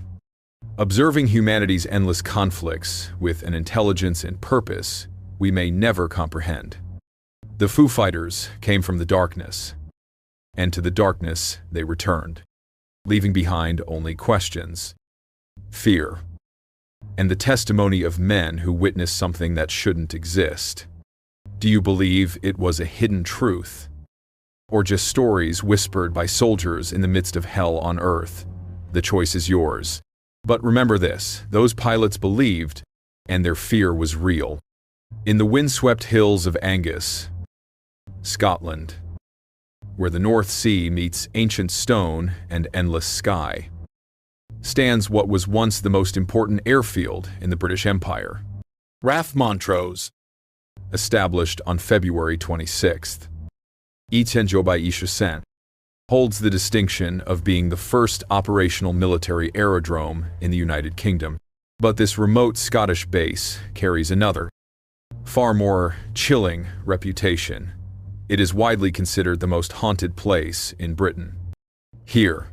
observing humanity's endless conflicts with an intelligence and purpose we may never comprehend. The Foo Fighters came from the darkness, and to the darkness they returned, leaving behind only questions, fear, and the testimony of men who witnessed something that shouldn't exist. Do you believe it was a hidden truth? Or just stories whispered by soldiers in the midst of hell on Earth? The choice is yours. But remember this, those pilots believed, and their fear was real. In the windswept hills of Angus, Scotland, where the North Sea meets ancient stone and endless sky, stands what was once the most important airfield in the British Empire, RAF Montrose. Established on February 26th. Viersen holds the distinction of being the first operational military aerodrome in the United Kingdom. But this remote Scottish base carries another, far more chilling reputation. It is widely considered the most haunted place in Britain. Here,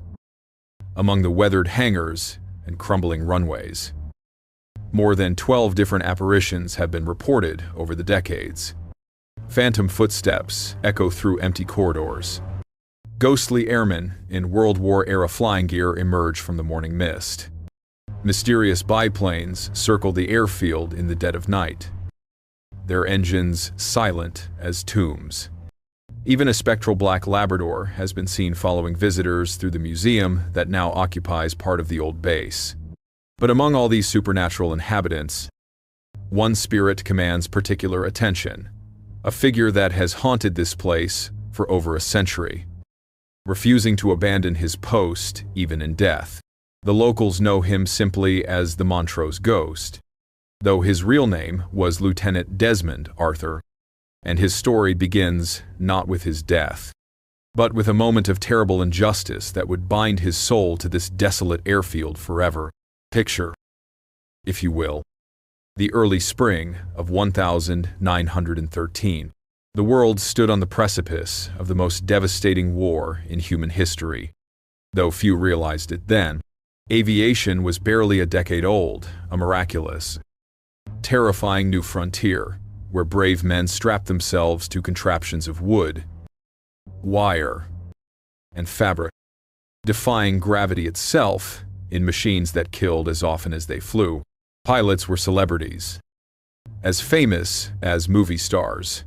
among the weathered hangars and crumbling runways, More than 12 different apparitions have been reported over the decades. Phantom footsteps echo through empty corridors. Ghostly airmen in World War-era flying gear emerge from the morning mist. Mysterious biplanes circle the airfield in the dead of night, their engines silent as tombs. Even a spectral black Labrador has been seen following visitors through the museum that now occupies part of the old base. But among all these supernatural inhabitants, one spirit commands particular attention, a figure that has haunted this place for over a century, refusing to abandon his post even in death. The locals know him simply as the Montrose Ghost, though his real name was Lieutenant Desmond Arthur, and his story begins not with his death, but with a moment of terrible injustice that would bind his soul to this desolate airfield forever. Picture, if you will, the early spring of 1913. The world stood on the precipice of the most devastating war in human history. Though few realized it then, aviation was barely a decade old, a miraculous, terrifying new frontier, where brave men strapped themselves to contraptions of wood, wire, and fabric, defying gravity itself in machines that killed as often as they flew. Pilots were celebrities, as famous as movie stars,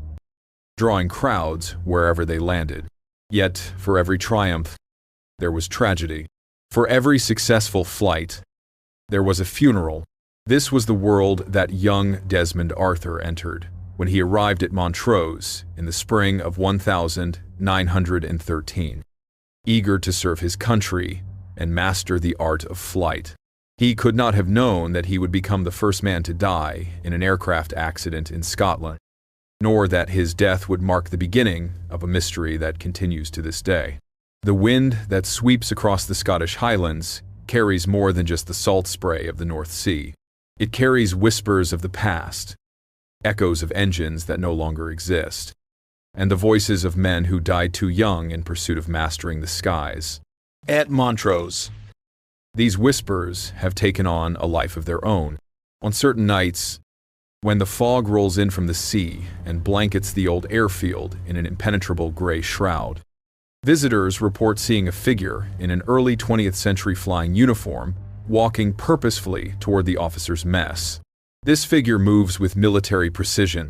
drawing crowds wherever they landed. Yet, for every triumph, there was tragedy. For every successful flight, there was a funeral. This was the world that young Desmond Arthur entered when he arrived at Montrose in the spring of 1913. Eager to serve his country and master the art of flight, he could not have known that he would become the first man to die in an aircraft accident in Scotland, nor that his death would mark the beginning of a mystery that continues to this day. The wind that sweeps across the Scottish Highlands carries more than just the salt spray of the North Sea. It carries whispers of the past, echoes of engines that no longer exist, and the voices of men who died too young in pursuit of mastering the skies. At Montrose, these whispers have taken on a life of their own. On certain nights, when the fog rolls in from the sea and blankets the old airfield in an impenetrable gray shroud, visitors report seeing a figure in an early 20th century flying uniform walking purposefully toward the officers' mess. This figure moves with military precision,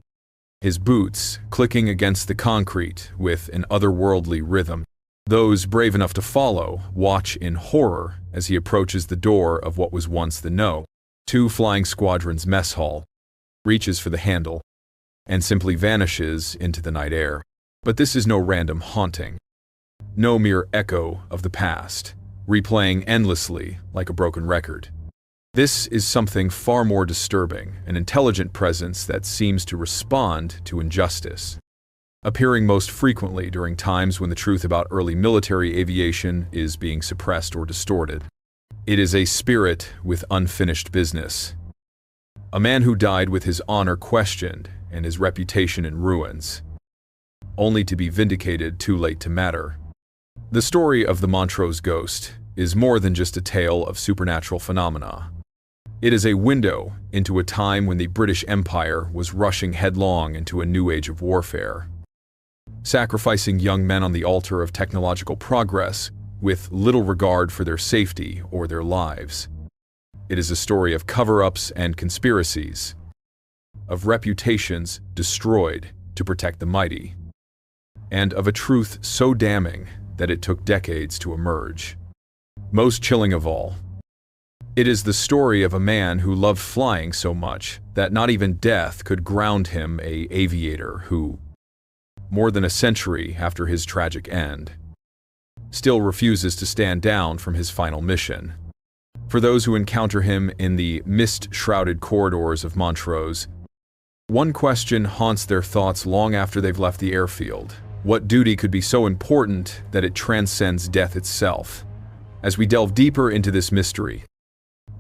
his boots clicking against the concrete with an otherworldly rhythm. Those brave enough to follow watch in horror as he approaches the door of what was once the No. 2 Flying Squadron's mess hall, reaches for the handle, and simply vanishes into the night air. But this is no random haunting, no mere echo of the past, replaying endlessly like a broken record. This is something far more disturbing, an intelligent presence that seems to respond to injustice, appearing most frequently during times when the truth about early military aviation is being suppressed or distorted. It is a spirit with unfinished business, a man who died with his honor questioned and his reputation in ruins, only to be vindicated too late to matter. The story of the Montrose Ghost is more than just a tale of supernatural phenomena. It is a window into a time when the British Empire was rushing headlong into a new age of warfare, sacrificing young men on the altar of technological progress with little regard for their safety or their lives. It is a story of cover-ups and conspiracies, of reputations destroyed to protect the mighty, and of a truth so damning that it took decades to emerge. Most chilling of all, it is the story of a man who loved flying so much that not even death could ground him, an aviator who, more than a century after his tragic end, still refuses to stand down from his final mission. For those who encounter him in the mist-shrouded corridors of Montrose, one question haunts their thoughts long after they've left the airfield. What duty could be so important that it transcends death itself? As we delve deeper into this mystery,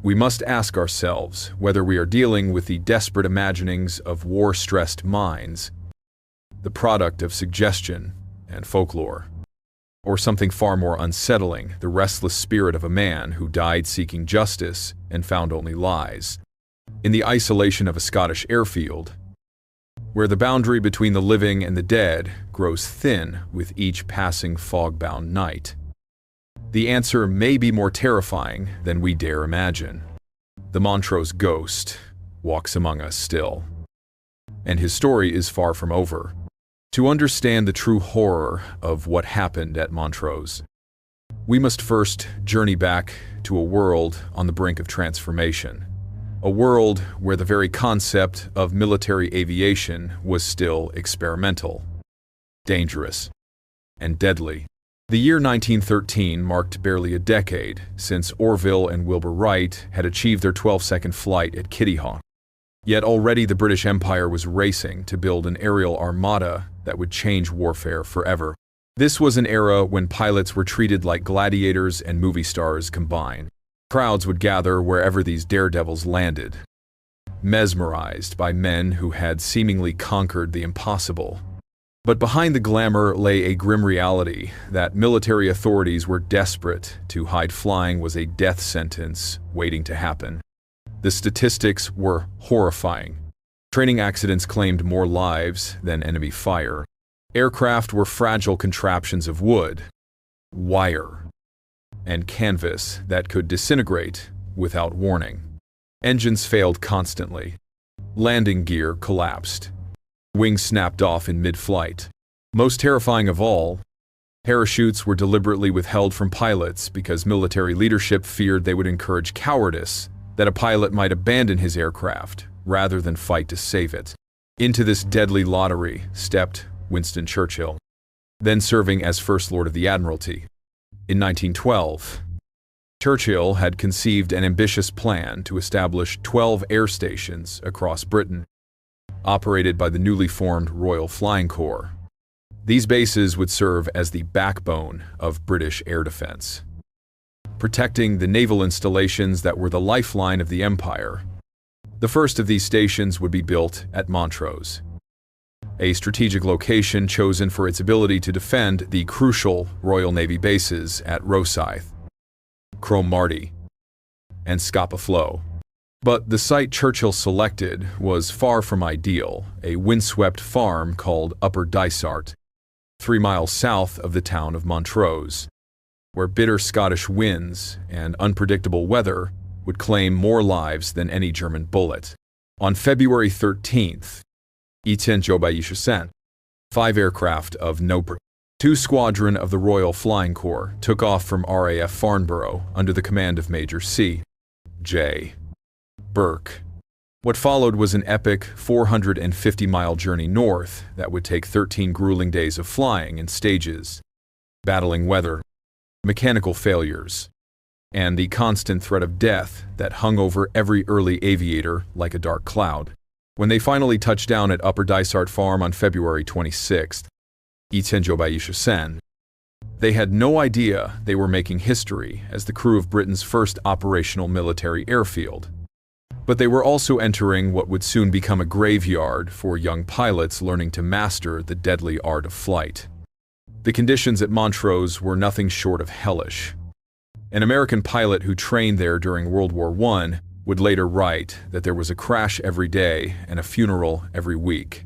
we must ask ourselves whether we are dealing with the desperate imaginings of war-stressed minds, the product of suggestion and folklore, or something far more unsettling, the restless spirit of a man who died seeking justice and found only lies. in the isolation of a Scottish airfield, where the boundary between the living and the dead grows thin with each passing fog-bound night. The answer may be more terrifying than we dare imagine. The Montrose ghost walks among us still, and his story is far from over. To understand the true horror of what happened at Montrose, we must first journey back to a world on the brink of transformation. A world where the very concept of military aviation was still experimental, dangerous, and deadly. The year 1913 marked barely a decade since Orville and Wilbur Wright had achieved their 12-second flight at Kitty Hawk. Yet already the British Empire was racing to build an aerial armada that would change warfare forever. This was an era when pilots were treated like gladiators and movie stars combined. Crowds would gather wherever these daredevils landed, mesmerized by men who had seemingly conquered the impossible. But behind the glamour lay a grim reality that military authorities were desperate to hide flying was a death sentence waiting to happen. The statistics were horrifying. Training accidents claimed more lives than enemy fire. Aircraft were fragile contraptions of wood, wire, and canvas that could disintegrate without warning. Engines failed constantly. Landing gear collapsed. Wings snapped off in mid-flight. Most terrifying of all, parachutes were deliberately withheld from pilots because military leadership feared they would encourage cowardice, that a pilot might abandon his aircraft rather than fight to save it. Into this deadly lottery stepped Winston Churchill, then serving as First Lord of the Admiralty. In 1912, Churchill had conceived an ambitious plan to establish 12 air stations across Britain, operated by the newly formed Royal Flying Corps. These bases would serve as the backbone of British air defense, protecting the naval installations that were the lifeline of the empire. The first of these stations would be built at Montrose, a strategic location chosen for its ability to defend the crucial Royal Navy bases at Rosyth, Cromarty, and Scapa Flow. But the site Churchill selected was far from ideal, a windswept farm called Upper Dysart, 3 miles south of the town of Montrose, where bitter Scottish winds and unpredictable weather would claim more lives than any German bullet. On February 13th, Viersen, 5 aircraft of No. 2 Squadron of the Royal Flying Corps took off from RAF Farnborough under the command of Major C. J. Burke. What followed was an epic 450-mile journey north that would take 13 grueling days of flying in stages, battling weather, mechanical failures, and the constant threat of death that hung over every early aviator like a dark cloud. When they finally touched down at Upper Dysart Farm on February 26th, Viersen, they had no idea they were making history as the crew of Britain's first operational military airfield. But they were also entering what would soon become a graveyard for young pilots learning to master the deadly art of flight. The conditions at Montrose were nothing short of hellish. An American pilot who trained there during World War I would later write that there was a crash every day and a funeral every week.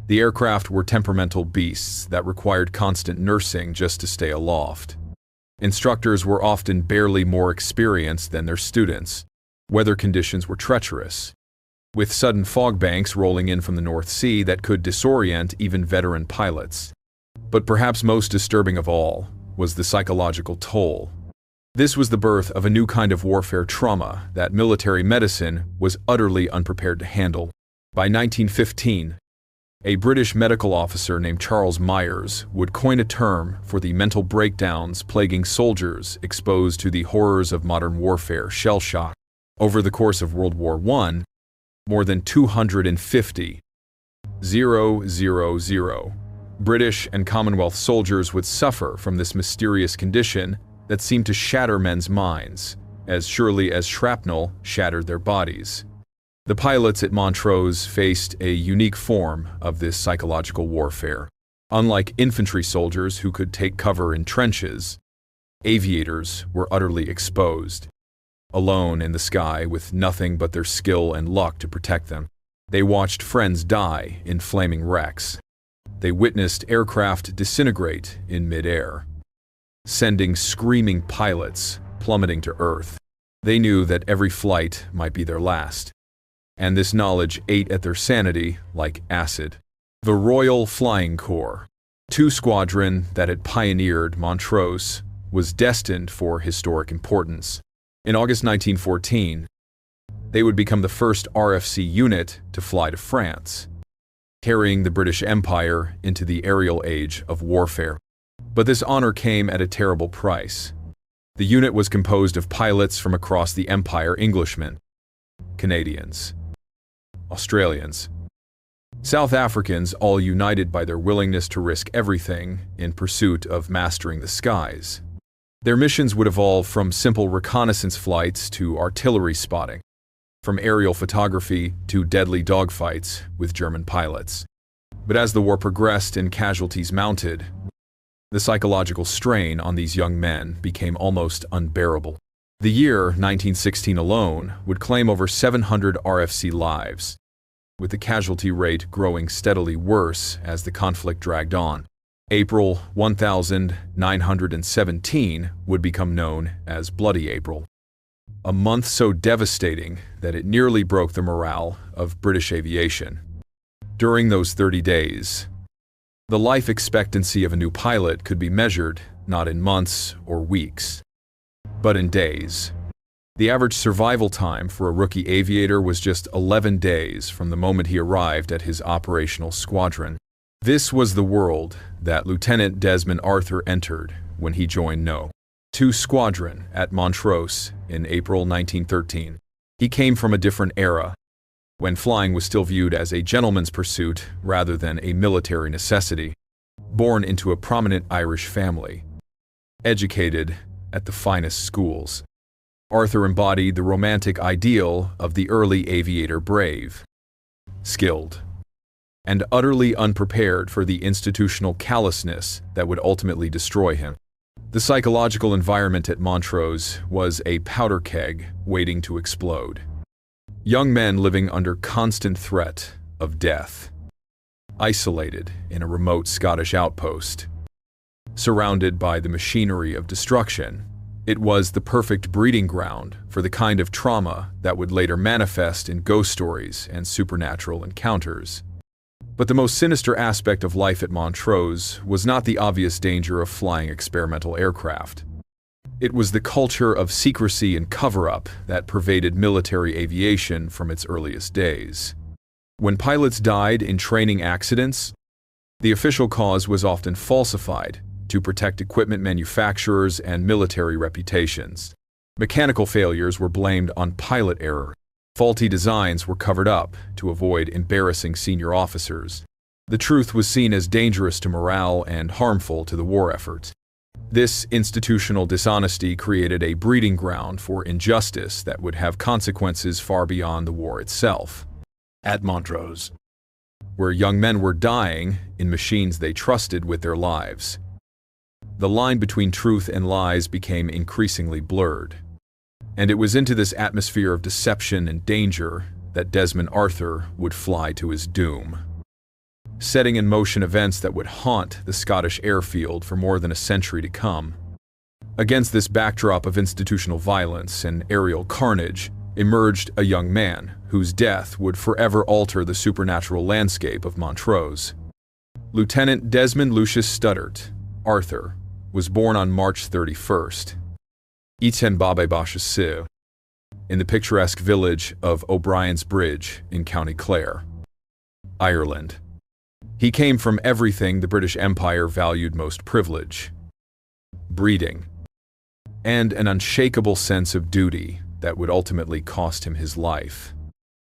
The aircraft were temperamental beasts that required constant nursing just to stay aloft. Instructors were often barely more experienced than their students. Weather conditions were treacherous, with sudden fog banks rolling in from the North Sea that could disorient even veteran pilots. But perhaps most disturbing of all was the psychological toll. This was the birth of a new kind of warfare trauma that military medicine was utterly unprepared to handle. By 1915, a British medical officer named Charles Myers would coin a term for the mental breakdowns plaguing soldiers exposed to the horrors of modern warfare: shell shock. Over the course of World War I, more than 250,000 British and Commonwealth soldiers would suffer from this mysterious condition that seemed to shatter men's minds, as surely as shrapnel shattered their bodies. The pilots at Montrose faced a unique form of this psychological warfare. Unlike infantry soldiers who could take cover in trenches, aviators were utterly exposed. alone in the sky with nothing but their skill and luck to protect them. They watched friends die in flaming wrecks. They witnessed aircraft disintegrate in midair, sending screaming pilots plummeting to Earth. They knew that every flight might be their last, and this knowledge ate at their sanity like acid. The Royal Flying Corps, 2 squadron that had pioneered Montrose, was destined for historic importance. In August 1914, they would become the first RFC unit to fly to France, carrying the British Empire into the aerial age of warfare. But this honor came at a terrible price. The unit was composed of pilots from across the Empire: Englishmen, Canadians, Australians, South Africans, all united by their willingness to risk everything in pursuit of mastering the skies. Their missions would evolve from simple reconnaissance flights to artillery spotting, from aerial photography to deadly dogfights with German pilots. But as the war progressed and casualties mounted, the psychological strain on these young men became almost unbearable. The year 1916 alone would claim over 700 RFC lives, with the casualty rate growing steadily worse as the conflict dragged on. April 1917 would become known as Bloody April, a month so devastating that it nearly broke the morale of British aviation. During those 30 days, the life expectancy of a new pilot could be measured not in months or weeks, but in days. The average survival time for a rookie aviator was just 11 days from the moment he arrived at his operational squadron. This was the world that Lieutenant Desmond Arthur entered when he joined No. 2 Squadron at Montrose in April 1913. He came from a different era, when flying was still viewed as a gentleman's pursuit rather than a military necessity. Born into a prominent Irish family, educated at the finest schools, Arthur embodied the romantic ideal of the early aviator: brave, skilled, and utterly unprepared for the institutional callousness that would ultimately destroy him. The psychological environment at Montrose was a powder keg waiting to explode. Young men living under constant threat of death, isolated in a remote Scottish outpost, surrounded by the machinery of destruction. It was the perfect breeding ground for the kind of trauma that would later manifest in ghost stories and supernatural encounters. But the most sinister aspect of life at Montrose was not the obvious danger of flying experimental aircraft. It was the culture of secrecy and cover-up that pervaded military aviation from its earliest days. When pilots died in training accidents, the official cause was often falsified to protect equipment manufacturers and military reputations. Mechanical failures were blamed on pilot error. Faulty designs were covered up to avoid embarrassing senior officers. The truth was seen as dangerous to morale and harmful to the war effort. This institutional dishonesty created a breeding ground for injustice that would have consequences far beyond the war itself. At Montrose, where young men were dying in machines they trusted with their lives, the line between truth and lies became increasingly blurred. And it was into this atmosphere of deception and danger that Desmond Arthur would fly to his doom, setting in motion events that would haunt the Scottish airfield for more than a century to come. Against this backdrop of institutional violence and aerial carnage emerged a young man whose death would forever alter the supernatural landscape of Montrose. Lieutenant Desmond Lucius Studdert, Arthur, was born on March 31st, in the picturesque village of O'Brien's Bridge in County Clare, Ireland. He came from everything the British Empire valued most: privilege, breeding, and an unshakable sense of duty that would ultimately cost him his life.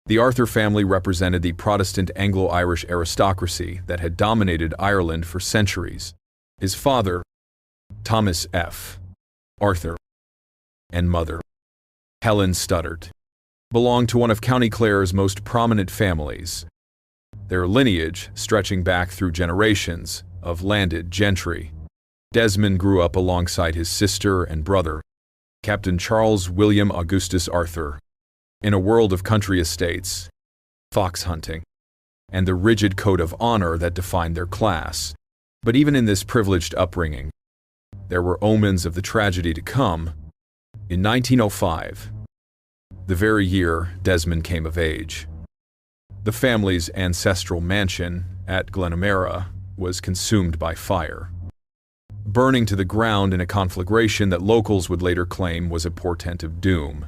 The Arthur family represented the Protestant Anglo-Irish aristocracy that had dominated Ireland for centuries. His father, Thomas F. Arthur, and mother, Helen Studdert, belonged to one of County Clare's most prominent families, their lineage stretching back through generations of landed gentry. Desmond grew up alongside his sister and brother, Captain Charles William Augustus Arthur. In a world of country estates, fox hunting, and the rigid code of honor that defined their class. But even in this privileged upbringing, there were omens of the tragedy to come. In 1905, the very year Desmond came of age, the family's ancestral mansion at Glenamara was consumed by fire, burning to the ground in a conflagration that locals would later claim was a portent of doom.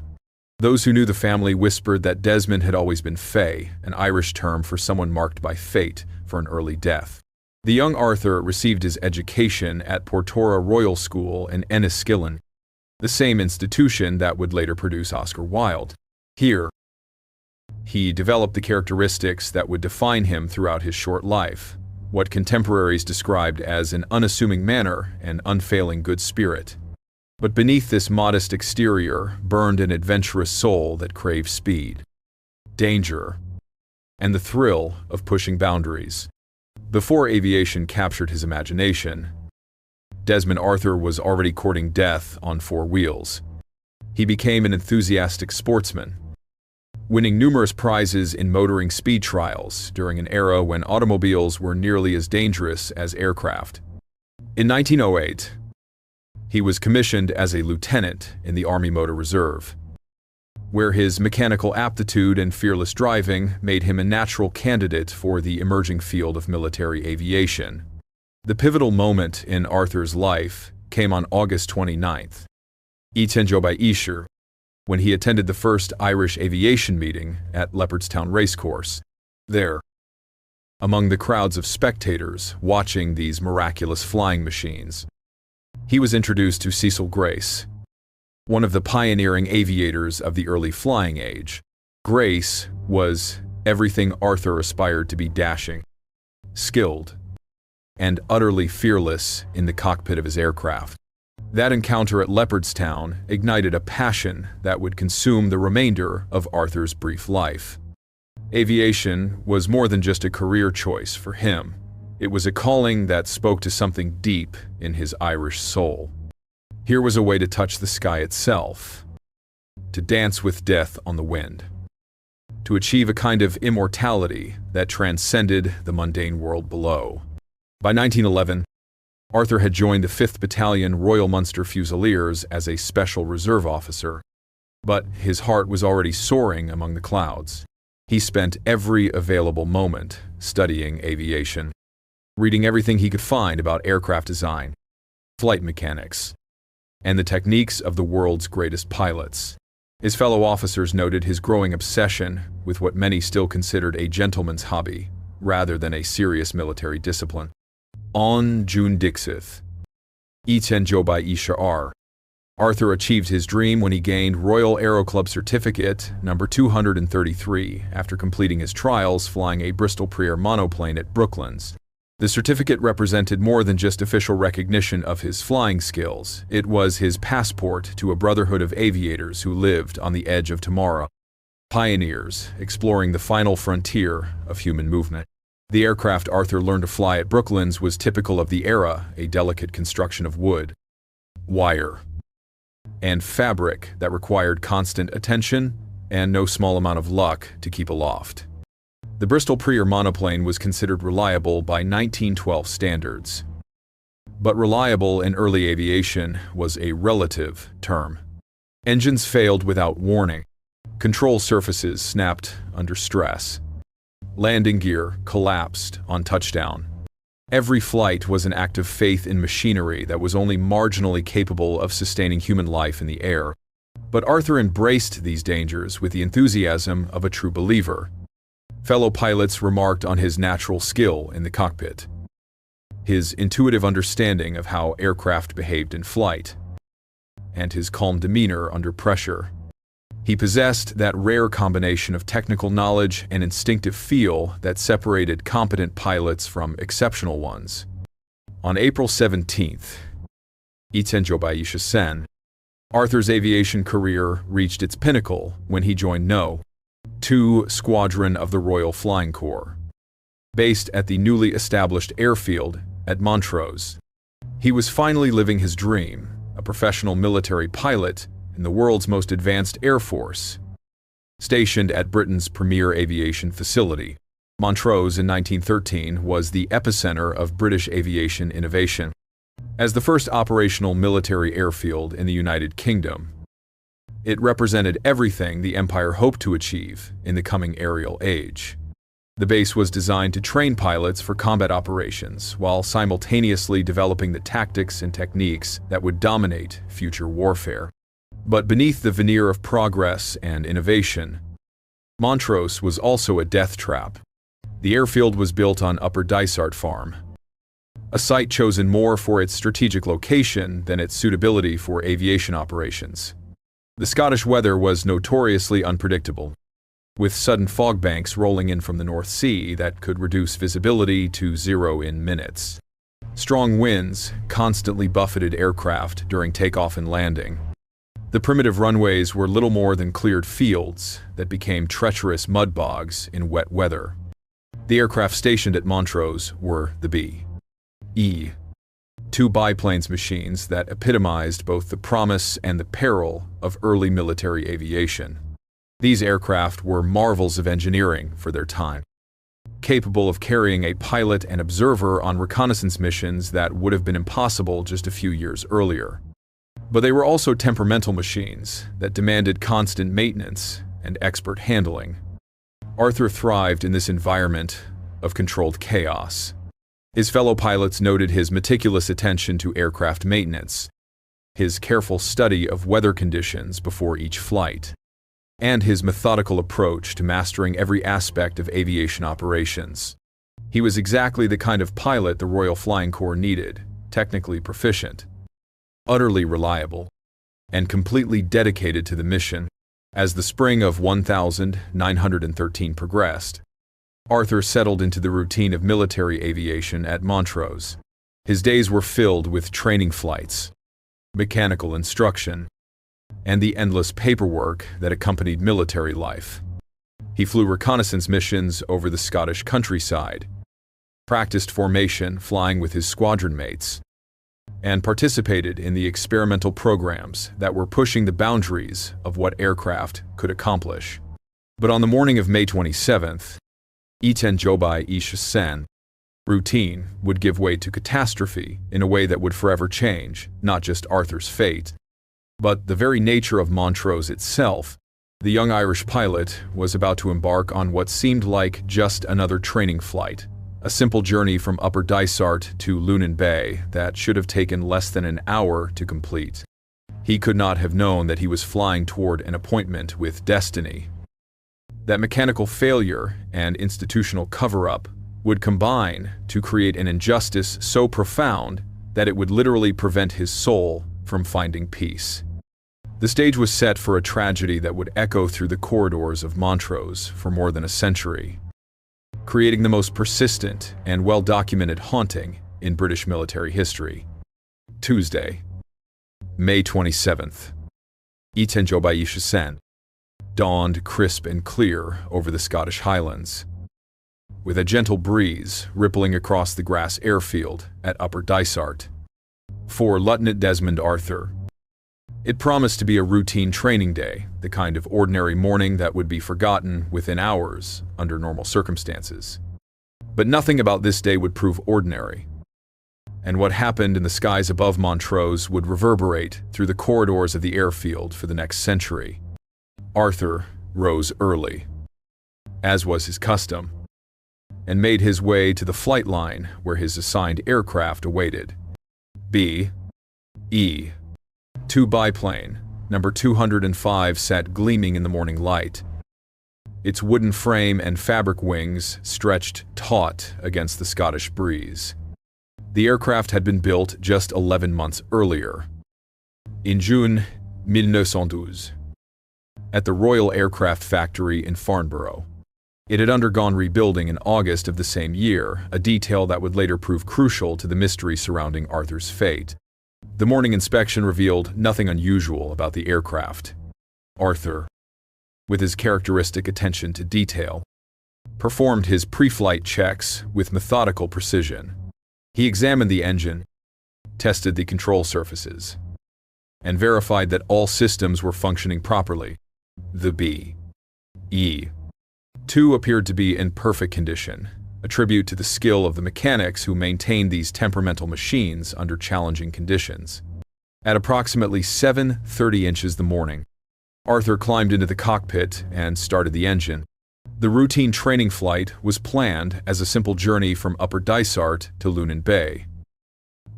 Those who knew the family whispered that Desmond had always been fey, an Irish term for someone marked by fate for an early death. The young Arthur received his education at Portora Royal School in Enniskillen, the same institution that would later produce Oscar Wilde. Here, he developed the characteristics that would define him throughout his short life, what contemporaries described as an unassuming manner and unfailing good spirit. But beneath this modest exterior burned an adventurous soul that craved speed, danger, and the thrill of pushing boundaries. Before aviation captured his imagination, Desmond Arthur was already courting death on four wheels. He became an enthusiastic sportsman, winning numerous prizes in motoring speed trials during an era when automobiles were nearly as dangerous as aircraft. In 1908, he was commissioned as a lieutenant in the Army Motor Reserve, where his mechanical aptitude and fearless driving made him a natural candidate for the emerging field of military aviation. The pivotal moment in Arthur's life came on August 29th, WWII, when he attended the first Irish aviation meeting at Leopardstown Racecourse. There, among the crowds of spectators watching these miraculous flying machines, he was introduced to Cecil Grace, one of the pioneering aviators of the early flying age. Grace was everything Arthur aspired to be: dashing, skilled, and utterly fearless in the cockpit of his aircraft. That encounter at Leopardstown ignited a passion that would consume the remainder of Arthur's brief life. Aviation was more than just a career choice for him. It was a calling that spoke to something deep in his Irish soul. Here was a way to touch the sky itself, to dance with death on the wind, to achieve a kind of immortality that transcended the mundane world below. By 1911, Arthur had joined the 5th Battalion Royal Munster Fusiliers as a special reserve officer, but his heart was already soaring among the clouds. He spent every available moment studying aviation, reading everything he could find about aircraft design, flight mechanics, and the techniques of the world's greatest pilots. His fellow officers noted his growing obsession with what many still considered a gentleman's hobby, rather than a serious military discipline. On June 6th, WWII, Arthur achieved his dream when he gained Royal Aero Club Certificate number 233 after completing his trials flying a Bristol Pre-Air monoplane at Brooklands. The certificate represented more than just official recognition of his flying skills. It was his passport to a brotherhood of aviators who lived on the edge of tomorrow, pioneers exploring the final frontier of human movement. The aircraft Arthur learned to fly at Brooklands was typical of the era, a delicate construction of wood, wire, and fabric that required constant attention and no small amount of luck to keep aloft. The Bristol Pre-Air monoplane was considered reliable by 1912 standards. But reliable in early aviation was a relative term. Engines failed without warning. Control surfaces snapped under stress. Landing gear collapsed on touchdown. Every flight was an act of faith in machinery that was only marginally capable of sustaining human life in the air. But Arthur embraced these dangers with the enthusiasm of a true believer. Fellow pilots remarked on his natural skill in the cockpit, his intuitive understanding of how aircraft behaved in flight, and his calm demeanor under pressure. He possessed that rare combination of technical knowledge and instinctive feel that separated competent pilots from exceptional ones. On April 17th, WWII, Arthur's aviation career reached its pinnacle when he joined No. 2 Squadron of the Royal Flying Corps, based at the newly established airfield at Montrose. He was finally living his dream, a professional military pilot in the world's most advanced air force. Stationed at Britain's premier aviation facility, Montrose in 1913 was the epicenter of British aviation innovation. As the first operational military airfield in the United Kingdom, it represented everything the Empire hoped to achieve in the coming aerial age. The base was designed to train pilots for combat operations while simultaneously developing the tactics and techniques that would dominate future warfare. But beneath the veneer of progress and innovation, Montrose was also a death trap. The airfield was built on Upper Dysart Farm, a site chosen more for its strategic location than its suitability for aviation operations. The Scottish weather was notoriously unpredictable, with sudden fog banks rolling in from the North Sea that could reduce visibility to zero in minutes. Strong winds constantly buffeted aircraft during takeoff and landing. The primitive runways were little more than cleared fields that became treacherous mud bogs in wet weather. The aircraft stationed at Montrose were the WWII, two biplanes machines that epitomized both the promise and the peril of early military aviation. These aircraft were marvels of engineering for their time, capable of carrying a pilot and observer on reconnaissance missions that would have been impossible just a few years earlier. But they were also temperamental machines that demanded constant maintenance and expert handling. Arthur thrived in this environment of controlled chaos. His fellow pilots noted his meticulous attention to aircraft maintenance, his careful study of weather conditions before each flight, and his methodical approach to mastering every aspect of aviation operations. He was exactly the kind of pilot the Royal Flying Corps needed, technically proficient, utterly reliable, and completely dedicated to the mission. As the spring of 1913 progressed, Arthur settled into the routine of military aviation at Montrose. His days were filled with training flights, mechanical instruction, and the endless paperwork that accompanied military life. He flew reconnaissance missions over the Scottish countryside, practiced formation flying with his squadron mates, and participated in the experimental programs that were pushing the boundaries of what aircraft could accomplish. But on the morning of May 27th, Viersen, routine would give way to catastrophe in a way that would forever change not just Arthur's fate, but the very nature of Montrose itself. The young Irish pilot was about to embark on what seemed like just another training flight, a simple journey from Upper Dysart to Lunan Bay that should have taken less than an hour to complete. He could not have known that he was flying toward an appointment with destiny. That mechanical failure and institutional cover-up would combine to create an injustice so profound that it would literally prevent his soul from finding peace. The stage was set for a tragedy that would echo through the corridors of Montrose for more than a century, creating the most persistent and well-documented haunting in British military history. Tuesday, May 27th, Viersen dawned crisp and clear over the Scottish Highlands, with a gentle breeze rippling across the grass airfield at Upper Dysart. For Lieutenant Desmond Arthur, it promised to be a routine training day, the kind of ordinary morning that would be forgotten within hours under normal circumstances. But nothing about this day would prove ordinary, and what happened in the skies above Montrose would reverberate through the corridors of the airfield for the next century. Arthur rose early, as was his custom, and made his way to the flight line where his assigned aircraft awaited. WWII, 2 biplane, number 205, sat gleaming in the morning light. Its wooden frame and fabric wings stretched taut against the Scottish breeze. The aircraft had been built just 11 months earlier, in June 1912, at the Royal Aircraft Factory in Farnborough. It had undergone rebuilding in August of the same year, a detail that would later prove crucial to the mystery surrounding Arthur's fate. The morning inspection revealed nothing unusual about the aircraft. Arthur, with his characteristic attention to detail, performed his pre-flight checks with methodical precision. He examined the engine, tested the control surfaces, and verified that all systems were functioning properly. The B-E-2 appeared to be in perfect condition, a tribute to the skill of the mechanics who maintained these temperamental machines under challenging conditions. At approximately 7:30 inches the morning, Arthur climbed into the cockpit and started the engine. The routine training flight was planned as a simple journey from Upper Dysart to Lunan Bay,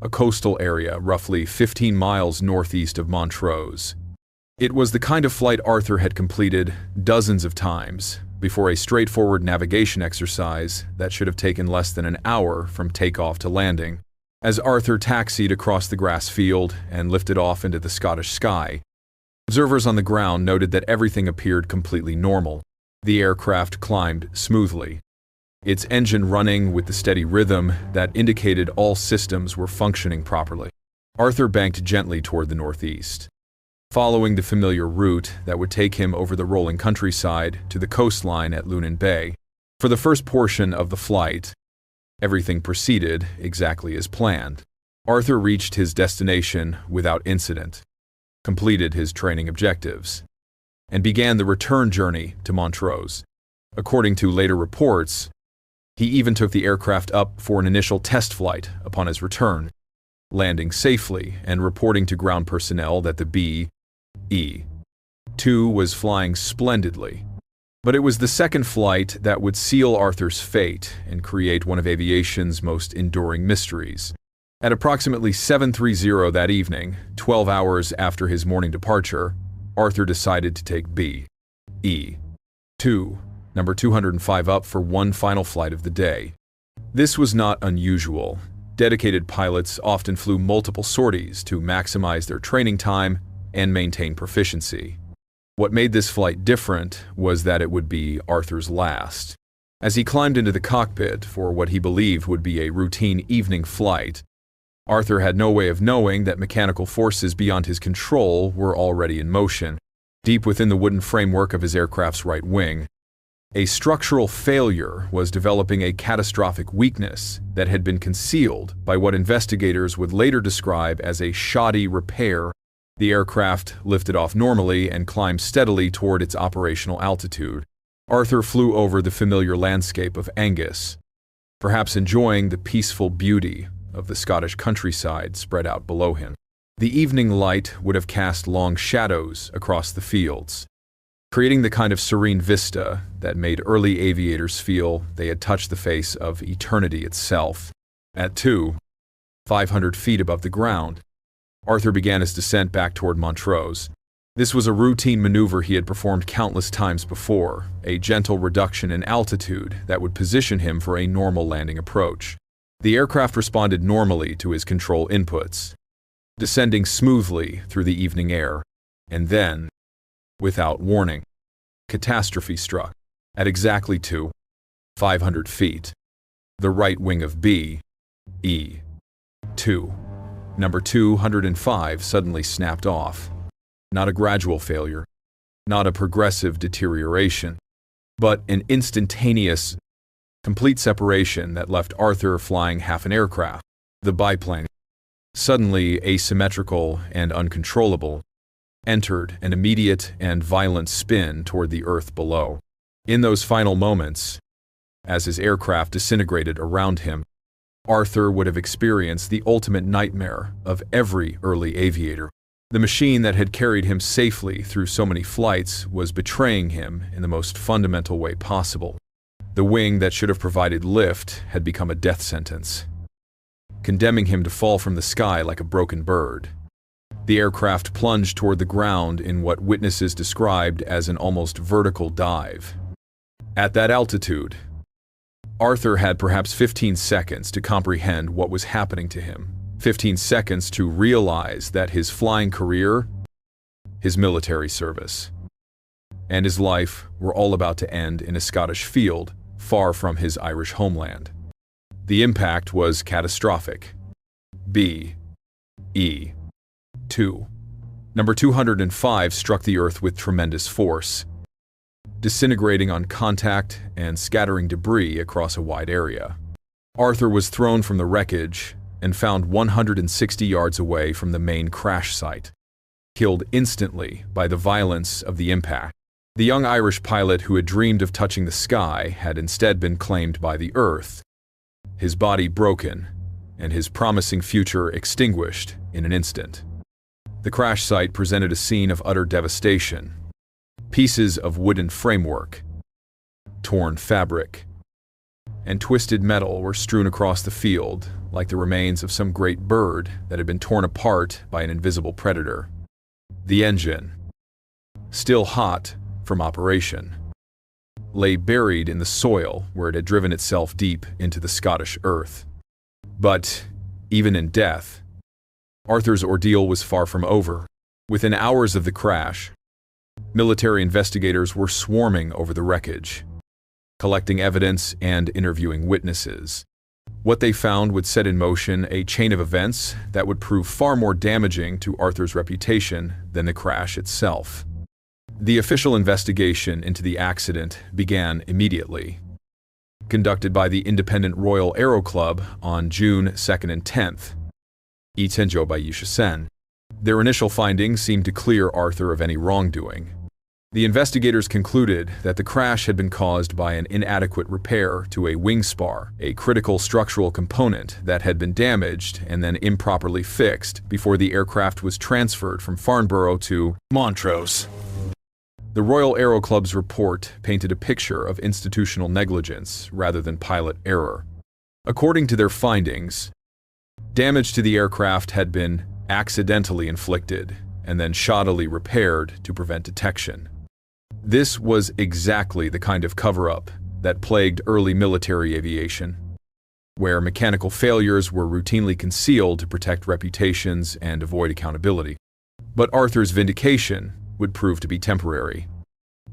a coastal area roughly 15 miles northeast of Montrose. It was the kind of flight Arthur had completed dozens of times before a straightforward navigation exercise that should have taken less than an hour from takeoff to landing. As Arthur taxied across the grass field and lifted off into the Scottish sky, observers on the ground noted that everything appeared completely normal. The aircraft climbed smoothly, its engine running with the steady rhythm that indicated all systems were functioning properly. Arthur banked gently toward the northeast, following the familiar route that would take him over the rolling countryside to the coastline at Lunan Bay. For the first portion of the flight, everything proceeded exactly as planned. Arthur reached his destination without incident, completed his training objectives, and began the return journey to Montrose. According to later reports, he even took the aircraft up for an initial test flight upon his return, landing safely and reporting to ground personnel that the B-E-2 was flying splendidly. But it was the second flight that would seal Arthur's fate and create one of aviation's most enduring mysteries. At approximately 7:30 that evening, 12 hours after his morning departure, Arthur decided to take B-E-2, number 205 up for one final flight of the day. This was not unusual. Dedicated pilots often flew multiple sorties to maximize their training time and maintain proficiency. What made this flight different was that it would be Arthur's last. As he climbed into the cockpit for what he believed would be a routine evening flight, Arthur had no way of knowing that mechanical forces beyond his control were already in motion. Deep within the wooden framework of his aircraft's right wing, a structural failure was developing a catastrophic weakness that had been concealed by what investigators would later describe as a shoddy repair. The aircraft lifted off normally and climbed steadily toward its operational altitude. Arthur flew over the familiar landscape of Angus, perhaps enjoying the peaceful beauty of the Scottish countryside spread out below him. The evening light would have cast long shadows across the fields, creating the kind of serene vista that made early aviators feel they had touched the face of eternity itself. At 500 feet above the ground, Arthur began his descent back toward Montrose. This was a routine maneuver he had performed countless times before, a gentle reduction in altitude that would position him for a normal landing approach. The aircraft responded normally to his control inputs, descending smoothly through the evening air, and then, without warning, catastrophe struck. At exactly 500 feet, the right wing of B-E-2, number 205, suddenly snapped off. Not a gradual failure, not a progressive deterioration, but an instantaneous, complete separation that left Arthur flying half an aircraft. The biplane, suddenly asymmetrical and uncontrollable, entered an immediate and violent spin toward the earth below. In those final moments, as his aircraft disintegrated around him, Arthur would have experienced the ultimate nightmare of every early aviator. The machine that had carried him safely through so many flights was betraying him in the most fundamental way possible. The wing that should have provided lift had become a death sentence, condemning him to fall from the sky like a broken bird. The aircraft plunged toward the ground in what witnesses described as an almost vertical dive. At that altitude, Arthur had perhaps 15 seconds to comprehend what was happening to him, 15 seconds to realize that his flying career, his military service, and his life were all about to end in a Scottish field far from his Irish homeland. The impact was catastrophic. B-E-2, number 205, struck the earth with tremendous force, disintegrating on contact and scattering debris across a wide area. Arthur was thrown from the wreckage and found 160 yards away from the main crash site. killed instantly by the violence of the impact. The young Irish pilot who had dreamed of touching the sky had instead been claimed by the earth, his body broken, and his promising future extinguished in an instant. The crash site presented a scene of utter devastation. Pieces of wooden framework, torn fabric, and twisted metal were strewn across the field like the remains of some great bird that had been torn apart by an invisible predator. The engine, still hot from operation, lay buried in the soil where it had driven itself deep into the Scottish earth. But, even in death, Arthur's ordeal was far from over. Within hours of the crash, military investigators were swarming over the wreckage, collecting evidence and interviewing witnesses. What they found would set in motion a chain of events that would prove far more damaging to Arthur's reputation than the crash itself. The official investigation into the accident began immediately. Conducted by the Independent Royal Aero Club on June 2nd and 10th, Viersen. Their initial findings seemed to clear Arthur of any wrongdoing. The investigators concluded that the crash had been caused by an inadequate repair to a wing spar, a critical structural component that had been damaged and then improperly fixed before the aircraft was transferred from Farnborough to Montrose. The Royal Aero Club's report painted a picture of institutional negligence rather than pilot error. According to their findings, damage to the aircraft had been accidentally inflicted and then shoddily repaired to prevent detection. This was exactly the kind of cover-up that plagued early military aviation, where mechanical failures were routinely concealed to protect reputations and avoid accountability. But Arthur's vindication would prove to be temporary.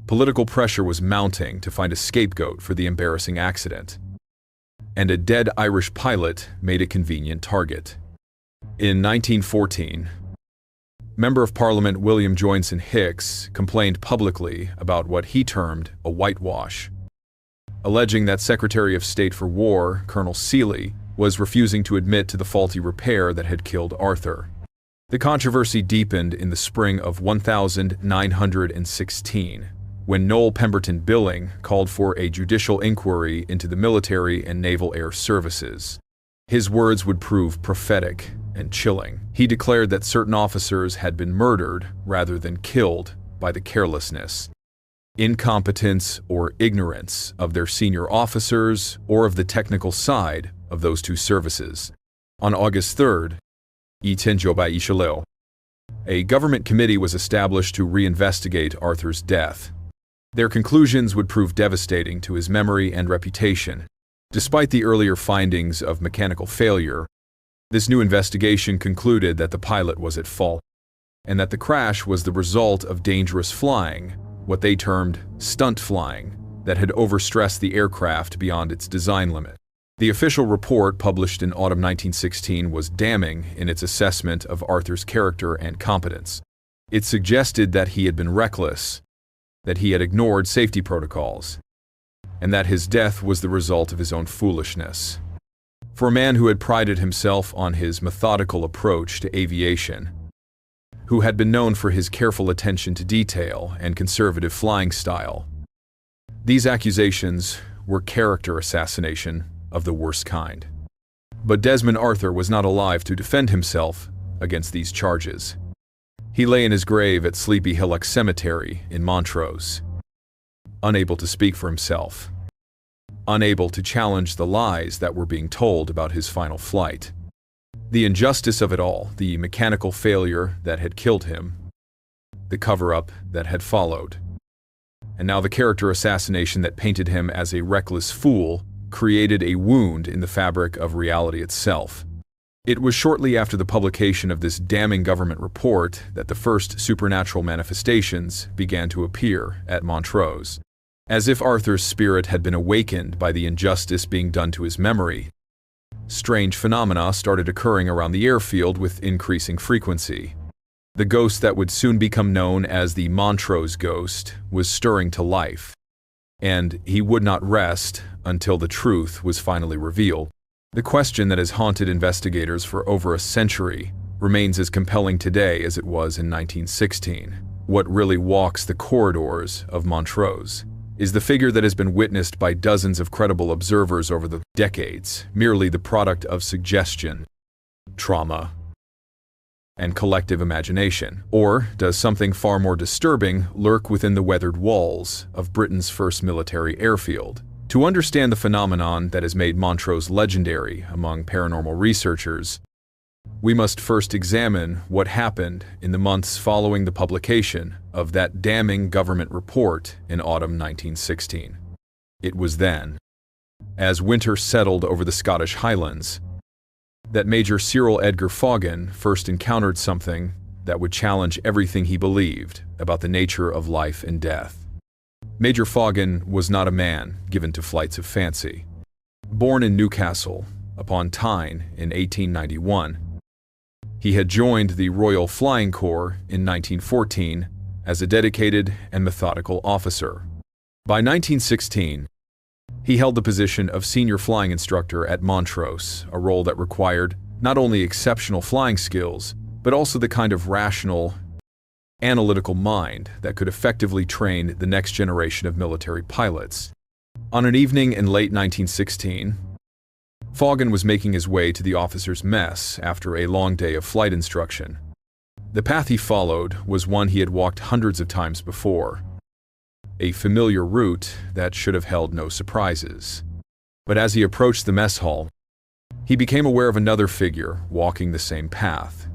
Political pressure was mounting to find a scapegoat for the embarrassing accident, and a dead Irish pilot made a convenient target. In 1914, Member of Parliament William Joynson Hicks complained publicly about what he termed a whitewash, alleging that Secretary of State for War, Colonel Seeley, was refusing to admit to the faulty repair that had killed Arthur. The controversy deepened in the spring of 1916, when Noel Pemberton Billing called for a judicial inquiry into the military and naval air services. His words would prove prophetic and chilling. He declared that certain officers had been murdered rather than killed by the carelessness, incompetence, or ignorance of their senior officers or of the technical side of those two services. On August 3rd, a government committee was established to reinvestigate Arthur's death. Their conclusions would prove devastating to his memory and reputation. Despite the earlier findings of mechanical failure, this new investigation concluded that the pilot was at fault, and that the crash was the result of dangerous flying, what they termed stunt flying, that had overstressed the aircraft beyond its design limit. The official report published in autumn 1916 was damning in its assessment of Arthur's character and competence. It suggested that he had been reckless, that he had ignored safety protocols, and that his death was the result of his own foolishness. For a man who had prided himself on his methodical approach to aviation, who had been known for his careful attention to detail and conservative flying style, these accusations were character assassination of the worst kind. But Desmond Arthur was not alive to defend himself against these charges. He lay in his grave at Sleepy Hillock Cemetery in Montrose, unable to speak for himself, unable to challenge the lies that were being told about his final flight. The injustice of it all, the mechanical failure that had killed him, the cover-up that had followed, and now the character assassination that painted him as a reckless fool created a wound in the fabric of reality itself. It was shortly after the publication of this damning government report that the first supernatural manifestations began to appear at Montrose. As if Arthur's spirit had been awakened by the injustice being done to his memory, strange phenomena started occurring around the airfield with increasing frequency. The ghost that would soon become known as the Montrose Ghost was stirring to life, and he would not rest until the truth was finally revealed. The question that has haunted investigators for over a century remains as compelling today as it was in 1916. What really walks the corridors of Montrose is the figure that has been witnessed by dozens of credible observers over the decades, merely the product of suggestion, trauma, and collective imagination. Or does something far more disturbing lurk within the weathered walls of Britain's first military airfield? To understand the phenomenon that has made Montrose legendary among paranormal researchers, we must first examine what happened in the months following the publication of that damning government report in autumn 1916. It was then, as winter settled over the Scottish Highlands, that Major Cyril Edgar Vaughan first encountered something that would challenge everything he believed about the nature of life and death. Major Vaughan was not a man given to flights of fancy. Born in Newcastle upon Tyne in 1891, he had joined the Royal Flying Corps in 1914 as a dedicated and methodical officer. By 1916, he held the position of senior flying instructor at Montrose, a role that required not only exceptional flying skills, but also the kind of rational, analytical mind that could effectively train the next generation of military pilots. On an evening in late 1916, Vaughan was making his way to the officers' mess after a long day of flight instruction. The path he followed was one he had walked hundreds of times before, a familiar route that should have held no surprises. But as he approached the mess hall, he became aware of another figure walking the same path,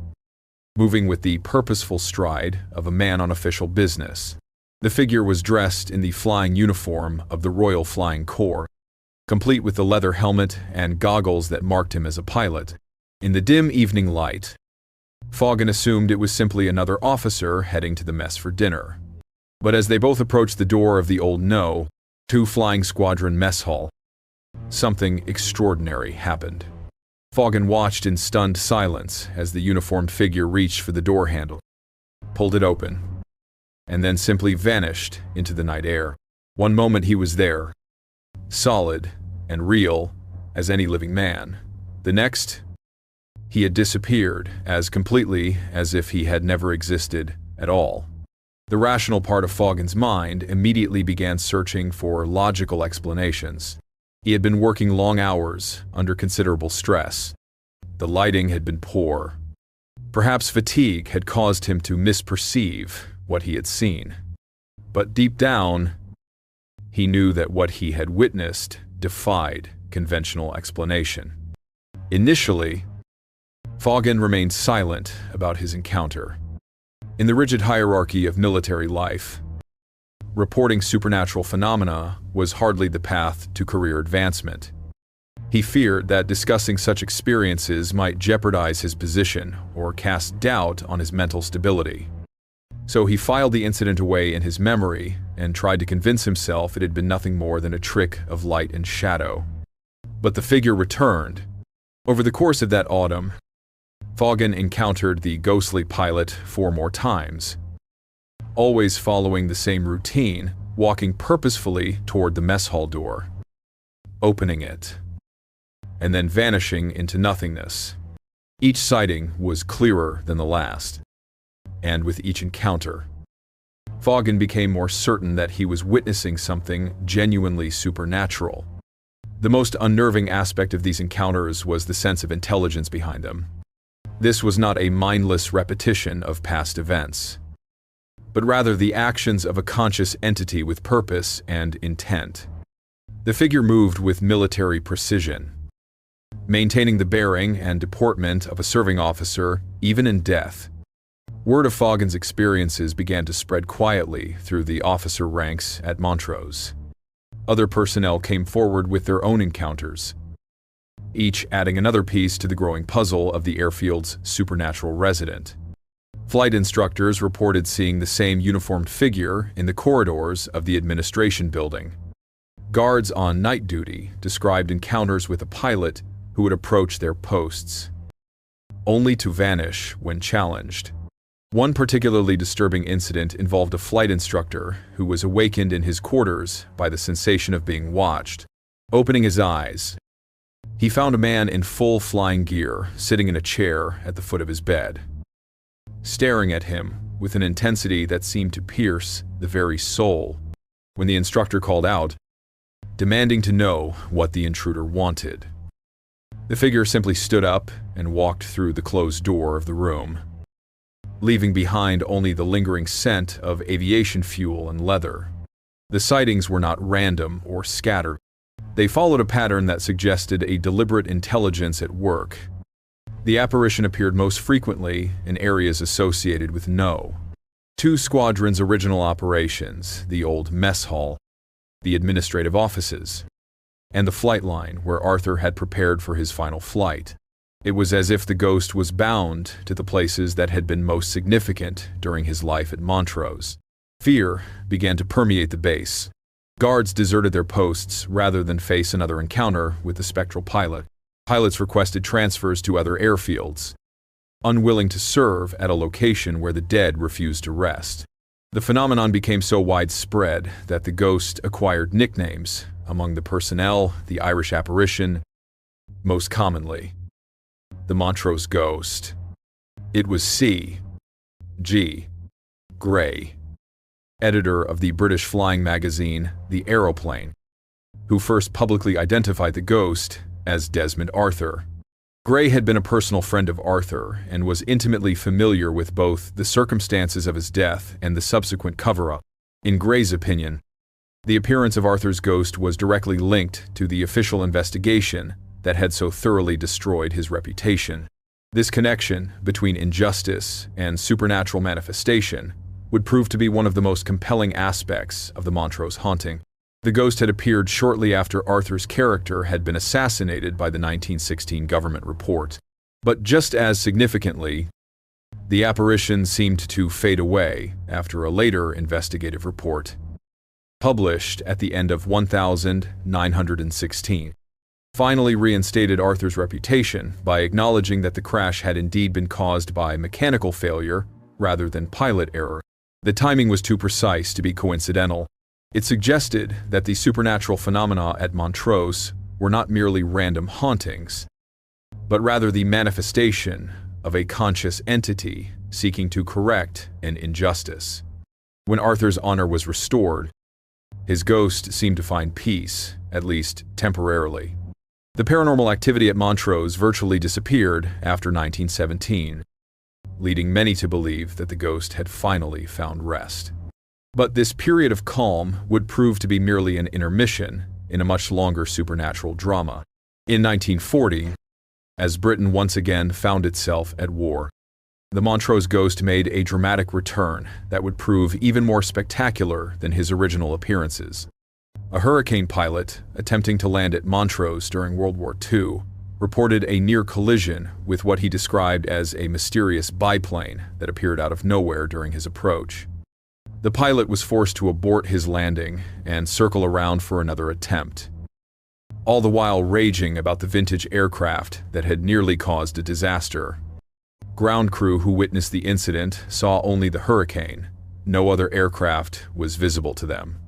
moving with the purposeful stride of a man on official business. The figure was dressed in the flying uniform of the Royal Flying Corps, complete with the leather helmet and goggles that marked him as a pilot. In the dim evening light, Vaughan assumed it was simply another officer heading to the mess for dinner. But as they both approached the door of the Old No, 2 Flying Squadron mess hall, something extraordinary happened. Vaughan watched in stunned silence as the uniformed figure reached for the door handle, pulled it open, and then simply vanished into the night air. One moment he was there, solid and real as any living man. The next, he had disappeared as completely as if he had never existed at all. The rational part of Vaughan's mind immediately began searching for logical explanations. He had been working long hours under considerable stress. The lighting had been poor. Perhaps fatigue had caused him to misperceive what he had seen. But deep down, he knew that what he had witnessed defied conventional explanation. Initially, Vaughan remained silent about his encounter. In the rigid hierarchy of military life, reporting supernatural phenomena was hardly the path to career advancement. He feared that discussing such experiences might jeopardize his position or cast doubt on his mental stability. So he filed the incident away in his memory and tried to convince himself it had been nothing more than a trick of light and shadow. But the figure returned. Over the course of that autumn, Vaughan encountered the ghostly pilot 4 more times, always following the same routine, walking purposefully toward the mess hall door, opening it, and then vanishing into nothingness. Each sighting was clearer than the last, and with each encounter, Vaughan became more certain that he was witnessing something genuinely supernatural. The most unnerving aspect of these encounters was the sense of intelligence behind them. This was not a mindless repetition of past events, but rather the actions of a conscious entity with purpose and intent. The figure moved with military precision, maintaining the bearing and deportment of a serving officer even in death. Word of Vaughan's experiences began to spread quietly through the officer ranks at Montrose. Other personnel came forward with their own encounters, each adding another piece to the growing puzzle of the airfield's supernatural resident. Flight instructors reported seeing the same uniformed figure in the corridors of the administration building. Guards on night duty described encounters with a pilot who would approach their posts, only to vanish when challenged. One particularly disturbing incident involved a flight instructor who was awakened in his quarters by the sensation of being watched. Opening his eyes, He found a man in full flying gear sitting in a chair at the foot of his bed, staring at him with an intensity that seemed to pierce the very soul. When the instructor called out, demanding to know what the intruder wanted, the figure simply stood up and walked through the closed door of the room, leaving behind only the lingering scent of aviation fuel and leather. The sightings were not random or scattered. They followed a pattern that suggested a deliberate intelligence at work. The apparition appeared most frequently in areas associated with No. 2 Squadron's original operations, the old mess hall, the administrative offices, and the flight line where Arthur had prepared for his final flight. It was as if the ghost was bound to the places that had been most significant during his life at Montrose. Fear began to permeate the base. Guards deserted their posts rather than face another encounter with the spectral pilot. Pilots requested transfers to other airfields, unwilling to serve at a location where the dead refused to rest. The phenomenon became so widespread that the ghost acquired nicknames among the personnel: the Irish apparition, most commonly the Montrose ghost. It was C.G. Gray, editor of the British flying magazine The Aeroplane, who first publicly identified the ghost as Desmond Arthur. Gray had been a personal friend of Arthur and was intimately familiar with both the circumstances of his death and the subsequent cover-up. In Gray's opinion, the appearance of Arthur's ghost was directly linked to the official investigation that had so thoroughly destroyed his reputation. This connection between injustice and supernatural manifestation would prove to be one of the most compelling aspects of the Montrose haunting. The ghost had appeared shortly after Arthur's character had been assassinated by the 1916 government report. But just as significantly, the apparition seemed to fade away after a later investigative report, published at the end of 1916, finally reinstated Arthur's reputation by acknowledging that the crash had indeed been caused by mechanical failure rather than pilot error. The timing was too precise to be coincidental. It suggested that the supernatural phenomena at Montrose were not merely random hauntings, but rather the manifestation of a conscious entity seeking to correct an injustice. When Arthur's honor was restored, his ghost seemed to find peace, at least temporarily. The paranormal activity at Montrose virtually disappeared after 1917, leading many to believe that the ghost had finally found rest. But this period of calm would prove to be merely an intermission in a much longer supernatural drama. In 1940, as Britain once again found itself at war, the Montrose ghost made a dramatic return that would prove even more spectacular than his original appearances. A hurricane pilot attempting to land at Montrose during World War II reported a near collision with what he described as a mysterious biplane that appeared out of nowhere during his approach. The pilot was forced to abort his landing and circle around for another attempt, all the while raging about the vintage aircraft that had nearly caused a disaster. Ground crew who witnessed the incident saw only the hurricane. No other aircraft was visible to them,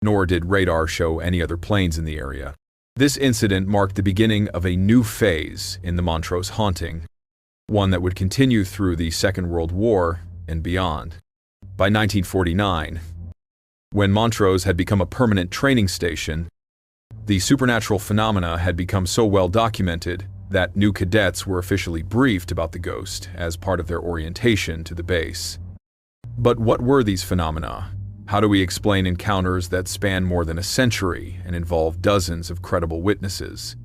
nor did radar show any other planes in the area. This incident marked the beginning of a new phase in the Montrose haunting, one that would continue through the Second World War and beyond. By 1949, when Montrose had become a permanent training station, the supernatural phenomena had become so well documented that new cadets were officially briefed about the ghost as part of their orientation to the base. But what were these phenomena? How do we explain encounters that span more than a century and involve dozens of credible witnesses?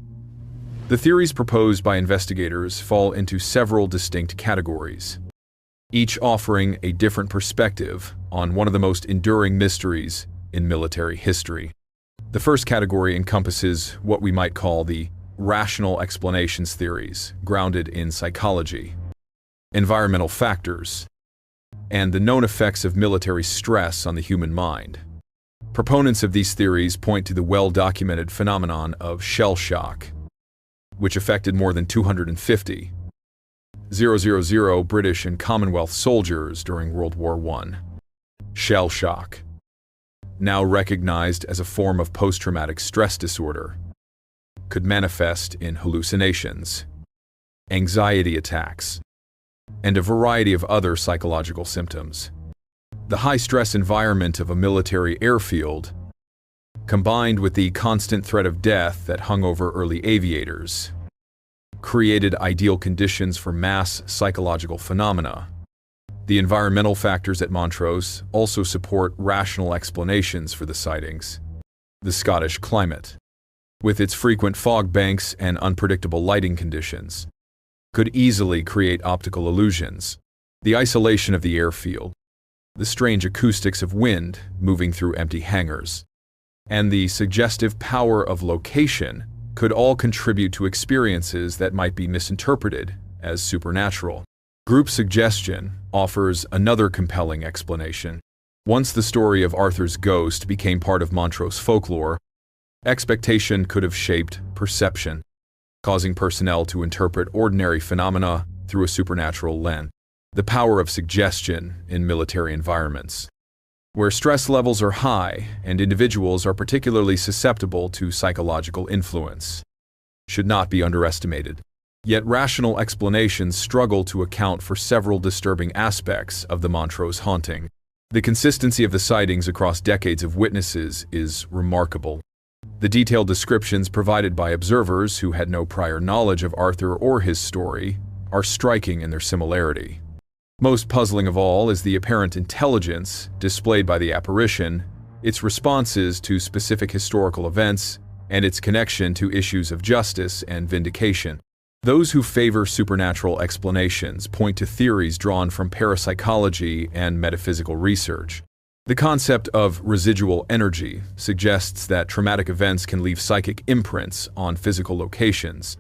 The theories proposed by investigators fall into several distinct categories, each offering a different perspective on one of the most enduring mysteries in military history. The first category encompasses what we might call the rational explanations theories, grounded in psychology, environmental factors, and the known effects of military stress on the human mind. Proponents of these theories point to the well-documented phenomenon of shell shock, which affected more than 250,000 British and Commonwealth soldiers during World War I. Shell shock, now recognized as a form of post-traumatic stress disorder, could manifest in hallucinations, anxiety attacks, and a variety of other psychological symptoms. The high-stress environment of a military airfield, combined with the constant threat of death that hung over early aviators, created ideal conditions for mass psychological phenomena. The environmental factors at Montrose also support rational explanations for the sightings. The Scottish climate, with its frequent fog banks and unpredictable lighting conditions, could easily create optical illusions. The isolation of the airfield, the strange acoustics of wind moving through empty hangars, and the suggestive power of location could all contribute to experiences that might be misinterpreted as supernatural. Group suggestion offers another compelling explanation. Once the story of Arthur's ghost became part of Montrose folklore, expectation could have shaped perception, causing personnel to interpret ordinary phenomena through a supernatural lens. The power of suggestion in military environments, where stress levels are high and individuals are particularly susceptible to psychological influence, should not be underestimated. Yet rational explanations struggle to account for several disturbing aspects of the Montrose haunting. The consistency of the sightings across decades of witnesses is remarkable. The detailed descriptions provided by observers who had no prior knowledge of Arthur or his story are striking in their similarity. Most puzzling of all is the apparent intelligence displayed by the apparition, its responses to specific historical events, and its connection to issues of justice and vindication. Those who favor supernatural explanations point to theories drawn from parapsychology and metaphysical research. The concept of residual energy suggests that traumatic events can leave psychic imprints on physical locations,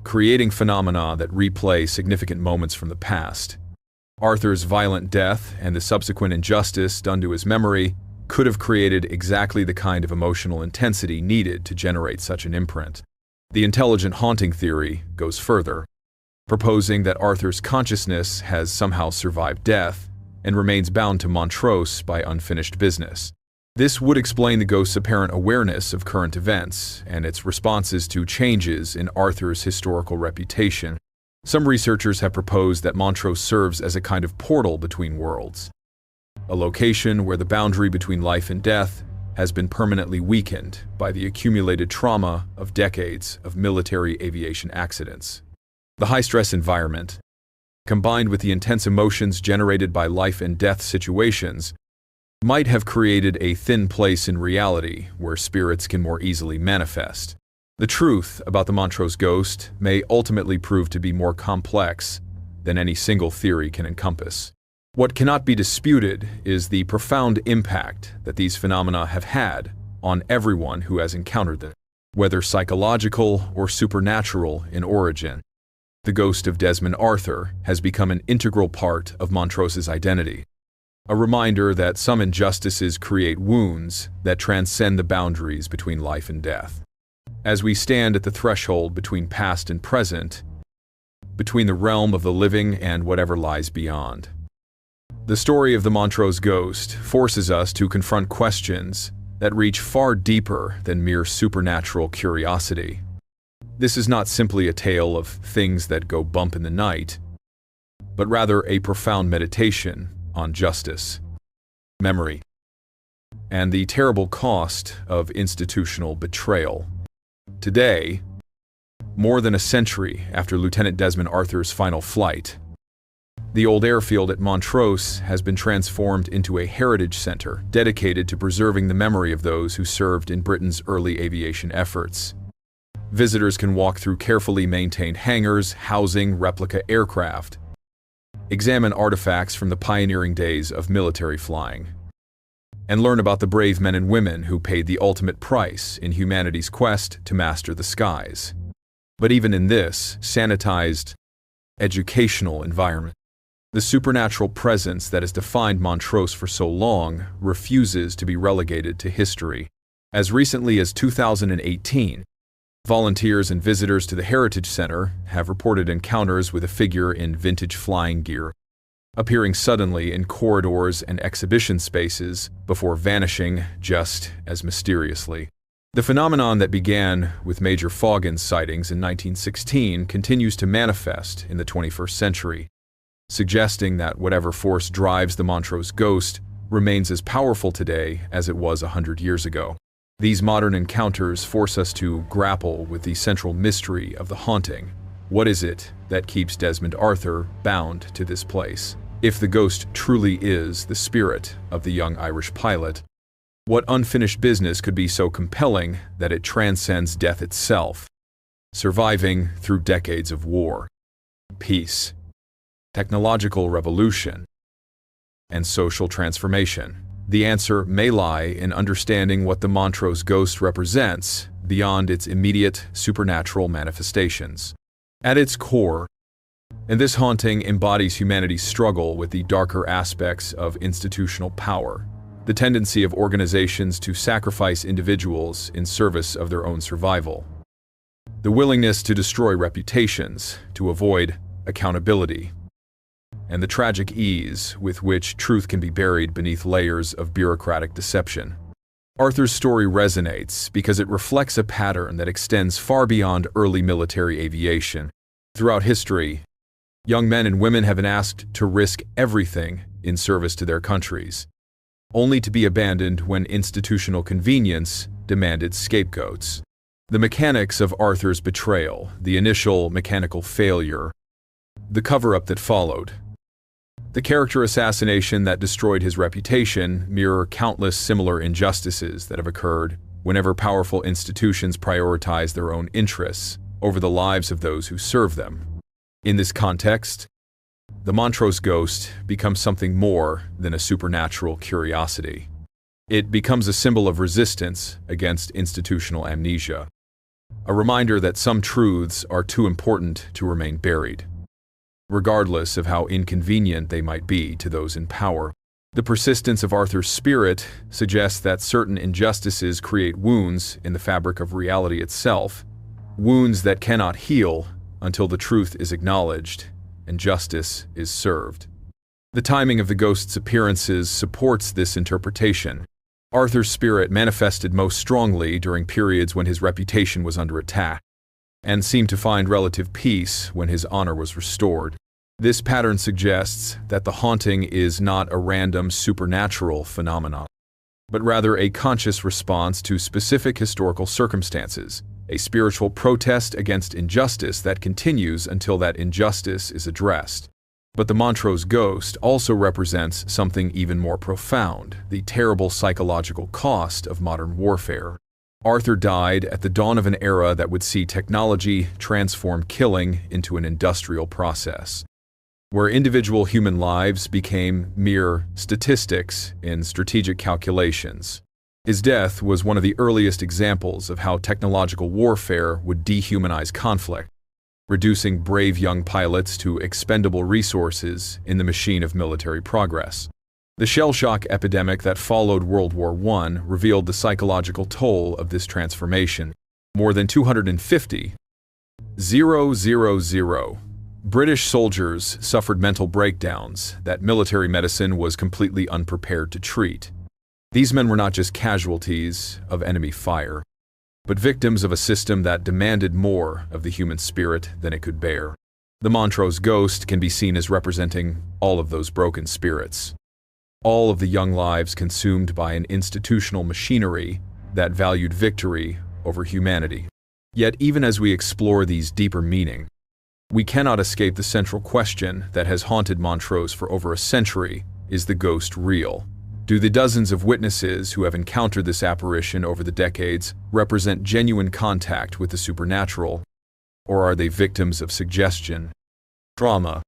creating phenomena that replay significant moments from the past. Arthur's violent death and the subsequent injustice done to his memory could have created exactly the kind of emotional intensity needed to generate such an imprint. The intelligent haunting theory goes further, proposing that Arthur's consciousness has somehow survived death and remains bound to Montrose by unfinished business. This would explain the ghost's apparent awareness of current events and its responses to changes in Arthur's historical reputation. Some researchers have proposed that Montrose serves as a kind of portal between worlds, a location where the boundary between life and death has been permanently weakened by the accumulated trauma of decades of military aviation accidents. The high-stress environment, combined with the intense emotions generated by life and death situations, might have created a thin place in reality where spirits can more easily manifest. The truth about the Montrose ghost may ultimately prove to be more complex than any single theory can encompass. What cannot be disputed is the profound impact that these phenomena have had on everyone who has encountered them, whether psychological or supernatural in origin. The ghost of Desmond Arthur has become an integral part of Montrose's identity, a reminder that some injustices create wounds that transcend the boundaries between life and death. As we stand at the threshold between past and present, between the realm of the living and whatever lies beyond, the story of the Montrose ghost forces us to confront questions that reach far deeper than mere supernatural curiosity. This is not simply a tale of things that go bump in the night, but rather a profound meditation on justice, memory, and the terrible cost of institutional betrayal. Today, more than a century after Lieutenant Desmond Arthur's final flight, the old airfield at Montrose has been transformed into a heritage center dedicated to preserving the memory of those who served in Britain's early aviation efforts. Visitors can walk through carefully maintained hangars housing replica aircraft, examine artifacts from the pioneering days of military flying, and learn about the brave men and women who paid the ultimate price in humanity's quest to master the skies. But even in this sanitized, educational environment, the supernatural presence that has defined Montrose for so long refuses to be relegated to history. As recently as 2018, volunteers and visitors to the Heritage Center have reported encounters with a figure in vintage flying gear, appearing suddenly in corridors and exhibition spaces before vanishing just as mysteriously. The phenomenon that began with Major Foggin's sightings in 1916 continues to manifest in the 21st century, suggesting that whatever force drives the Montrose ghost remains as powerful today as it was 100 years ago. These modern encounters force us to grapple with the central mystery of the haunting. What is it that keeps Desmond Arthur bound to this place? If the ghost truly is the spirit of the young Irish pilot, what unfinished business could be so compelling that it transcends death itself, surviving through decades of war, peace, technological revolution, and social transformation? The answer may lie in understanding what the Montrose ghost represents beyond its immediate supernatural manifestations. At its core, and this haunting embodies humanity's struggle with the darker aspects of institutional power, the tendency of organizations to sacrifice individuals in service of their own survival, the willingness to destroy reputations to avoid accountability, and the tragic ease with which truth can be buried beneath layers of bureaucratic deception. Arthur's story resonates because it reflects a pattern that extends far beyond early military aviation. Throughout history, young men and women have been asked to risk everything in service to their countries, only to be abandoned when institutional convenience demanded scapegoats. The mechanics of Arthur's betrayal, the initial mechanical failure, the cover-up that followed, the character assassination that destroyed his reputation mirror countless similar injustices that have occurred whenever powerful institutions prioritize their own interests over the lives of those who serve them. In this context, the Montrose ghost becomes something more than a supernatural curiosity. It becomes a symbol of resistance against institutional amnesia, a reminder that some truths are too important to remain buried, regardless of how inconvenient they might be to those in power. The persistence of Arthur's spirit suggests that certain injustices create wounds in the fabric of reality itself, wounds that cannot heal until the truth is acknowledged and justice is served. The timing of the ghost's appearances supports this interpretation. Arthur's spirit manifested most strongly during periods when his reputation was under attack, and seemed to find relative peace when his honor was restored. This pattern suggests that the haunting is not a random supernatural phenomenon, but rather a conscious response to specific historical circumstances, a spiritual protest against injustice that continues until that injustice is addressed. But the Montrose ghost also represents something even more profound, the terrible psychological cost of modern warfare. Arthur died at the dawn of an era that would see technology transform killing into an industrial process, where individual human lives became mere statistics in strategic calculations. His death was one of the earliest examples of how technological warfare would dehumanize conflict, reducing brave young pilots to expendable resources in the machine of military progress. The shell shock epidemic that followed World War I revealed the psychological toll of this transformation. More than 250,000 British soldiers suffered mental breakdowns that military medicine was completely unprepared to treat. These men were not just casualties of enemy fire, but victims of a system that demanded more of the human spirit than it could bear. The Montrose ghost can be seen as representing all of those broken spirits, all of the young lives consumed by an institutional machinery that valued victory over humanity. Yet even as we explore these deeper meaning, we cannot escape the central question that has haunted Montrose for over a century: is the ghost real? Do the dozens of witnesses who have encountered this apparition over the decades represent genuine contact with the supernatural, or are they victims of suggestion, trauma,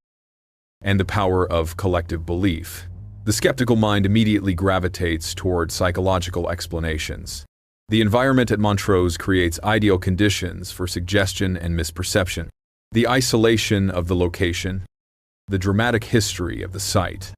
and the power of collective belief? The skeptical mind immediately gravitates toward psychological explanations. The environment at Montrose creates ideal conditions for suggestion and misperception. The isolation of the location, the dramatic history of the site,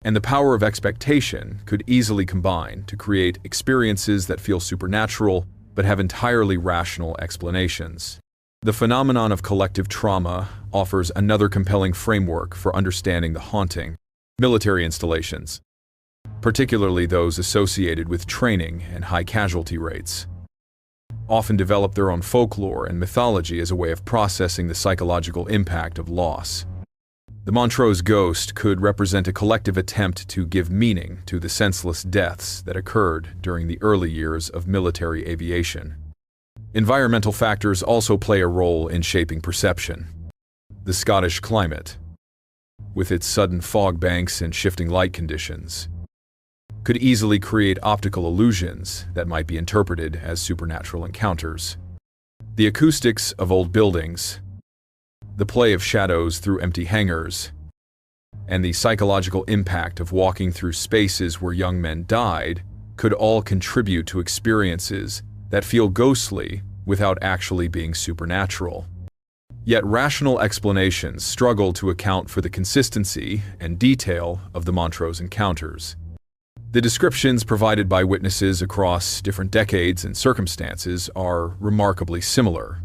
and the power of expectation could easily combine to create experiences that feel supernatural but have entirely rational explanations. The phenomenon of collective trauma offers another compelling framework for understanding the haunting. Military installations, particularly those associated with training and high casualty rates, often develop their own folklore and mythology as a way of processing the psychological impact of loss. The Montrose ghost could represent a collective attempt to give meaning to the senseless deaths that occurred during the early years of military aviation. Environmental factors also play a role in shaping perception. The Scottish climate, with its sudden fog banks and shifting light conditions, could easily create optical illusions that might be interpreted as supernatural encounters. The acoustics of old buildings, the play of shadows through empty hangars, and the psychological impact of walking through spaces where young men died could all contribute to experiences that feel ghostly without actually being supernatural. Yet rational explanations struggle to account for the consistency and detail of the Montrose encounters. The descriptions provided by witnesses across different decades and circumstances are remarkably similar.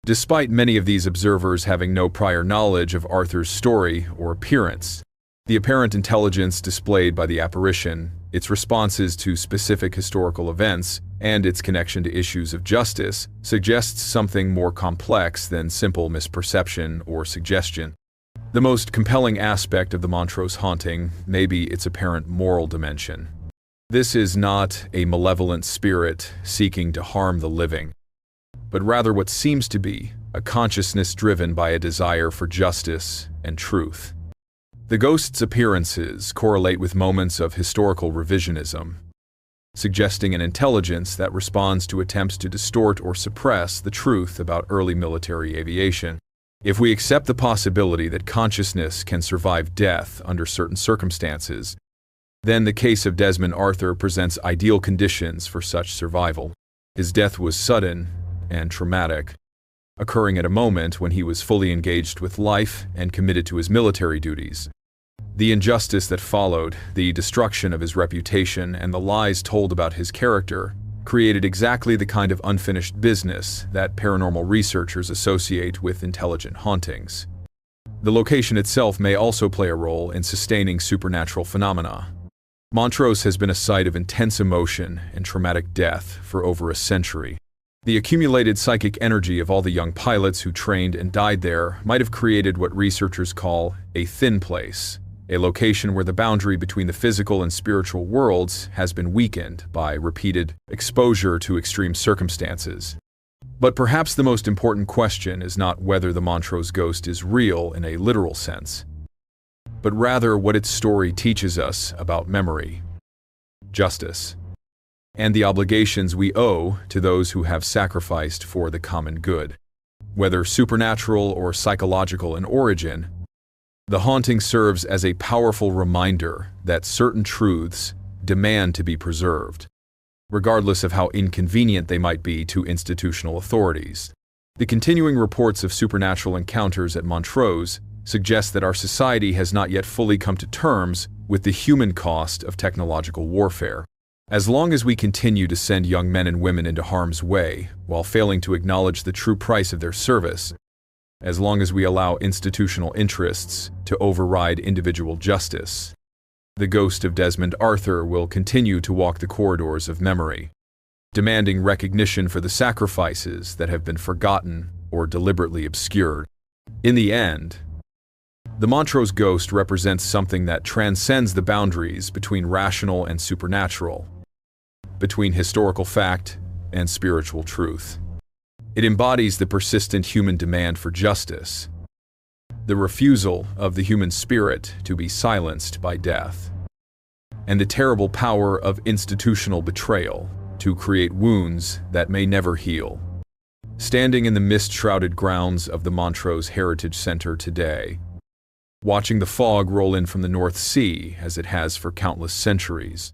Despite many of these observers having no prior knowledge of Arthur's story or appearance, the apparent intelligence displayed by the apparition, its responses to specific historical events, and its connection to issues of justice suggests something more complex than simple misperception or suggestion. The most compelling aspect of the Montrose haunting may be its apparent moral dimension. This is not a malevolent spirit seeking to harm the living, but rather what seems to be a consciousness driven by a desire for justice and truth. The ghost's appearances correlate with moments of historical revisionism, suggesting an intelligence that responds to attempts to distort or suppress the truth about early military aviation. If we accept the possibility that consciousness can survive death under certain circumstances, then the case of Desmond Arthur presents ideal conditions for such survival. His death was sudden and traumatic, occurring at a moment when he was fully engaged with life and committed to his military duties. The injustice that followed, the destruction of his reputation, and the lies told about his character created exactly the kind of unfinished business that paranormal researchers associate with intelligent hauntings. The location itself may also play a role in sustaining supernatural phenomena. Montrose has been a site of intense emotion and traumatic death for over a century. The accumulated psychic energy of all the young pilots who trained and died there might have created what researchers call a thin place, a location where the boundary between the physical and spiritual worlds has been weakened by repeated exposure to extreme circumstances. But perhaps the most important question is not whether the Montrose ghost is real in a literal sense, but rather what its story teaches us about memory, justice, and the obligations we owe to those who have sacrificed for the common good. Whether supernatural or psychological in origin, the haunting serves as a powerful reminder that certain truths demand to be preserved, regardless of how inconvenient they might be to institutional authorities. The continuing reports of supernatural encounters at Montrose suggest that our society has not yet fully come to terms with the human cost of technological warfare. As long as we continue to send young men and women into harm's way while failing to acknowledge the true price of their service, as long as we allow institutional interests to override individual justice, the ghost of Desmond Arthur will continue to walk the corridors of memory, demanding recognition for the sacrifices that have been forgotten or deliberately obscured. In the end, the Montrose ghost represents something that transcends the boundaries between rational and supernatural, between historical fact and spiritual truth. It embodies the persistent human demand for justice, the refusal of the human spirit to be silenced by death, and the terrible power of institutional betrayal to create wounds that may never heal. Standing in the mist-shrouded grounds of the Montrose Heritage Center today, watching the fog roll in from the North Sea as it has for countless centuries,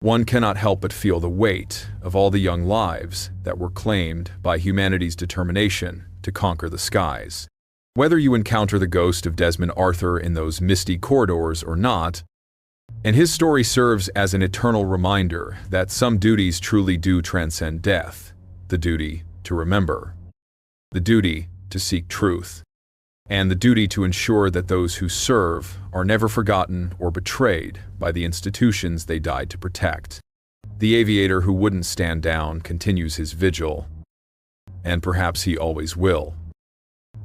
one cannot help but feel the weight of all the young lives that were claimed by humanity's determination to conquer the skies. Whether you encounter the ghost of Desmond Arthur in those misty corridors or not, and his story serves as an eternal reminder that some duties truly do transcend death: the duty to remember, the duty to seek truth, and the duty to ensure that those who serve are never forgotten or betrayed by the institutions they died to protect. The aviator who wouldn't stand down continues his vigil, and perhaps he always will,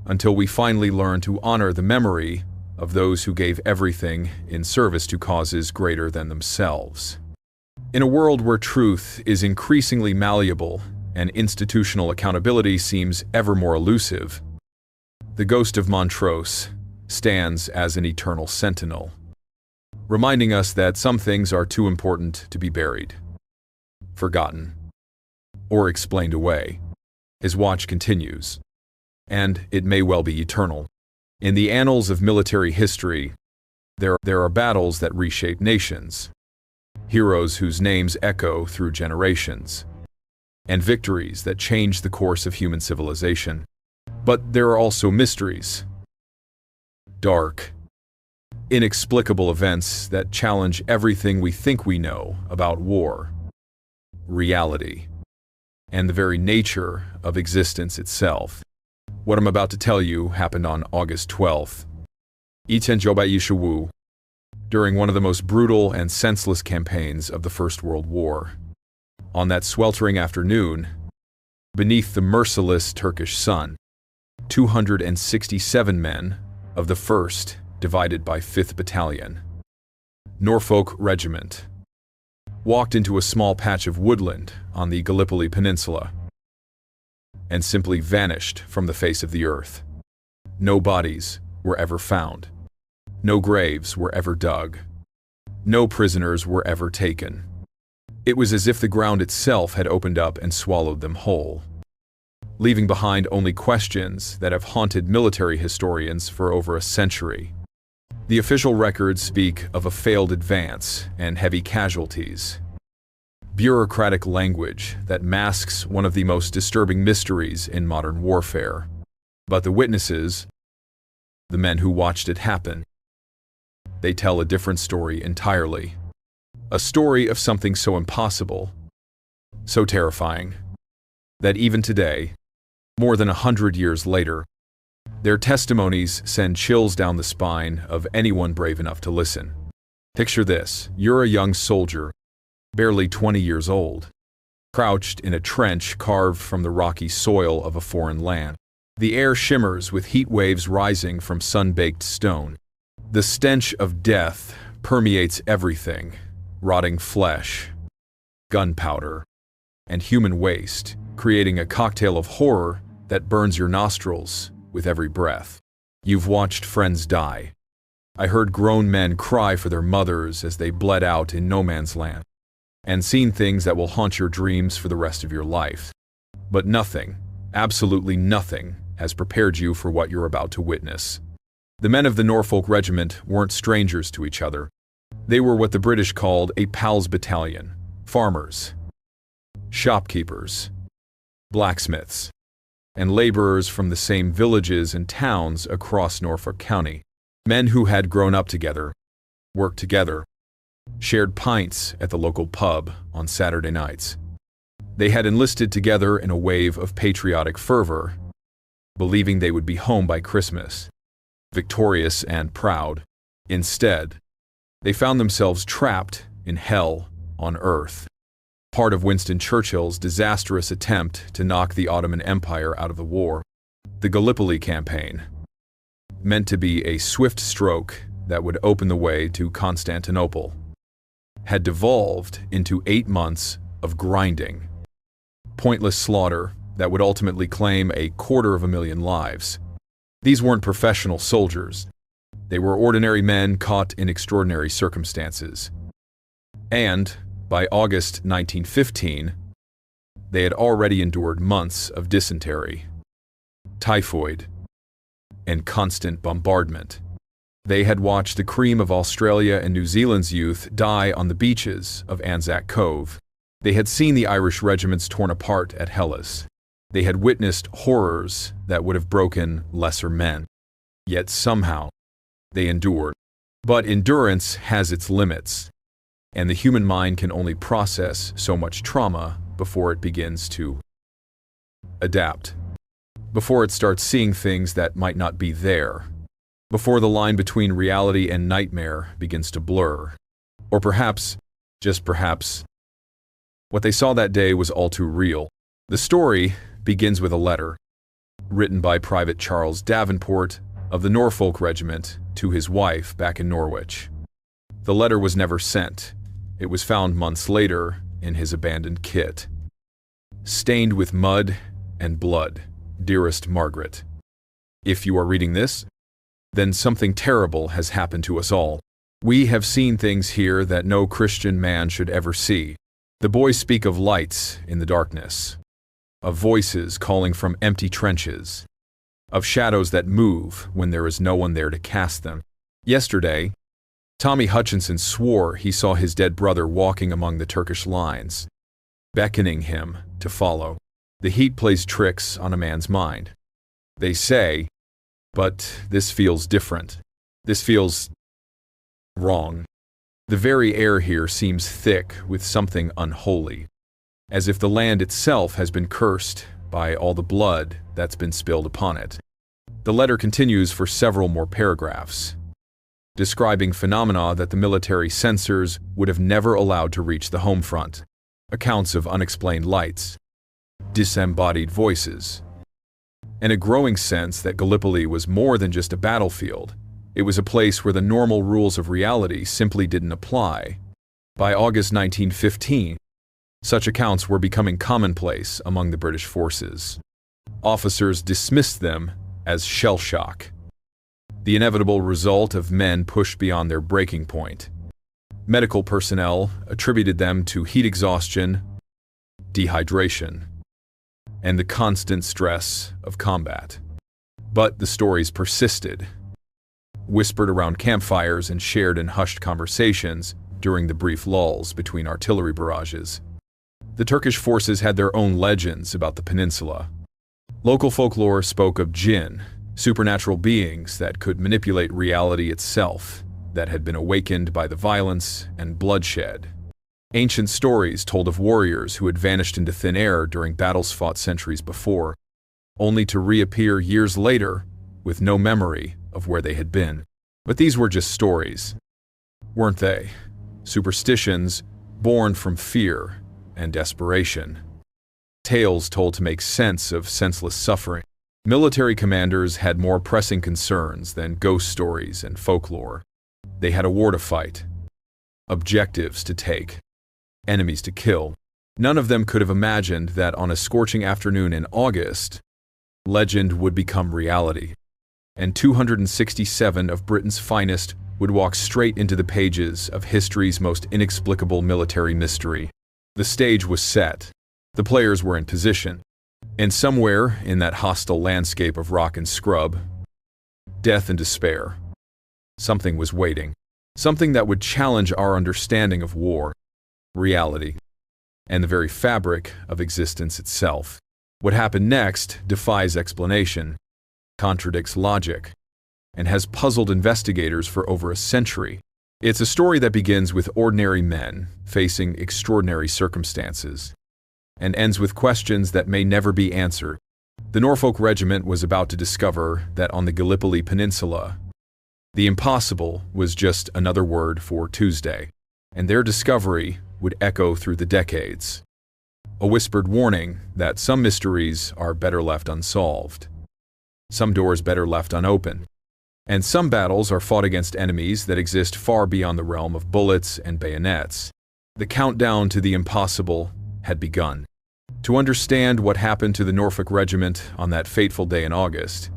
until we finally learn to honor the memory of those who gave everything in service to causes greater than themselves. In a world where truth is increasingly malleable and institutional accountability seems ever more elusive, the ghost of Montrose stands as an eternal sentinel, reminding us that some things are too important to be buried, forgotten, or explained away. His watch continues, and it may well be eternal. In the annals of military history, there are battles that reshape nations, heroes whose names echo through generations, and victories that change the course of human civilization. But there are also mysteries, dark, inexplicable events that challenge everything we think we know about war, reality, and the very nature of existence itself. What I'm about to tell you happened on August 12th, 1914, during one of the most brutal and senseless campaigns of the First World War. On that sweltering afternoon, beneath the merciless Turkish sun, 267 men of the 1st divided by 5th Battalion, Norfolk Regiment, walked into a small patch of woodland on the Gallipoli Peninsula and simply vanished from the face of the earth. No bodies were ever found. No graves were ever dug. No prisoners were ever taken. It was as if the ground itself had opened up and swallowed them whole, leaving behind only questions that have haunted military historians for over a century. The official records speak of a failed advance and heavy casualties, bureaucratic language that masks one of the most disturbing mysteries in modern warfare. But the witnesses, the men who watched it happen, they tell a different story entirely. A story of something so impossible, so terrifying, that even today, more than 100 years later, their testimonies send chills down the spine of anyone brave enough to listen. Picture this: you're a young soldier, barely 20 years old, crouched in a trench carved from the rocky soil of a foreign land. The air shimmers with heat waves rising from sun-baked stone. The stench of death permeates everything: rotting flesh, gunpowder, and human waste, creating a cocktail of horror that burns your nostrils with every breath. You've watched friends die. I heard grown men cry for their mothers as they bled out in no man's land, and seen things that will haunt your dreams for the rest of your life. But nothing, absolutely nothing, has prepared you for what you're about to witness. The men of the Norfolk Regiment weren't strangers to each other. They were what the British called a pals battalion: farmers, shopkeepers, blacksmiths, and laborers from the same villages and towns across Norfolk County. Men who had grown up together, worked together, shared pints at the local pub on Saturday nights. They had enlisted together in a wave of patriotic fervor, believing they would be home by Christmas, victorious and proud. Instead, they found themselves trapped in hell on earth, part of Winston Churchill's disastrous attempt to knock the Ottoman Empire out of the war. The Gallipoli campaign, meant to be a swift stroke that would open the way to Constantinople, had devolved into 8 months of grinding, pointless slaughter that would ultimately claim 250,000 lives. These weren't professional soldiers. They were ordinary men caught in extraordinary circumstances. And by August 1915, they had already endured months of dysentery, typhoid, and constant bombardment. They had watched the cream of Australia and New Zealand's youth die on the beaches of Anzac Cove. They had seen the Irish regiments torn apart at Hellas. They had witnessed horrors that would have broken lesser men. Yet somehow, they endured. But endurance has its limits, and the human mind can only process so much trauma before it begins to adapt, before it starts seeing things that might not be there, before the line between reality and nightmare begins to blur. Or perhaps, just perhaps, What they saw that day was all too real. The story begins with a letter written by Private Charles Davenport of the Norfolk Regiment to his wife back in Norwich. The letter was never sent. It was found months later in his abandoned kit. Stained with mud and blood, dearest Margaret. If you are reading this, then something terrible has happened to us all. We have seen things here that no Christian man should ever see. The boys speak of lights in the darkness, of voices calling from empty trenches, of shadows that move when there is no one there to cast them. Yesterday, Tommy Hutchinson swore he saw his dead brother walking among the Turkish lines, beckoning him to follow. The heat plays tricks on a man's mind. They say, but this feels different. This feels wrong. The very air here seems thick with something unholy, as if the land itself has been cursed by all the blood that's been spilled upon it. The letter continues for several more paragraphs, describing phenomena that the military censors would have never allowed to reach the home front. Accounts of unexplained lights, disembodied voices, and a growing sense that Gallipoli was more than just a battlefield. It was a place where the normal rules of reality simply didn't apply. By August 1915, such accounts were becoming commonplace among the British forces. Officers dismissed them as shell shock, the inevitable result of men pushed beyond their breaking point. Medical personnel attributed them to heat exhaustion, dehydration, and the constant stress of combat. But the stories persisted, whispered around campfires and shared in hushed conversations during the brief lulls between artillery barrages. The Turkish forces had their own legends about the peninsula. Local folklore spoke of jinn, supernatural beings that could manipulate reality itself, that had been awakened by the violence and bloodshed. Ancient stories told of warriors who had vanished into thin air during battles fought centuries before, only to reappear years later with no memory of where they had been. But these were just stories, weren't they? Superstitions born from fear and desperation. Tales told to make sense of senseless suffering. Military commanders had more pressing concerns than ghost stories and folklore. They had a war to fight, objectives to take, enemies to kill. None of them could have imagined that on a scorching afternoon in August, legend would become reality, and 267 of Britain's finest would walk straight into the pages of history's most inexplicable military mystery. The stage was set. The players were in position. And somewhere in that hostile landscape of rock and scrub, death and despair, something was waiting. Something that would challenge our understanding of war, reality, and the very fabric of existence itself. What happened next defies explanation, contradicts logic, and has puzzled investigators for over a century. It's a story that begins with ordinary men facing extraordinary circumstances, and ends with questions that may never be answered. The Norfolk Regiment was about to discover that on the Gallipoli Peninsula, the impossible was just another word for Tuesday, and their discovery would echo through the decades. A whispered warning that some mysteries are better left unsolved, some doors better left unopened, and some battles are fought against enemies that exist far beyond the realm of bullets and bayonets. The countdown to the impossible had begun. To understand what happened to the Norfolk Regiment on that fateful day in August,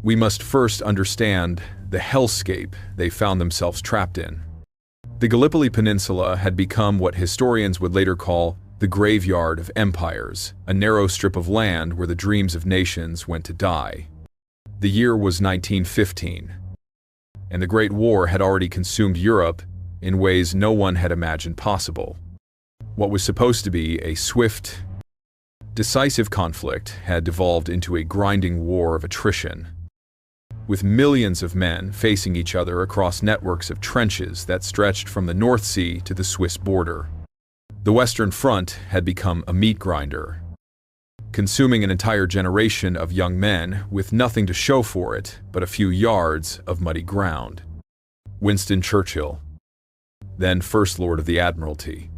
we must first understand the hellscape they found themselves trapped in. The Gallipoli Peninsula had become what historians would later call the graveyard of empires, a narrow strip of land where the dreams of nations went to die. The year was 1915, and the Great War had already consumed Europe in ways no one had imagined possible. What was supposed to be a swift, decisive conflict had devolved into a grinding war of attrition, with millions of men facing each other across networks of trenches that stretched from the North Sea to the Swiss border. The Western Front had become a meat grinder, consuming an entire generation of young men with nothing to show for it but a few yards of muddy ground. Winston Churchill, then First Lord of the Admiralty,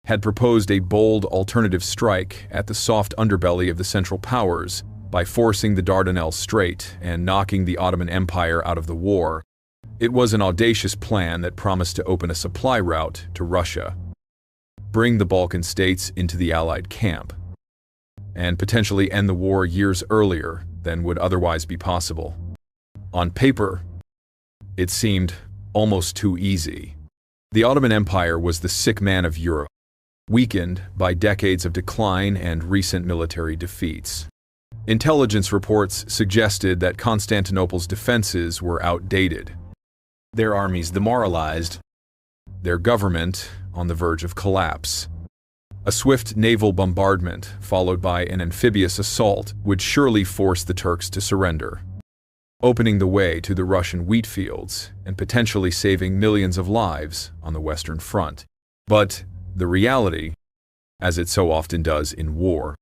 had proposed a bold alternative strike at the soft underbelly of the Central Powers by forcing the Dardanelles Strait and knocking the Ottoman Empire out of the war. It was an audacious plan that promised to open a supply route to Russia, bring the Balkan states into the Allied camp, and potentially end the war years earlier than would otherwise be possible. On paper, it seemed almost too easy. The Ottoman Empire was the sick man of Europe, weakened by decades of decline and recent military defeats. Intelligence reports suggested that Constantinople's defenses were outdated, their armies demoralized, their government on the verge of collapse. A swift naval bombardment, followed by an amphibious assault, would surely force the Turks to surrender, opening the way to the Russian wheat fields and potentially saving millions of lives on the Western Front. But the reality, as it so often does in war,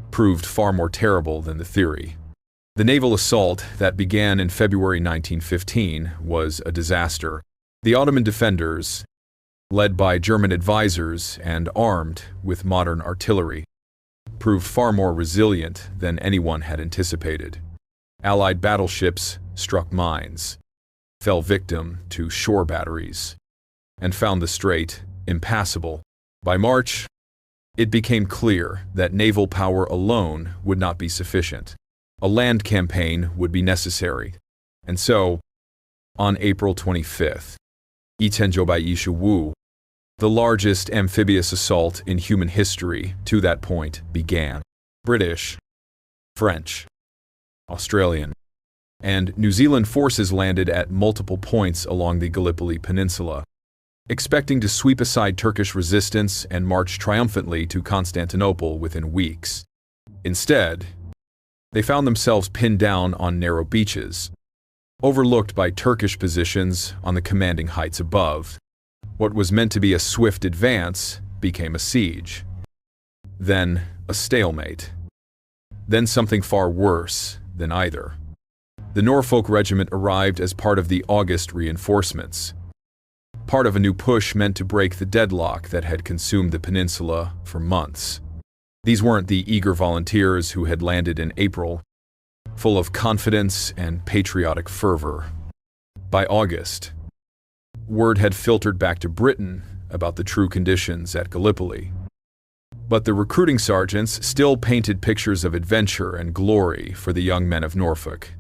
proved far more terrible than the theory. The naval assault that began in February 1915 was a disaster. The Ottoman defenders, led by German advisors and armed with modern artillery, proved far more resilient than anyone had anticipated. Allied battleships struck mines, fell victim to shore batteries, and found the strait impassable. By March, it became clear that naval power alone would not be sufficient. A land campaign would be necessary. And so, on April 25th, the largest amphibious assault in human history to that point began. British, French, Australian, and New Zealand forces landed at multiple points along the Gallipoli Peninsula, expecting to sweep aside Turkish resistance and march triumphantly to Constantinople within weeks. Instead, they found themselves pinned down on narrow beaches, overlooked by Turkish positions on the commanding heights above. What was meant to be a swift advance became a siege, then a stalemate, then something far worse than either. The Norfolk Regiment arrived as part of the August reinforcements, part of a new push meant to break the deadlock that had consumed the peninsula for months. These weren't the eager volunteers who had landed in April, full of confidence and patriotic fervor. By August, word had filtered back to Britain about the true conditions at Gallipoli. But the recruiting sergeants still painted pictures of adventure and glory for the young men of Norfolk.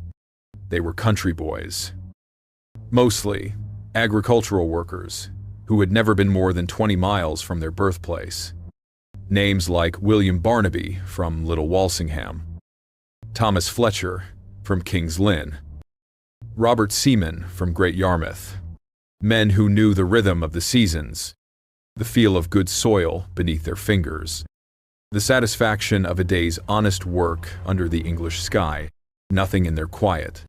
They were country boys, mostly agricultural workers who had never been more than 20 miles from their birthplace. Names like William Barnaby from Little Walsingham, Thomas Fletcher from King's Lynn, Robert Seaman from Great Yarmouth. Men who knew the rhythm of the seasons, the feel of good soil beneath their fingers, the satisfaction of a day's honest work under the English sky, nothing in their quiet.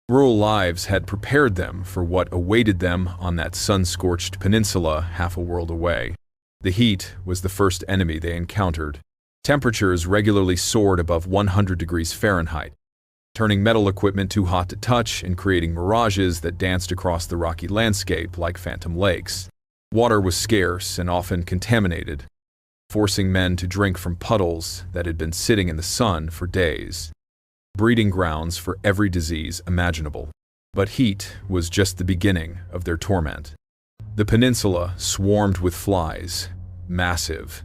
Rural lives had prepared them for what awaited them on that sun-scorched peninsula half a world away. The heat was the first enemy they encountered. Temperatures regularly soared above 100 degrees Fahrenheit, turning metal equipment too hot to touch and creating mirages that danced across the rocky landscape like phantom lakes. Water was scarce and often contaminated, forcing men to drink from puddles that had been sitting in the sun for days. Breeding grounds for every disease imaginable. But heat was just the beginning of their torment. The peninsula swarmed with flies, massive,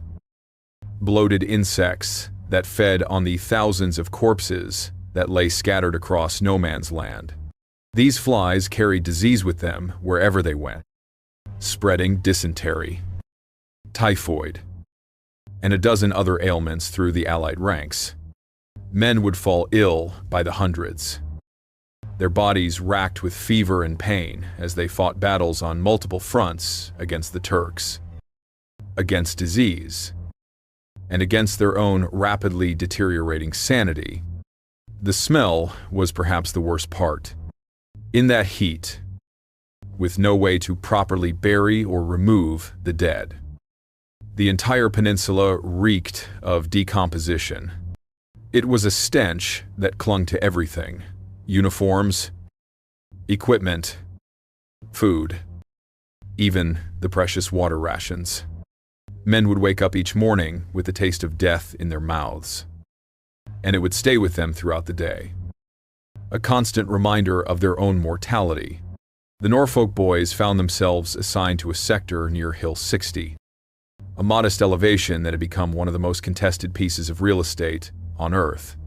bloated insects that fed on the thousands of corpses that lay scattered across no man's land. These flies carried disease with them wherever they went, spreading dysentery, typhoid, and a dozen other ailments through the Allied ranks. Men would fall ill by the hundreds, their bodies racked with fever and pain as they fought battles on multiple fronts against the Turks, against disease, and against their own rapidly deteriorating sanity. The smell was perhaps the worst part. In that heat, with no way to properly bury or remove the dead, the entire peninsula reeked of decomposition. It was a stench that clung to everything: uniforms, equipment, food, even the precious water rations. Men would wake up each morning with the taste of death in their mouths, and it would stay with them throughout the day. A constant reminder of their own mortality. The Norfolk boys found themselves assigned to a sector near Hill 60, a modest elevation that had become one of the most contested pieces of real estate on Earth.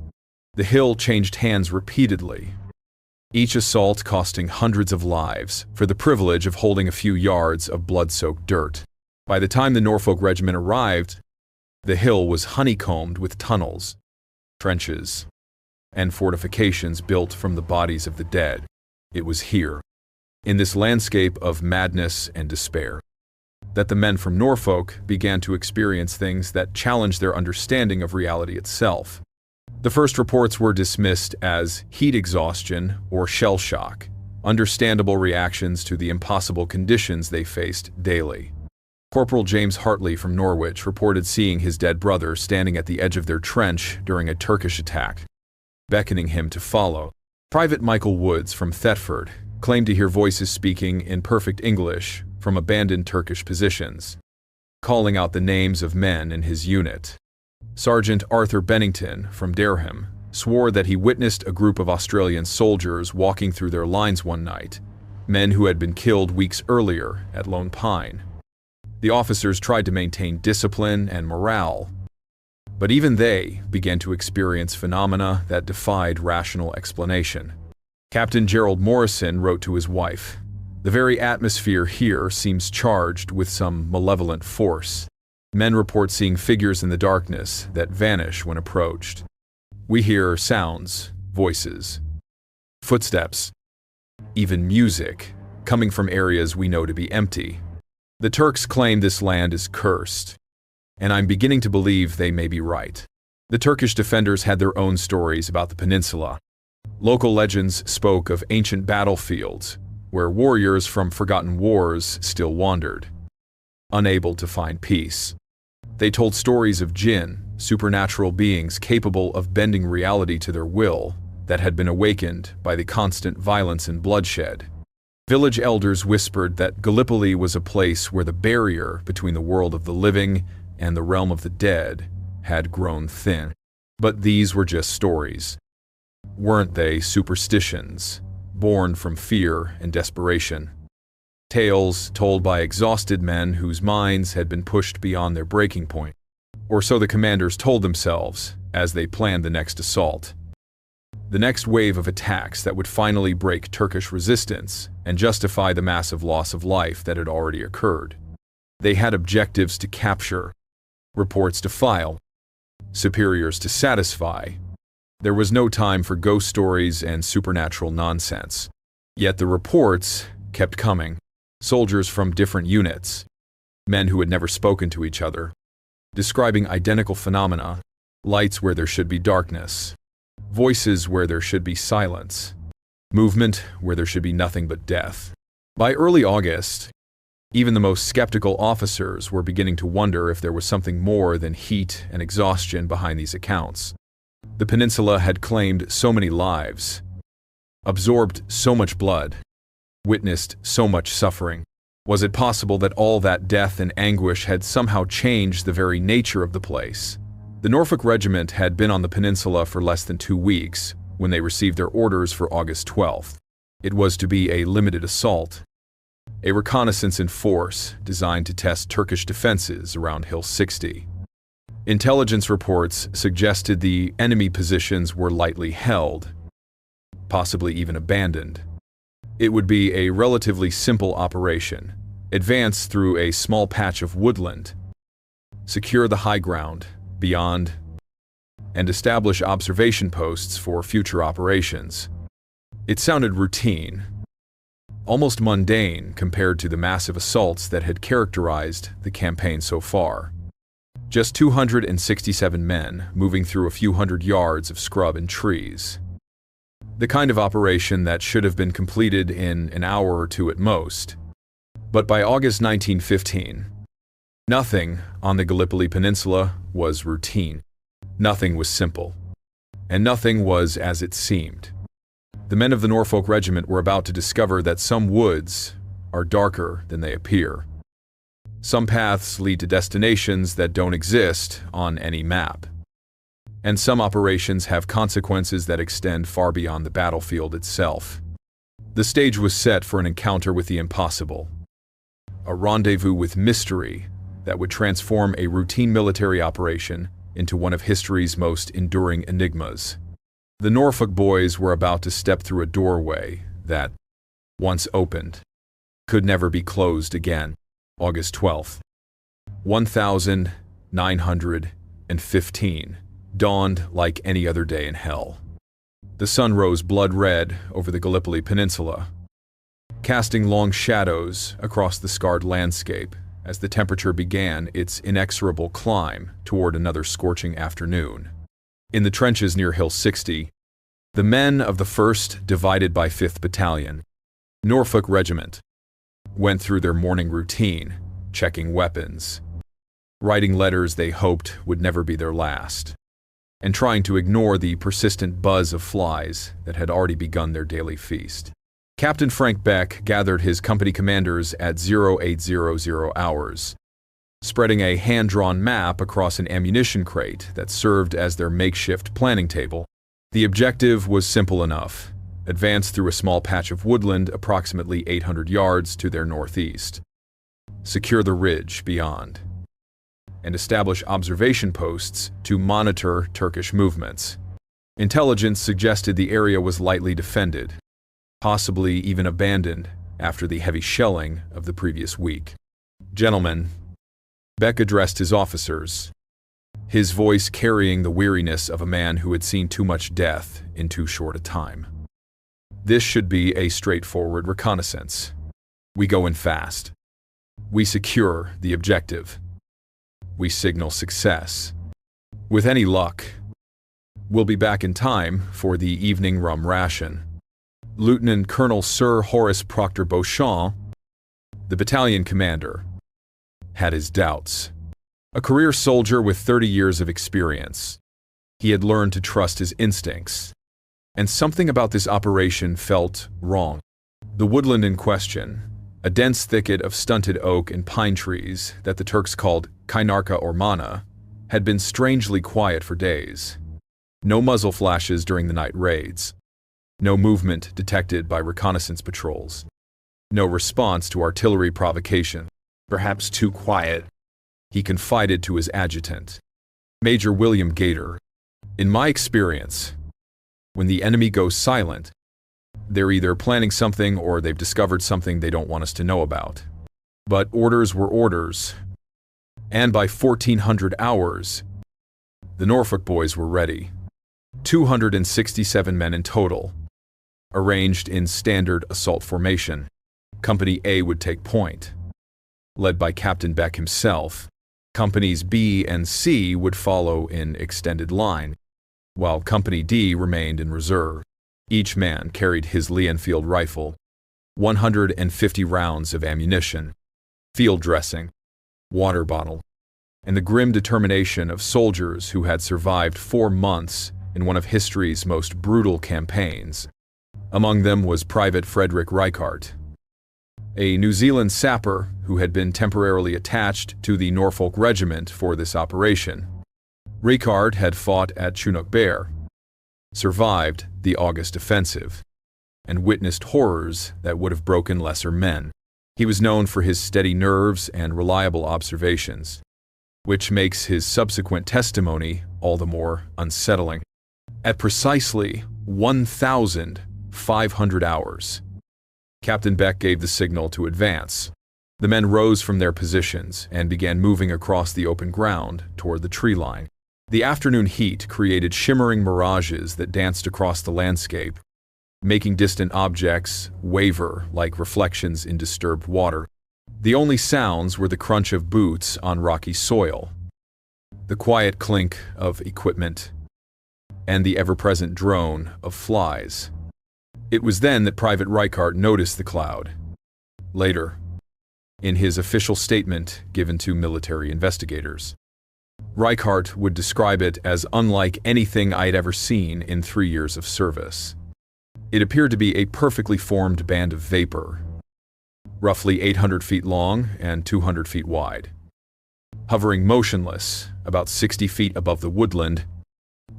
The hill changed hands repeatedly, each assault costing hundreds of lives for the privilege of holding a few yards of blood-soaked dirt. By the time the Norfolk Regiment arrived, the hill was honeycombed with tunnels, trenches, and fortifications built from the bodies of the dead. It was here, in this landscape of madness and despair, that the men from Norfolk began to experience things that challenged their understanding of reality itself. The first reports were dismissed as heat exhaustion or shell shock, understandable reactions to the impossible conditions they faced daily. Corporal James Hartley from Norwich reported seeing his dead brother standing at the edge of their trench during a Turkish attack, beckoning him to follow. Private Michael Woods from Thetford claimed to hear voices speaking in perfect English from abandoned Turkish positions, calling out the names of men in his unit. Sergeant Arthur Bennington from Dereham swore that he witnessed a group of Australian soldiers walking through their lines one night, men who had been killed weeks earlier at Lone Pine. The officers tried to maintain discipline and morale, but even they began to experience phenomena that defied rational explanation. Captain Gerald Morrison wrote to his wife, "The very atmosphere here seems charged with some malevolent force. Men report seeing figures in the darkness that vanish when approached. We hear sounds, voices, footsteps, even music, coming from areas we know to be empty. The Turks claim this land is cursed, and I'm beginning to believe they may be right." The Turkish defenders had their own stories about the peninsula. Local legends spoke of ancient battlefields, where warriors from forgotten wars still wandered, unable to find peace. They told stories of jinn, supernatural beings capable of bending reality to their will, that had been awakened by the constant violence and bloodshed. Village elders whispered that Gallipoli was a place where the barrier between the world of the living and the realm of the dead had grown thin. But these were just stories. Weren't they superstitions, born from fear and desperation? Tales told by exhausted men whose minds had been pushed beyond their breaking point. Or so the commanders told themselves as they planned the next assault. The next wave of attacks that would finally break Turkish resistance and justify the massive loss of life that had already occurred. They had objectives to capture, reports to file, superiors to satisfy. There was no time for ghost stories and supernatural nonsense. Yet the reports kept coming. Soldiers from different units, men who had never spoken to each other, describing identical phenomena, lights where there should be darkness, voices where there should be silence, movement where there should be nothing but death. By early August, even the most skeptical officers were beginning to wonder if there was something more than heat and exhaustion behind these accounts. The peninsula had claimed so many lives, absorbed so much blood, witnessed so much suffering. Was it possible that all that death and anguish had somehow changed the very nature of the place? The Norfolk Regiment had been on the peninsula for less than 2 weeks when they received their orders for August 12th. It was to be a limited assault, a reconnaissance in force designed to test Turkish defenses around Hill 60. Intelligence reports suggested the enemy positions were lightly held, possibly even abandoned. It would be a relatively simple operation: advance through a small patch of woodland, secure the high ground beyond, and establish observation posts for future operations. It sounded routine, almost mundane compared to the massive assaults that had characterized the campaign so far. Just 267 men moving through a few hundred yards of scrub and trees. The kind of operation that should have been completed in an hour or two at most. But by August 1915, nothing on the Gallipoli Peninsula was routine. Nothing was simple. And nothing was as it seemed. The men of the Norfolk Regiment were about to discover that some woods are darker than they appear. Some paths lead to destinations that don't exist on any map. And some operations have consequences that extend far beyond the battlefield itself. The stage was set for an encounter with the impossible. A rendezvous with mystery that would transform a routine military operation into one of history's most enduring enigmas. The Norfolk boys were about to step through a doorway that, once opened, could never be closed again. August 12th, 1915, dawned like any other day in hell. The sun rose blood red over the Gallipoli Peninsula, casting long shadows across the scarred landscape as the temperature began its inexorable climb toward another scorching afternoon. In the trenches near Hill 60, the men of the 1st Divided by 5th Battalion, Norfolk Regiment, went through their morning routine, checking weapons, writing letters they hoped would never be their last, and trying to ignore the persistent buzz of flies that had already begun their daily feast. Captain Frank Beck gathered his company commanders at 0800 hours, spreading a hand-drawn map across an ammunition crate that served as their makeshift planning table. The objective was simple enough: advance through a small patch of woodland approximately 800 yards to their northeast, secure the ridge beyond, and establish observation posts to monitor Turkish movements. Intelligence suggested the area was lightly defended, possibly even abandoned after the heavy shelling of the previous week. "Gentlemen," Beck addressed his officers, his voice carrying the weariness of a man who had seen too much death in too short a time. "This should be a straightforward reconnaissance. We go in fast. We secure the objective. We signal success. With any luck, we'll be back in time for the evening rum ration." Lieutenant Colonel Sir Horace Proctor Beauchamp, the battalion commander, had his doubts. A career soldier with 30 years of experience, he had learned to trust his instincts, and something about this operation felt wrong. The woodland in question, a dense thicket of stunted oak and pine trees that the Turks called Kainarka or Mana, had been strangely quiet for days. No muzzle flashes during the night raids. No movement detected by reconnaissance patrols. No response to artillery provocation. "Perhaps too quiet," he confided to his adjutant, Major William Gator. "In my experience, when the enemy goes silent, they're either planning something or they've discovered something they don't want us to know about." But orders were orders, and by 1400 hours, the Norfolk boys were ready. 267 men in total, arranged in standard assault formation. Company A would take point, led by Captain Beck himself. Companies B and C would follow in extended line, while Company D remained in reserve. Each man carried his Lee-Enfield rifle, 150 rounds of ammunition, field dressing, water bottle, and the grim determination of soldiers who had survived 4 months in one of history's most brutal campaigns. Among them was Private Frederick Reichardt, a New Zealand sapper who had been temporarily attached to the Norfolk Regiment for this operation. Reichardt had fought at Chinook Bear, survived the August offensive, and witnessed horrors that would have broken lesser men. He was known for his steady nerves and reliable observations, which makes his subsequent testimony all the more unsettling. At precisely 1,500 hours, Captain Beck gave the signal to advance. The men rose from their positions and began moving across the open ground toward the tree line. The afternoon heat created shimmering mirages that danced across the landscape, making distant objects waver like reflections in disturbed water. The only sounds were the crunch of boots on rocky soil, the quiet clink of equipment, and the ever-present drone of flies. It was then that Private Reichardt noticed the cloud. Later, in his official statement given to military investigators, Reichardt would describe it as unlike anything I'd ever seen in 3 years of service. It appeared to be a perfectly formed band of vapor, roughly 800 feet long and 200 feet wide. Hovering motionless, about 60 feet above the woodland,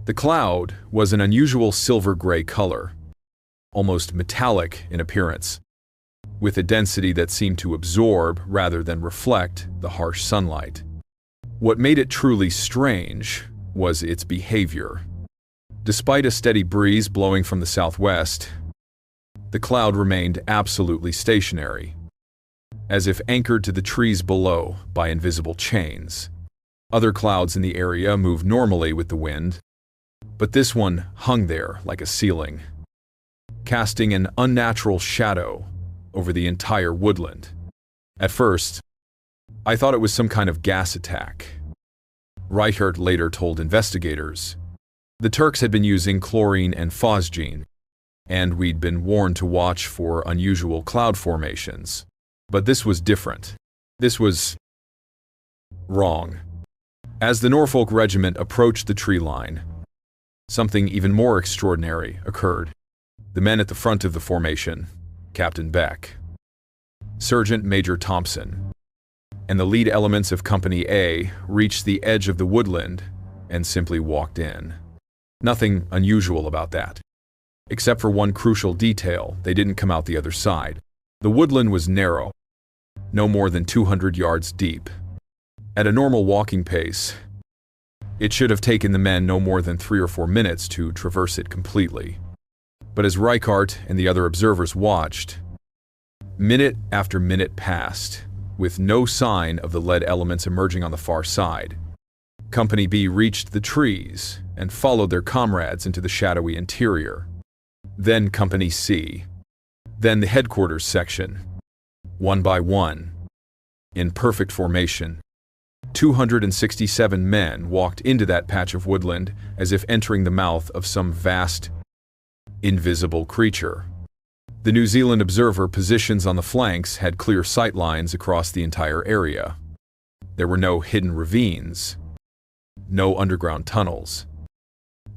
the cloud was an unusual silver-gray color, almost metallic in appearance, with a density that seemed to absorb rather than reflect the harsh sunlight. What made it truly strange was its behavior. Despite a steady breeze blowing from the southwest, the cloud remained absolutely stationary, as if anchored to the trees below by invisible chains. Other clouds in the area moved normally with the wind, but this one hung there like a ceiling, casting an unnatural shadow over the entire woodland. At first, I thought it was some kind of gas attack. Reichert later told investigators, the Turks had been using chlorine and phosgene, and we'd been warned to watch for unusual cloud formations. But this was different. This was wrong. As the Norfolk Regiment approached the tree line, something even more extraordinary occurred. The men at the front of the formation, Captain Beck, Sergeant Major Thompson, and the lead elements of Company A reached the edge of the woodland and simply walked in. Nothing unusual about that. Except for one crucial detail, they didn't come out the other side. The woodland was narrow, no more than 200 yards deep. At a normal walking pace, it should have taken the men no more than 3 or 4 minutes to traverse it completely. But as Reichert and the other observers watched, minute after minute passed, with no sign of the lead elements emerging on the far side. Company B reached the trees and followed their comrades into the shadowy interior. Then Company C. Then the headquarters section. One by one, in perfect formation, 267 men walked into that patch of woodland as if entering the mouth of some vast, invisible creature. The New Zealand observer positions on the flanks had clear sight lines across the entire area. There were no hidden ravines, no underground tunnels,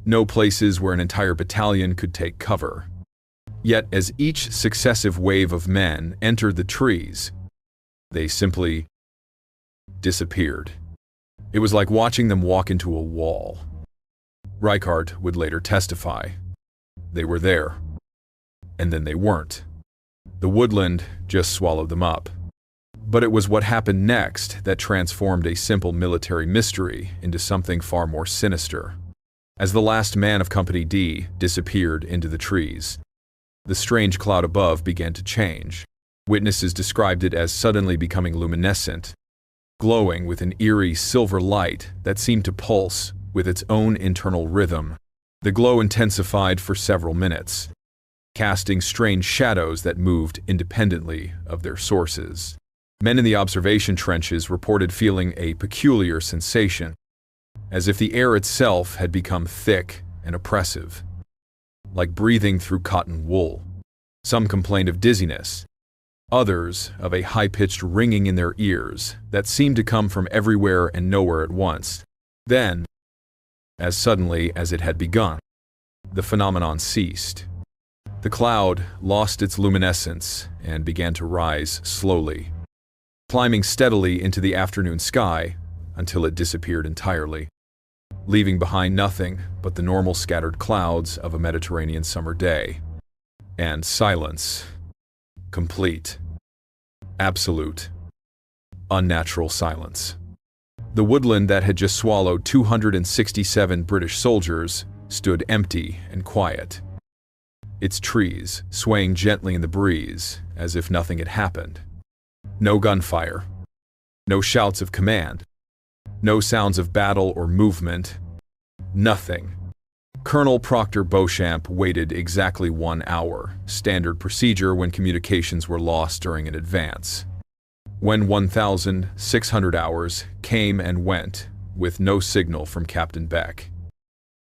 no places where an entire battalion could take cover. Yet as each successive wave of men entered the trees, they simply disappeared. It was like watching them walk into a wall. Reichert would later testify. They were there, and then they weren't. The woodland just swallowed them up. But it was what happened next that transformed a simple military mystery into something far more sinister. As the last man of Company D disappeared into the trees, the strange cloud above began to change. Witnesses described it as suddenly becoming luminescent, glowing with an eerie silver light that seemed to pulse with its own internal rhythm. The glow intensified for several minutes, casting strange shadows that moved independently of their sources. Men in the observation trenches reported feeling a peculiar sensation, as if the air itself had become thick and oppressive, like breathing through cotton wool. Some complained of dizziness, others of a high-pitched ringing in their ears that seemed to come from everywhere and nowhere at once. Then, as suddenly as it had begun, the phenomenon ceased. The cloud lost its luminescence and began to rise slowly, climbing steadily into the afternoon sky until it disappeared entirely, leaving behind nothing but the normal scattered clouds of a Mediterranean summer day. And silence. Complete. Absolute. Unnatural silence. The woodland that had just swallowed 267 British soldiers stood empty and quiet, its trees swaying gently in the breeze as if nothing had happened. No gunfire. No shouts of command. No sounds of battle or movement. Nothing. Colonel Proctor Beauchamp waited exactly 1 hour, standard procedure when communications were lost during an advance. When 1,600 hours came and went with no signal from Captain Beck,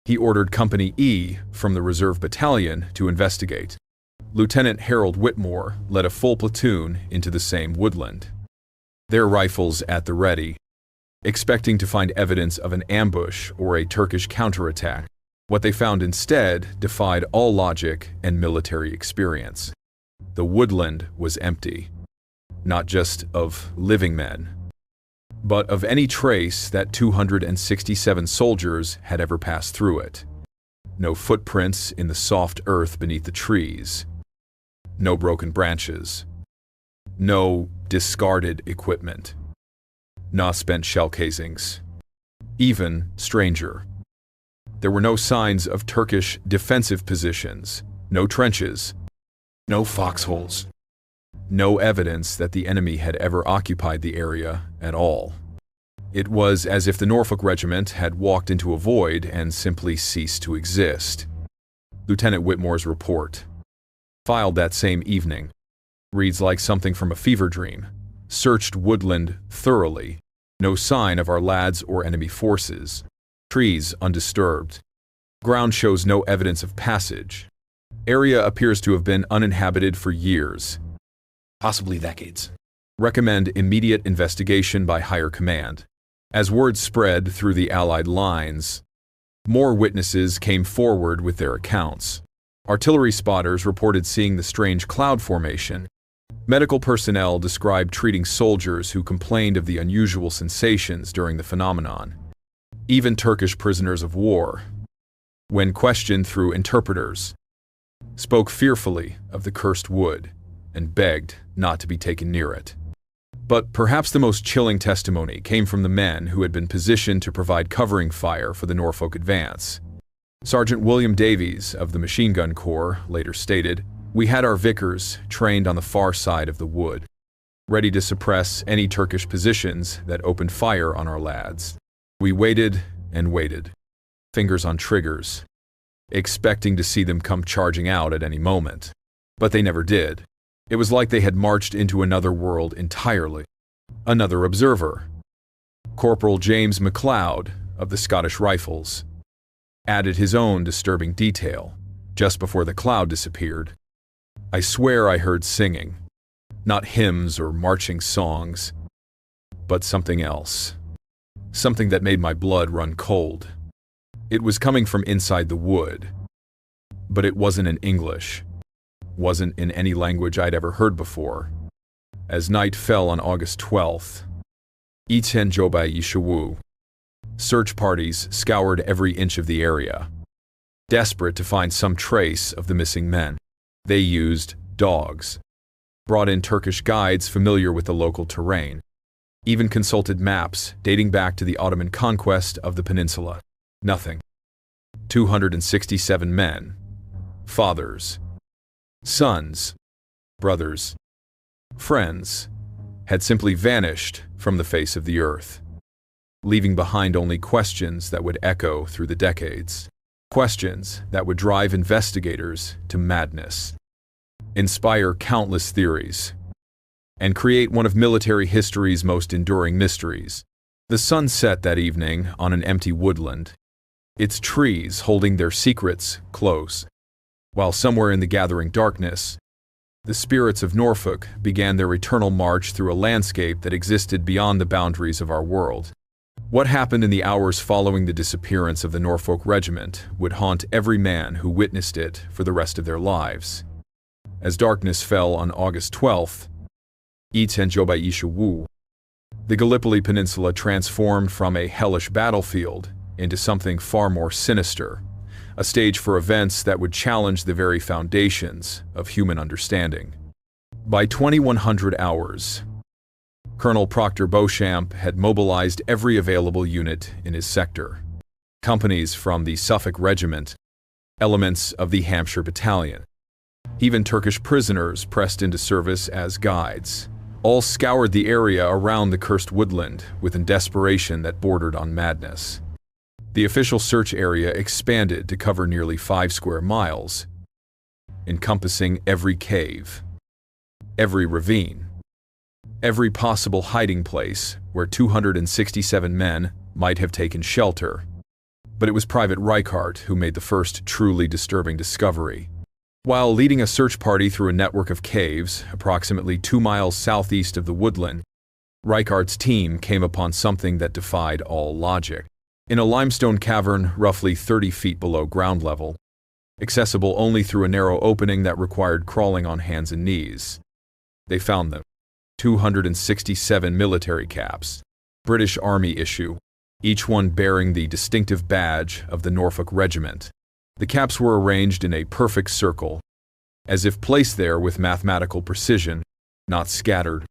he ordered Company E from the Reserve Battalion to investigate. Lieutenant Harold Whitmore led a full platoon into the same woodland, their rifles at the ready, expecting to find evidence of an ambush or a Turkish counterattack. What they found instead defied all logic and military experience. The woodland was empty. not just of living men, but of any trace that 267 soldiers had ever passed through it. No footprints in the soft earth beneath the trees. No broken branches. No discarded equipment. No spent shell casings. Even stranger, there were no signs of Turkish defensive positions, no trenches, no foxholes, no evidence that the enemy had ever occupied the area at all. It was as if the Norfolk Regiment had walked into a void and simply ceased to exist. Lieutenant Whitmore's report, filed that same evening, reads like something from a fever dream. Searched woodland thoroughly. No sign of our lads or enemy forces. Trees undisturbed. Ground shows no evidence of passage. Area appears to have been uninhabited for years, Possibly decades. Recommend immediate investigation by higher command. As word spread through the Allied lines, more witnesses came forward with their accounts. Artillery spotters reported seeing the strange cloud formation. Medical personnel described treating soldiers who complained of the unusual sensations during the phenomenon. Even Turkish prisoners of war, when questioned through interpreters, spoke fearfully of the cursed wood and begged not to be taken near it. But perhaps the most chilling testimony came from the men who had been positioned to provide covering fire for the Norfolk advance. Sergeant William Davies of the Machine Gun Corps later stated, "We had our Vickers trained on the far side of the wood, ready to suppress any Turkish positions that opened fire on our lads. We waited and waited, fingers on triggers, expecting to see them come charging out at any moment. But they never did. It was like they had marched into another world entirely." Another observer, Corporal James MacLeod of the Scottish Rifles, added his own disturbing detail just before the cloud disappeared. "I swear I heard singing, not hymns or marching songs, but something else. Something that made my blood run cold. It was coming from inside the wood, but it wasn't in English. Wasn't in any language I'd ever heard before." As night fell on August 12th, WWII, search parties scoured every inch of the area, desperate to find some trace of the missing men. They used dogs, brought in Turkish guides familiar with the local terrain, even consulted maps dating back to the Ottoman conquest of the peninsula. Nothing. 267 men, fathers, sons, brothers, friends, had simply vanished from the face of the earth, leaving behind only questions that would echo through the decades. Questions that would drive investigators to madness, inspire countless theories, and create one of military history's most enduring mysteries. The sun set that evening on an empty woodland, its trees holding their secrets close, while somewhere in the gathering darkness, the spirits of Norfolk began their eternal march through a landscape that existed beyond the boundaries of our world. What happened in the hours following the disappearance of the Norfolk Regiment would haunt every man who witnessed it for the rest of their lives. As darkness fell on August 12th, WWII, the Gallipoli Peninsula transformed from a hellish battlefield into something far more sinister, a stage for events that would challenge the very foundations of human understanding. By 2100 hours, Colonel Proctor Beauchamp had mobilized every available unit in his sector. Companies from the Suffolk Regiment, elements of the Hampshire Battalion, even Turkish prisoners pressed into service as guides, all scoured the area around the cursed woodland with a desperation that bordered on madness. The official search area expanded to cover nearly 5 square miles, encompassing every cave, every ravine, every possible hiding place where 267 men might have taken shelter. But it was Private Reichart who made the first truly disturbing discovery. While leading a search party through a network of caves approximately 2 miles southeast of the woodland, Reichart's team came upon something that defied all logic. In a limestone cavern roughly 30 feet below ground level, accessible only through a narrow opening that required crawling on hands and knees, they found them. 267 military caps, British Army issue, each one bearing the distinctive badge of the Norfolk Regiment. The caps were arranged in a perfect circle, as if placed there with mathematical precision, not scattered,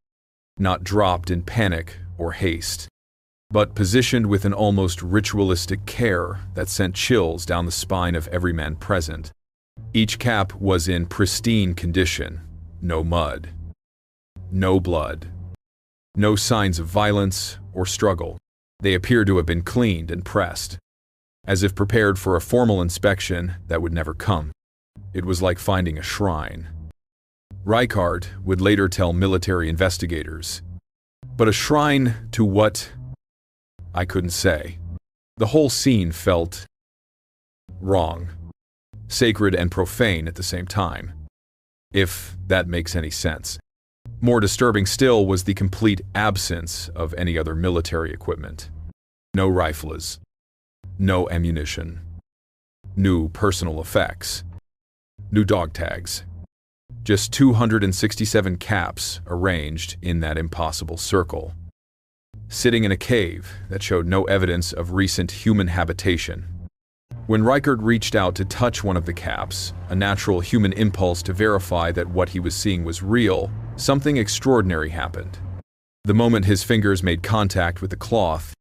not dropped in panic or haste, but positioned with an almost ritualistic care that sent chills down the spine of every man present. Each cap was in pristine condition, no mud, no blood, no signs of violence or struggle. They appeared to have been cleaned and pressed, as if prepared for a formal inspection that would never come. It was like finding a shrine. Reichardt would later tell military investigators. But a shrine to what? I couldn't say. The whole scene felt wrong, sacred and profane at the same time, if that makes any sense. More disturbing still was the complete absence of any other military equipment. No rifles, no ammunition, new personal effects, new dog tags. Just 267 caps arranged in that impossible circle, sitting in a cave that showed no evidence of recent human habitation. When Reichardt reached out to touch one of the caps, a natural human impulse to verify that what he was seeing was real, something extraordinary happened. The moment his fingers made contact with the cloth,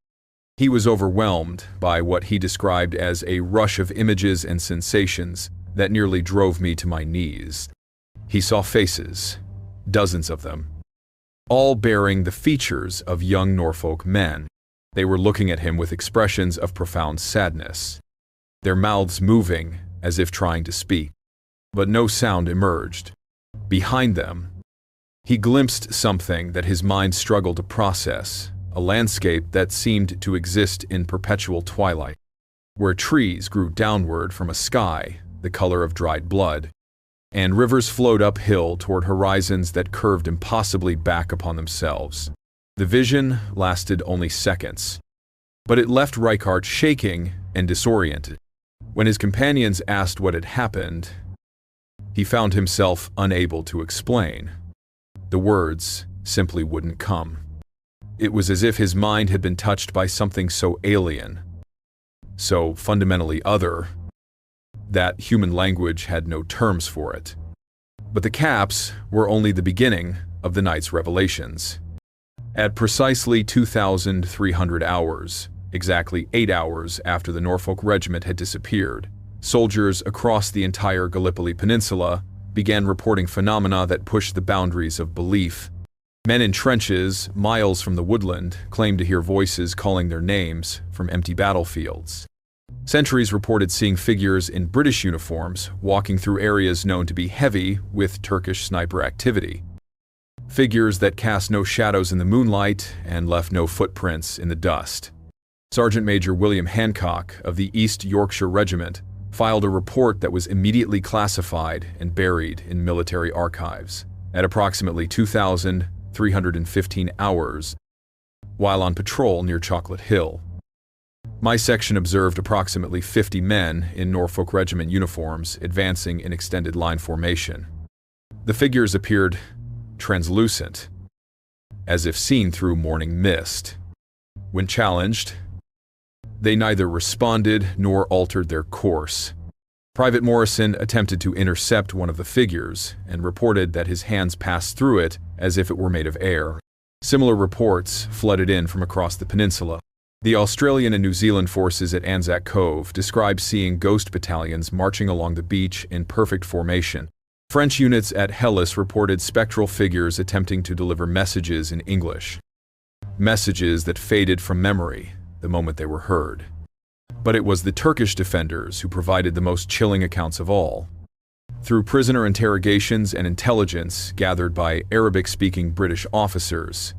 he was overwhelmed by what he described as a rush of images and sensations that nearly drove me to my knees. He saw faces, dozens of them, all bearing the features of young Norfolk men. They were looking at him with expressions of profound sadness, their mouths moving as if trying to speak, but no sound emerged. Behind them, he glimpsed something that his mind struggled to process, a landscape that seemed to exist in perpetual twilight, where trees grew downward from a sky the color of dried blood, and rivers flowed uphill toward horizons that curved impossibly back upon themselves. The vision lasted only seconds, but it left Reichardt shaking and disoriented. When his companions asked what had happened, he found himself unable to explain. The words simply wouldn't come. It was as if his mind had been touched by something so alien, so fundamentally other, that human language had no terms for it. But the caps were only the beginning of the night's revelations. At precisely 2,300 hours, exactly 8 hours after the Norfolk Regiment had disappeared, soldiers across the entire Gallipoli Peninsula began reporting phenomena that pushed the boundaries of belief. Men in trenches, miles from the woodland, claimed to hear voices calling their names from empty battlefields. Sentries reported seeing figures in British uniforms walking through areas known to be heavy with Turkish sniper activity. Figures that cast no shadows in the moonlight and left no footprints in the dust. Sergeant Major William Hancock of the East Yorkshire Regiment filed a report that was immediately classified and buried in military archives. At approximately 2,315 hours, while on patrol near Chocolate Hill, my section observed approximately 50 men in Norfolk Regiment uniforms advancing in extended line formation. The figures appeared translucent, as if seen through morning mist. When challenged, they neither responded nor altered their course. Private Morrison attempted to intercept one of the figures and reported that his hands passed through it as if it were made of air. Similar reports flooded in from across the peninsula. The Australian and New Zealand forces at Anzac Cove described seeing ghost battalions marching along the beach in perfect formation. French units at Helles reported spectral figures attempting to deliver messages in English. Messages that faded from memory the moment they were heard. But it was the Turkish defenders who provided the most chilling accounts of all. Through prisoner interrogations and intelligence gathered by Arabic-speaking British officers,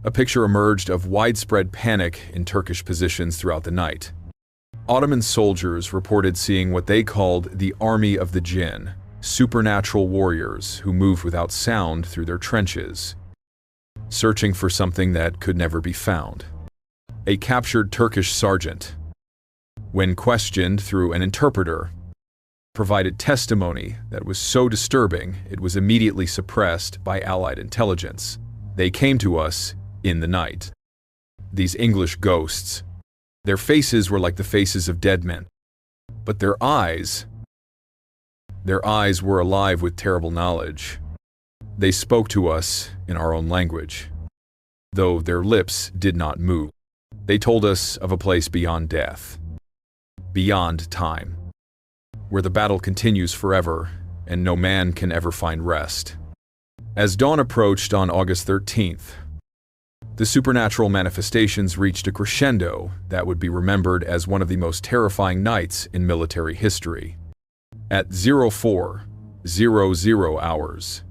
a picture emerged of widespread panic in Turkish positions throughout the night. Ottoman soldiers reported seeing what they called the Army of the Jinn, supernatural warriors who moved without sound through their trenches, searching for something that could never be found. A captured Turkish sergeant, when questioned through an interpreter, provided testimony that was so disturbing it was immediately suppressed by Allied intelligence. They came to us in the night. These English ghosts. Their faces were like the faces of dead men. But their eyes were alive with terrible knowledge. They spoke to us in our own language, though their lips did not move. They told us of a place beyond death, beyond time, where the battle continues forever and no man can ever find rest. As dawn approached on August 13th, the supernatural manifestations reached a crescendo that would be remembered as one of the most terrifying nights in military history. At 04:00 hours,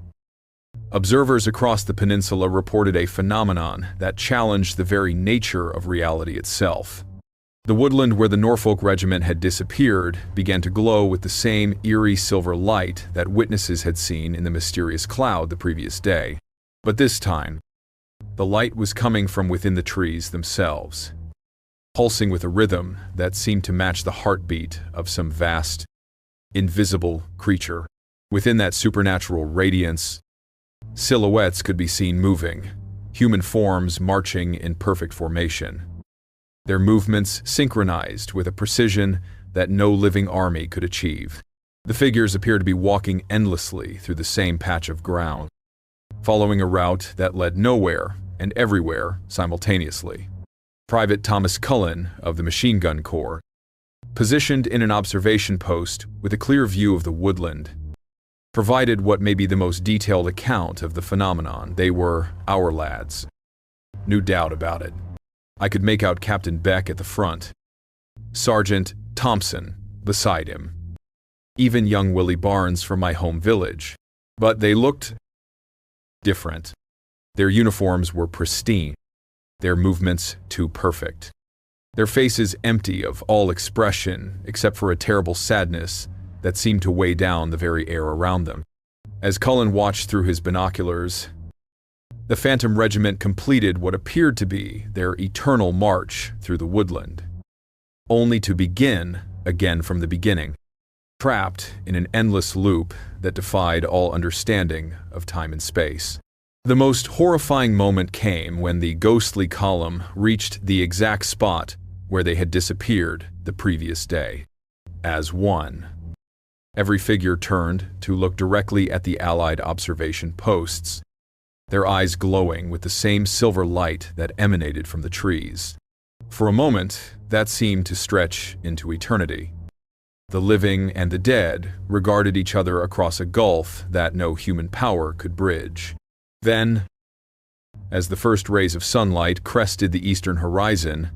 observers across the peninsula reported a phenomenon that challenged the very nature of reality itself. The woodland where the Norfolk Regiment had disappeared began to glow with the same eerie silver light that witnesses had seen in the mysterious cloud the previous day. But this time, the light was coming from within the trees themselves, pulsing with a rhythm that seemed to match the heartbeat of some vast, invisible creature. Within that supernatural radiance, silhouettes could be seen moving, human forms marching in perfect formation. Their movements synchronized with a precision that no living army could achieve. The figures appeared to be walking endlessly through the same patch of ground, following a route that led nowhere and everywhere simultaneously. Private Thomas Cullen of the Machine Gun Corps, positioned in an observation post with a clear view of the woodland, provided what may be the most detailed account of the phenomenon. They were our lads. No doubt about it. I could make out Captain Beck at the front, Sergeant Thompson beside him, even young Willie Barnes from my home village. But they looked different. Their uniforms were pristine, their movements too perfect, their faces empty of all expression except for a terrible sadness that seemed to weigh down the very air around them. As Cullen watched through his binoculars, the Phantom Regiment completed what appeared to be their eternal march through the woodland, only to begin again from the beginning, trapped in an endless loop that defied all understanding of time and space. The most horrifying moment came when the ghostly column reached the exact spot where they had disappeared the previous day. As one, every figure turned to look directly at the Allied observation posts, their eyes glowing with the same silver light that emanated from the trees. For a moment, that seemed to stretch into eternity. The living and the dead regarded each other across a gulf that no human power could bridge. Then, as the first rays of sunlight crested the eastern horizon,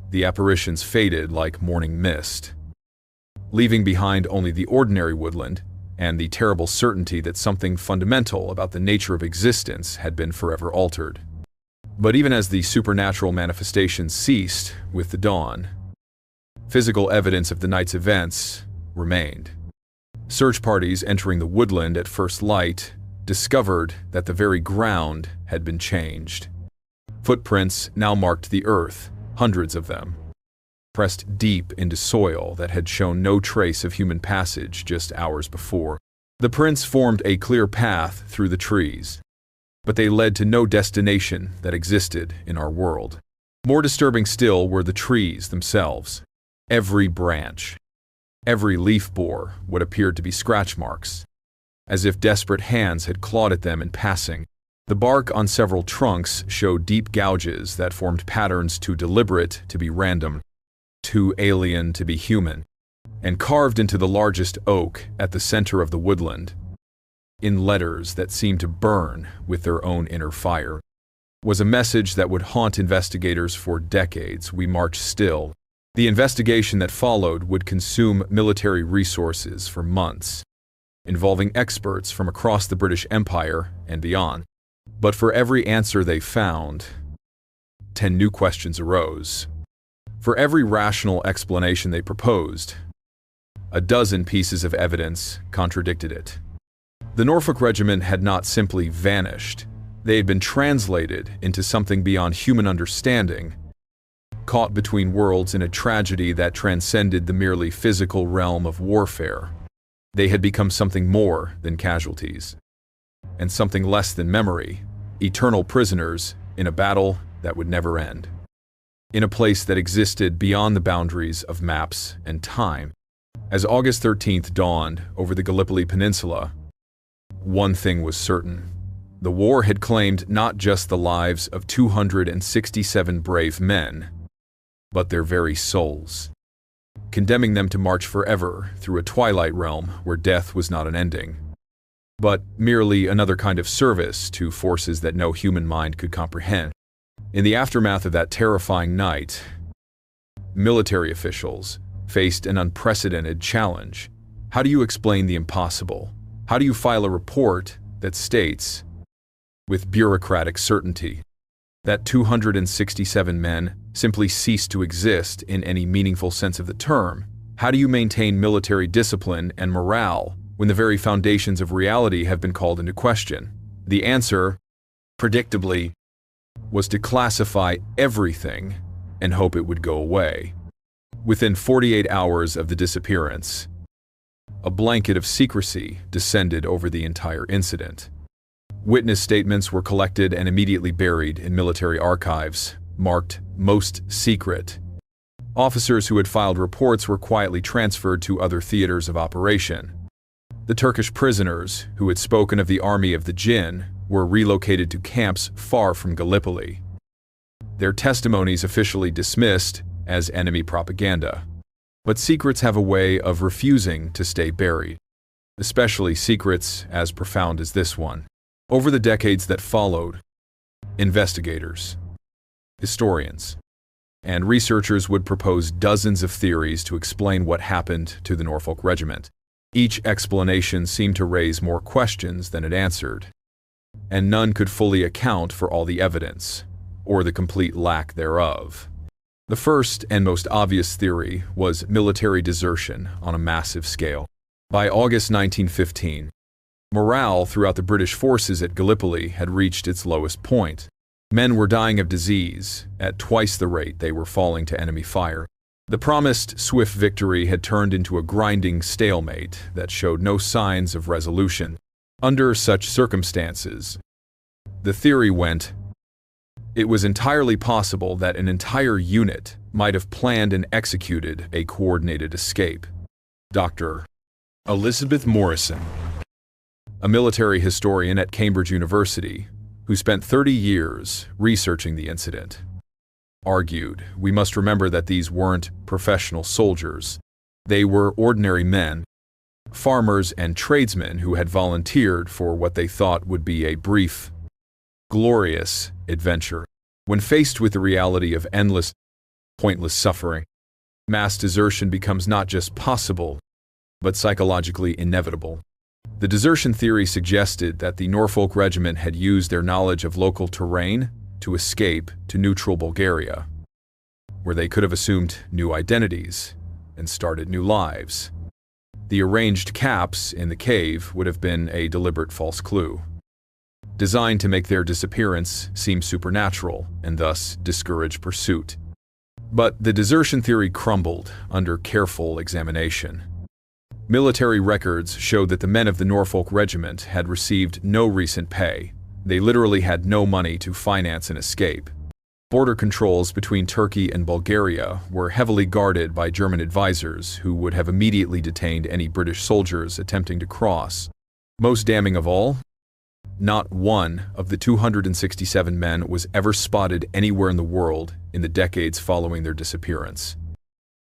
the apparitions faded like morning mist, leaving behind only the ordinary woodland and the terrible certainty that something fundamental about the nature of existence had been forever altered. But even as the supernatural manifestations ceased with the dawn, physical evidence of the night's events remained. Search parties entering the woodland at first light discovered that the very ground had been changed. Footprints now marked the earth, hundreds of them, pressed deep into soil that had shown no trace of human passage just hours before. The prints formed a clear path through the trees, but they led to no destination that existed in our world. More disturbing still were the trees themselves. Every branch, every leaf bore what appeared to be scratch marks, as if desperate hands had clawed at them in passing. The bark on several trunks showed deep gouges that formed patterns too deliberate to be random, too alien to be human, and carved into the largest oak at the center of the woodland, in letters that seemed to burn with their own inner fire, was a message that would haunt investigators for decades. We marched still. The investigation that followed would consume military resources for months, involving experts from across the British Empire and beyond. But for every answer they found, 10 new questions arose. For every rational explanation they proposed, a dozen pieces of evidence contradicted it. The Norfolk Regiment had not simply vanished. They had been translated into something beyond human understanding, caught between worlds in a tragedy that transcended the merely physical realm of warfare. They had become something more than casualties, and something less than memory, eternal prisoners in a battle that would never end. In a place that existed beyond the boundaries of maps and time. As August 13th dawned over the Gallipoli Peninsula, one thing was certain. The war had claimed not just the lives of 267 brave men, but their very souls, condemning them to march forever through a twilight realm where death was not an ending, but merely another kind of service to forces that no human mind could comprehend. In the aftermath of that terrifying night, military officials faced an unprecedented challenge. How do you explain the impossible? How do you file a report that states, with bureaucratic certainty, that 267 men simply ceased to exist in any meaningful sense of the term? How do you maintain military discipline and morale when the very foundations of reality have been called into question? The answer, predictably, was to classify everything and hope it would go away. Within 48 hours of the disappearance, a blanket of secrecy descended over the entire incident. Witness statements were collected and immediately buried in military archives, marked most secret. Officers who had filed reports were quietly transferred to other theaters of operation. The Turkish prisoners, who had spoken of the army of the Jinn, were relocated to camps far from Gallipoli. Their testimonies officially dismissed as enemy propaganda. But secrets have a way of refusing to stay buried, especially secrets as profound as this one. Over the decades that followed, investigators, historians, and researchers would propose dozens of theories to explain what happened to the Norfolk Regiment. Each explanation seemed to raise more questions than it answered, and none could fully account for all the evidence, or the complete lack thereof. The first and most obvious theory was military desertion on a massive scale. By August 1915, morale throughout the British forces at Gallipoli had reached its lowest point. Men were dying of disease at twice the rate they were falling to enemy fire. The promised swift victory had turned into a grinding stalemate that showed no signs of resolution. Under such circumstances, the theory went, it was entirely possible that an entire unit might have planned and executed a coordinated escape. Dr. Elizabeth Morrison, a military historian at Cambridge University, who spent 30 years researching the incident, argued we must remember that these weren't professional soldiers. They were ordinary men, farmers and tradesmen who had volunteered for what they thought would be a brief, glorious adventure. When faced with the reality of endless, pointless suffering, mass desertion becomes not just possible, but psychologically inevitable. The desertion theory suggested that the Norfolk Regiment had used their knowledge of local terrain to escape to neutral Bulgaria, where they could have assumed new identities and started new lives. The arranged caps in the cave would have been a deliberate false clue, designed to make their disappearance seem supernatural and thus discourage pursuit. But the desertion theory crumbled under careful examination. Military records showed that the men of the Norfolk Regiment had received no recent pay. They literally had no money to finance an escape. Border controls between Turkey and Bulgaria were heavily guarded by German advisors who would have immediately detained any British soldiers attempting to cross. Most damning of all, not one of the 267 men was ever spotted anywhere in the world in the decades following their disappearance,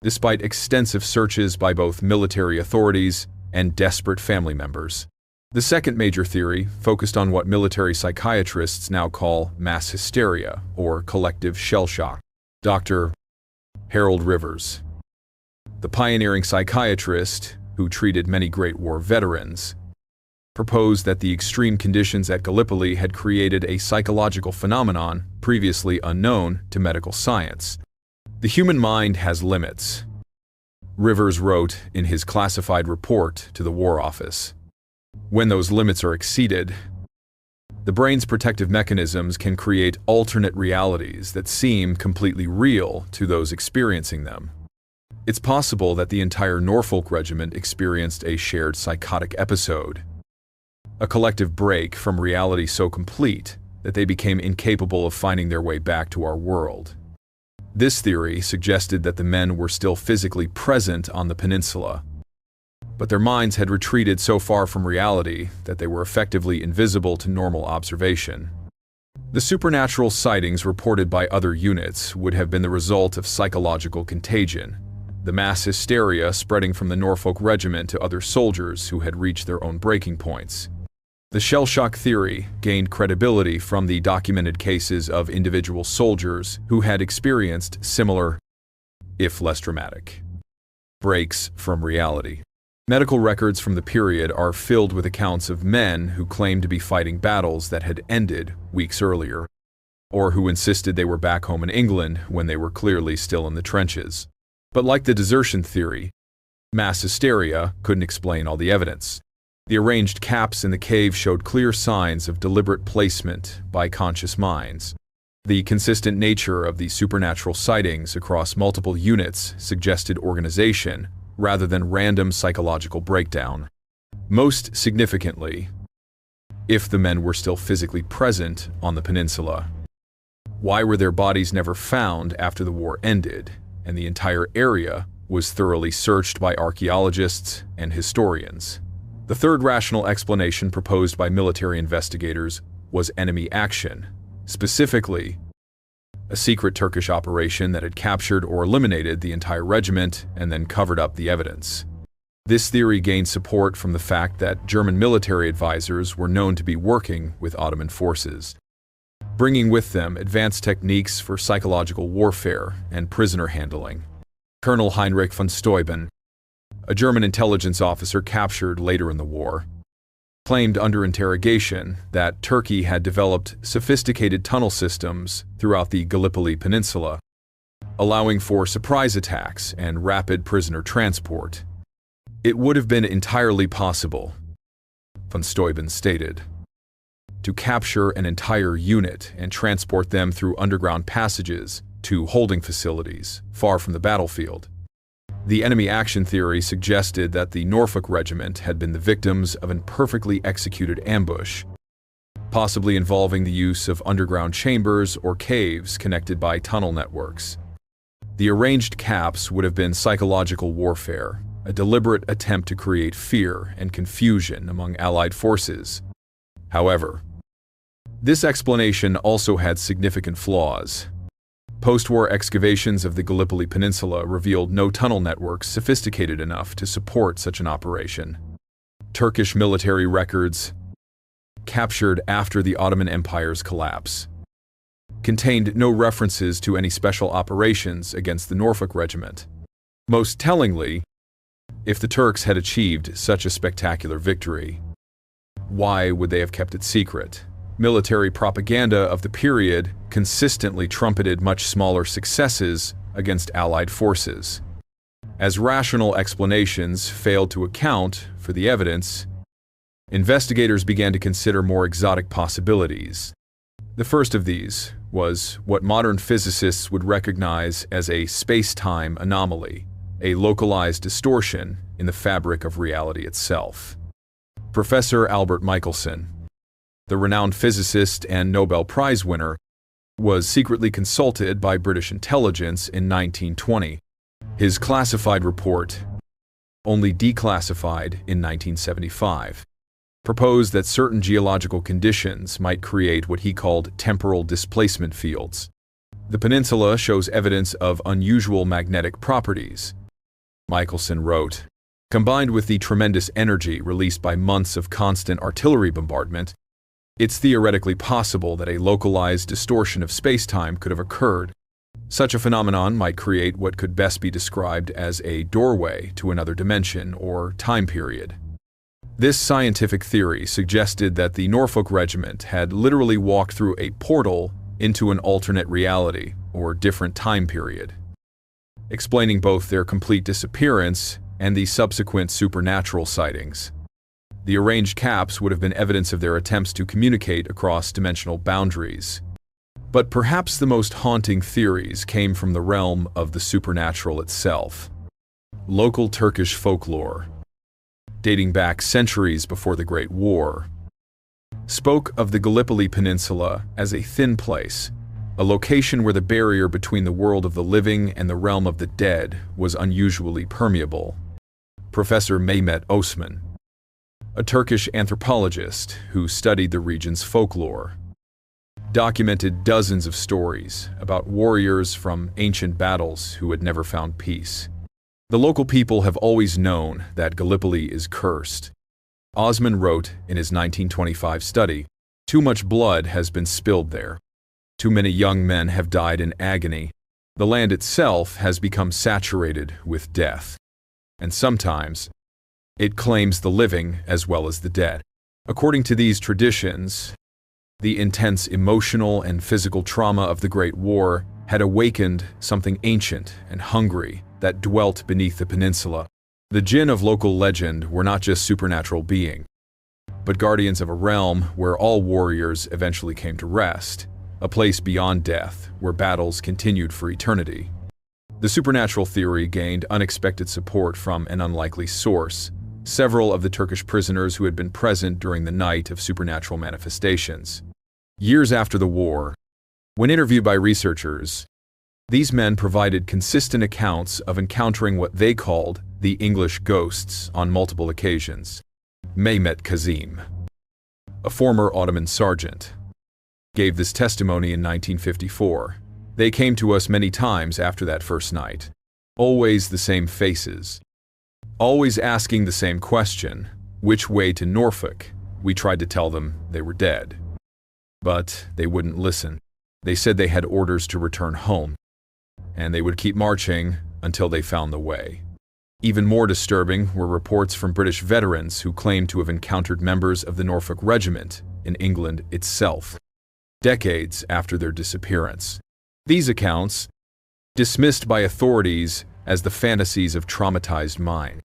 despite extensive searches by both military authorities and desperate family members. The second major theory focused on what military psychiatrists now call mass hysteria or collective shell shock. Dr. Harold Rivers, the pioneering psychiatrist who treated many Great War veterans, proposed that the extreme conditions at Gallipoli had created a psychological phenomenon previously unknown to medical science. The human mind has limits, Rivers wrote in his classified report to the War Office. When those limits are exceeded, the brain's protective mechanisms can create alternate realities that seem completely real to those experiencing them. It's possible that the entire Norfolk Regiment experienced a shared psychotic episode, a collective break from reality so complete that they became incapable of finding their way back to our world. This theory suggested that the men were still physically present on the peninsula, but their minds had retreated so far from reality that they were effectively invisible to normal observation. The supernatural sightings reported by other units would have been the result of psychological contagion, the mass hysteria spreading from the Norfolk Regiment to other soldiers who had reached their own breaking points. The shell shock theory gained credibility from the documented cases of individual soldiers who had experienced similar, if less dramatic, breaks from reality. Medical records from the period are filled with accounts of men who claimed to be fighting battles that had ended weeks earlier, or who insisted they were back home in England when they were clearly still in the trenches. But like the desertion theory, mass hysteria couldn't explain all the evidence. The arranged caps in the cave showed clear signs of deliberate placement by conscious minds. The consistent nature of the supernatural sightings across multiple units suggested organization rather than random psychological breakdown. Most significantly, if the men were still physically present on the peninsula, why were their bodies never found after the war ended and the entire area was thoroughly searched by archaeologists and historians? The third rational explanation proposed by military investigators was enemy action, specifically a secret Turkish operation that had captured or eliminated the entire regiment and then covered up the evidence. This theory gained support from the fact that German military advisors were known to be working with Ottoman forces, bringing with them advanced techniques for psychological warfare and prisoner handling. Colonel Heinrich von Steuben, a German intelligence officer captured later in the war, claimed under interrogation that Turkey had developed sophisticated tunnel systems throughout the Gallipoli Peninsula, allowing for surprise attacks and rapid prisoner transport. It would have been entirely possible, von Steuben stated, to capture an entire unit and transport them through underground passages to holding facilities far from the battlefield. The enemy action theory suggested that the Norfolk Regiment had been the victims of an perfectly executed ambush, possibly involving the use of underground chambers or caves connected by tunnel networks. The arranged caps would have been psychological warfare, a deliberate attempt to create fear and confusion among Allied forces. However, this explanation also had significant flaws. Post-war excavations of the Gallipoli Peninsula revealed no tunnel networks sophisticated enough to support such an operation. Turkish military records, captured after the Ottoman Empire's collapse, contained no references to any special operations against the Norfolk Regiment. Most tellingly, if the Turks had achieved such a spectacular victory, why would they have kept it secret? Military propaganda of the period consistently trumpeted much smaller successes against Allied forces. As rational explanations failed to account for the evidence, investigators began to consider more exotic possibilities. The first of these was what modern physicists would recognize as a space-time anomaly, a localized distortion in the fabric of reality itself. Professor Albert Michelson, the renowned physicist and Nobel Prize winner, was secretly consulted by British intelligence in 1920. His classified report, only declassified in 1975, proposed that certain geological conditions might create what he called temporal displacement fields. The peninsula shows evidence of unusual magnetic properties, Michelson wrote. Combined with the tremendous energy released by months of constant artillery bombardment, it's theoretically possible that a localized distortion of space-time could have occurred. Such a phenomenon might create what could best be described as a doorway to another dimension or time period. This scientific theory suggested that the Norfolk Regiment had literally walked through a portal into an alternate reality or different time period, explaining both their complete disappearance and the subsequent supernatural sightings. The arranged caps would have been evidence of their attempts to communicate across dimensional boundaries. But perhaps the most haunting theories came from the realm of the supernatural itself. Local Turkish folklore, dating back centuries before the Great War, spoke of the Gallipoli Peninsula as a thin place, a location where the barrier between the world of the living and the realm of the dead was unusually permeable. Professor Mehmet Osman, a Turkish anthropologist who studied the region's folklore, documented dozens of stories about warriors from ancient battles who had never found peace. The local people have always known that Gallipoli is cursed. Osman wrote in his 1925 study, "Too much blood has been spilled there. Too many young men have died in agony. The land itself has become saturated with death. And sometimes, it claims the living as well as the dead." According to these traditions, the intense emotional and physical trauma of the Great War had awakened something ancient and hungry that dwelt beneath the peninsula. The jinn of local legend were not just supernatural beings, but guardians of a realm where all warriors eventually came to rest, a place beyond death where battles continued for eternity. The supernatural theory gained unexpected support from an unlikely source: several of the Turkish prisoners who had been present during the night of supernatural manifestations. Years after the war, when interviewed by researchers, these men provided consistent accounts of encountering what they called the English ghosts on multiple occasions. Mehmet Kazim, a former Ottoman sergeant, gave this testimony in 1954. "They came to us many times after that first night. Always the same faces. Always asking the same question, which way to Norfolk? We tried to tell them they were dead. But they wouldn't listen. They said they had orders to return home, and they would keep marching until they found the way." Even more disturbing were reports from British veterans who claimed to have encountered members of the Norfolk Regiment in England itself, decades after their disappearance. These accounts, dismissed by authorities as the fantasies of traumatized minds,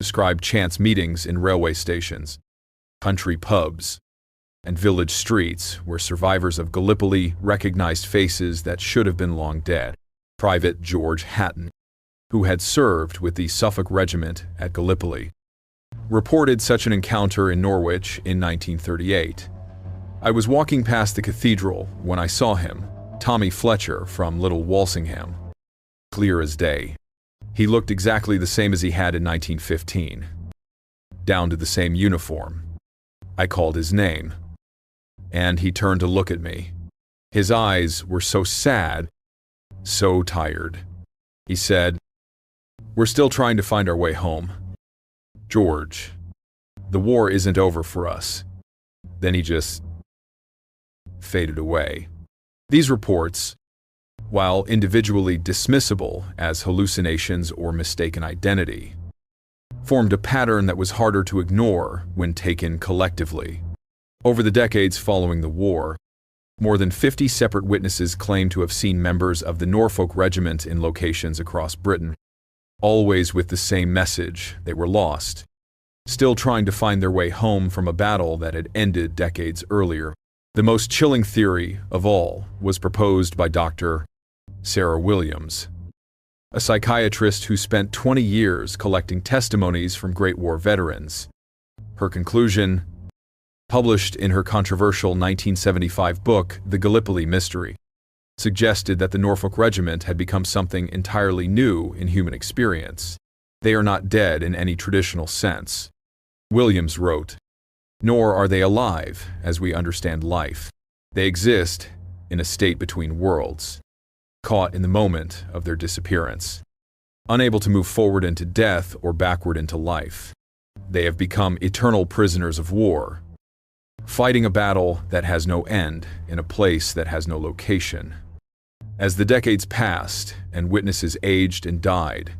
describe chance meetings in railway stations, country pubs, and village streets where survivors of Gallipoli recognized faces that should have been long dead. Private George Hatton, who had served with the Suffolk Regiment at Gallipoli, reported such an encounter in Norwich in 1938. "I was walking past the cathedral when I saw him, Tommy Fletcher from Little Walsingham. Clear as day. He looked exactly the same as he had in 1915, down to the same uniform. I called his name, and he turned to look at me. His eyes were so sad, so tired. He said, 'We're still trying to find our way home. George, the war isn't over for us.' Then he just faded away." These reports, while individually dismissible as hallucinations or mistaken identity, formed a pattern that was harder to ignore when taken collectively. Over the decades following the war, more than 50 separate witnesses claimed to have seen members of the Norfolk Regiment in locations across Britain, always with the same message: they were lost, still trying to find their way home from a battle that had ended decades earlier. The most chilling theory of all was proposed by Dr. Sarah Williams, a psychiatrist who spent 20 years collecting testimonies from Great War veterans. Her conclusion, published in her controversial 1975 book, The Gallipoli Mystery, suggested that the Norfolk Regiment had become something entirely new in human experience. "They are not dead in any traditional sense," Williams wrote, "nor are they alive as we understand life. They exist in a state between worlds, caught in the moment of their disappearance, unable to move forward into death or backward into life. They have become eternal prisoners of war, fighting a battle that has no end in a place that has no location." As the decades passed and witnesses aged and died,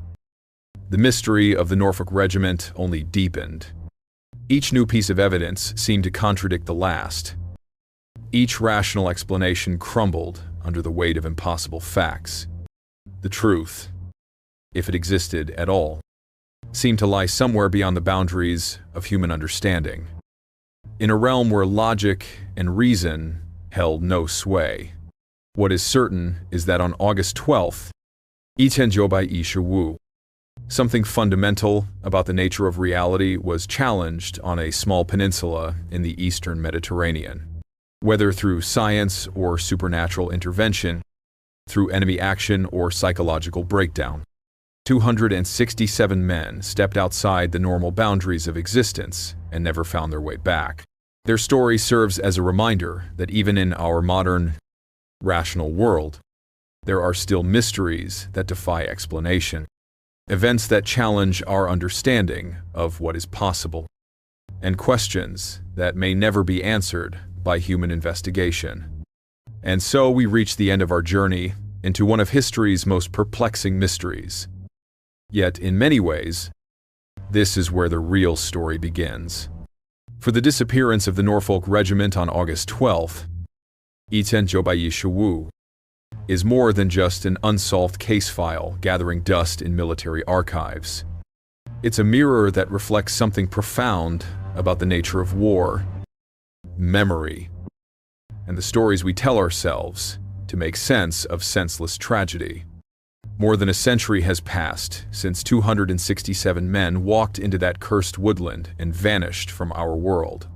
the mystery of the Norfolk Regiment only deepened. Each new piece of evidence seemed to contradict the last. Each rational explanation crumbled under the weight of impossible facts. The truth, if it existed at all, seemed to lie somewhere beyond the boundaries of human understanding, in a realm where logic and reason held no sway. What is certain is that on August 12th, WWII, Something fundamental about the nature of reality was challenged on a small peninsula in the eastern Mediterranean. Whether through science or supernatural intervention, through enemy action or psychological breakdown, 267 men stepped outside the normal boundaries of existence and never found their way back. Their story serves as a reminder that even in our modern, rational world, there are still mysteries that defy explanation, events that challenge our understanding of what is possible, and questions that may never be answered by human investigation. And so we reach the end of our journey into one of history's most perplexing mysteries. Yet, in many ways, this is where the real story begins. For the disappearance of the Norfolk Regiment on August 12th, WWII is more than just an unsolved case file gathering dust in military archives. It's a mirror that reflects something profound about the nature of war, memory, and the stories we tell ourselves to make sense of senseless tragedy. More than a century has passed since 267 men walked into that cursed woodland and vanished from our world.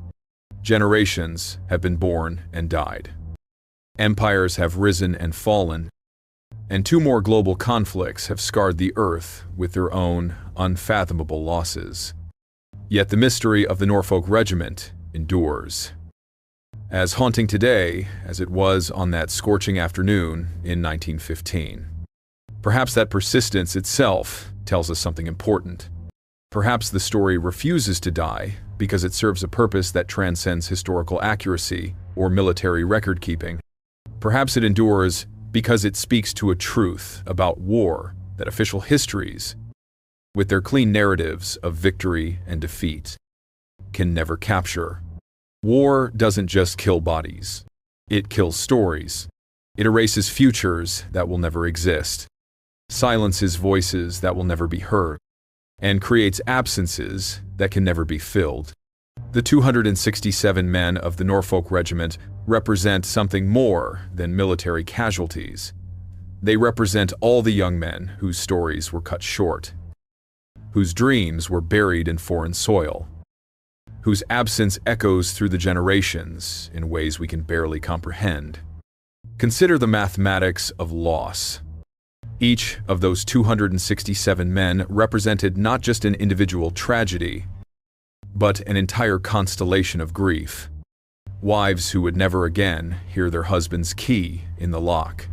Generations have been born and died. Empires have risen and fallen, and 2 more global conflicts have scarred the earth with their own unfathomable losses. Yet the mystery of the Norfolk Regiment endures. As haunting today as it was on that scorching afternoon in 1915. Perhaps that persistence itself tells us something important. Perhaps the story refuses to die because it serves a purpose that transcends historical accuracy or military record-keeping. Perhaps it endures because it speaks to a truth about war that official histories, with their clean narratives of victory and defeat, can never capture. War doesn't just kill bodies. It kills stories. It erases futures that will never exist, silences voices that will never be heard, and creates absences that can never be filled. The 267 men of the Norfolk Regiment represent something more than military casualties. They represent all the young men whose stories were cut short, whose dreams were buried in foreign soil, whose absence echoes through the generations in ways we can barely comprehend. Consider the mathematics of loss. Each of those 267 men represented not just an individual tragedy, but an entire constellation of grief. Wives who would never again hear their husband's key in the lock.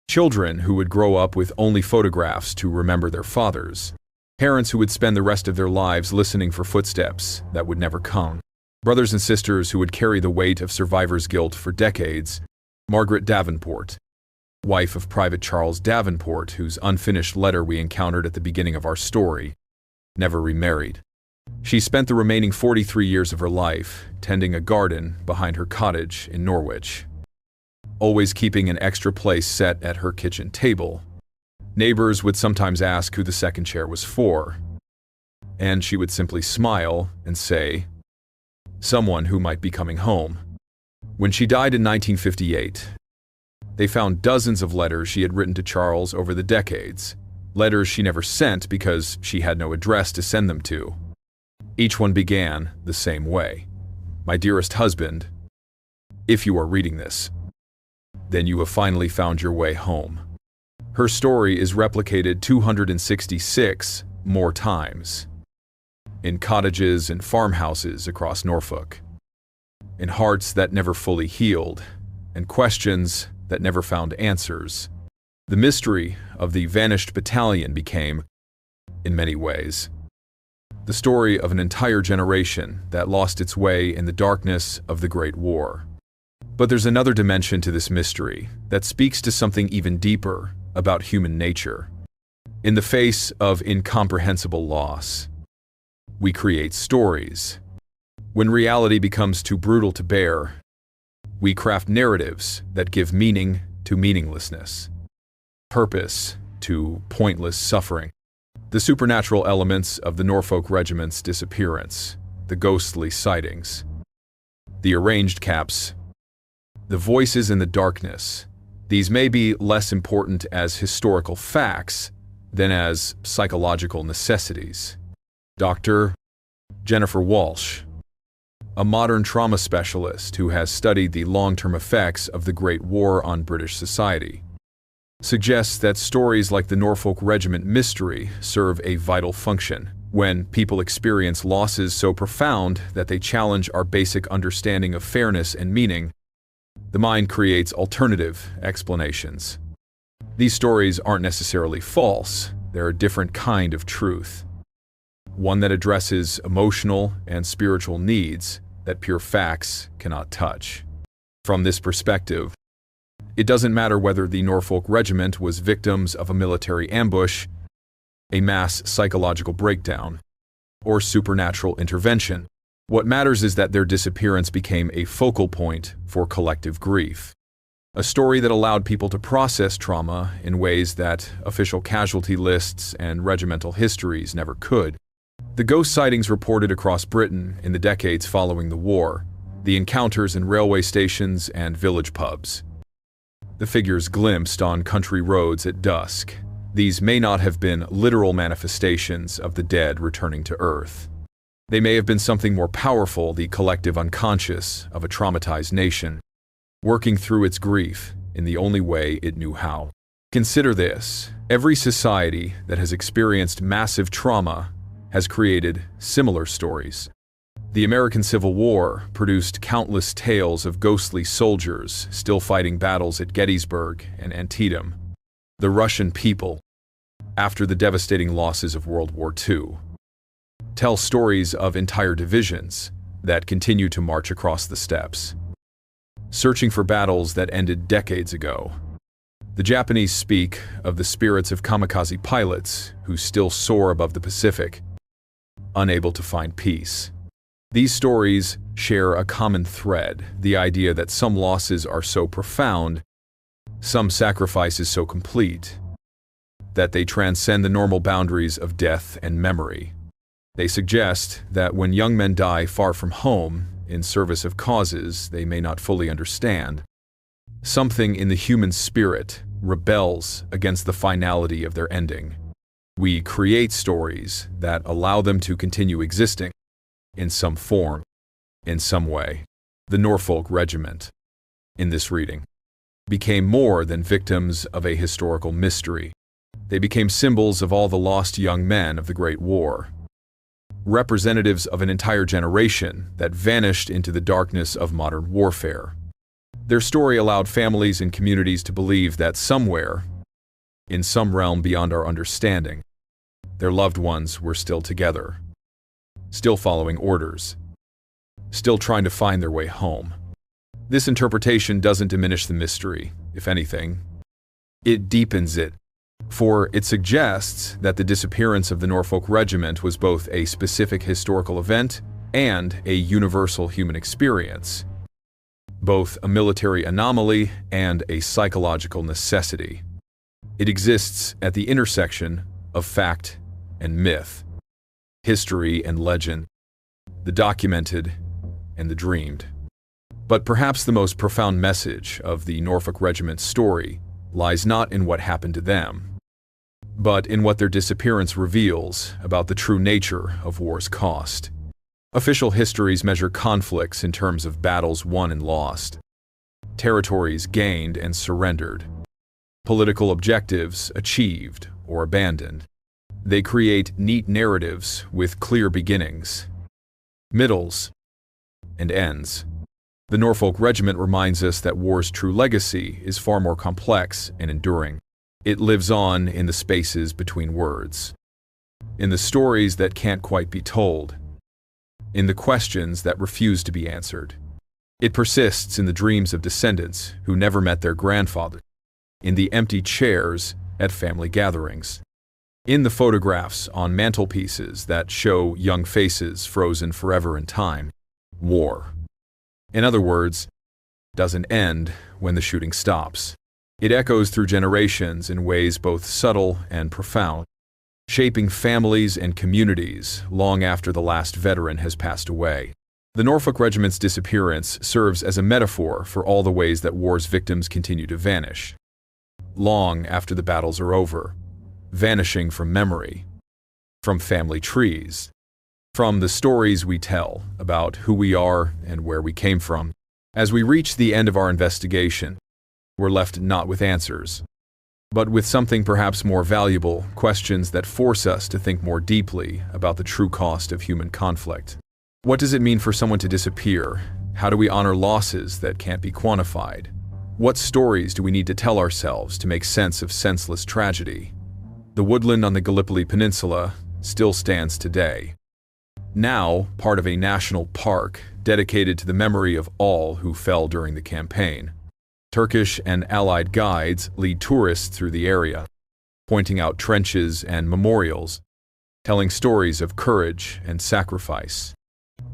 Children who would grow up with only photographs to remember their fathers. Parents who would spend the rest of their lives listening for footsteps that would never come. Brothers and sisters who would carry the weight of survivor's guilt for decades. Margaret Davenport, wife of Private Charles Davenport, whose unfinished letter we encountered at the beginning of our story, never remarried. She spent the remaining 43 years of her life tending a garden behind her cottage in Norwich, always keeping an extra place set at her kitchen table. Neighbors would sometimes ask who the second chair was for, and she would simply smile and say, "Someone who might be coming home." When she died in 1958, they found dozens of letters she had written to Charles over the decades, letters she never sent because she had no address to send them to. Each one began the same way. "My dearest husband, if you are reading this, then you have finally found your way home." Her story is replicated 266 more times, in cottages and farmhouses across Norfolk, in hearts that never fully healed, and questions that never found answers. The mystery of the vanished battalion became, in many ways, the story of an entire generation that lost its way in the darkness of the Great War. But there's another dimension to this mystery that speaks to something even deeper about human nature. In the face of incomprehensible loss, we create stories. When reality becomes too brutal to bear, we craft narratives that give meaning to meaninglessness, purpose to pointless suffering. The supernatural elements of the Norfolk Regiment's disappearance, the ghostly sightings, the arranged caps, the voices in the darkness, these may be less important as historical facts, than as psychological necessities. Dr. Jennifer Walsh, a modern trauma specialist who has studied the long-term effects of the Great War on British society, suggests that stories like the Norfolk Regiment mystery serve a vital function. When people experience losses so profound that they challenge our basic understanding of fairness and meaning, the mind creates alternative explanations. These stories aren't necessarily false, they're a different kind of truth. One that addresses emotional and spiritual needs that pure facts cannot touch. From this perspective, it doesn't matter whether the Norfolk Regiment was victims of a military ambush, a mass psychological breakdown, or supernatural intervention. What matters is that their disappearance became a focal point for collective grief. A story that allowed people to process trauma in ways that official casualty lists and regimental histories never could. The ghost sightings reported across Britain in the decades following the war, the encounters in railway stations and village pubs, the figures glimpsed on country roads at dusk. These may not have been literal manifestations of the dead returning to Earth. They may have been something more powerful, the collective unconscious of a traumatized nation, working through its grief in the only way it knew how. Consider this: every society that has experienced massive trauma has created similar stories. The American Civil War produced countless tales of ghostly soldiers still fighting battles at Gettysburg and Antietam. The Russian people, after the devastating losses of World War II, tell stories of entire divisions that continue to march across the steppes, searching for battles that ended decades ago. The Japanese speak of the spirits of kamikaze pilots who still soar above the Pacific, unable to find peace. These stories share a common thread: the idea that some losses are so profound, some sacrifices so complete, that they transcend the normal boundaries of death and memory. They suggest that when young men die far from home, in service of causes they may not fully understand, something in the human spirit rebels against the finality of their ending. We create stories that allow them to continue existing, in some form, in some way. The Norfolk Regiment, in this reading, became more than victims of a historical mystery. They became symbols of all the lost young men of the Great War, representatives of an entire generation that vanished into the darkness of modern warfare. Their story allowed families and communities to believe that somewhere, in some realm beyond our understanding, their loved ones were still together, still following orders, still trying to find their way home. This interpretation doesn't diminish the mystery. If anything, it deepens it, for it suggests that the disappearance of the Norfolk Regiment was both a specific historical event and a universal human experience, both a military anomaly and a psychological necessity. It exists at the intersection of fact and myth, history and legend, the documented and the dreamed. But perhaps the most profound message of the Norfolk Regiment's story lies not in what happened to them, but in what their disappearance reveals about the true nature of war's cost. Official histories measure conflicts in terms of battles won and lost, territories gained and surrendered, political objectives achieved or abandoned. They create neat narratives with clear beginnings, middles, and ends. The Norfolk Regiment reminds us that war's true legacy is far more complex and enduring. It lives on in the spaces between words, in the stories that can't quite be told, in the questions that refuse to be answered. It persists in the dreams of descendants who never met their grandfather, in the empty chairs at family gatherings, in the photographs on mantelpieces that show young faces frozen forever in time. War, in other words, doesn't end when the shooting stops. It echoes through generations in ways both subtle and profound, shaping families and communities long after the last veteran has passed away. The Norfolk Regiment's disappearance serves as a metaphor for all the ways that war's victims continue to vanish. Long after the battles are over, vanishing from memory, from family trees, from the stories we tell about who we are and where we came from. As we reach the end of our investigation, we're left not with answers, but with something perhaps more valuable, questions that force us to think more deeply about the true cost of human conflict. What does it mean for someone to disappear? How do we honor losses that can't be quantified? What stories do we need to tell ourselves to make sense of senseless tragedy? The woodland on the Gallipoli Peninsula still stands today, now part of a national park dedicated to the memory of all who fell during the campaign. Turkish and Allied guides lead tourists through the area, pointing out trenches and memorials, telling stories of courage and sacrifice.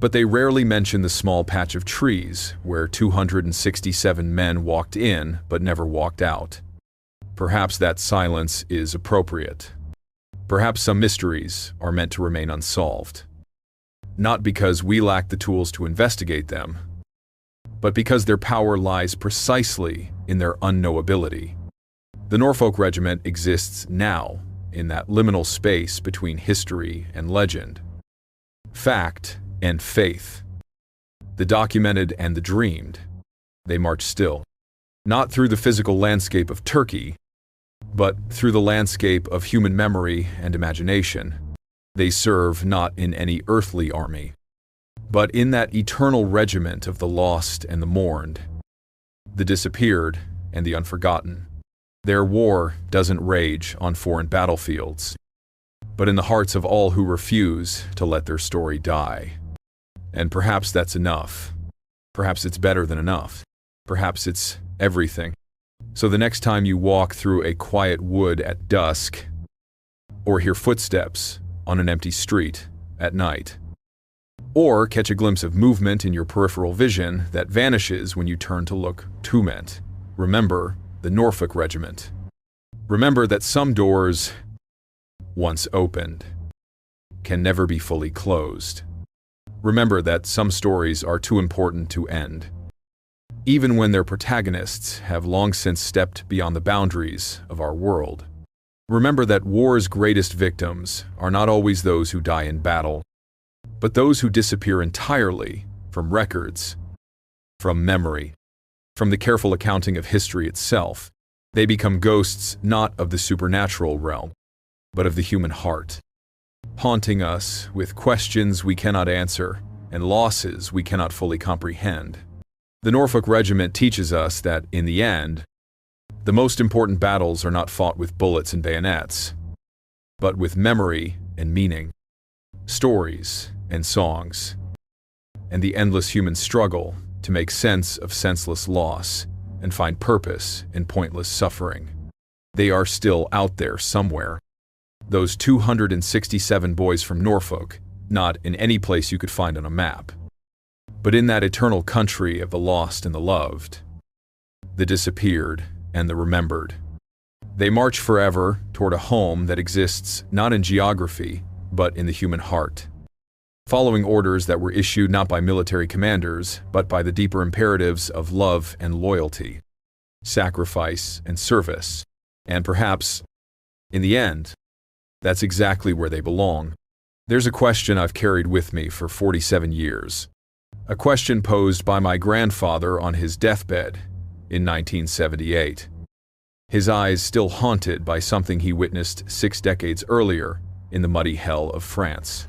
But they rarely mention the small patch of trees where 267 men walked in but never walked out. Perhaps that silence is appropriate. Perhaps some mysteries are meant to remain unsolved. Not because we lack the tools to investigate them, but because their power lies precisely in their unknowability. The Norfolk Regiment exists now in that liminal space between history and legend, fact and faith, the documented and the dreamed. They march still, not through the physical landscape of Turkey, but through the landscape of human memory and imagination. They serve not in any earthly army, but in that eternal regiment of the lost and the mourned, the disappeared and the unforgotten. Their war doesn't rage on foreign battlefields, but in the hearts of all who refuse to let their story die. And perhaps that's enough. Perhaps it's better than enough. Perhaps it's everything. So the next time you walk through a quiet wood at dusk, or hear footsteps on an empty street at night, or catch a glimpse of movement in your peripheral vision that vanishes when you turn to look to it, remember the Norfolk Regiment. Remember that some doors, once opened, can never be fully closed. Remember that some stories are too important to end, even when their protagonists have long since stepped beyond the boundaries of our world. Remember that war's greatest victims are not always those who die in battle, but those who disappear entirely from records, from memory, from the careful accounting of history itself. They become ghosts not of the supernatural realm, but of the human heart, haunting us with questions we cannot answer and losses we cannot fully comprehend. The Norfolk Regiment teaches us that, in the end, the most important battles are not fought with bullets and bayonets, but with memory and meaning, stories and songs, and the endless human struggle to make sense of senseless loss and find purpose in pointless suffering. They are still out there somewhere. Those 267 boys from Norfolk, not in any place you could find on a map, but in that eternal country of the lost and the loved, the disappeared and the remembered. They march forever toward a home that exists not in geography, but in the human heart, following orders that were issued not by military commanders, but by the deeper imperatives of love and loyalty, sacrifice and service. And perhaps, in the end, that's exactly where they belong. There's a question I've carried with me for 47 years. A question posed by my grandfather on his deathbed in 1978. His eyes still haunted by something he witnessed 6 decades earlier in the muddy hell of France.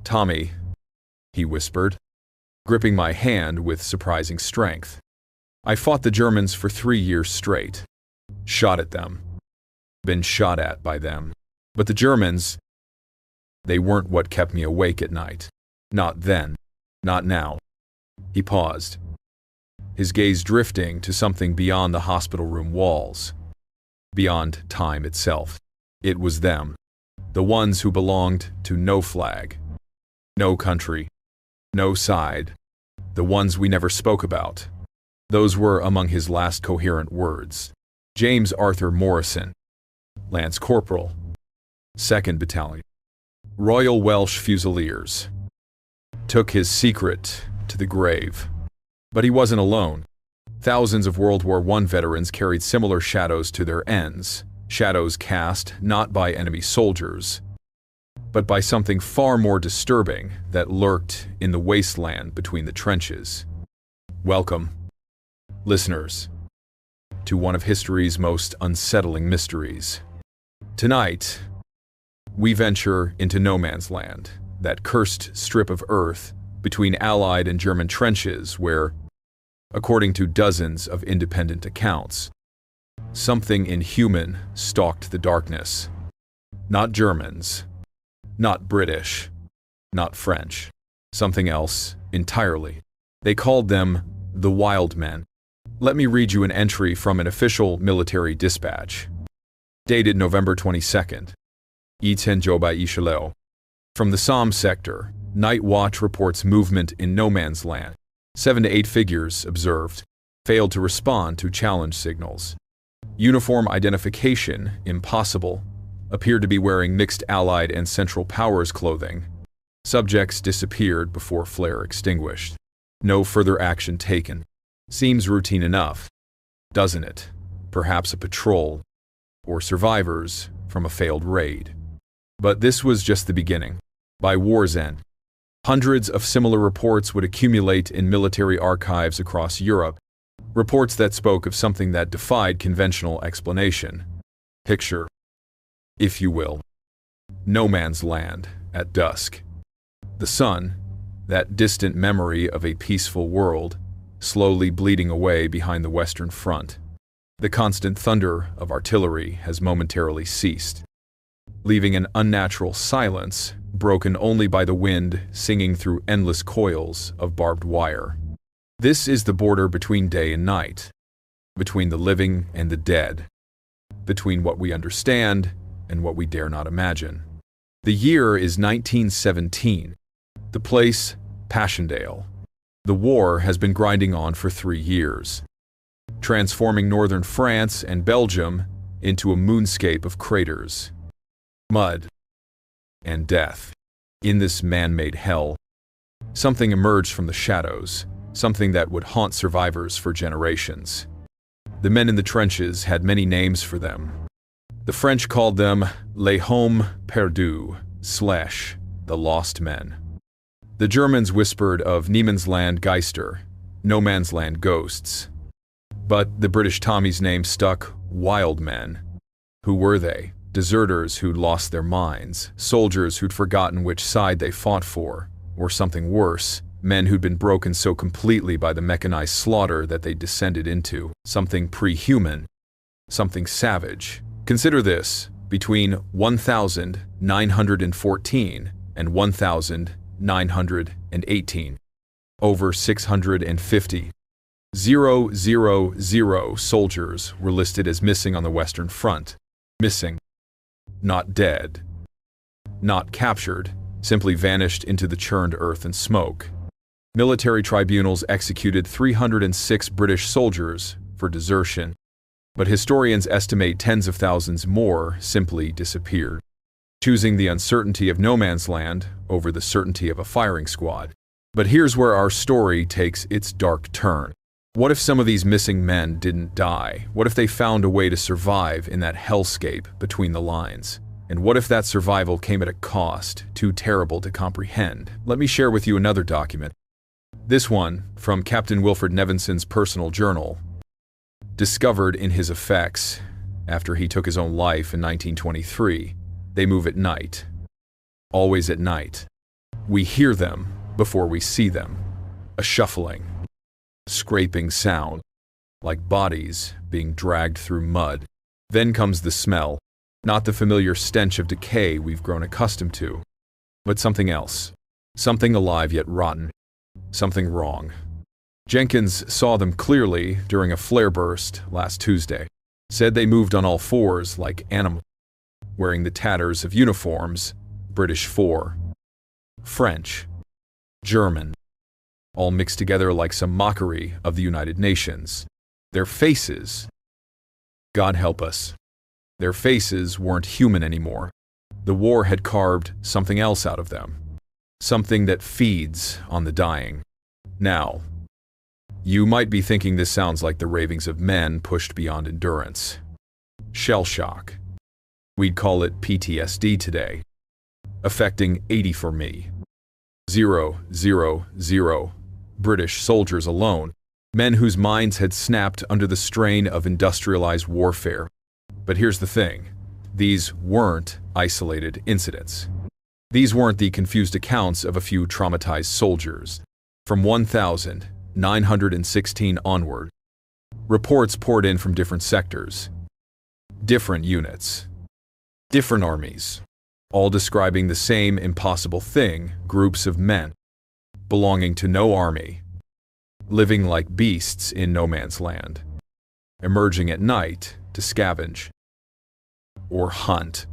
"Tommy," he whispered, gripping my hand with surprising strength. "I fought the Germans for 3 years straight. Shot at them. Been shot at by them. But the Germans, they weren't what kept me awake at night. Not then. Not now." He paused, his gaze drifting to something beyond the hospital room walls, beyond time itself. It was them, the ones who belonged to no flag, no country, no side, the ones we never spoke about. Those were among his last coherent words. James Arthur Morrison, Lance Corporal, 2nd Battalion, Royal Welsh Fusiliers, took his secret to the grave. But he wasn't alone. Thousands of World War I veterans carried similar shadows to their ends, shadows cast not by enemy soldiers, but by something far more disturbing that lurked in the wasteland between the trenches. Welcome, listeners, to one of history's most unsettling mysteries. Tonight, we venture into no man's land, that cursed strip of earth between Allied and German trenches where, according to dozens of independent accounts, something inhuman stalked the darkness. Not Germans, not British, not French, something else entirely. They called them the Wild Men. Let me read you an entry from an official military dispatch, dated November 22nd. From the Somme sector, Night Watch reports movement in no man's land. 7 to 8 figures observed, failed to respond to challenge signals. Uniform identification impossible, appeared to be wearing mixed Allied and Central Powers clothing. Subjects disappeared before flare extinguished. No further action taken. Seems routine enough, doesn't it? Perhaps a patrol, or survivors from a failed raid. But this was just the beginning. By war's end, hundreds of similar reports would accumulate in military archives across Europe, reports that spoke of something that defied conventional explanation. Picture, if you will, no man's land at dusk. The sun, that distant memory of a peaceful world, slowly bleeding away behind the Western Front. The constant thunder of artillery has momentarily ceased, leaving an unnatural silence broken only by the wind singing through endless coils of barbed wire. This is the border between day and night, between the living and the dead, between what we understand and what we dare not imagine. The year is 1917. The place, Passchendaele. The war has been grinding on for 3 years, transforming northern France and Belgium into a moonscape of craters, mud, and death. In this man-made hell, something emerged from the shadows, something that would haunt survivors for generations. The men in the trenches had many names for them. The French called them les hommes perdus, the lost men. The Germans whispered of Niemandsland Geister, no man's land ghosts. But the British Tommy's name stuck, Wild Men. Who were they? Deserters who'd lost their minds, soldiers who'd forgotten which side they fought for, or something worse, men who'd been broken so completely by the mechanized slaughter that they descended into something pre-human, something savage. Consider this, between 1914 and 1918, over 650, 000 soldiers were listed as missing on the Western Front. Missing. Not dead. Not captured, simply vanished into the churned earth and smoke. Military tribunals executed 306 British soldiers for desertion, but historians estimate tens of thousands more simply disappeared, choosing the uncertainty of no man's land over the certainty of a firing squad. But here's where our story takes its dark turn. What if some of these missing men didn't die? What if they found a way to survive in that hellscape between the lines? And what if that survival came at a cost too terrible to comprehend? Let me share with you another document. This one, from Captain Wilfred Nevinson's personal journal, discovered in his effects after he took his own life in 1923. They move at night. Always at night. We hear them before we see them. A shuffling, scraping sound, like bodies being dragged through mud. Then comes the smell, not the familiar stench of decay we've grown accustomed to, but something else. Something alive yet rotten. Something wrong. Jenkins saw them clearly during a flare burst last Tuesday. Said they moved on all fours like animals, wearing the tatters of uniforms, British 4, French, German, all mixed together like some mockery of the United Nations. Their faces, God help us, their faces weren't human anymore. The war had carved something else out of them, something that feeds on the dying. Now, you might be thinking this sounds like the ravings of men pushed beyond endurance. Shell shock. We'd call it PTSD today. Affecting 80 for me. 000 British soldiers alone, men whose minds had snapped under the strain of industrialized warfare. But here's the thing. These weren't isolated incidents. These weren't the confused accounts of a few traumatized soldiers. From 1916 onward, reports poured in from different sectors, different units, different armies, all describing the same impossible thing: groups of men belonging to no army, living like beasts in no man's land, emerging at night to scavenge or hunt.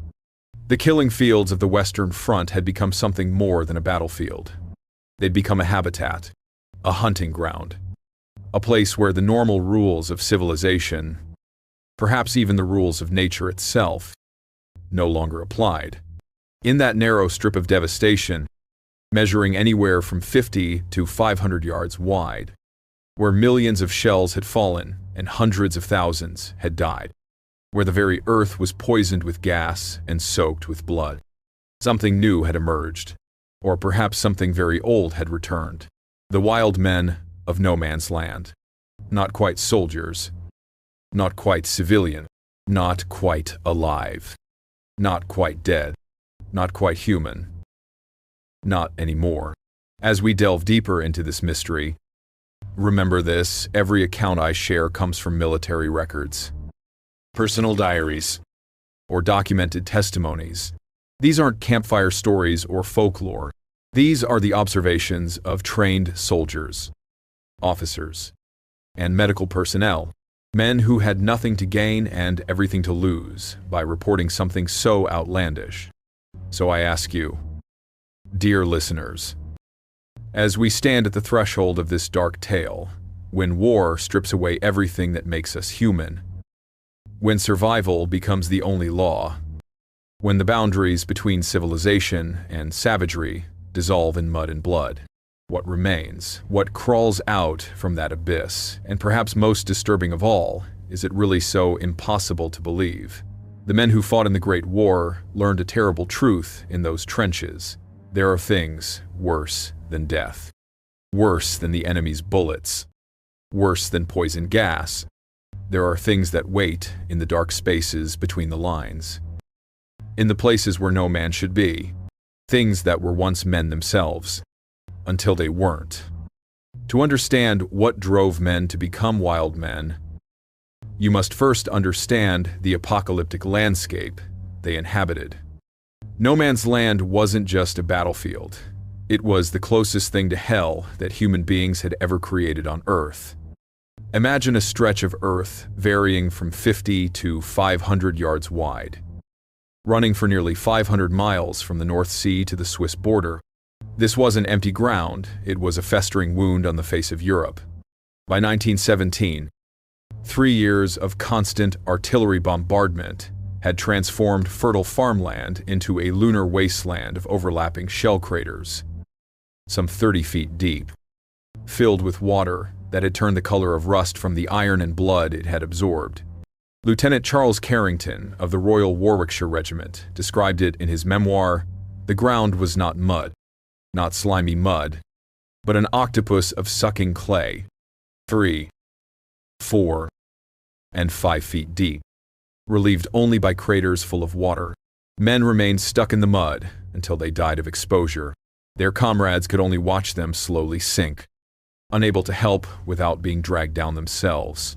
The killing fields of the Western Front had become something more than a battlefield. They'd become a habitat, a hunting ground, a place where the normal rules of civilization, perhaps even the rules of nature itself, no longer applied. In that narrow strip of devastation, measuring anywhere from 50 to 500 yards wide, where millions of shells had fallen and hundreds of thousands had died, where the very earth was poisoned with gas and soaked with blood, something new had emerged, or perhaps something very old had returned. The wild men of no man's land. Not quite soldiers, not quite civilian, not quite alive, not quite dead, not quite human. Not anymore. As we delve deeper into this mystery, remember this: every account I share comes from military records, personal diaries, or documented testimonies. These aren't campfire stories or folklore. These are the observations of trained soldiers, officers, and medical personnel, men who had nothing to gain and everything to lose by reporting something so outlandish. So I ask you, dear listeners, as we stand at the threshold of this dark tale, when war strips away everything that makes us human, when survival becomes the only law, when the boundaries between civilization and savagery dissolve in mud and blood, what remains? What crawls out from that abyss? And perhaps most disturbing of all, is it really so impossible to believe? The men who fought in the Great War learned a terrible truth in those trenches. There are things worse than death, worse than the enemy's bullets, worse than poison gas. There are things that wait in the dark spaces between the lines, in the places where no man should be, things that were once men themselves, until they weren't. To understand what drove men to become wild men, you must first understand the apocalyptic landscape they inhabited. No man's land wasn't just a battlefield. It was the closest thing to hell that human beings had ever created on Earth. Imagine a stretch of Earth varying from 50 to 500 yards wide, running for nearly 500 miles from the North Sea to the Swiss border. This wasn't empty ground, it was a festering wound on the face of Europe. By 1917, 3 years of constant artillery bombardment had transformed fertile farmland into a lunar wasteland of overlapping shell craters, some 30 feet deep, filled with water that had turned the color of rust from the iron and blood it had absorbed. Lieutenant Charles Carrington of the Royal Warwickshire Regiment described it in his memoir. The ground was not mud, not slimy mud, but an octopus of sucking clay, 3, 4, and 5 feet deep, relieved only by craters full of water. Men remained stuck in the mud until they died of exposure. Their comrades could only watch them slowly sink, unable to help without being dragged down themselves.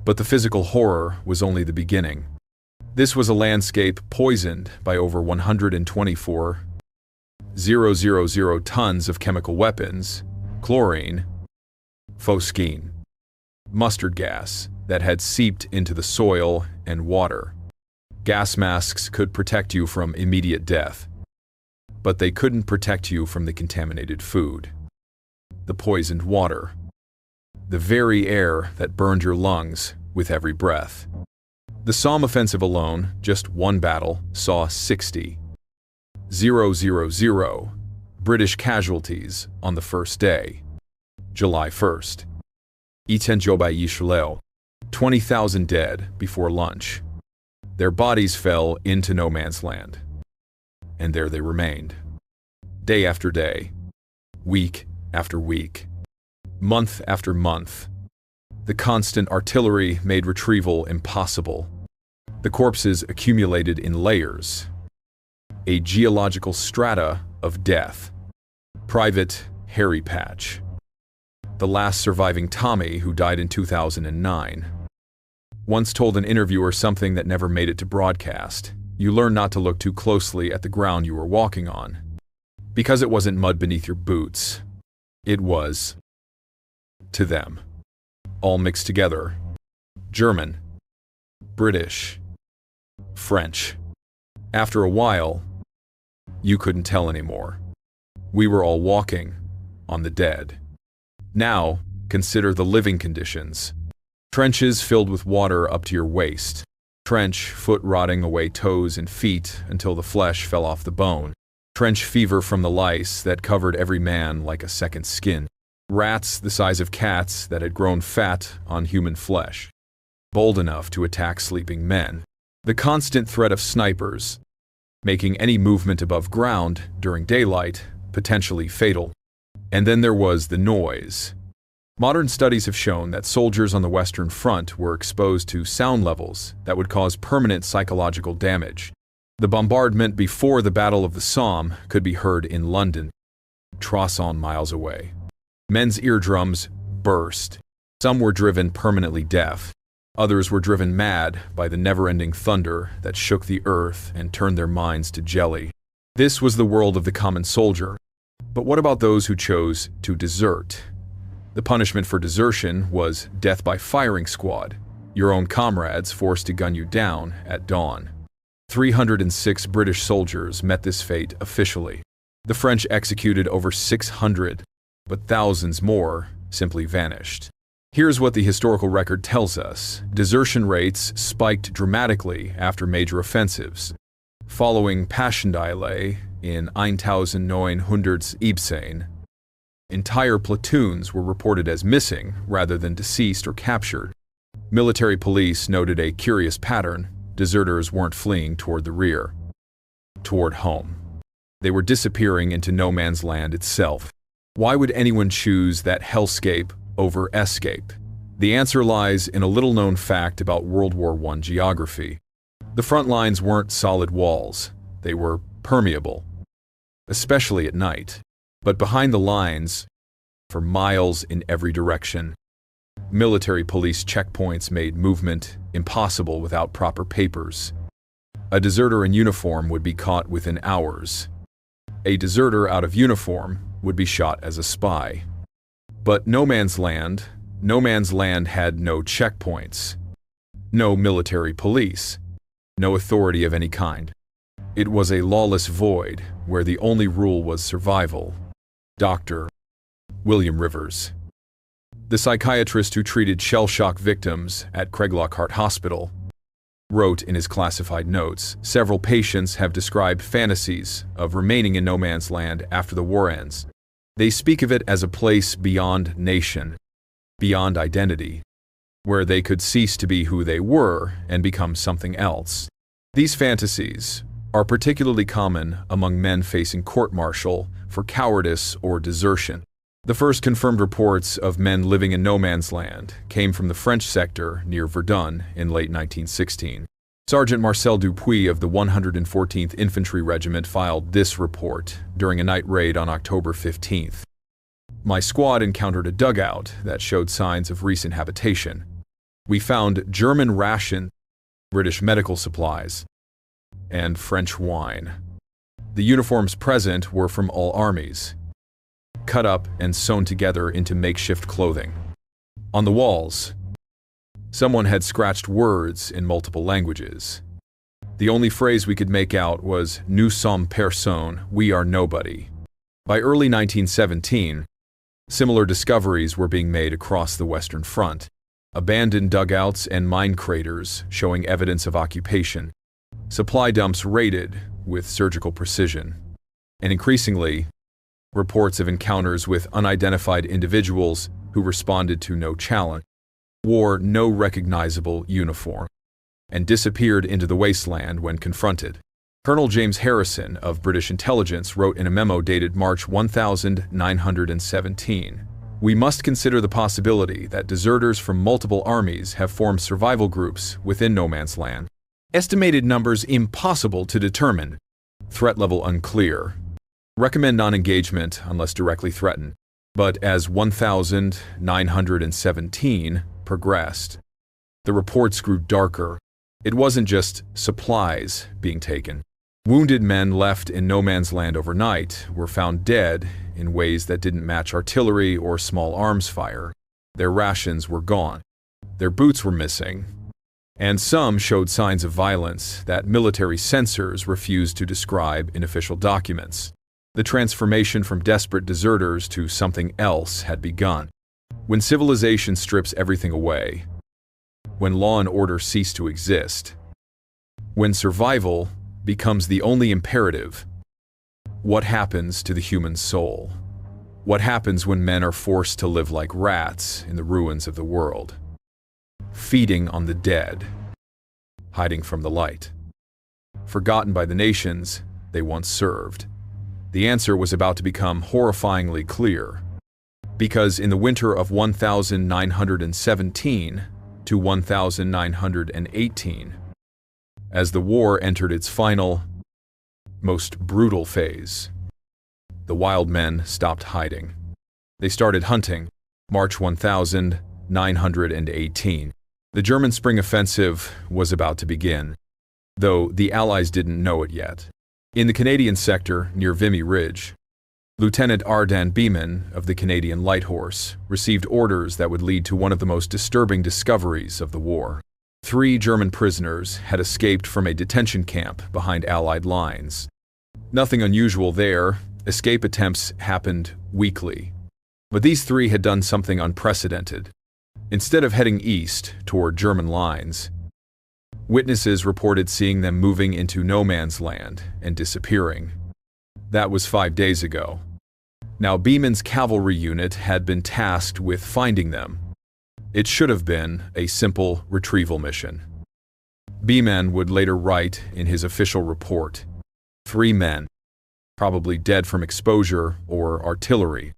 But the physical horror was only the beginning. This was a landscape poisoned by over 124,000 tons of chemical weapons, chlorine, phosgene, mustard gas that had seeped into the soil and water. Gas masks could protect you from immediate death, but they couldn't protect you from the contaminated food, the poisoned water, the very air that burned your lungs with every breath. The Somme offensive alone, just one battle, saw 60,000 British casualties on the first day, July 1st. WWII, 20,000 dead before lunch. Their bodies fell into no man's land. And there they remained. Day after day, week after week, month after month. The constant artillery made retrieval impossible. The corpses accumulated in layers. A geological strata of death. Private Harry Patch, the last surviving Tommy who died in 2009, once told an interviewer something that never made it to broadcast. You learn not to look too closely at the ground you were walking on. Because it wasn't mud beneath your boots. It was, to them, all mixed together. German, British, French. After a while, you couldn't tell anymore. We were all walking on the dead. Now, consider the living conditions. Trenches filled with water up to your waist. Trench foot rotting away toes and feet until the flesh fell off the bone. Trench fever from the lice that covered every man like a second skin. Rats the size of cats that had grown fat on human flesh. Bold enough to attack sleeping men. The constant threat of snipers, making any movement above ground during daylight potentially fatal. And then there was the noise. Modern studies have shown that soldiers on the Western Front were exposed to sound levels that would cause permanent psychological damage. The bombardment before the Battle of the Somme could be heard in London, Trosson miles away. Men's eardrums burst. Some were driven permanently deaf. Others were driven mad by the never-ending thunder that shook the earth and turned their minds to jelly. This was the world of the common soldier. But what about those who chose to desert? The punishment for desertion was death by firing squad, your own comrades forced to gun you down at dawn. 306 British soldiers met this fate officially. The French executed over 600, but thousands more simply vanished. Here's what the historical record tells us. Desertion rates spiked dramatically after major offensives. Following Passchendaele in 1917, entire platoons were reported as missing rather than deceased or captured. Military police noted a curious pattern. Deserters weren't fleeing toward the rear, toward home. They were disappearing into no man's land itself. Why would anyone choose that hellscape over escape? The answer lies in a little-known fact about World War I geography. The front lines weren't solid walls. They were permeable, especially at night. But behind the lines, for miles in every direction, military police checkpoints made movement impossible without proper papers. A deserter in uniform would be caught within hours. A deserter out of uniform would be shot as a spy. But no man's land had no checkpoints, no military police, no authority of any kind. It was a lawless void where the only rule was survival. Dr. William Rivers, the psychiatrist who treated shell-shock victims at Craiglockhart Hospital, wrote in his classified notes, several patients have described fantasies of remaining in no man's land after the war ends. They speak of it as a place beyond nation, beyond identity, where they could cease to be who they were and become something else. These fantasies are particularly common among men facing court-martial for cowardice or desertion. The first confirmed reports of men living in no man's land came from the French sector near Verdun in late 1916. Sergeant Marcel Dupuy of the 114th Infantry Regiment filed this report during a night raid on October 15th. My squad encountered a dugout that showed signs of recent habitation. We found German ration, British medical supplies, and French wine. The uniforms present were from all armies, cut up and sewn together into makeshift clothing. On the walls, someone had scratched words in multiple languages. The only phrase we could make out was "Nous sommes personne, we are nobody." By early 1917, similar discoveries were being made across the Western Front. Abandoned dugouts and mine craters showing evidence of occupation. Supply dumps raided with surgical precision. And increasingly, reports of encounters with unidentified individuals who responded to no challenge, wore no recognizable uniform. and disappeared into the wasteland when confronted. Colonel James Harrison of British intelligence wrote in a memo dated March 1917, "We must consider the possibility that deserters from multiple armies have formed survival groups within no man's land. Estimated numbers impossible to determine. Threat level unclear. Recommend non-engagement unless directly threatened." But as 1917 progressed, the reports grew darker. It wasn't just supplies being taken. Wounded men left in no man's land overnight were found dead in ways that didn't match artillery or small arms fire. Their rations were gone. Their boots were missing. And some showed signs of violence that military censors refused to describe in official documents. The transformation from desperate deserters to something else had begun. When civilization strips everything away, when law and order cease to exist, when survival becomes the only imperative, what happens to the human soul? What happens when men are forced to live like rats in the ruins of the world, feeding on the dead, hiding from the light, forgotten by the nations they once served? The answer was about to become horrifyingly clear, because in the winter of 1917 to 1918, as the war entered its final, most brutal phase, the wild men stopped hiding. They started hunting. March 1918. The German spring offensive was about to begin, though the Allies didn't know it yet. In the Canadian sector near Vimy Ridge, Lieutenant Ardan Beeman of the Canadian Light Horse received orders that would lead to one of the most disturbing discoveries of the war. 3 German prisoners had escaped from a detention camp behind Allied lines. Nothing unusual there. Escape attempts happened weekly. But these 3 had done something unprecedented. Instead of heading east toward German lines, witnesses reported seeing them moving into no man's land and disappearing. That was 5 days ago. Now Beeman's cavalry unit had been tasked with finding them. It should have been a simple retrieval mission. Beeman would later write in his official report, 3 men, probably dead from exposure or artillery.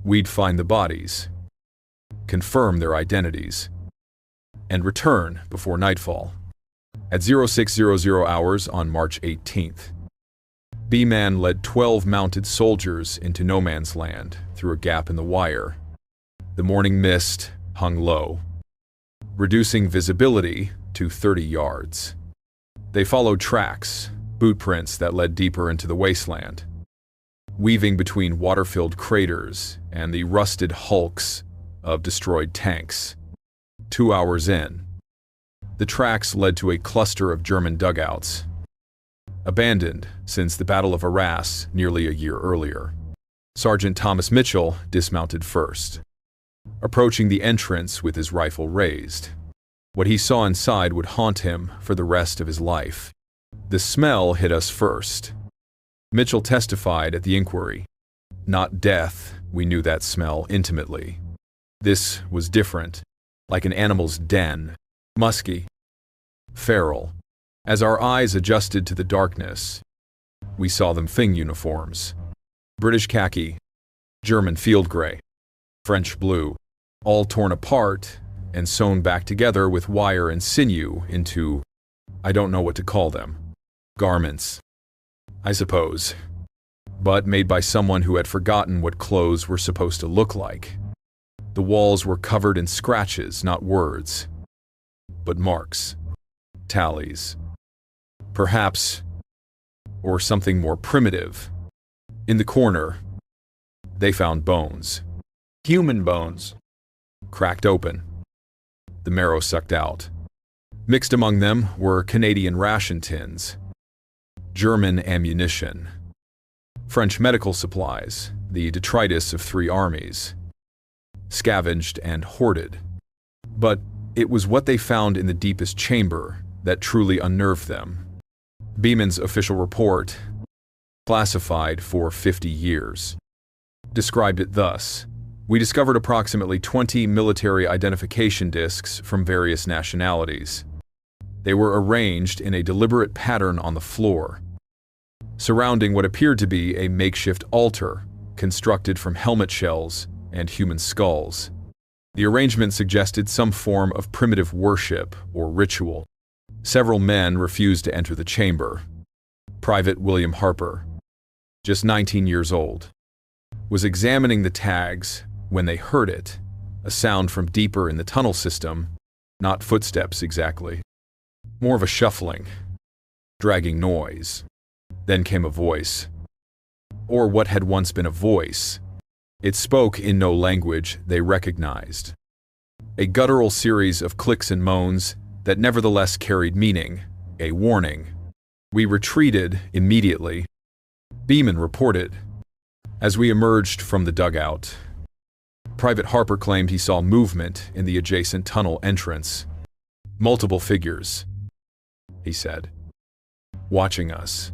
We'd find the bodies, confirm their identities, and return before nightfall. At 0600 hours on March 18th, Beeman led 12 mounted soldiers into no man's land through a gap in the wire. The morning mist hung low, reducing visibility to 30 yards. They followed tracks, boot prints that led deeper into the wasteland, weaving between water-filled craters and the rusted hulks of destroyed tanks. 2 hours in, the tracks led to a cluster of German dugouts, abandoned since the Battle of Arras nearly a year earlier. Sergeant Thomas Mitchell dismounted first, approaching the entrance with his rifle raised. What he saw inside would haunt him for the rest of his life. The smell hit us first. Mitchell testified at the inquiry. Not death, we knew that smell intimately. This was different, like an animal's den, musky, feral. As our eyes adjusted to the darkness, we saw them Fing uniforms. British khaki, German field gray, French blue, all torn apart and sewn back together with wire and sinew into, I don't know what to call them, garments, I suppose, but made by someone who had forgotten what clothes were supposed to look like. The walls were covered in scratches, not words, but marks, tallies, perhaps, or something more primitive. In the corner, they found bones. Human bones. Cracked open. The marrow sucked out. Mixed among them were Canadian ration tins, German ammunition, French medical supplies, the detritus of 3 armies, scavenged and hoarded. But it was what they found in the deepest chamber that truly unnerved them. Beeman's official report, classified for 50 years, described it thus: we discovered approximately 20 military identification discs from various nationalities. They were arranged in a deliberate pattern on the floor, surrounding what appeared to be a makeshift altar constructed from helmet shells and human skulls. The arrangement suggested some form of primitive worship or ritual. Several men refused to enter the chamber. Private William Harper, just 19 years old, was examining the tags when they heard it, a sound from deeper in the tunnel system, not footsteps exactly, more of a shuffling, dragging noise. Then came a voice, or what had once been a voice. It spoke in no language they recognized. A guttural series of clicks and moans that nevertheless carried meaning, a warning. We retreated immediately. Beeman reported. As we emerged from the dugout, Private Harper claimed he saw movement in the adjacent tunnel entrance. Multiple figures, he said, watching us.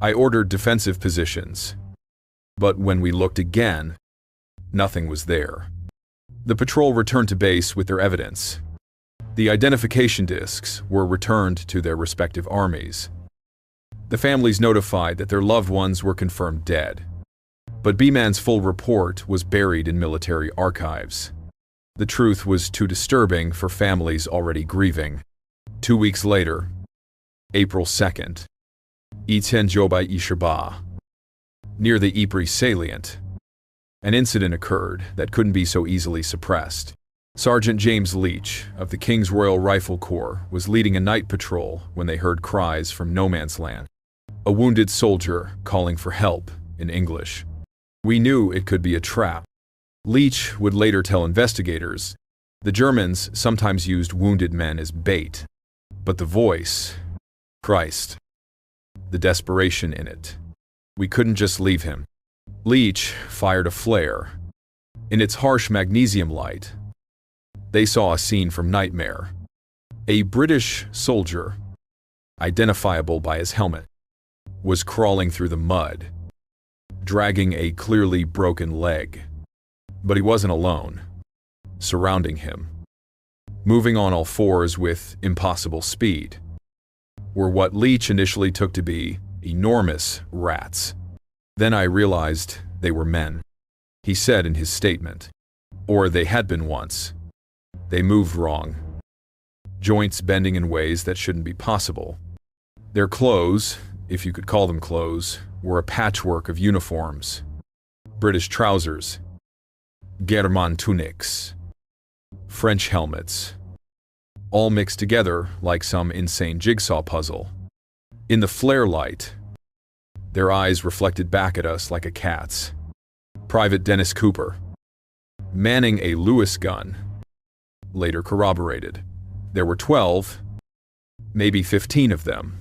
I ordered defensive positions, but when we looked again, nothing was there. The patrol returned to base with their evidence. The identification discs were returned to their respective armies. The families notified that their loved ones were confirmed dead, but B-Man's full report was buried in military archives. The truth was too disturbing for families already grieving. 2 weeks later, April 2nd, Iten-Jobai-Ishaba, near the Ypres salient, an incident occurred that couldn't be so easily suppressed. Sergeant James Leach of the King's Royal Rifle Corps was leading a night patrol when they heard cries from no man's land. A wounded soldier calling for help in English. We knew it could be a trap. Leach would later tell investigators the Germans sometimes used wounded men as bait. But the voice, Christ, the desperation in it. We couldn't just leave him. Leach fired a flare. In its harsh magnesium light, they saw a scene from Nightmare. A British soldier, identifiable by his helmet, was crawling through the mud, dragging a clearly broken leg. But he wasn't alone. Surrounding him, moving on all fours with impossible speed, were what Leach initially took to be enormous rats. Then I realized they were men, he said in his statement. Or they had been once. They moved wrong, joints bending in ways that shouldn't be possible. Their clothes, if you could call them clothes, were a patchwork of uniforms. British trousers, German tunics, French helmets, all mixed together like some insane jigsaw puzzle. In the flare light, their eyes reflected back at us like a cat's. Private Dennis Cooper, manning a Lewis gun, later corroborated. There were 12, maybe 15 of them,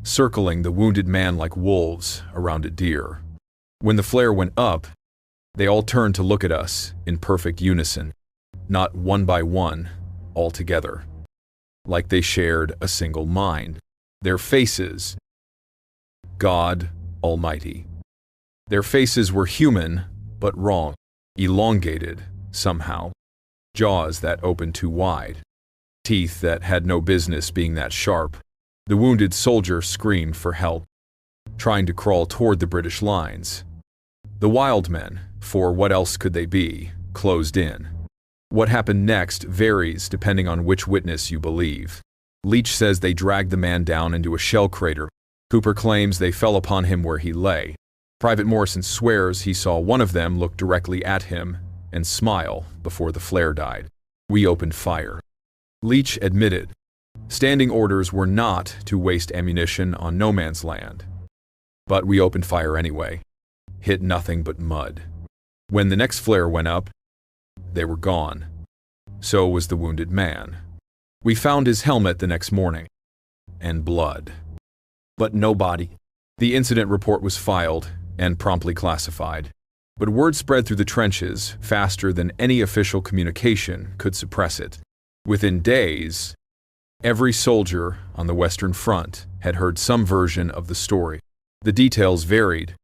circling the wounded man like wolves around a deer. When the flare went up, they all turned to look at us in perfect unison, not one by one, all together, like they shared a single mind. Their faces, God Almighty. Their faces were human, but wrong, elongated somehow. Jaws that opened too wide, teeth that had no business being that sharp. The wounded soldier screamed for help, trying to crawl toward the British lines. The wild men, for what else could they be, closed in. What happened next varies depending on which witness you believe. Leach says they dragged the man down into a shell crater. Cooper claims they fell upon him where he lay. Private Morrison swears he saw one of them look directly at him and smile before the flare died. We opened fire. Leach admitted standing orders were not to waste ammunition on no man's land. But we opened fire anyway. Hit nothing but mud. When the next flare went up, they were gone. So was the wounded man. We found his helmet the next morning. And blood. But no body. The incident report was filed and promptly classified. But word spread through the trenches faster than any official communication could suppress it. Within days, every soldier on the Western Front had heard some version of the story. The details varied,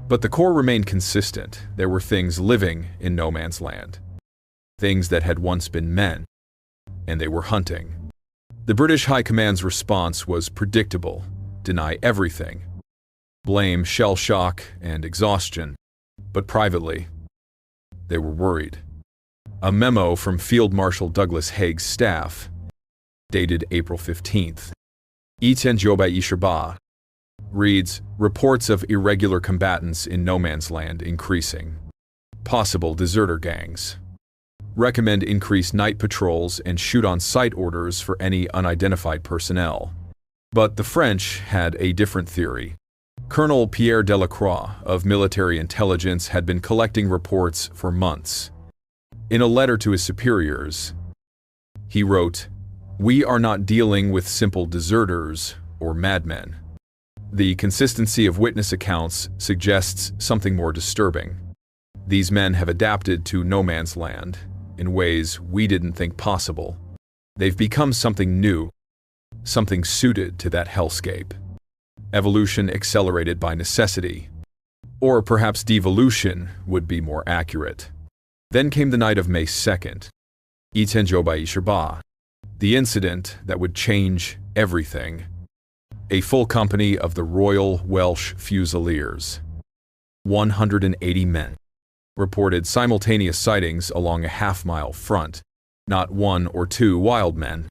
but the Corps remained consistent. There were things living in no man's land. Things that had once been men, and they were hunting. The British High Command's response was predictable: deny everything, blame shell shock and exhaustion. But privately, they were worried. A memo from Field Marshal Douglas Haig's staff, dated April 15th, WWII, reads, "Reports of irregular combatants in no man's land increasing. Possible deserter gangs. Recommend increase night patrols and shoot-on-sight orders for any unidentified personnel." But the French had a different theory. Colonel Pierre Delacroix of military intelligence had been collecting reports for months. In a letter to his superiors, he wrote, "We are not dealing with simple deserters or madmen. The consistency of witness accounts suggests something more disturbing. These men have adapted to no man's land in ways we didn't think possible. They've become something new, something suited to that hellscape. Evolution accelerated by necessity. Or perhaps devolution would be more accurate." Then came the night of May 2nd, WWII, the incident that would change everything. A full company of the Royal Welsh Fusiliers, 180 men, reported simultaneous sightings along a half-mile front, not one or two wild men,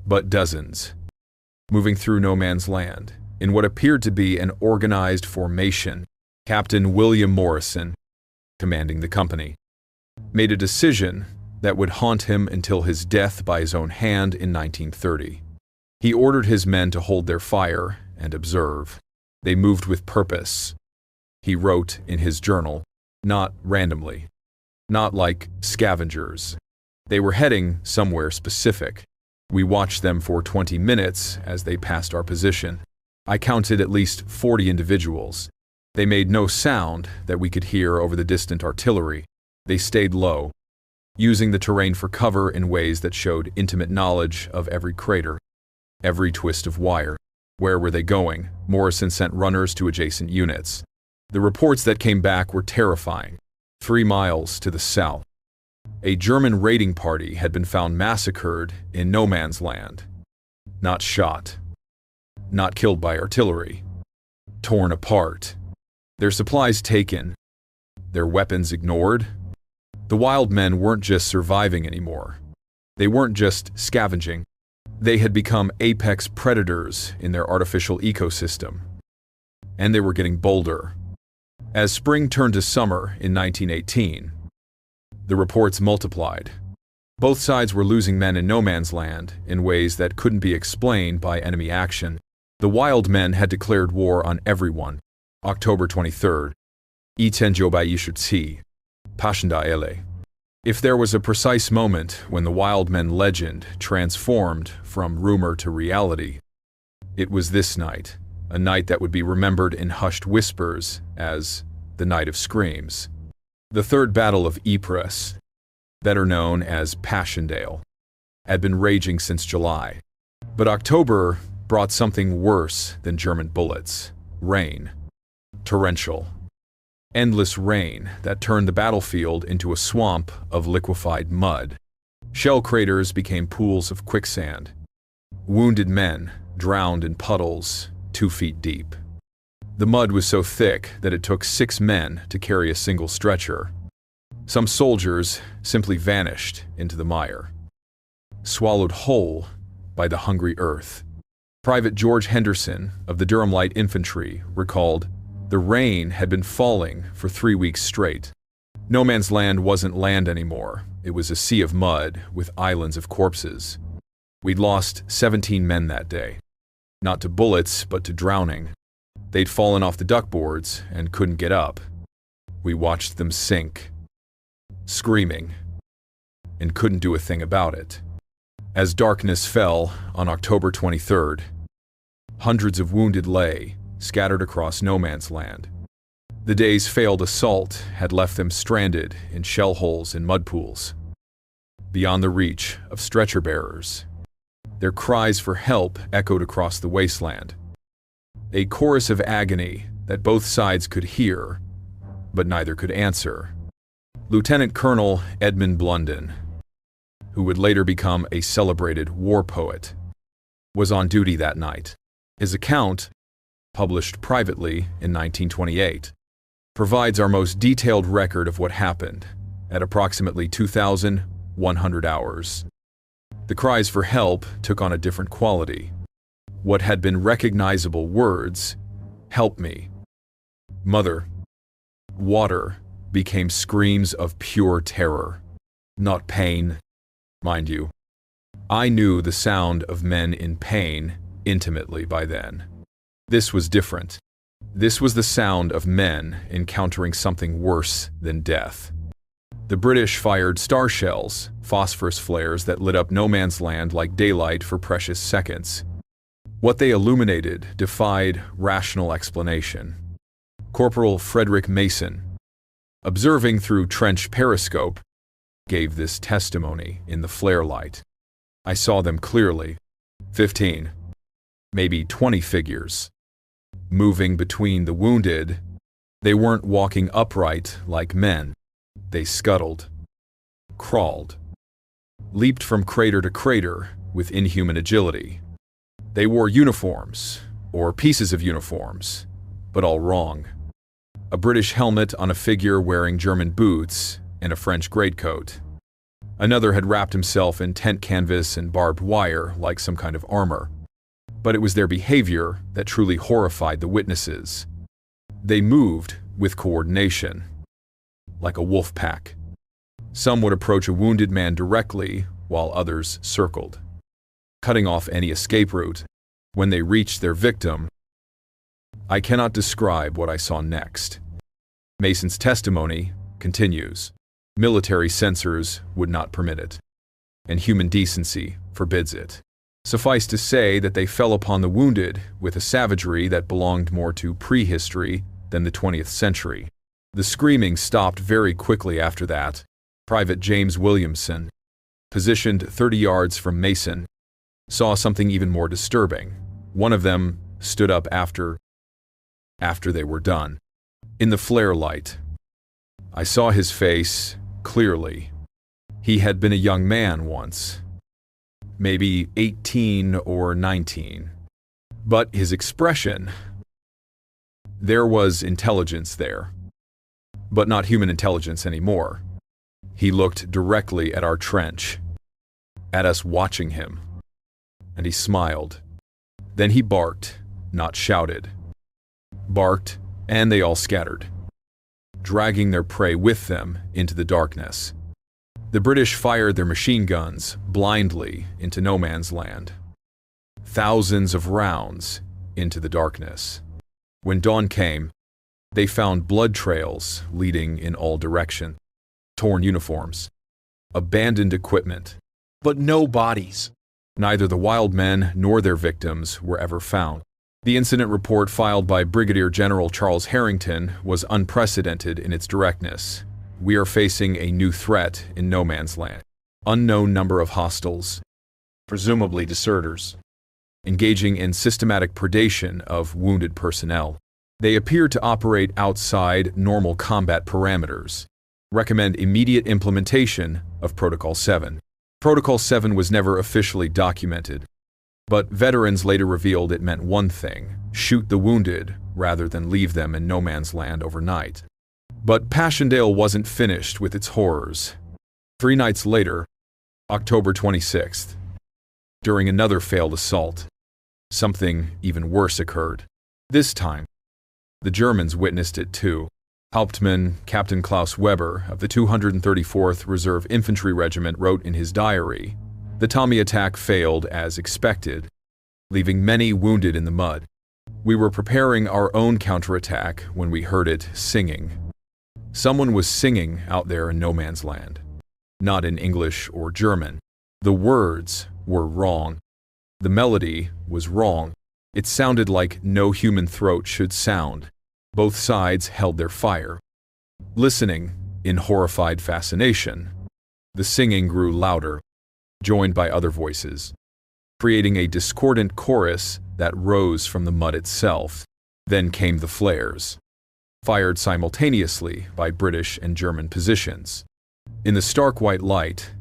but dozens, moving through no man's land in what appeared to be an organized formation. Captain William Morrison, commanding the company, made a decision that would haunt him until his death by his own hand in 1930. He ordered his men to hold their fire and observe. They moved with purpose. He wrote in his journal, not randomly, not like scavengers. They were heading somewhere specific. We watched them for 20 minutes as they passed our position. I counted at least 40 individuals. They made no sound that we could hear over the distant artillery. They stayed low, using the terrain for cover in ways that showed intimate knowledge of every crater, every twist of wire. Where were they going? Morrison sent runners to adjacent units. The reports that came back were terrifying. 3 miles to the south, a German raiding party had been found massacred in no man's land. Not shot, not killed by artillery, torn apart, their supplies taken, their weapons ignored. The wild men weren't just surviving anymore. They weren't just scavenging. They had become apex predators in their artificial ecosystem. And they were getting bolder. As spring turned to summer in 1918, the reports multiplied. Both sides were losing men in no man's land in ways that couldn't be explained by enemy action. The wild men had declared war on everyone. October 23rd, WWII, Passchendaele. If there was a precise moment when the wild men legend transformed from rumor to reality, it was this night, a night that would be remembered in hushed whispers as the Night of Screams. The Third Battle of Ypres, better known as Passchendaele, had been raging since July. But October brought something worse than German bullets: rain. Torrential. Endless rain that turned the battlefield into a swamp of liquefied mud. Shell craters became pools of quicksand. Wounded men drowned in puddles 2 feet deep. The mud was so thick that it took 6 men to carry a single stretcher. Some soldiers simply vanished into the mire, swallowed whole by the hungry earth. Private George Henderson of the Durham Light Infantry recalled, "The rain had been falling for 3 weeks straight. No man's land wasn't land anymore. It was a sea of mud with islands of corpses. We'd lost 17 men that day. Not to bullets, but to drowning. They'd fallen off the duckboards and couldn't get up. We watched them sink, screaming, and couldn't do a thing about it." As darkness fell on October 23rd, hundreds of wounded lay scattered across no man's land. The day's failed assault had left them stranded in shell holes and mud pools, beyond the reach of stretcher bearers. Their cries for help echoed across the wasteland, a chorus of agony that both sides could hear, but neither could answer. Lieutenant Colonel Edmund Blunden, who would later become a celebrated war poet, was on duty that night. His account, published privately in 1928, provides our most detailed record of what happened at approximately 2,100 hours. The cries for help took on a different quality. What had been recognizable words, "Help me," "Mother," "Water," became screams of pure terror, not pain, mind you. I knew the sound of men in pain intimately by then. This was different. This was the sound of men encountering something worse than death. The British fired star shells, phosphorus flares that lit up no man's land like daylight for precious seconds. What they illuminated defied rational explanation. Corporal Frederick Mason, observing through trench periscope, gave this testimony in the flare light. I saw them clearly. 15, maybe 20 figures, moving between the wounded. They weren't walking upright like men. They scuttled, crawled, leaped from crater to crater with inhuman agility. They wore uniforms, or pieces of uniforms, but all wrong. A British helmet on a figure wearing German boots and a French greatcoat. Another had wrapped himself in tent canvas and barbed wire like some kind of armor. But it was their behavior that truly horrified the witnesses. They moved with coordination, like a wolf pack. Some would approach a wounded man directly, while others circled, cutting off any escape route. When they reached their victim, I cannot describe what I saw next. Mason's testimony continues. Military censors would not permit it, and human decency forbids it. Suffice to say that they fell upon the wounded with a savagery that belonged more to prehistory than the 20th century. The screaming stopped very quickly after that. Private James Williamson, positioned 30 yards from Mason, saw something even more disturbing. One of them stood up after they were done. In the flare light, I saw his face clearly. He had been a young man once, maybe 18 or 19. But his expression, there was intelligence there, but not human intelligence anymore. He looked directly at our trench, at us watching him, and he smiled. Then he barked, not shouted. Barked, and they all scattered, dragging their prey with them into the darkness. The British fired their machine guns blindly into no man's land. Thousands of rounds into the darkness. When dawn came, they found blood trails leading in all directions, torn uniforms, abandoned equipment, but no bodies. Neither the wild men nor their victims were ever found. The incident report filed by Brigadier General Charles Harrington was unprecedented in its directness. We are facing a new threat in no man's land. Unknown number of hostiles, presumably deserters, engaging in systematic predation of wounded personnel. They appear to operate outside normal combat parameters. Recommend immediate implementation of Protocol 7. Protocol 7 was never officially documented, but veterans later revealed it meant one thing: shoot the wounded rather than leave them in no man's land overnight. But Passchendaele wasn't finished with its horrors. 3 nights later, October 26th, during another failed assault, something even worse occurred. This time, the Germans witnessed it too. Hauptmann Captain Klaus Weber of the 234th Reserve Infantry Regiment wrote in his diary, "The Tommy attack failed as expected, leaving many wounded in the mud. We were preparing our own counterattack when we heard it singing. Someone was singing out there in no man's land. Not in English or German. The words were wrong. The melody was wrong. It sounded like no human throat should sound. Both sides held their fire. Listening in horrified fascination, the singing grew louder, joined by other voices, creating a discordant chorus that rose from the mud itself. Then came the flares, fired simultaneously by British and German positions. In the stark white light,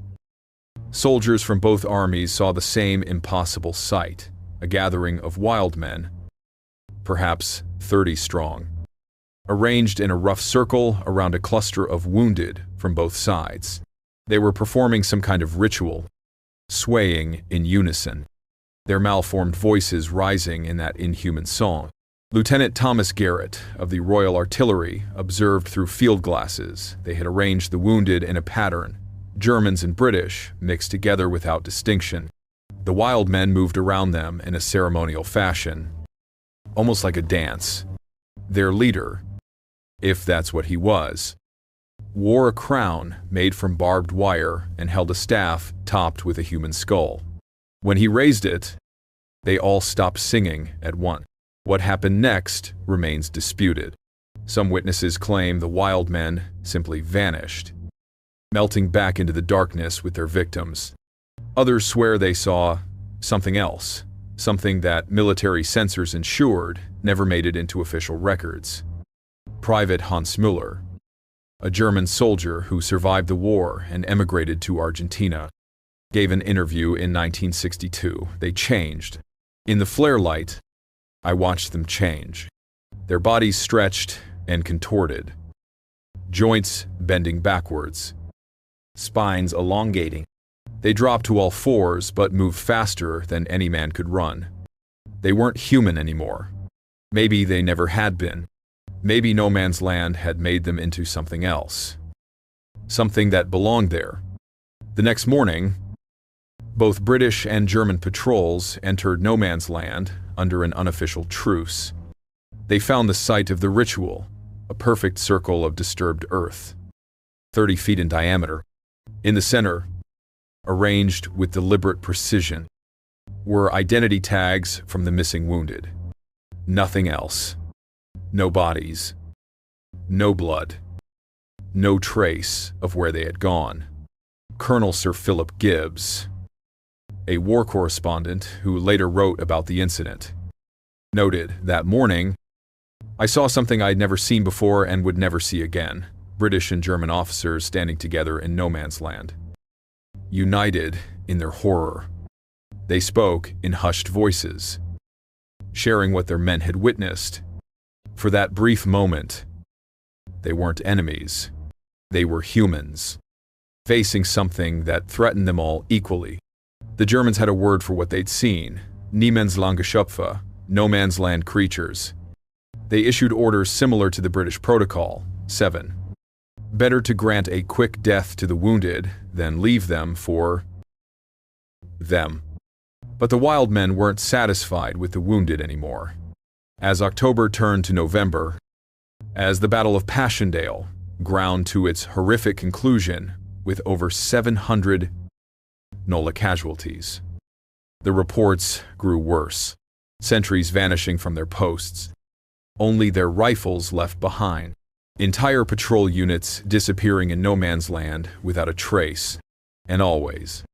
soldiers from both armies saw the same impossible sight. a gathering of wild men, perhaps 30 strong, arranged in a rough circle around a cluster of wounded from both sides. They were performing some kind of ritual, swaying in unison, their malformed voices rising in that inhuman song. Lieutenant Thomas Garrett of the Royal Artillery observed through field glasses. They had arranged the wounded in a pattern, Germans and British mixed together without distinction. The wild men moved around them in a ceremonial fashion, almost like a dance. Their leader, if that's what he was, wore a crown made from barbed wire and held a staff topped with a human skull. When he raised it, they all stopped singing at once. What happened next remains disputed. Some witnesses claim the wild men simply vanished, melting back into the darkness with their victims. Others swear they saw something else, something that military censors ensured never made it into official records. Private Hans Müller, a German soldier who survived the war and emigrated to Argentina, gave an interview in 1962. They changed. In the flare light, I watched them change. Their bodies stretched and contorted, joints bending backwards, spines elongating. They dropped to all fours but moved faster than any man could run. They weren't human anymore. Maybe they never had been. Maybe no man's land had made them into something else. Something that belonged there. The next morning, both British and German patrols entered no man's land under an unofficial truce. They found the site of the ritual, a perfect circle of disturbed earth, 30 feet in diameter. In the center, arranged with deliberate precision, were identity tags from the missing wounded. Nothing else. No bodies. No blood. No trace of where they had gone. Colonel Sir Philip Gibbs, a war correspondent who later wrote about the incident, noted that morning, "I saw something I'd never seen before and would never see again. British and German officers standing together in no man's land, united in their horror. They spoke in hushed voices, sharing what their men had witnessed. For that brief moment, they weren't enemies. They were humans, facing something that threatened them all equally. The Germans had a word for what they'd seen, Niemandslandgeschöpfe, no man's land creatures. They issued orders similar to the British Protocol, 7. Better to grant a quick death to the wounded than leave them for them." But the wild men weren't satisfied with the wounded anymore. As October turned to November, as the Battle of Passchendaele ground to its horrific conclusion with over 700 NOLA casualties, the reports grew worse. Sentries vanishing from their posts, only their rifles left behind. Entire patrol units disappearing in no man's land without a trace. And always,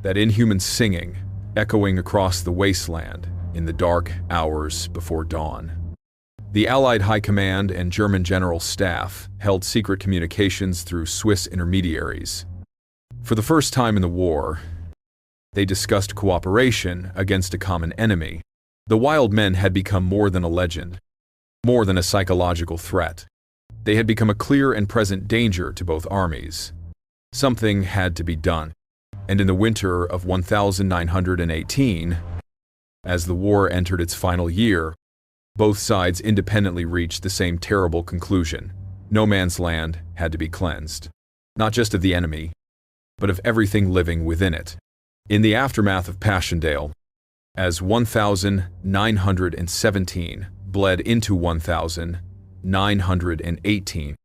that inhuman singing echoing across the wasteland in the dark hours before dawn. The Allied High Command and German General Staff held secret communications through Swiss intermediaries. For the first time in the war, they discussed cooperation against a common enemy. The wild men had become more than a legend, more than a psychological threat. They had become a clear and present danger to both armies. Something had to be done. And in the winter of 1918, as the war entered its final year, both sides independently reached the same terrible conclusion. No man's land had to be cleansed, not just of the enemy, but of everything living within it. In the aftermath of Passchendaele, as 1,917 bled into 1,918,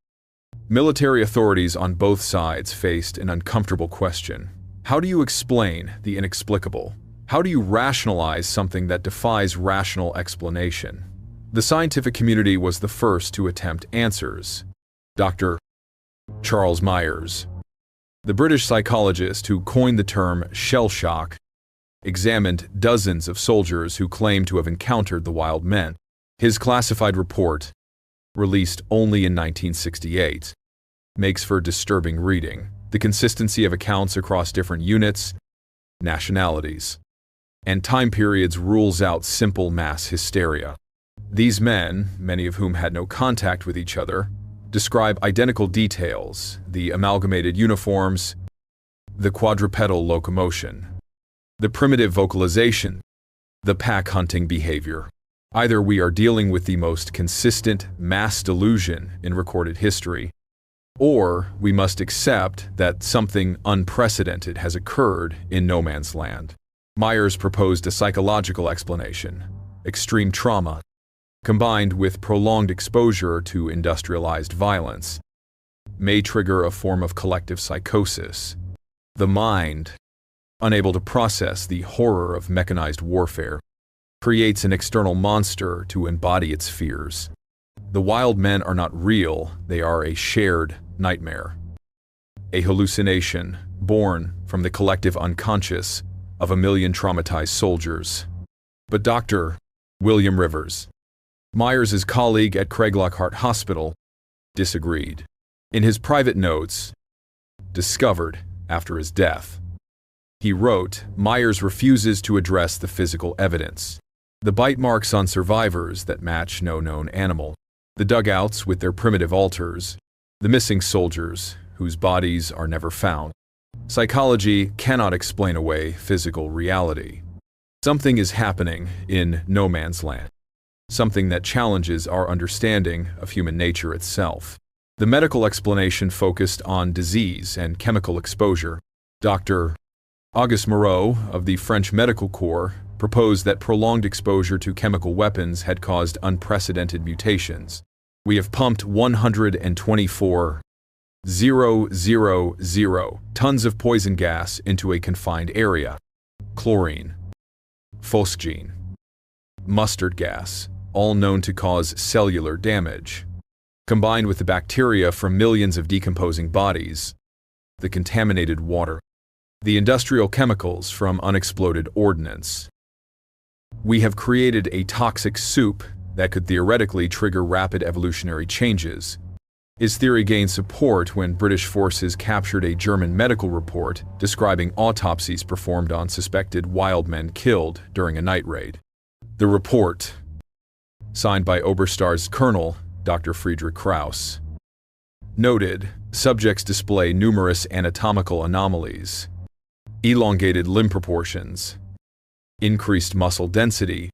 military authorities on both sides faced an uncomfortable question. How do you explain the inexplicable? How do you rationalize something that defies rational explanation? The scientific community was the first to attempt answers. Dr. Charles Myers, the British psychologist who coined the term shell shock, examined dozens of soldiers who claimed to have encountered the wild men. His classified report, released only in 1968, makes for disturbing reading. The consistency of accounts across different units, nationalities, and time periods rules out simple mass hysteria. These men, many of whom had no contact with each other, describe identical details: the amalgamated uniforms, the quadrupedal locomotion, the primitive vocalization, the pack-hunting behavior. Either we are dealing with the most consistent mass delusion in recorded history, or we must accept that something unprecedented has occurred in no man's land. Myers proposed a psychological explanation: extreme trauma, combined with prolonged exposure to industrialized violence, may trigger a form of collective psychosis. The mind, unable to process the horror of mechanized warfare, creates an external monster to embody its fears. The wild men are not real, they are a shared nightmare, a hallucination born from the collective unconscious of a million traumatized soldiers. But Dr. William Rivers, Myers' colleague at Craiglockhart Hospital, disagreed. In his private notes, discovered after his death, he wrote, Myers refuses to address the physical evidence: the bite marks on survivors that match no known animal, the dugouts with their primitive altars, the missing soldiers whose bodies are never found. Psychology cannot explain away physical reality. Something is happening in no man's land, something that challenges our understanding of human nature itself. The medical explanation focused on disease and chemical exposure. Dr. Auguste Moreau of the French Medical Corps proposed that prolonged exposure to chemical weapons had caused unprecedented mutations. We have pumped 124,000 tons of poison gas into a confined area. Chlorine, phosgene, mustard gas, all known to cause cellular damage, combined with the bacteria from millions of decomposing bodies, the contaminated water, the industrial chemicals from unexploded ordnance. We have created a toxic soup that could theoretically trigger rapid evolutionary changes. His theory gained support when British forces captured a German medical report describing autopsies performed on suspected wild men killed during a night raid. The report, signed by Oberstar's Colonel Dr. Friedrich Krauss, noted subjects display numerous anatomical anomalies: elongated limb proportions, increased muscle density,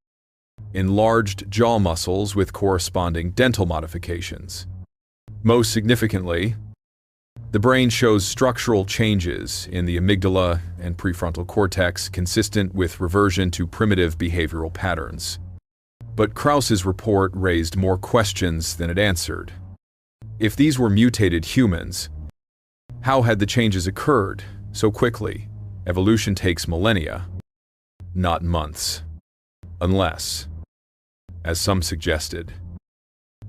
enlarged jaw muscles with corresponding dental modifications. Most significantly, the brain shows structural changes in the amygdala and prefrontal cortex consistent with reversion to primitive behavioral patterns. But Krauss's report raised more questions than it answered. If these were mutated humans, how had the changes occurred so quickly? Evolution takes millennia, not months. Unless, as some suggested,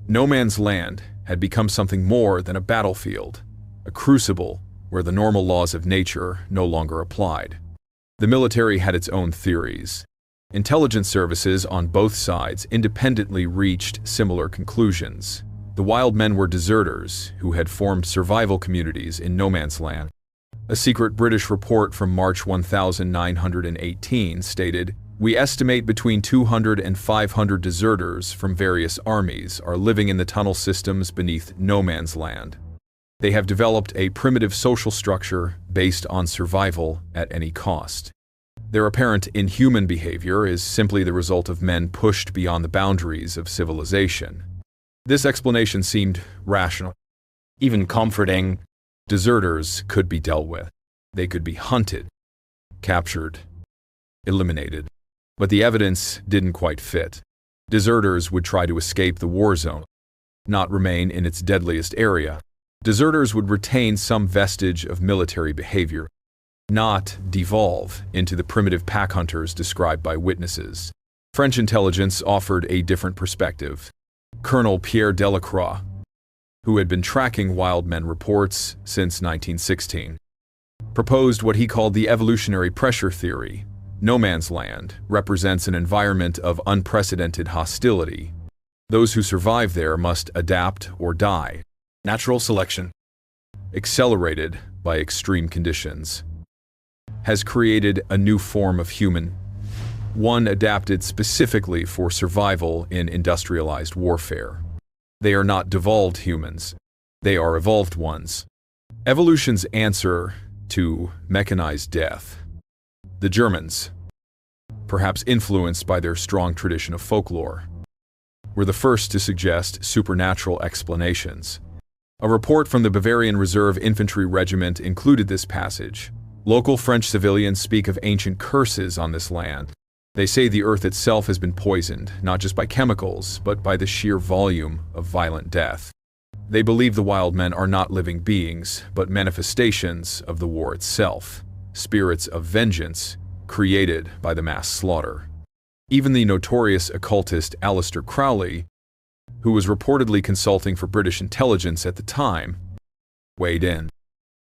no man's land had become something more than a battlefield, a crucible where the normal laws of nature no longer applied. The military had its own theories. Intelligence services on both sides independently reached similar conclusions. The wild men were deserters who had formed survival communities in no man's land. A secret British report from March 1918 stated, "We estimate between 200 and 500 deserters from various armies are living in the tunnel systems beneath no man's land. They have developed a primitive social structure based on survival at any cost. Their apparent inhuman behavior is simply the result of men pushed beyond the boundaries of civilization." This explanation seemed rational, even comforting. Deserters could be dealt with. They could be hunted, captured, eliminated. But the evidence didn't quite fit. Deserters would try to escape the war zone, not remain in its deadliest area. Deserters would retain some vestige of military behavior, not devolve into the primitive pack hunters described by witnesses. French intelligence offered a different perspective. Colonel Pierre Delacroix, who had been tracking wild men reports since 1916, proposed what he called the evolutionary pressure theory. No man's land represents an environment of unprecedented hostility. Those who survive there must adapt or die. Natural selection, accelerated by extreme conditions, has created a new form of human, one adapted specifically for survival in industrialized warfare. They are not devolved humans. They are evolved ones. Evolution's answer to mechanized death. The Germans, perhaps influenced by their strong tradition of folklore, were the first to suggest supernatural explanations. A report from the Bavarian Reserve Infantry Regiment included this passage. Local French civilians speak of ancient curses on this land. They say the earth itself has been poisoned, not just by chemicals, but by the sheer volume of violent death. They believe the wild men are not living beings, but manifestations of the war itself, spirits of vengeance created by the mass slaughter. Even the notorious occultist Aleister Crowley, who was reportedly consulting for British intelligence at the time, weighed in.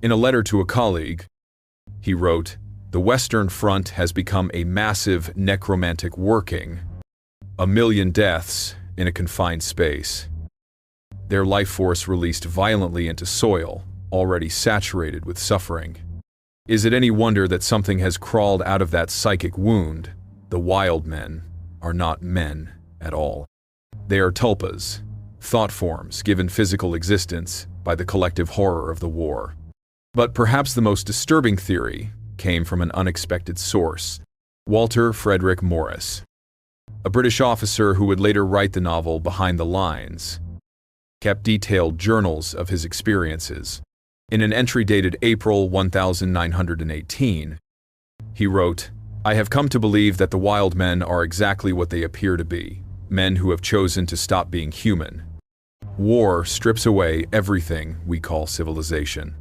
In a letter to a colleague, he wrote, "The Western Front has become a massive necromantic working, 1,000,000 deaths in a confined space. Their life force released violently into soil, already saturated with suffering. Is it any wonder that something has crawled out of that psychic wound? The wild men are not men at all. They are tulpas, thought forms given physical existence by the collective horror of the war." But perhaps the most disturbing theory came from an unexpected source, Walter Frederick Morris, a British officer who would later write the novel Behind the Lines, kept detailed journals of his experiences. In an entry dated April 1918, he wrote, "I have come to believe that the wild men are exactly what they appear to be, men who have chosen to stop being human. War strips away everything we call civilization,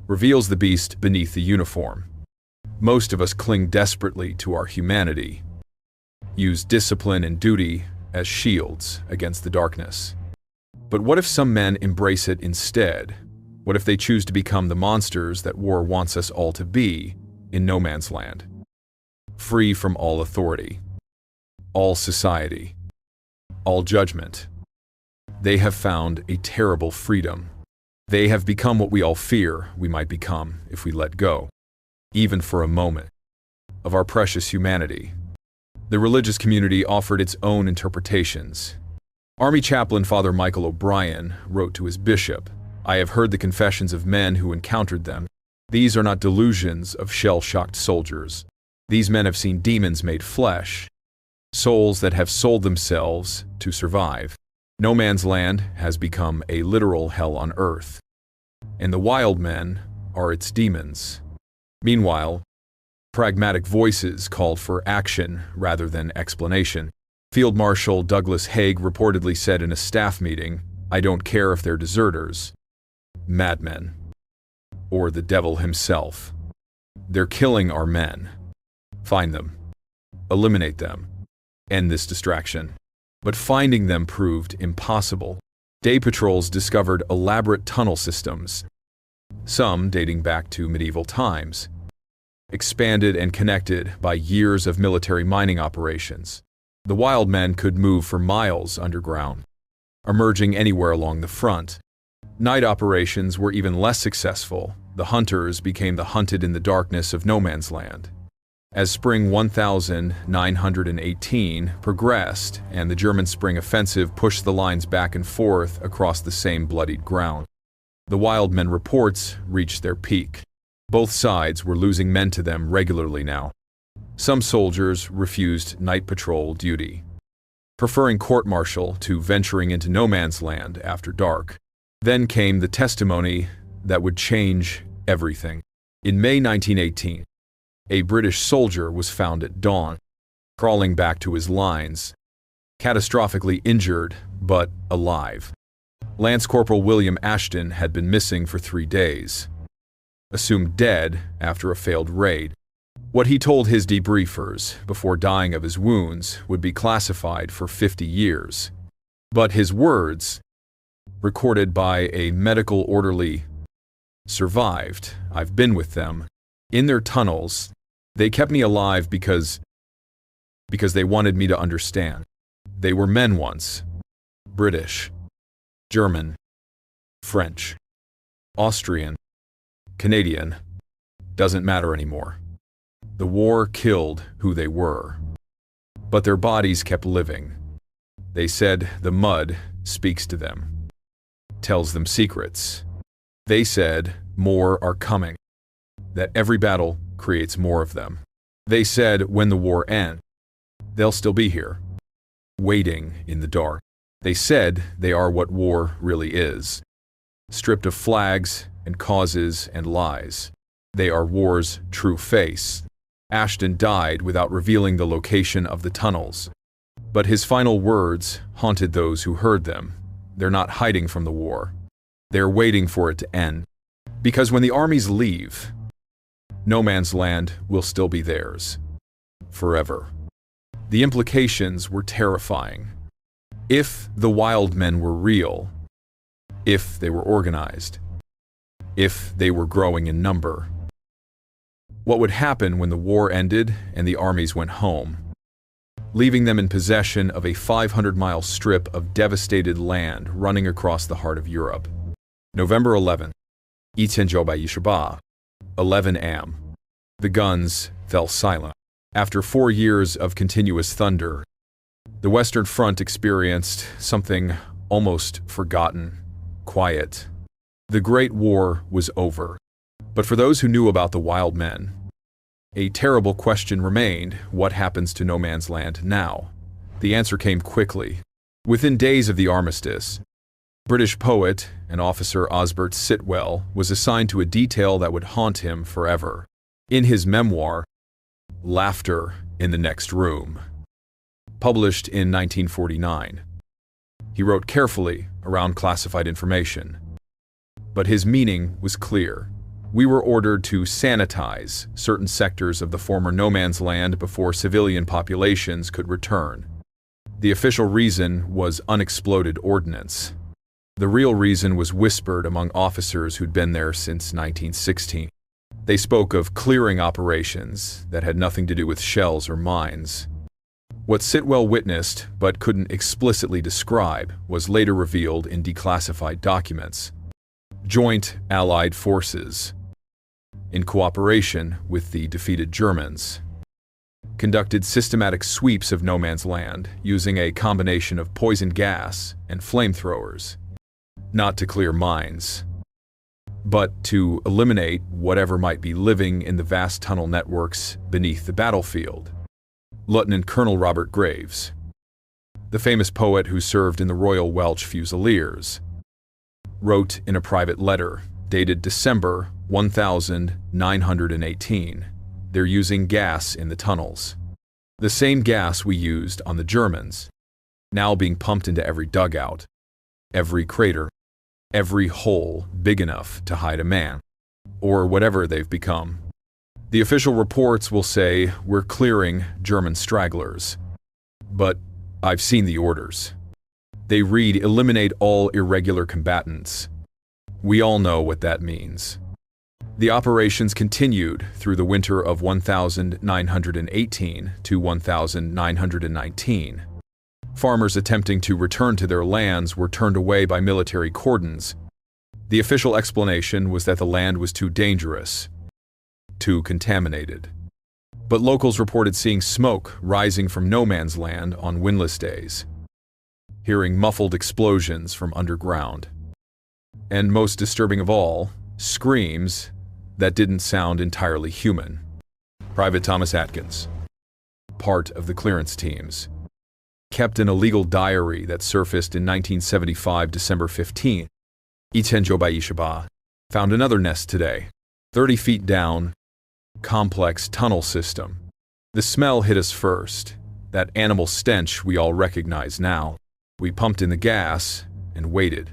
reveals the beast beneath the uniform. Most of us cling desperately to our humanity, use discipline and duty as shields against the darkness. But what if some men embrace it instead? What if they choose to become the monsters that war wants us all to be in no man's land? Free from all authority, all society, all judgment. They have found a terrible freedom. They have become what we all fear we might become if we let go, even for a moment, of our precious humanity." The religious community offered its own interpretations. Army chaplain Father Michael O'Brien wrote to his bishop, "I have heard the confessions of men who encountered them. These are not delusions of shell-shocked soldiers. These men have seen demons made flesh, souls that have sold themselves to survive. No man's land has become a literal hell on earth, and the wild men are its demons." Meanwhile, pragmatic voices called for action rather than explanation. Field Marshal Douglas Haig reportedly said in a staff meeting, "I don't care if they're deserters, madmen, or the devil himself. They're killing our men. Find them. Eliminate them. End this distraction." But finding them proved impossible. Day patrols discovered elaborate tunnel systems, some dating back to medieval times, expanded and connected by years of military mining operations. The wild men could move for miles underground, emerging anywhere along the front. Night operations were even less successful. The hunters became the hunted in the darkness of no man's land. As spring 1918 progressed and the German spring offensive pushed the lines back and forth across the same bloodied ground, the wild men reports reached their peak. Both sides were losing men to them regularly now. Some soldiers refused night patrol duty, preferring court-martial to venturing into no man's land after dark. Then came the testimony that would change everything. In May 1918, a British soldier was found at dawn, crawling back to his lines, catastrophically injured but alive. Lance Corporal William Ashton had been missing for 3 days, assumed dead after a failed raid. What he told his debriefers before dying of his wounds would be classified for 50 years. But his words, recorded by a medical orderly, survived. "I've been with them. In their tunnels, they kept me alive because they wanted me to understand. They were men once. British, German, French, Austrian, Canadian. Doesn't matter anymore. The war killed who they were, but their bodies kept living. They said the mud speaks to them, tells them secrets. They said more are coming, that every battle creates more of them. They said when the war ends, they'll still be here, waiting in the dark. They said they are what war really is, stripped of flags and causes and lies. They are war's true face. Ashton died without revealing the location of the tunnels, but his final words haunted those who heard them. They're not hiding from the war. They're waiting for it to end. Because when the armies leave, no man's land will still be theirs, forever. The implications were terrifying. If the wild men were real, if they were organized, if they were growing in number, what would happen when the war ended and the armies went home, leaving them in possession of a 500-mile strip of devastated land running across the heart of Europe? November 11, 1927, 11 am. The guns fell silent. After 4 years of continuous thunder, the Western Front experienced something almost forgotten: quiet. The Great War was over. But for those who knew about the wild men, a terrible question remained: what happens to no man's land now? The answer came quickly. Within days of the armistice, British poet and officer Osbert Sitwell was assigned to a detail that would haunt him forever. In his memoir, Laughter in the Next Room, published in 1949, he wrote carefully around classified information. But his meaning was clear. We were ordered to sanitize certain sectors of the former no man's land before civilian populations could return. The official reason was unexploded ordnance. The real reason was whispered among officers who'd been there since 1916. They spoke of clearing operations that had nothing to do with shells or mines. What Sitwell witnessed but couldn't explicitly describe was later revealed in declassified documents. Joint Allied forces, in cooperation with the defeated Germans, conducted systematic sweeps of no man's land using a combination of poison gas and flamethrowers, not to clear mines, but to eliminate whatever might be living in the vast tunnel networks beneath the battlefield. Lieutenant Colonel Robert Graves, the famous poet who served in the Royal Welsh Fusiliers, wrote in a private letter dated December 1918, they're using gas in the tunnels. The same gas we used on the Germans, now being pumped into every dugout, every crater, every hole big enough to hide a man, or whatever they've become. The official reports will say we're clearing German stragglers, but I've seen the orders. They read eliminate all irregular combatants. We all know what that means. The operations continued through the winter of 1918 to 1919. Farmers attempting to return to their lands were turned away by military cordons. The official explanation was that the land was too dangerous, too contaminated. But locals reported seeing smoke rising from no man's land on windless days, hearing muffled explosions from underground, and most disturbing of all, screams that didn't sound entirely human. Private Thomas Atkins, part of the clearance teams, kept an illegal diary that surfaced in 1975, December 15. 1927, found another nest today, 30 feet down, complex tunnel system. The smell hit us first, that animal stench we all recognize now. We pumped in the gas and waited.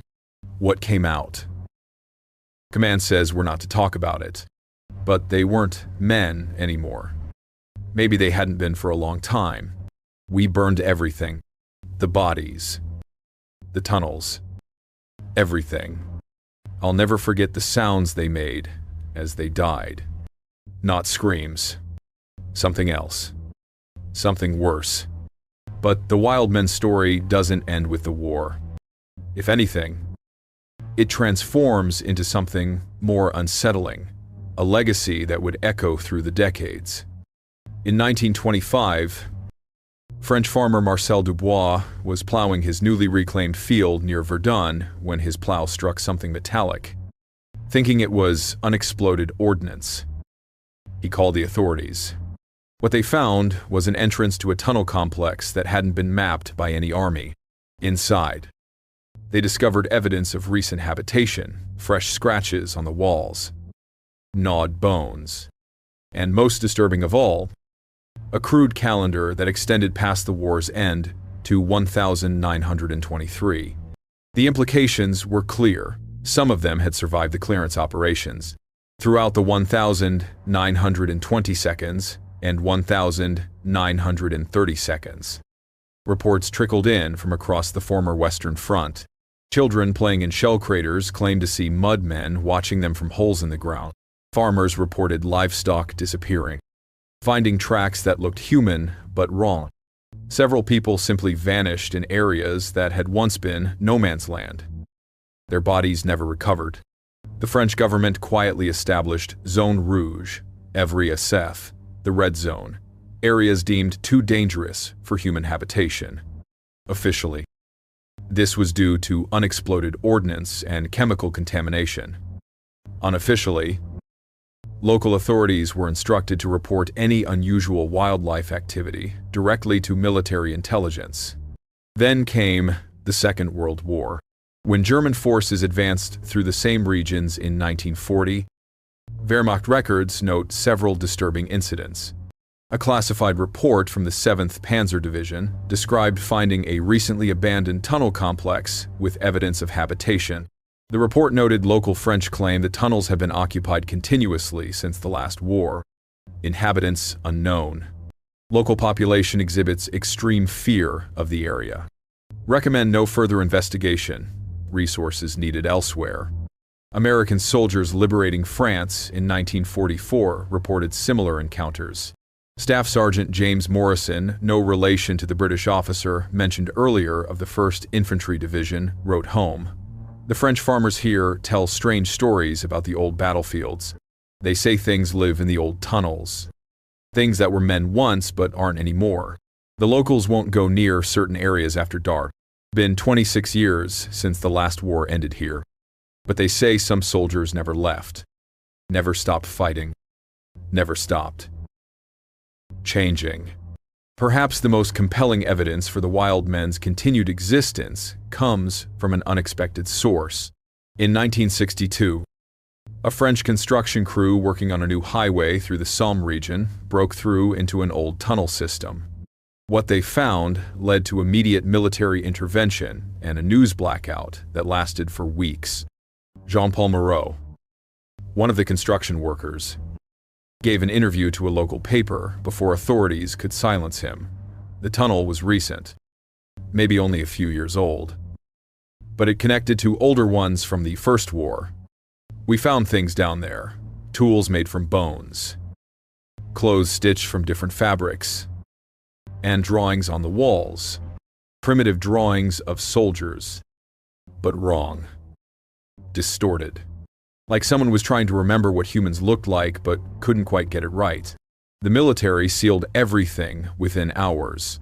What came out? Command says we're not to talk about it, but they weren't men anymore. Maybe they hadn't been for a long time. We burned everything. The bodies, the tunnels, everything. I'll never forget the sounds they made as they died. Not screams. Something else. Something worse. But the wild men story doesn't end with the war. If anything, it transforms into something more unsettling, a legacy that would echo through the decades. In 1925, French farmer Marcel Dubois was plowing his newly reclaimed field near Verdun when his plow struck something metallic. Thinking it was unexploded ordnance, he called the authorities. What they found was an entrance to a tunnel complex that hadn't been mapped by any army. Inside, they discovered evidence of recent habitation, fresh scratches on the walls, gnawed bones, and most disturbing of all, a crude calendar that extended past the war's end to 1923. The implications were clear. Some of them had survived the clearance operations. Throughout the 1920 seconds and 1930 seconds, reports trickled in from across the former Western Front. Children playing in shell craters claimed to see mud men watching them from holes in the ground. Farmers reported livestock disappearing, finding tracks that looked human but wrong. Several people simply vanished in areas that had once been no man's land. Their bodies never recovered. The French government quietly established Zone Rouge, Evry-Assef, the Red Zone, areas deemed too dangerous for human habitation. Officially, this was due to unexploded ordnance and chemical contamination. Unofficially, local authorities were instructed to report any unusual wildlife activity directly to military intelligence. Then came the Second World War. When German forces advanced through the same regions in 1940, Wehrmacht records note several disturbing incidents. A classified report from the 7th Panzer Division described finding a recently abandoned tunnel complex with evidence of habitation. The report noted local French claim the tunnels have been occupied continuously since the last war. Inhabitants unknown. Local population exhibits extreme fear of the area. Recommend no further investigation. Resources needed elsewhere. American soldiers liberating France in 1944 reported similar encounters. Staff Sergeant James Morrison, no relation to the British officer mentioned earlier of the 1st Infantry Division, wrote home. The French farmers here tell strange stories about the old battlefields. They say things live in the old tunnels. Things that were men once but aren't anymore. The locals won't go near certain areas after dark. Been 26 years since the last war ended here. But they say some soldiers never left. Never stopped fighting. Never stopped changing. Perhaps the most compelling evidence for the wild men's continued existence comes from an unexpected source. In 1962, a French construction crew working on a new highway through the Somme region broke through into an old tunnel system. What they found led to immediate military intervention and a news blackout that lasted for weeks. Jean-Paul Moreau, one of the construction workers, gave an interview to a local paper before authorities could silence him. The tunnel was recent, maybe only a few years old, but it connected to older ones from the First War. We found things down there, tools made from bones, clothes stitched from different fabrics, and drawings on the walls, primitive drawings of soldiers, but wrong, distorted. Like someone was trying to remember what humans looked like but couldn't quite get it right. The military sealed everything within hours.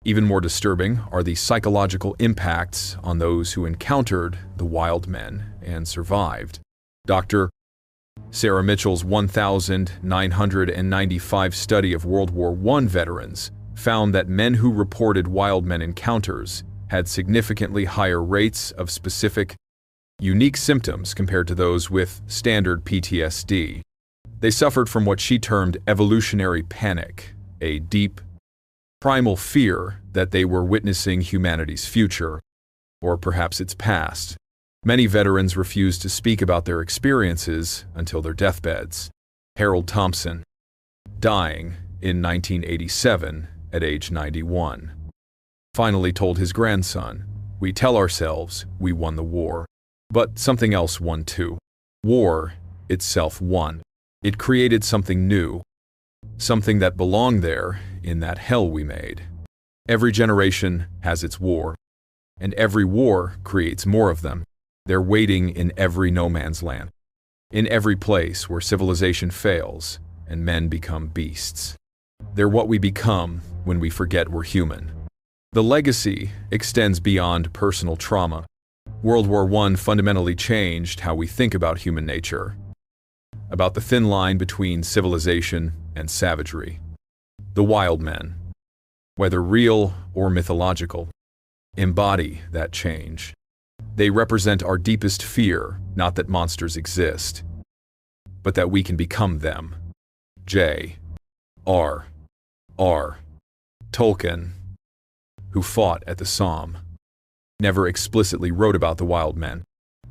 Even more disturbing are the psychological impacts on those who encountered the wild men and survived. Dr. Sarah Mitchell's 1,995 study of World War I veterans found that men who reported wild men encounters had significantly higher rates of specific, unique symptoms compared to those with standard PTSD. They suffered from what she termed evolutionary panic, a deep, primal fear that they were witnessing humanity's future, or perhaps its past. Many veterans refused to speak about their experiences until their deathbeds. Harold Thompson, dying in 1987 at age 91, finally told his grandson, "We tell ourselves we won the war. But something else won too. War itself won. It created something new, something that belonged there in that hell we made. Every generation has its war, and every war creates more of them. They're waiting in every no man's land, in every place where civilization fails and men become beasts." They're what we become when we forget we're human. The legacy extends beyond personal trauma. World War I fundamentally changed how we think about human nature, about the thin line between civilization and savagery. The wild men, whether real or mythological, embody that change. They represent our deepest fear, not that monsters exist, but that we can become them. J.R.R. Tolkien, who fought at the Somme, never explicitly wrote about the wild men,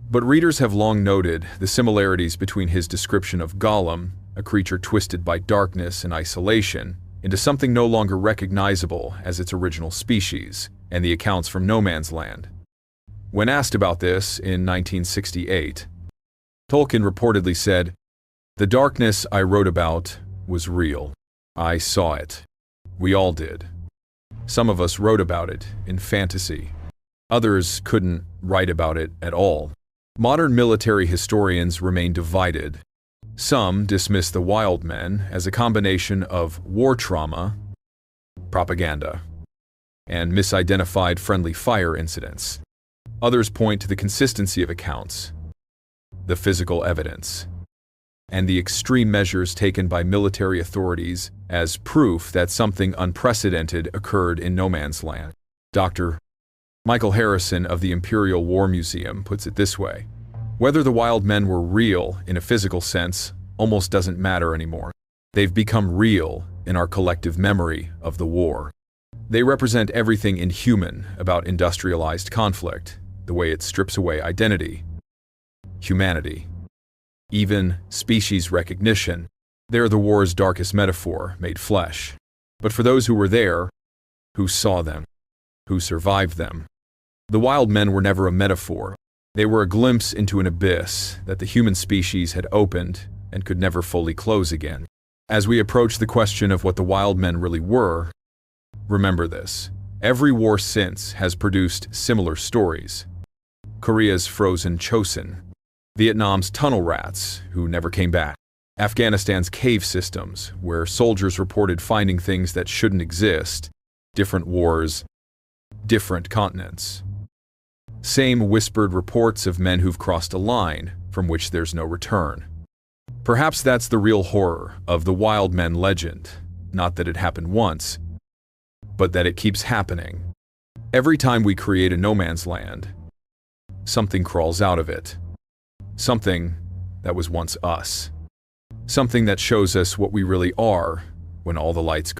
but readers have long noted the similarities between his description of Gollum, a creature twisted by darkness and isolation, into something no longer recognizable as its original species, and the accounts from No Man's Land. When asked about this in 1968, Tolkien reportedly said, "The darkness I wrote about was real. I saw it. We all did. Some of us wrote about it in fantasy. Others couldn't write about it at all." Modern military historians remain divided. Some dismiss the wild men as a combination of war trauma, propaganda, and misidentified friendly fire incidents. Others point to the consistency of accounts, the physical evidence, and the extreme measures taken by military authorities as proof that something unprecedented occurred in No Man's Land. Dr. Michael Harrison of the Imperial War Museum puts it this way: "Whether the wild men were real in a physical sense almost doesn't matter anymore. They've become real in our collective memory of the war. They represent everything inhuman about industrialized conflict, the way it strips away identity, humanity, even species recognition. They're the war's darkest metaphor made flesh. But for those who were there, who saw them, who survived them, the wild men were never a metaphor. They were a glimpse into an abyss that the human species had opened and could never fully close again." As we approach the question of what the wild men really were, remember this: every war since has produced similar stories. Korea's frozen Chosin, Vietnam's tunnel rats who never came back, Afghanistan's cave systems where soldiers reported finding things that shouldn't exist, different wars, different continents. Same whispered reports of men who've crossed a line from which there's no return. Perhaps that's the real horror of the wild men legend, not that it happened once, but that it keeps happening. Every time we create a no man's land, something crawls out of it. Something that was once us. Something that shows us what we really are when all the lights go.